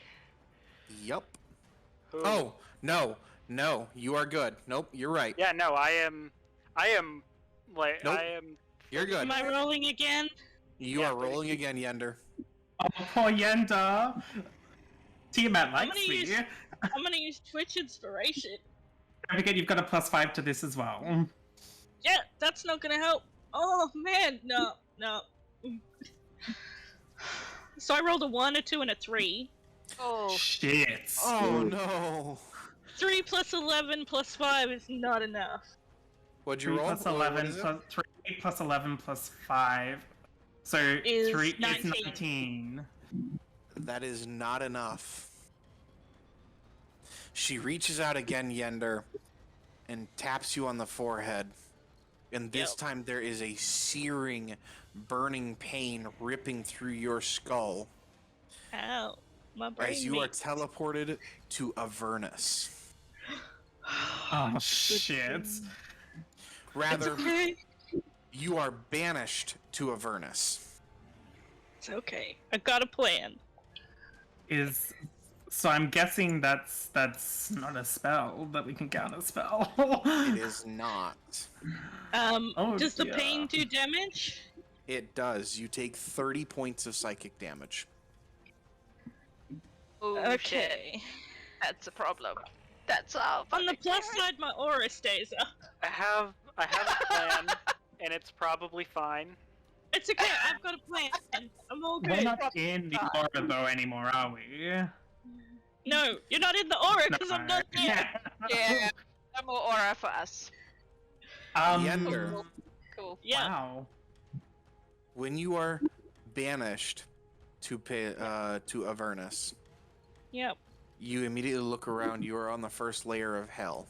Yup. Who- Oh, no, you are good. Nope, you're right. Yeah, no, I am, like, Nope. I am. You're good. Am I rolling again? You Yeah, are rolling again, Yender. Oh, poor Yender. Tiamat likes gonna me. use- I'm gonna use Twitch Inspiration. Don't forget you've got a +5 to this as well. Yeah, that's not gonna help. Oh man, no. So I rolled a 1, a 2, and a 3. Oh, Shit. Oh no. 3 plus 11 plus 5 is not enough. What'd you 3 roll? plus What 11 is it? plus 3 plus 11 plus 5. So Is 3 is 19. 19. That is not enough. She reaches out again, Yender, and taps you on the forehead. And this Yep. time there is a searing, burning pain ripping through your skull Ow. My brain as you are makes- teleported to Avernus. Oh shit. Rather, It's okay. you are banished to Avernus. It's okay. I got a plan. is. So I'm guessing that's not a spell that we can count a spell. It is not. Oh, Does the dear. pain do damage? It does. You take 30 points of psychic damage. Oh shit, Okay. that's a problem. That's all. On the plus side, my aura stays up. I have a plan, and it's probably fine. It's okay, I've got a plan. I'm all We're good. not in the aura though anymore, are we? No, you're not in the aura because I'm not No. there. Yeah, no more aura for us. Yender. Cool. Yeah. Wow. When you are banished to Avernus, Yep. you immediately look around. You are on the first layer of hell.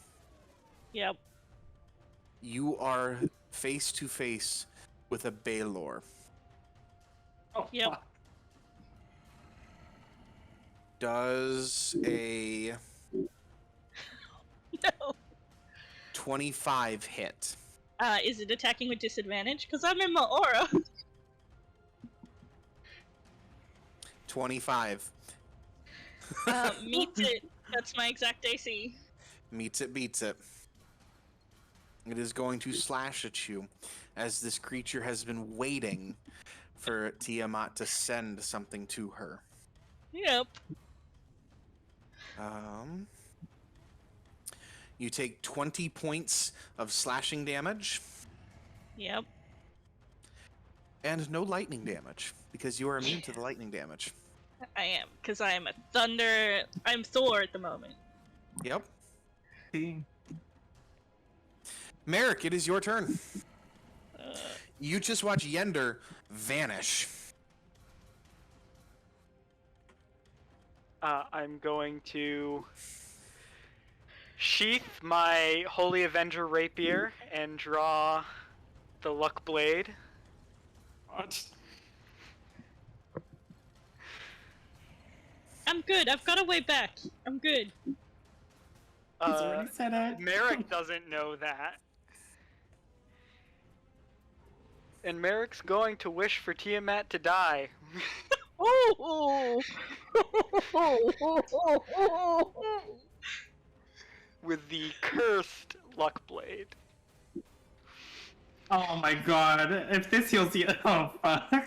Yep. You are face to face with a Baelor. Oh, Yep. fuck. Does a No. 25 hit? Is it attacking with disadvantage? Because I'm in my aura. 25. Meets it. That's my exact AC. Meets it, beats it. It is going to slash at you, as this creature has been waiting for Tiamat to send something to her. Yep. You take 20 points of slashing damage Yep. and no lightning damage, because you are immune to the lightning damage. I am, because I am a thunder. I'm Thor at the moment. Yep. See. Merrik, it is your turn. Uh, You just watch Yender vanish. I'm going to sheath my Holy Avenger rapier and draw the Luck Blade. What? I'm good. I've got a way back. I'm good. He's already said it. Merrik doesn't know that. And Merrick's going to wish for Tiamat to die. Oh! With the cursed Luck Blade. Oh my god, if this heals you. Oh fuck.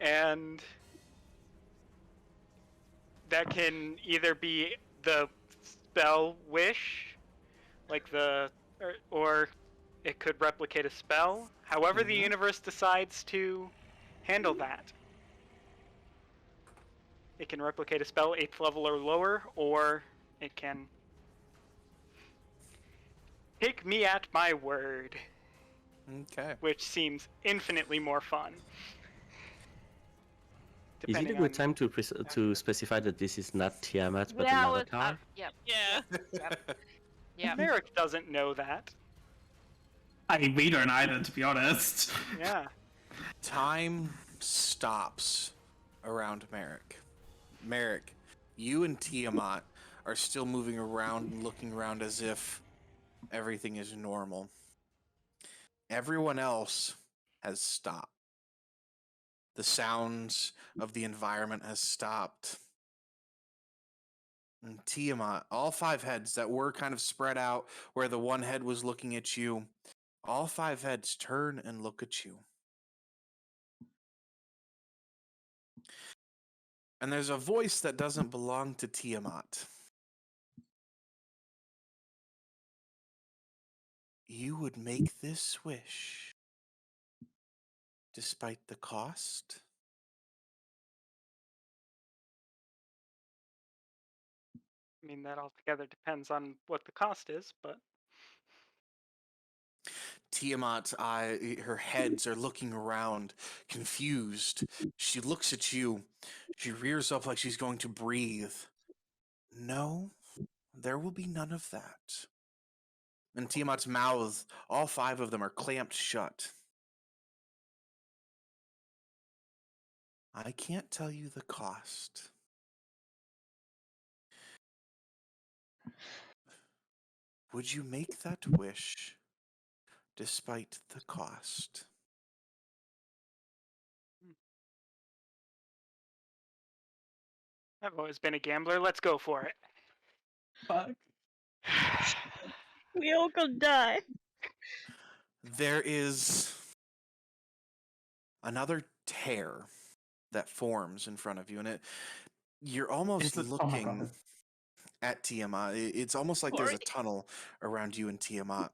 And that can either be the spell wish, like or it could replicate a spell. However the universe decides to handle that. It can replicate a spell 8th level or lower, or it can take me at my word, Okay. which seems infinitely more fun. Is it a good time to specify that this is not Tiamat but Yeah, another car? yep. Yeah. Yep. Merrick doesn't know that. We don't either, to be honest. Yeah. Time stops around Merrik. Merrik, you and Tiamat are still moving around and looking around as if everything is normal. Everyone else has stopped. The sounds of the environment has stopped. And Tiamat, all 5 heads that were kind of spread out where the one head was looking at you, all 5 heads turn and look at you. And there's a voice that doesn't belong to Tiamat. You would make this wish despite the cost? I mean, that altogether depends on what the cost is, but... Tiamat's her heads are looking around, confused. She looks at you. She rears up like she's going to breathe. No, there will be none of that. And Tiamat's mouth, all 5 of them are clamped shut. I can't tell you the cost. Would you make that wish despite the cost? I've always been a gambler. Let's go for it. Fuck. We all gonna die. There is another tear that forms in front of you, and you're almost Oh my looking god. at Tiamat. It's almost like there's a Sorry. tunnel around you and Tiamat.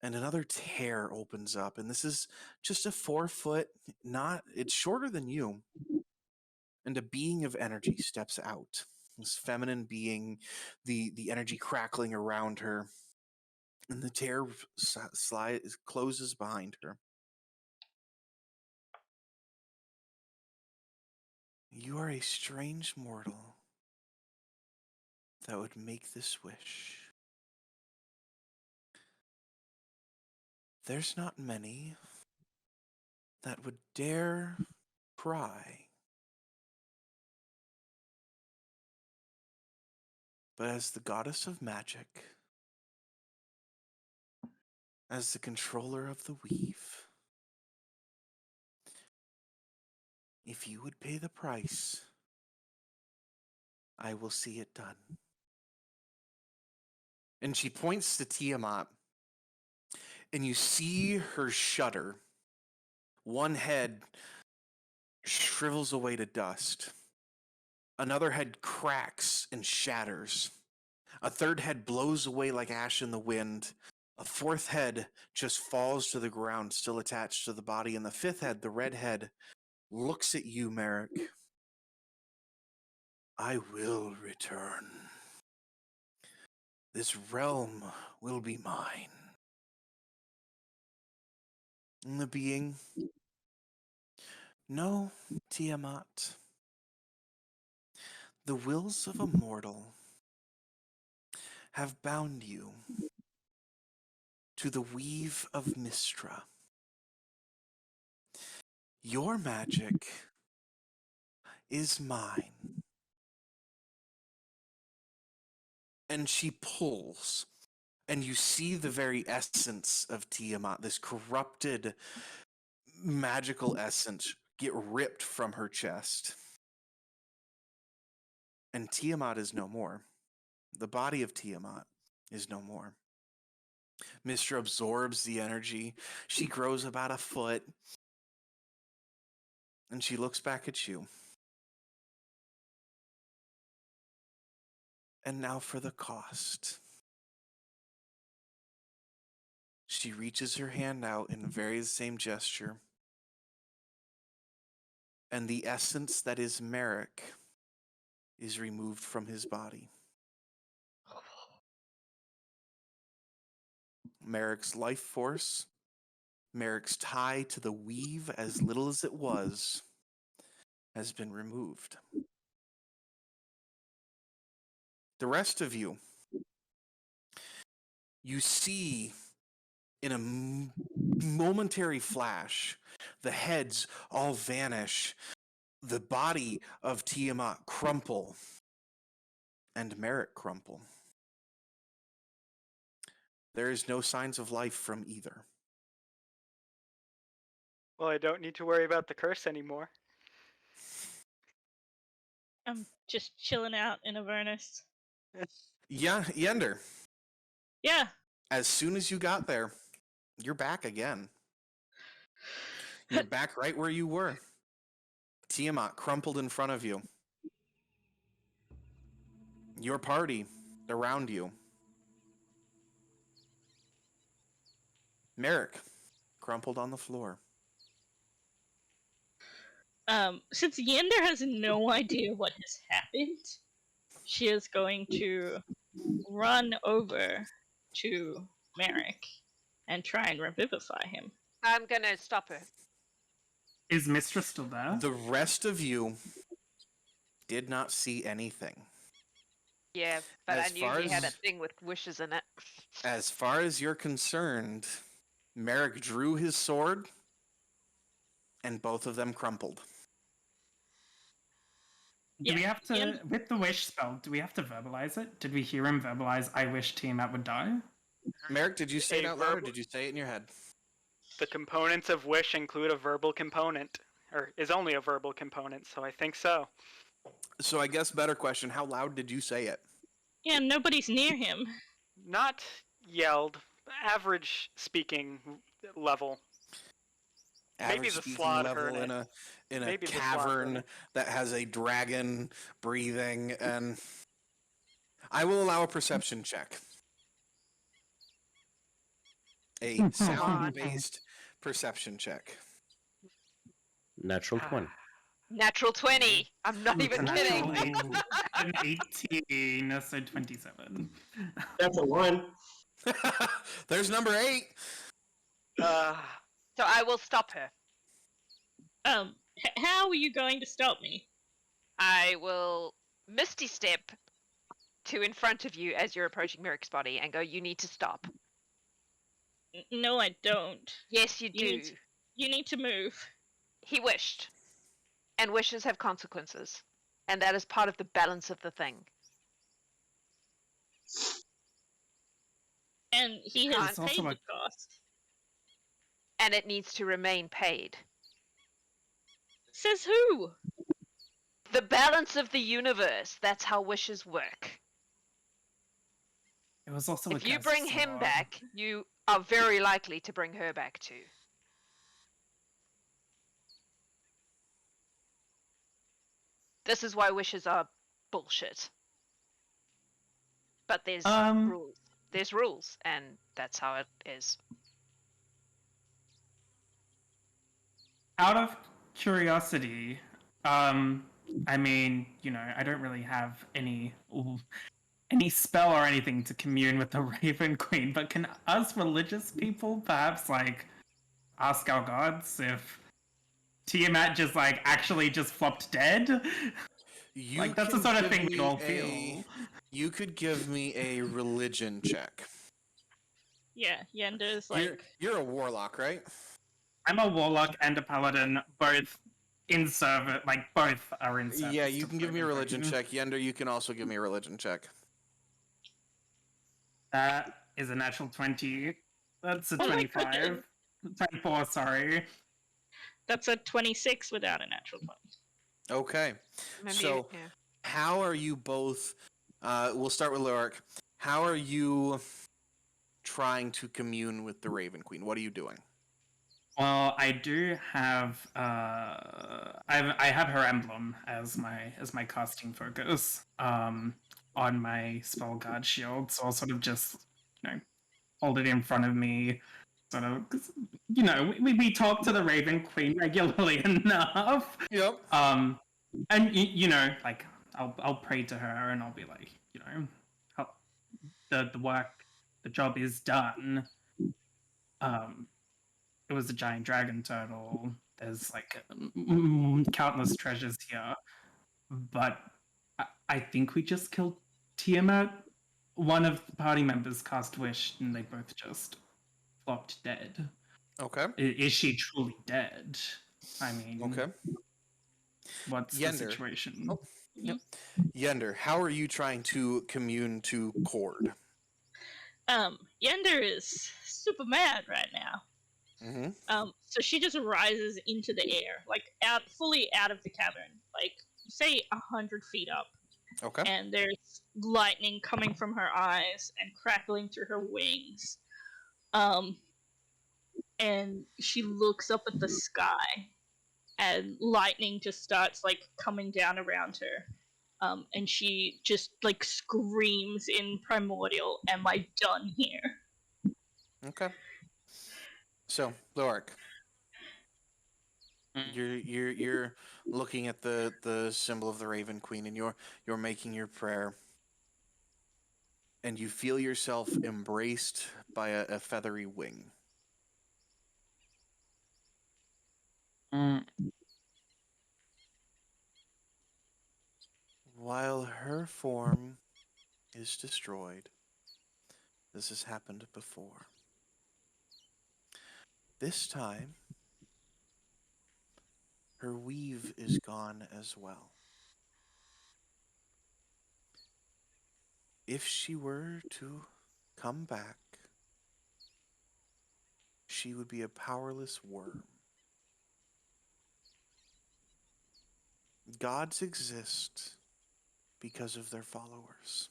And another tear opens up, and this is just a 4-foot, it's shorter than you. And a being of energy steps out. This feminine being, the energy crackling around her, and the tear closes behind her. You are a strange mortal that would make this wish. There's not many that would dare try. But as the goddess of magic, as the controller of the weave, if you would pay the price, I will see it done. And she points to Tiamat, and you see her shudder. One head shrivels away to dust. Another head cracks and shatters. A third head blows away like ash in the wind. A fourth head just falls to the ground, still attached to the body. And the fifth head, the red head, looks at you, Merrik. I will return. This realm will be mine. And the being, no, Tiamat. The wills of a mortal have bound you to the weave of Mystra. Your magic is mine. And she pulls, and you see the very essence of Tiamat, this corrupted magical essence, get ripped from her chest. And Tiamat is no more. The body of Tiamat is no more. Mystra absorbs the energy. She grows about a foot. And she looks back at you. And now for the cost. She reaches her hand out in the very same gesture. And the essence that is Merrik is removed from his body. Merrik's life force, Merrik's tie to the weave, as little as it was, has been removed. The rest of you, you see in a momentary flash, the heads all vanish, the body of Tiamat crumple, and Merrik crumple. There is no signs of life from either. Well, I don't need to worry about the curse anymore. I'm just chilling out in Avernus. Yeah, Yender. Yeah. As soon as you got there, you're back again. You're back right where you were. Tiamat crumpled in front of you. Your party around you. Merrik crumpled on the floor. Since Yender has no idea what has happened, she is going to run over to Merrik and try and revivify him. I'm gonna stop her. Is Mistress still there? The rest of you did not see anything. Yeah, but As I knew far he had a as- thing with wishes in it. As far as you're concerned, Merrik drew his sword, and both of them crumpled. Do we Yeah, have to, with the wish spell, do we have to verbalize it? Did we hear him verbalize, I wish Tiamat would die? Merrik, did you say it A out loud, or verbal- did you say it in your head? The components of wish include a verbal component, or is only a verbal component, so I think so. So I guess better question, how loud did you say it? Yeah, nobody's near him. Not yelled, average speaking level. Maybe Average the speaking slot heard level it. in a Maybe the slot heard cavern it. that has a dragon breathing, and I will allow a perception check. A sound-based perception check. Natural 20. Natural 20. I'm not even Natural kidding. An 18, so 27. That's a 1. There's number 8. So I will stop her. How are you going to stop me? I will Misty Step to in front of you as you're approaching Merrik's body and go, you need to stop. No, I don't. Yes, you do. You need to move. He wished. And wishes have consequences. And that is part of the balance of the thing. And he It's has also paid a- the cost. And it needs to remain paid. Says who? The balance of the universe. That's how wishes work. It was also If a you bring guest him sword. back, you are very likely to bring her back too. This is why wishes are bullshit. But there's rules. There's rules, and that's how it is. Out of curiosity, I mean, I don't really have any spell or anything to commune with the Raven Queen, but can us religious people perhaps ask our gods if Tiamat just actually just flopped dead? That's the can sort of give thing we me all feel. You could give me a religion check. Yeah, Yender's You're a warlock, right? I'm a warlock and a paladin, both in service, both are in service. Yeah, you to can give me a Raven religion Queen. check. Yender, you can also give me a religion check. That is a natural 20. That's a Oh my 25. goodness. 24, sorry. That's a 26 without a natural 20. Okay. Maybe So, yeah. how are you both... we'll start with Loric. How are you trying to commune with the Raven Queen? What are you doing? Well, I do have I have her emblem as my casting focus on my spell guard shield, so I'll sort of just hold it in front of me, sort of, 'cause, we talk to the Raven Queen regularly enough. Yep. And I'll pray to her and I'll be like, how the job is done. It was a giant dragon turtle. There's countless treasures here, but I think we just killed Tiamat. One of the party members cast wish, and they both just flopped dead. Okay. Is she truly dead? I mean, Okay. what's Yender. the situation? Oh, yep. Yender, how are you trying to commune to Cord? Yender is super mad right now. Mm-hmm. So she just rises into the air, fully out of the cavern, say 100 feet up. Okay. And there's lightning coming from her eyes and crackling through her wings. And she looks up at the sky, and lightning just starts coming down around her. And she just screams in primordial, "Am I done here?" Okay. So, Loric, you're looking at the symbol of the Raven Queen, and you're making your prayer, and you feel yourself embraced by a feathery wing. While her form is destroyed, this has happened before. This time, her weave is gone as well. If she were to come back, she would be a powerless worm. Gods exist because of their followers.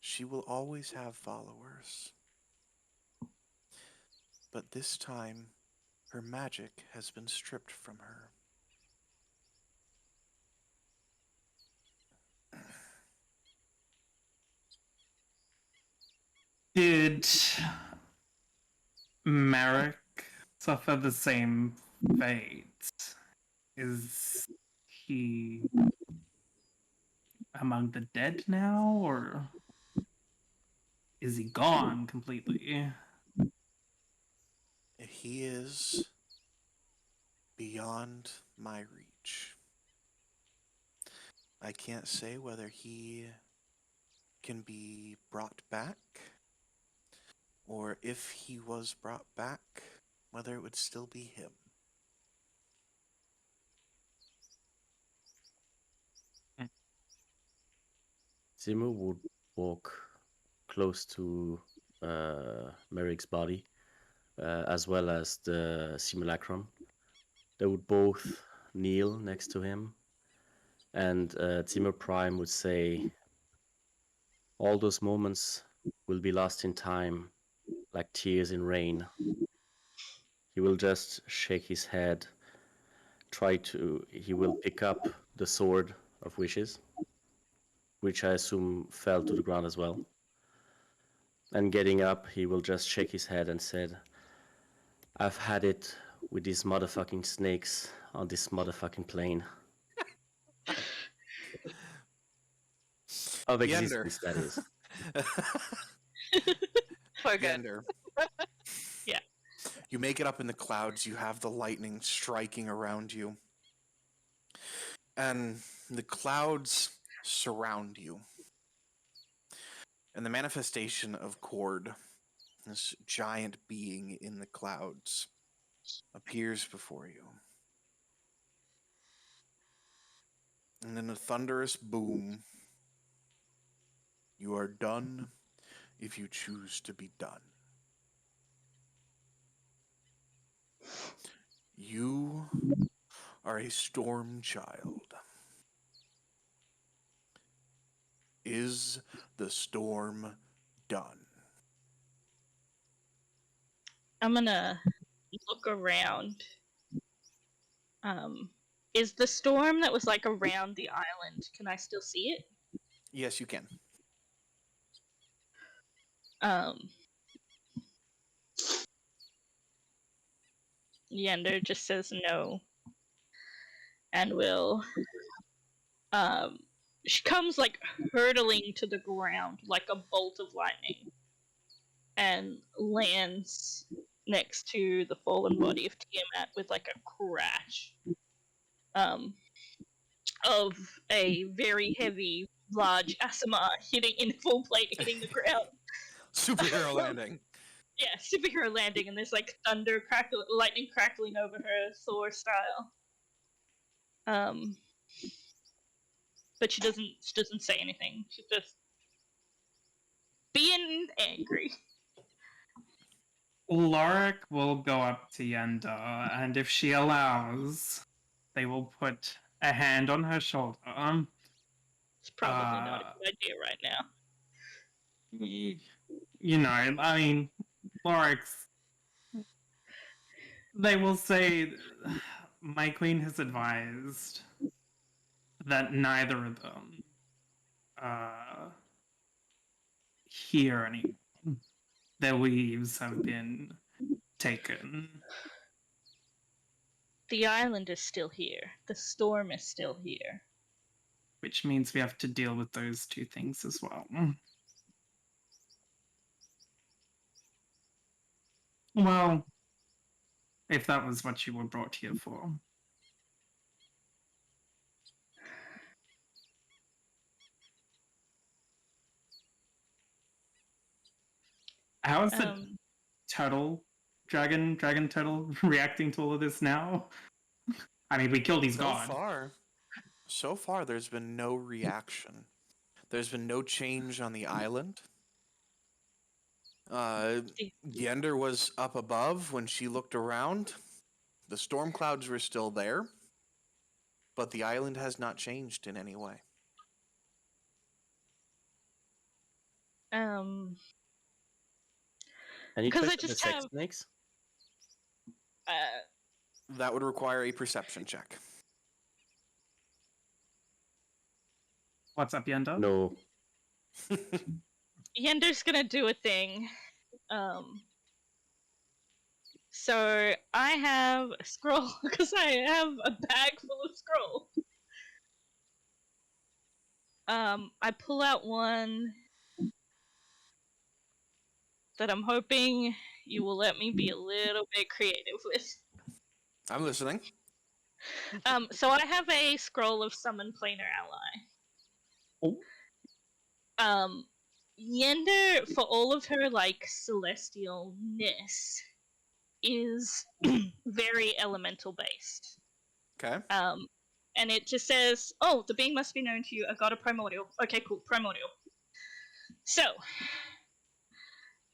She will always have followers. But this time, her magic has been stripped from her. Did Merrik suffer the same fate? Is he among the dead now, or is he gone completely? He is beyond my reach. I can't say whether he can be brought back, or if he was brought back, whether it would still be him. Zimmer would walk close to Merrik's body, as well as the simulacrum. They would both kneel next to him, and Zimmer Prime would say, all those moments will be lost in time, like tears in rain. He will just shake his head, he will pick up the Sword of Wishes, which I assume fell to the ground as well. And getting up, he will just shake his head and said, I've had it with these motherfucking snakes on this motherfucking plane. Of existence, that is. So good. Yender. Yeah. You make it up in the clouds. You have the lightning striking around you. And the clouds surround you. And the manifestation of Cord, this giant being in the clouds, appears before you. And in a thunderous boom, you are done if you choose to be done. You are a storm child. Is the storm done? I'm gonna look around. Is the storm that was like around the island, can I still see it? Yes, you can. Yender just says no. And she comes like hurtling to the ground like a bolt of lightning and lands next to the fallen body of Tiamat with like a crash of a very heavy, large Aasimar hitting in full plate, hitting the ground. Superhero landing. Yeah, superhero landing, and there's like lightning crackling over her, Thor style. But she doesn't say anything. She's just being angry. Loric will go up to Yender, and if she allows, they will put a hand on her shoulder. It's probably not a good idea right now. You know, I mean, Loric's. They will say, my queen has advised that neither of them hear any. Their leaves have been taken. The island is still here. The storm is still here. Which means we have to deal with those two things as well. Well, if that was what you were brought here for. How is the dragon turtle reacting to all of this now? I mean, we killed his god. So far, there's been no reaction. There's been no change on the island. Yender was up above when she looked around. The storm clouds were still there. but the island has not changed in any way. Any Because I touch of the just sex have snakes? That would require a perception check. What's up, Yender? No. Yender's gonna do a thing. So I have a scroll because I have a bag full of scrolls. I pull out one that I'm hoping you will let me be a little bit creative with. I'm listening. So I have a scroll of summon planar ally. Oh. Yender, for all of her like celestialness, is very elemental based. Okay. And it just says, "Oh, the being must be known to you. I got a primordial." Okay, cool, primordial. So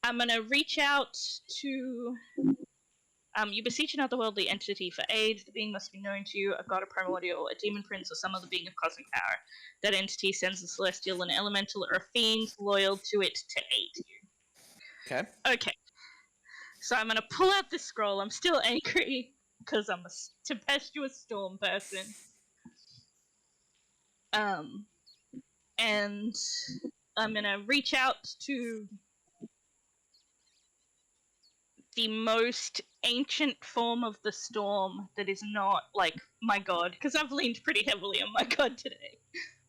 I'm gonna reach out to. You beseech an otherworldly entity for aid. The being must be known to you. A god, a primordial, a demon prince, or some other being of cosmic power. That entity sends a celestial, an elemental, or a fiend loyal to it to aid you. Okay. Okay. So I'm gonna pull out this scroll. I'm still angry because I'm a tempestuous storm person. And I'm gonna reach out to the most ancient form of the storm that is not like my god, because I've leaned pretty heavily on my god today.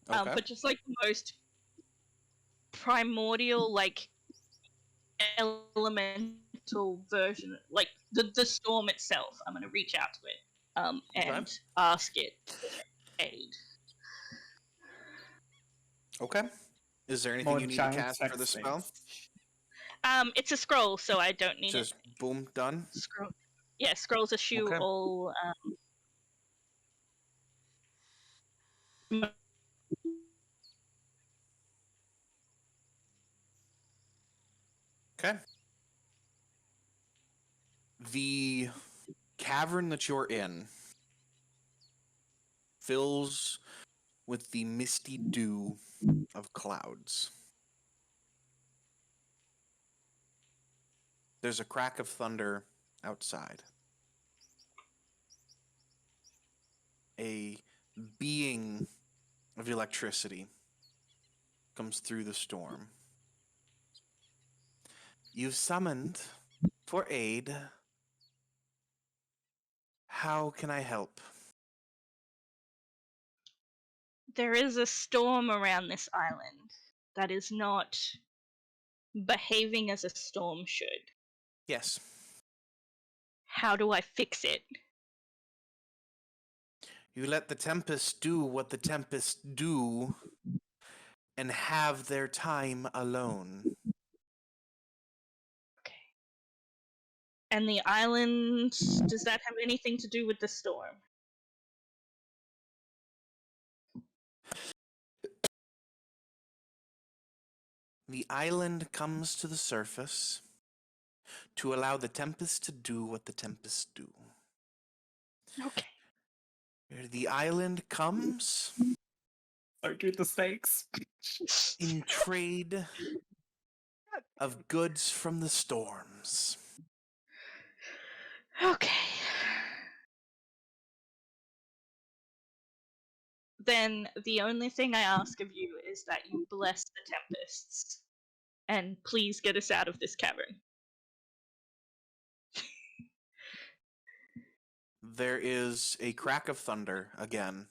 Okay. But just like the most primordial, like elemental version, like the storm itself. I'm gonna reach out to it, and ask it for aid. Okay. Is there anything you need to cast for the spell? It's a scroll, so I don't need Just boom, done. Scroll. Yeah, scrolls eschew Okay. all. Okay. The cavern that you're in fills with the misty dew of clouds. There's a crack of thunder outside. A being of electricity comes through the storm. You've summoned for aid. How can I help? There is a storm around this island that is not behaving as a storm should. Yes. How do I fix it? You let the Tempest do what the Tempest do and have their time alone. Okay. And the island, does that have anything to do with the storm? The island comes to the surface to allow the Tempest to do what the Tempest do. Okay. The island comes So do the snakes. in trade of goods from the storms. Okay. Then the only thing I ask of you is that you bless the tempests. And please get us out of this cavern. There is a crack of thunder again.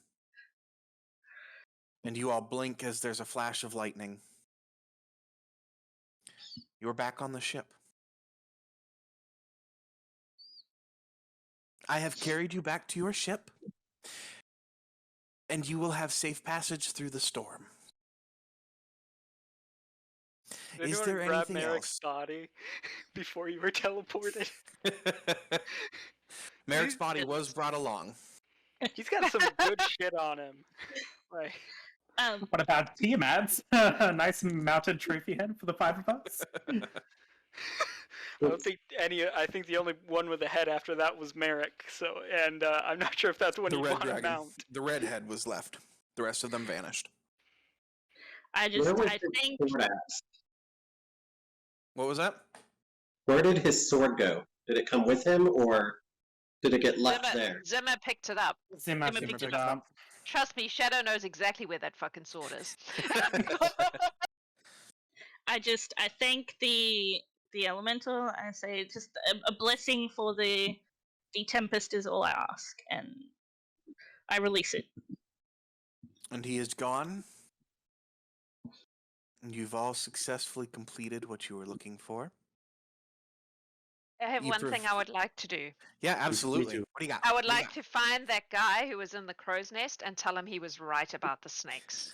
And you all blink as there's a flash of lightning. You're back on the ship. I have carried you back to your ship, and you will have safe passage through the storm. Did Is anyone there grab anything Merrik's else? body before you were teleported? Merrick's body was brought along. He's got some good shit on him. Like, What about Tiamat's? A nice mounted trophy head for the 5 of us? I don't think any. I think the only one with a head after that was Merrik. So, and I'm not sure if that's one The you red want to dragon. mount. The red head was left. The rest of them vanished. I Where was think his sword at? What was that? Where did his sword go? Did it come with him, or did it get left there? Zimmer picked it up. Zimmer picked it up. Trust me, Shadow knows exactly where that fucking sword is. I thank the elemental. I say just a blessing for the tempest is all I ask, and I release it. And he is gone. And you've all successfully completed what you were looking for. I have one thing I would like to do. Yeah, absolutely. too. What do you got? I would like to find that guy who was in the crow's nest and tell him he was right about the snakes.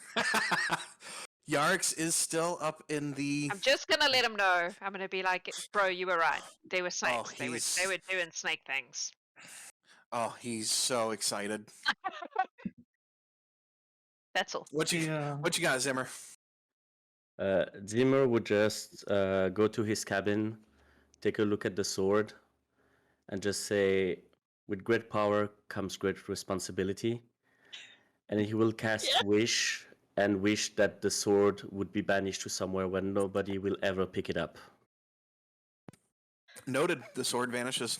Yarix is still up in the. I'm just gonna let him know. I'm gonna be like, bro, you were right. They were snakes. They he's- were doing snake things. Oh, he's so excited. That's all. What you got, Zimmer? Zimmer would just go to his cabin, take a look at the sword, and just say, with great power comes great responsibility. And he will cast Wish, and wish that the sword would be banished to somewhere where nobody will ever pick it up. Noted. The sword vanishes.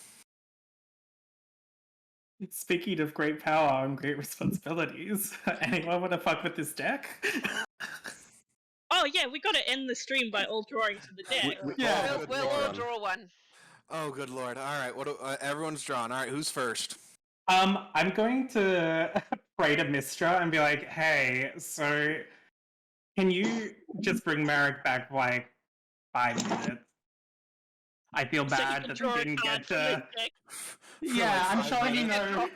Speaking of great power and great responsibilities, anyone want to fuck with this deck? Oh yeah, we got to end the stream by all drawing to the deck. Yeah. We'll all draw one. Oh, good lord! All right, everyone's drawn. All right, who's first? I'm going to pray to Mistra and be like, hey, so can you just bring Merrik back for like 5 minutes? I feel bad that they didn't get to. Yeah, I'm sure you know.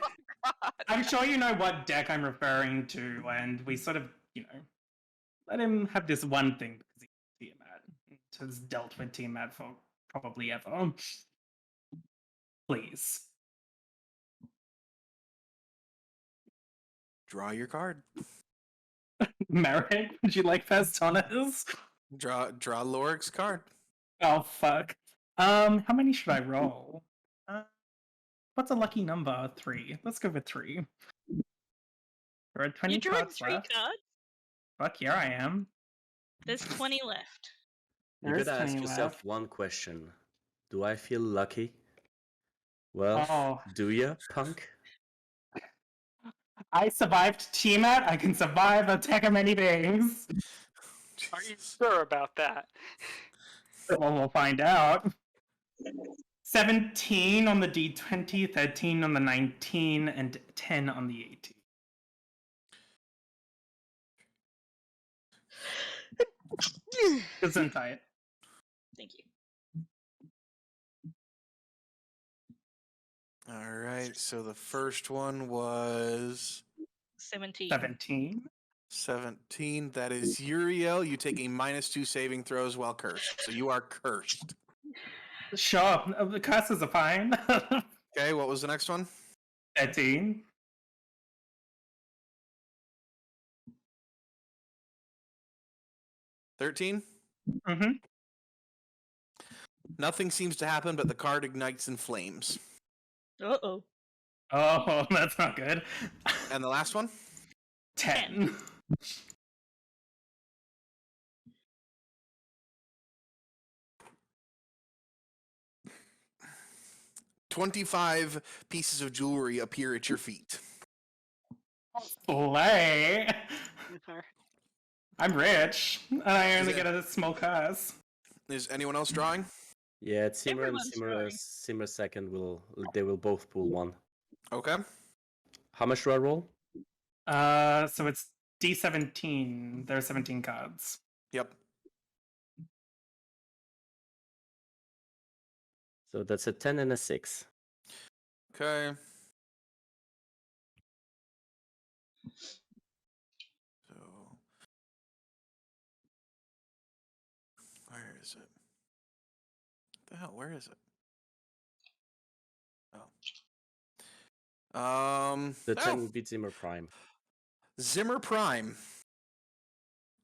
I'm sure you know what deck I'm referring to, and we sort of, let him have this one thing because he's Tiamat. Has dealt with Tiamat for probably ever. Please. Draw your card. Merrik, would you like fast honors? Draw Loric's card. Oh fuck. How many should I roll? What's a lucky number? 3. Let's go with 3. There are 20 You drew cards 3 left. cards? Fuck yeah, I am. There's 20 left. You There is gotta ask 20 yourself left. one question. Do I feel lucky? Well, Oh. do ya, punk? I survived Tiamat. I can survive attack of many things. Are you sure about that? Well, we'll find out. 17 on the D20, 13 on the 19, and 10 on the 18. Gesundheit. Thank you. All right, so the first one was 17. 17. 17. That is Uriel. You take a -2 saving throws while cursed, so you are cursed. Sure, the curses are fine. Okay, what was the next one? 13. 13. Mm-hmm. Nothing seems to happen, but the card ignites in flames. Uh-oh. Oh, that's not good. And the last one? 10. 25 pieces of jewelry appear at your feet. Slay. Alright. I'm rich, and I only get a small curse. Is anyone else drawing? Yeah, Zimmer and Everyone's drawing. Zimmer second they will both pull 1. Okay. How much do I roll? So it's D17. There are 17 cards. Yep. So that's a 10 and a 6. Okay. So, where is it? The hell, where is it? Oh. The 10 would be Zimmer Prime. Zimmer Prime.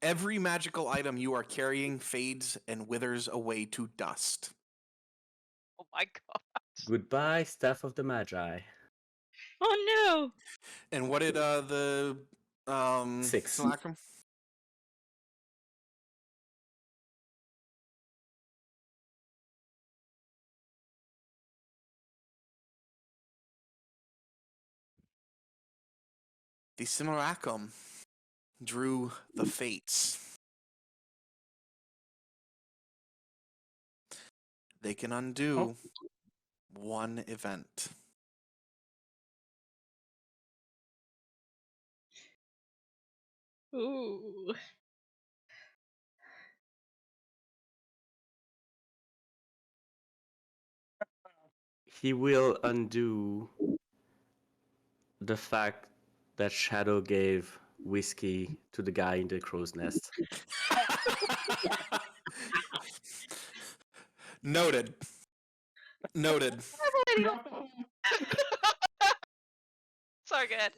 Every magical item you are carrying fades and withers away to dust. my god. Goodbye, Staff of the Magi. Oh no! And what did the 6. Slackham? The Simulacrum drew the fates. They can undo one event. Ooh. He will undo the fact that Shadow gave whiskey to the guy in the crow's nest. Noted. Noted. So good.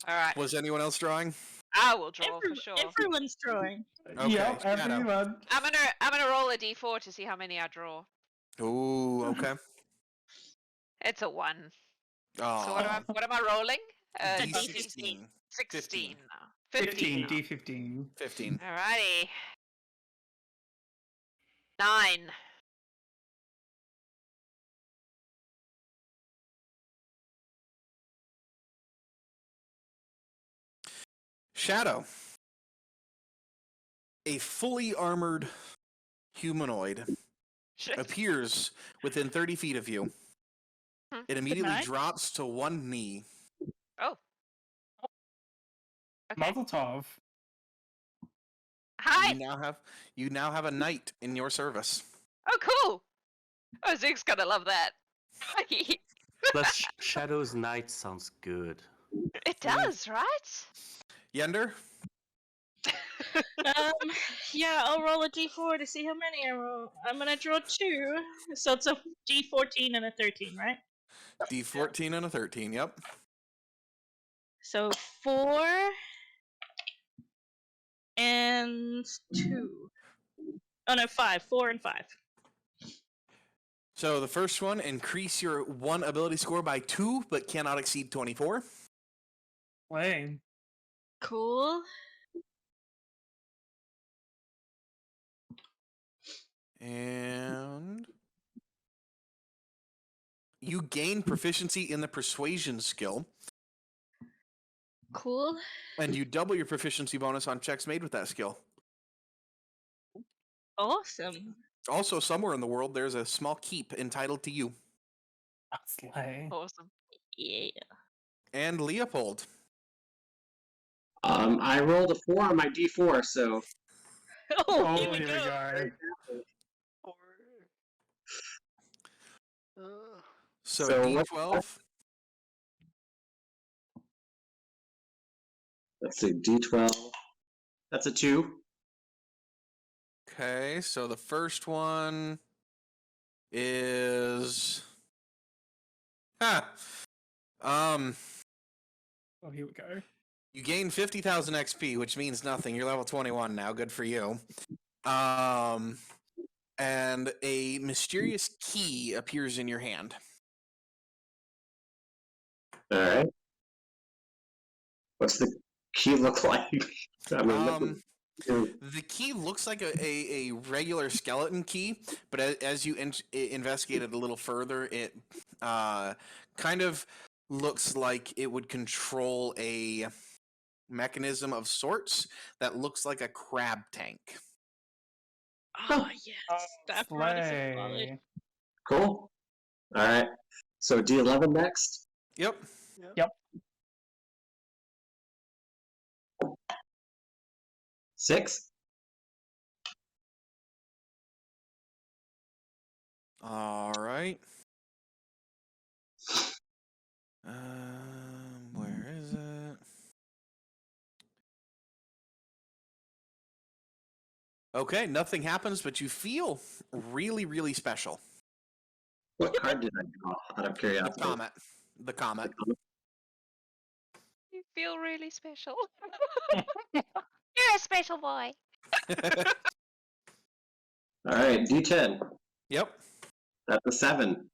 All right. Was anyone else drawing? I will draw for sure. Everyone's drawing. Okay, Yep, Shadow. everyone. I'm gonna roll a d4 to see how many I draw. Ooh, okay. It's a 1. Oh. So what am I rolling? D16. 16 now. 15, now. D15. 15. Alrighty. 9. Shadow. A fully armored humanoid Shit. appears within 30 feet of you. It immediately night. drops to one knee. Oh. Okay. Mazel tov. Hi. You now have a knight in your service. Oh, cool. Oh, Zeke's gonna love that. Plus, Shadow's Knight sounds good. It does, right? Yender? Yeah, I'll roll a d4 to see how many I roll. I'm gonna draw 2, so it's a d14 and a 13, right? D14 and a 13, yep. So 4 and 2. Oh no, 5. 4 and 5. So the first one, increase your one ability score by 2, but cannot exceed 24. Lame. Cool. And you gain proficiency in the persuasion skill, Cool. and you double your proficiency bonus on checks made with that skill. Awesome. Also, somewhere in the world, there's a small keep entitled to you. Slay. Awesome. Yeah. And Leopold. I rolled a 4 on my d4, so Oh, here we go. So So what- D12. let's see, d12. That's a 2. Okay, so the first one is Oh, here we go. you gain 50,000 XP, which means nothing. You're level 21 now. Good for you. And a mysterious key appears in your hand. All right. What's the key look like? I mean, The key looks like a regular skeleton key, but as you investigate it a little further, it kind of looks like it would control a mechanism of sorts that looks like a crab tank. Oh, yes. That part is Slay. solid. cool. All right. So d11 next. Yep. 6. All right. Where is it? Okay, nothing happens, but you feel really, really special. What card did I draw? Out of The curiosity. comet. The comet. You feel really special. You're a special boy. All right, d10. Yep. That's a 7.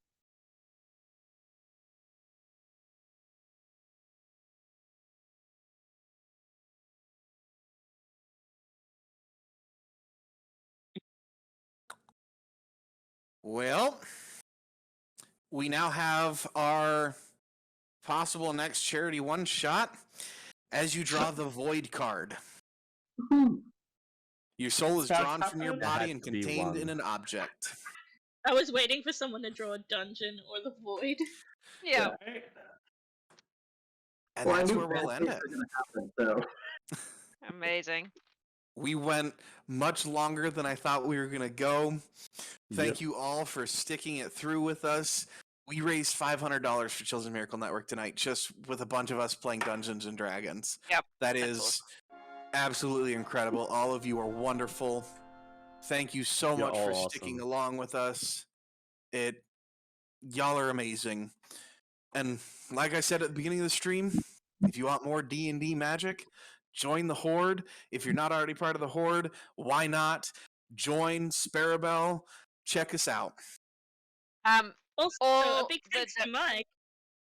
Well, we now have our possible next charity one shot as you draw the void card. Your soul is That's drawn from your happened? There body had and to be contained one. in an object. I was waiting for someone to draw a dungeon or the void. Yeah. Right? And Well, I that's knew where we'll bad end things it. were gonna happen, so. Amazing. We went much longer than I thought we were going to go. Thank you all for sticking it through with us. We raised $500 for Children's Miracle Network tonight, just with a bunch of us playing Dungeons and Dragons. Yep. That that's is awesome. absolutely incredible. All of you are wonderful. Thank you so You're much for all sticking awesome. along with us. Y'all are amazing. And like I said at the beginning of the stream, if you want more D&D magic, join the Horde. If you're not already part of the Horde, why not join Sparabel? Check us out. Also, Or a big the thanks to Mike.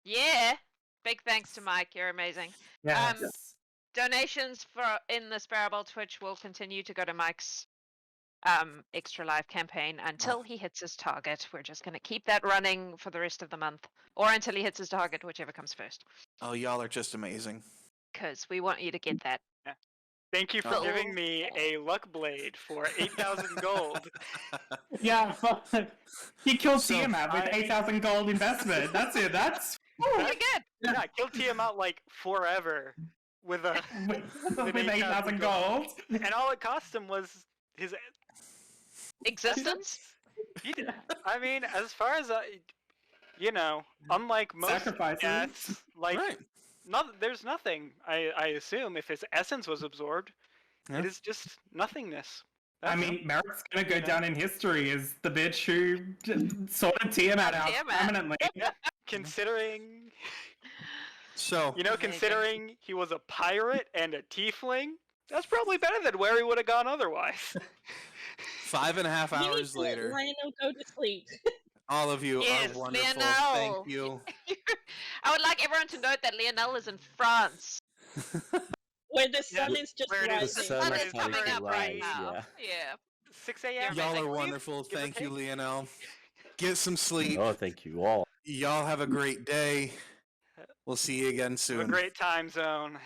Yeah. Big thanks to Mike. You're amazing. Yes. Donations in the Sparabel Twitch will continue to go to Mike's extra life campaign until he hits his target. We're just going to keep that running for the rest of the month, or until he hits his target, whichever comes first. Oh, y'all are just amazing. Because we want you to get that. Thank you for Oh. giving me a luck blade for 8,000 gold. Yeah, but he killed So, Tiamat with 8,000 gold investment. That's it. That's Pretty good. Yeah, I killed Tiamat like forever with a with 8,000 gold. and all it cost him was his Existence? He did. I mean, as far as unlike most Sacrifices. deaths, like Right. there's nothing. I assume if his essence was absorbed, Yeah. it is just nothingness. I mean, Merrick's gonna go down in history as the bitch who sorted Tiamat out Tiamat. permanently. considering So, Amazing. considering he was a pirate and a tiefling, that's probably better than where he would have gone otherwise. 5.5 We need hours to let later, Lionel go to sleep. all of you Yes, are wonderful. Lionel. Thank you. I would like everyone to note that Lionel is in France. Where the sun is just where it is. The rising. sun Sun is is starting coming to up right rise, now. yeah. Yeah. 6 a.m. You're Y'all amazing. are I believe, wonderful. give or Thank you, take. Lionel. Get some sleep. Oh, thank you all. Y'all have a great day. We'll see you again Have a soon. great time zone.